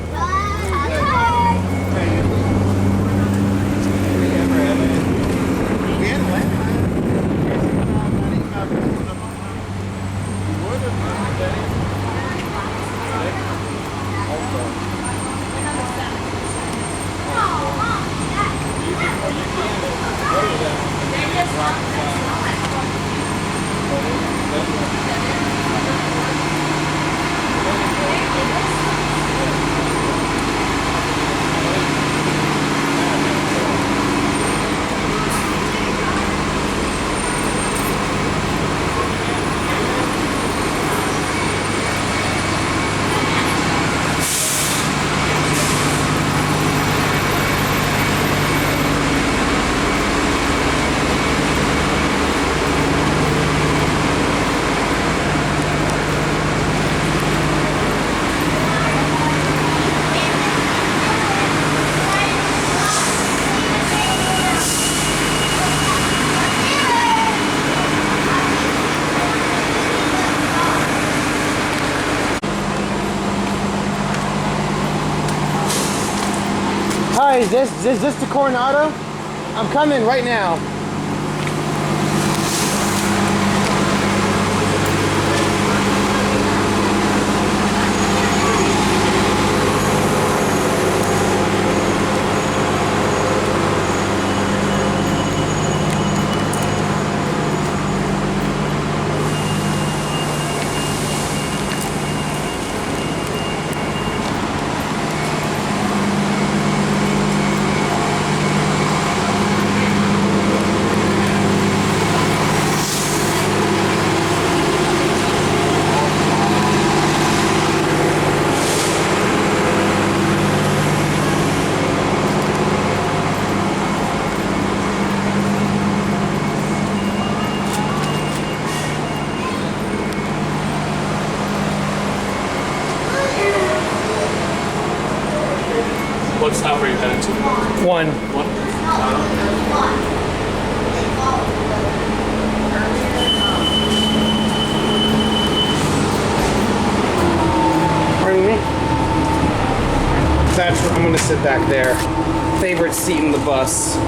Hi, is this the Coronado? I'm coming right now. What stop are you heading to? One. Pardon me? That's where I'm gonna sit back there. Favorite seat in the bus.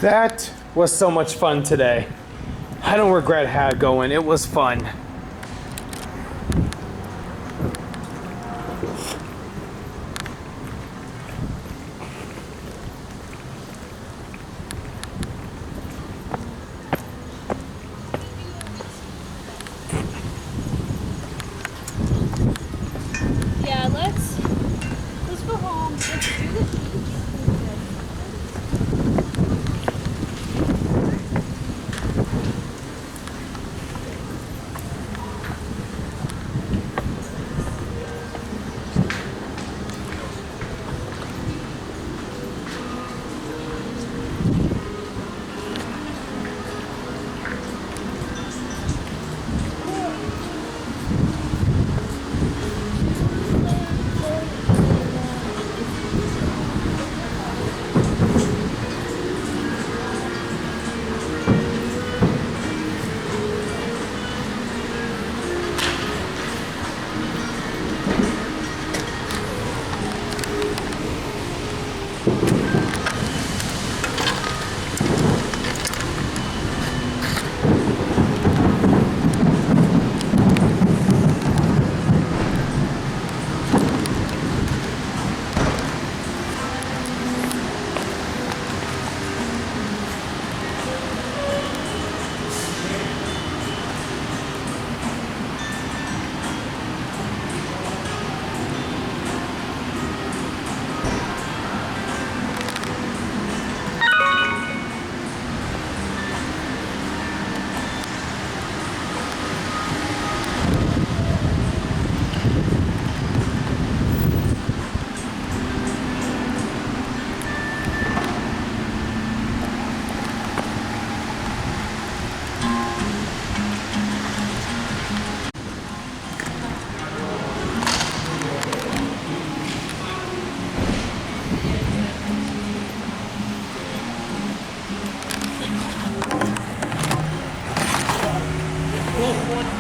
That was so much fun today. I don't regret going. It was fun. Yeah, let's go home. Let's do the beach.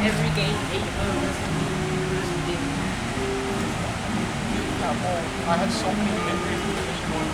Every game, 8 I had so many memories with this one.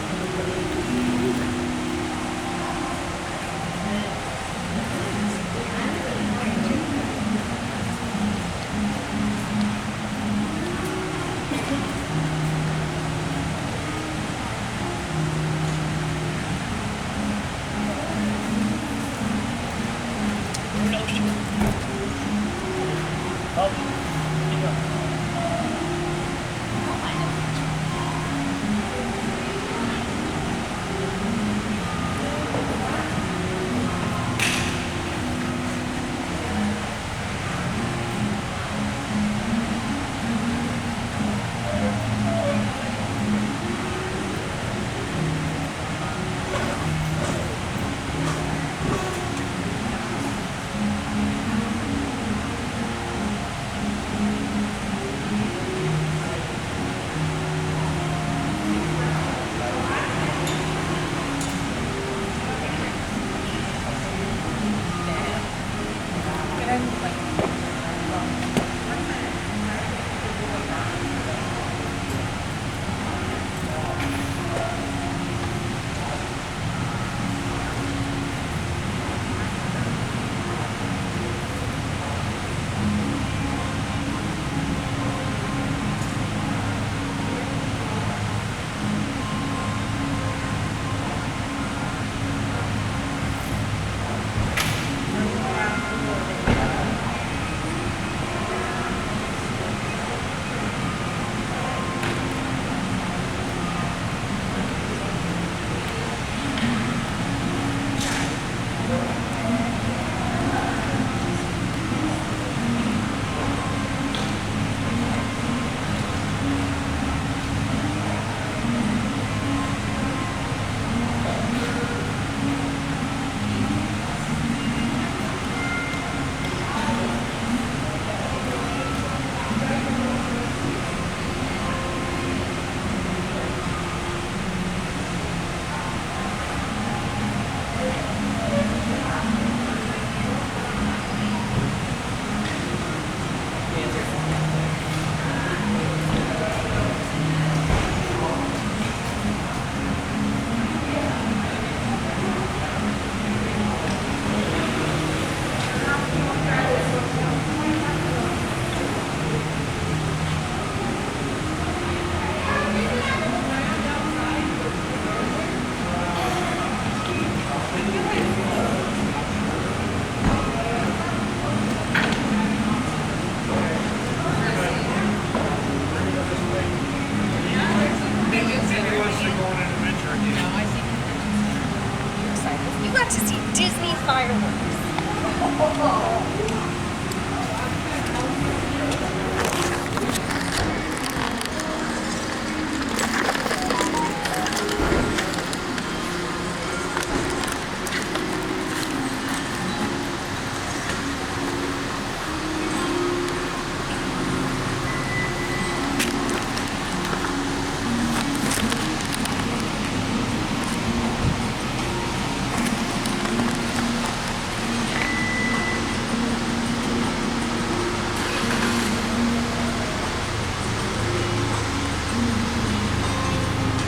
You got to see Disney fireworks.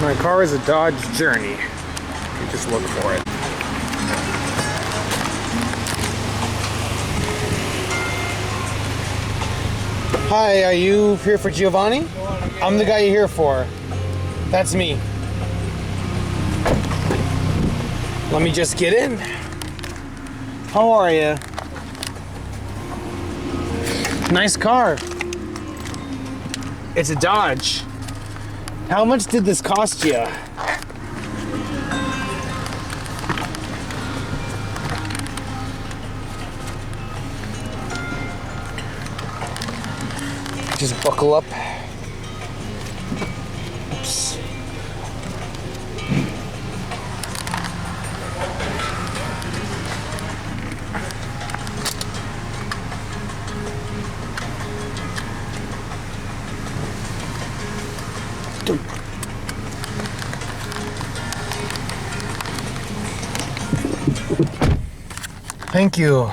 My car is a Dodge Journey. You just look for it. Hi, are you here for Giovanni? I'm the guy you're here for. That's me. Let me just get in. How are you? Nice car. It's a Dodge. How much did this cost you? Just buckle up. Oops. Thank you.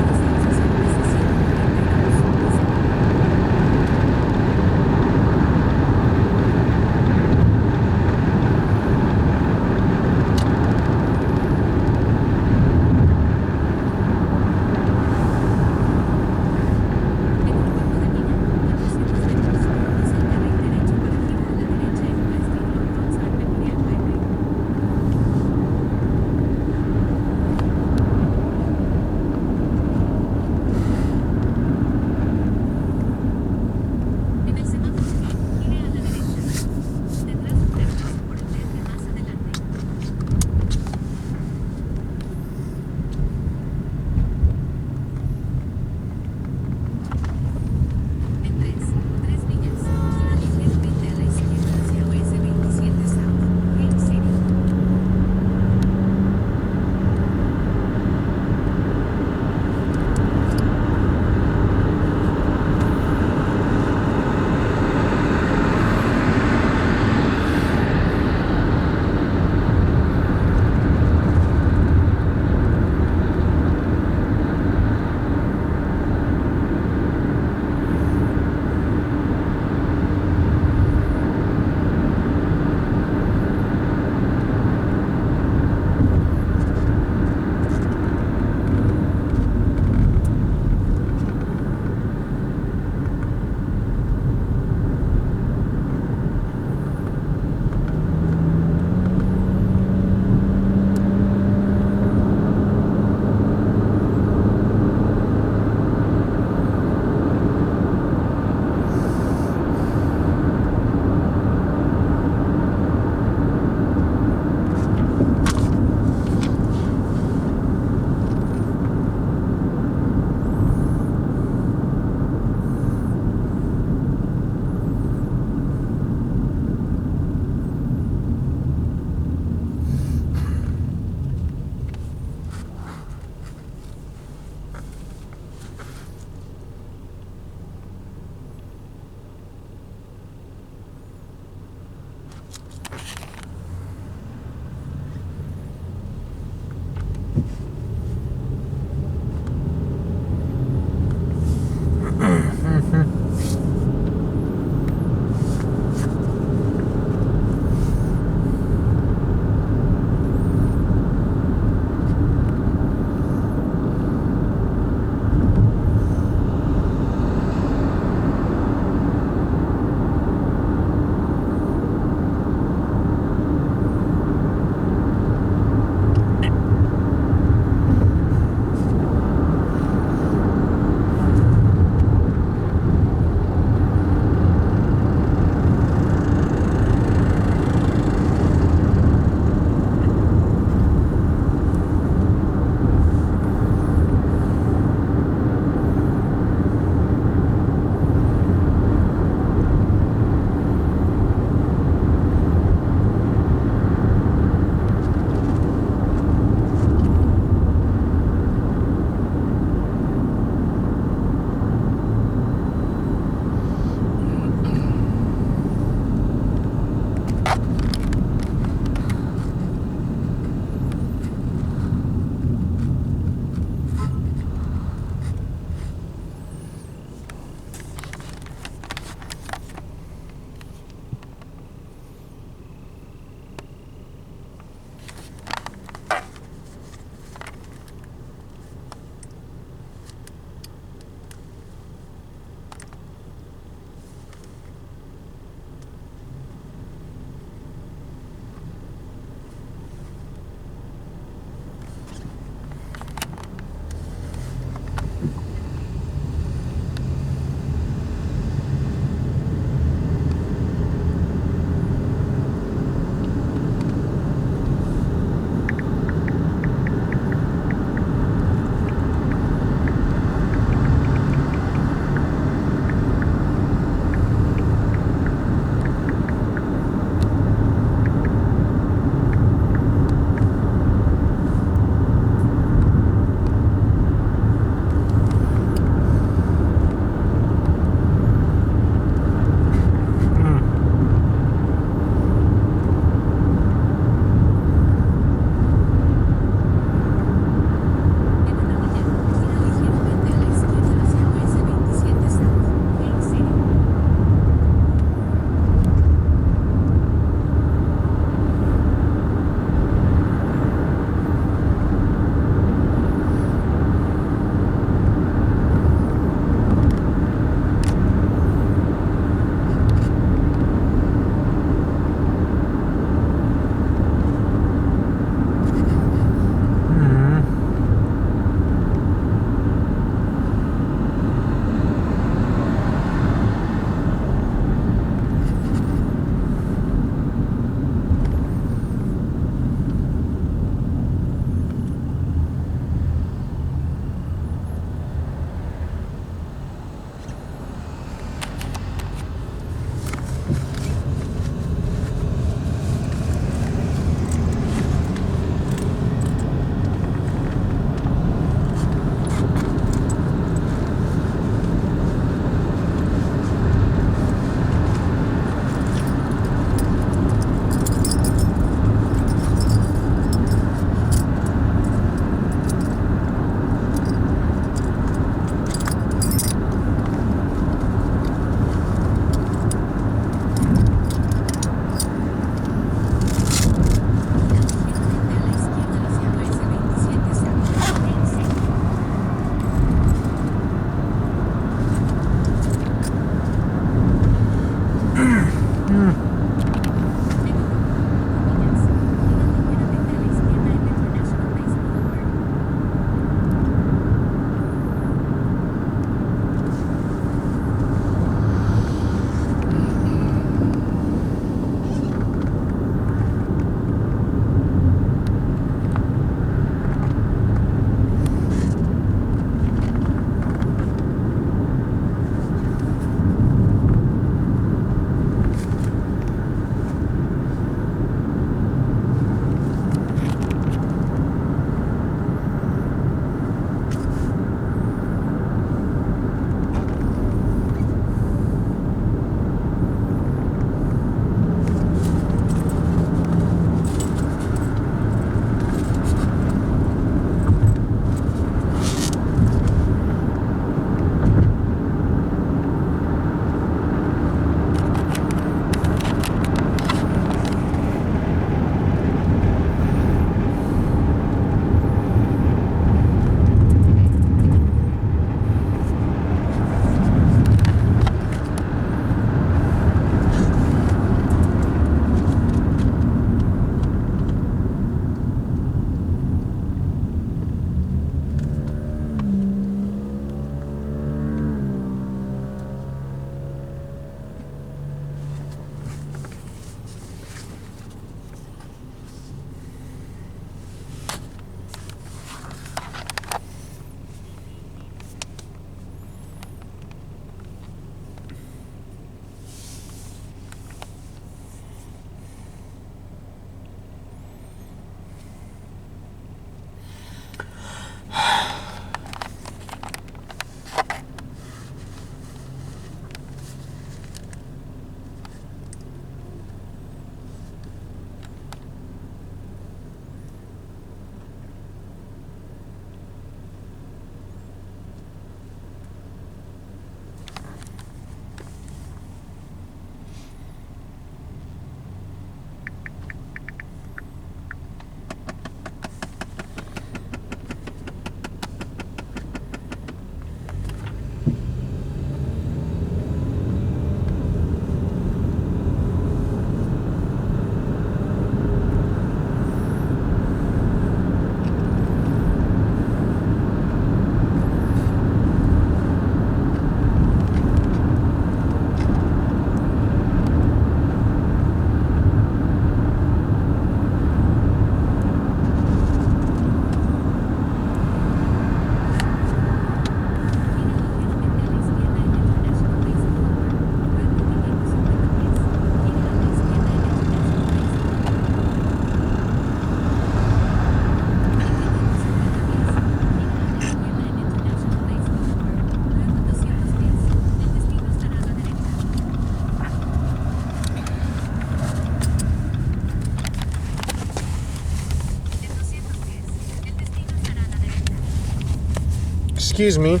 Excuse me.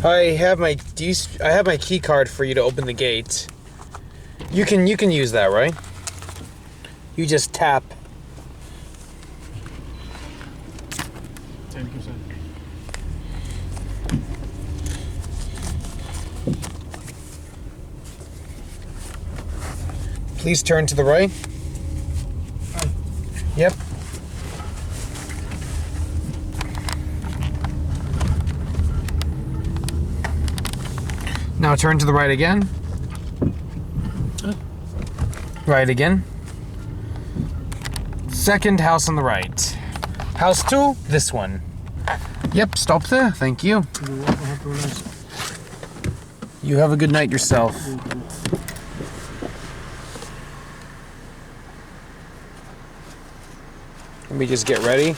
I have my key card for you to open the gate. You can use that, right? You just tap. Please turn to the right. Yep. Now turn to the right again. Right again. Second house on the right. House 2, this one. Yep, stop there. Thank you. You have a good night yourself. Let me just get ready.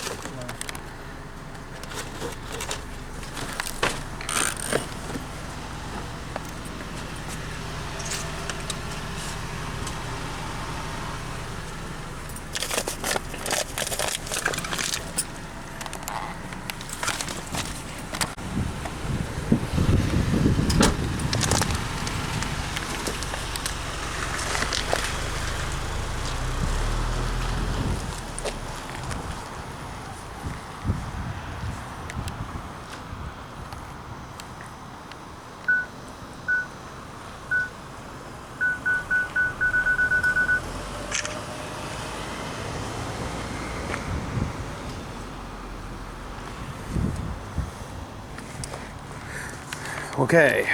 Okay,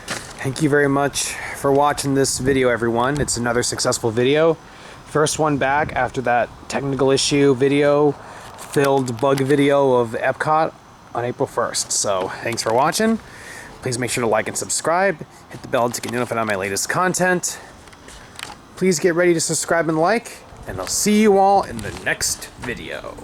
thank you very much for watching this video, everyone. It's another successful video. First one back after that technical issue video, filled bug video of Epcot on April 1st. So thanks for watching. Please make sure to like and subscribe. Hit the bell to get notified on my latest content. Please get ready to subscribe and like, and I'll see you all in the next video.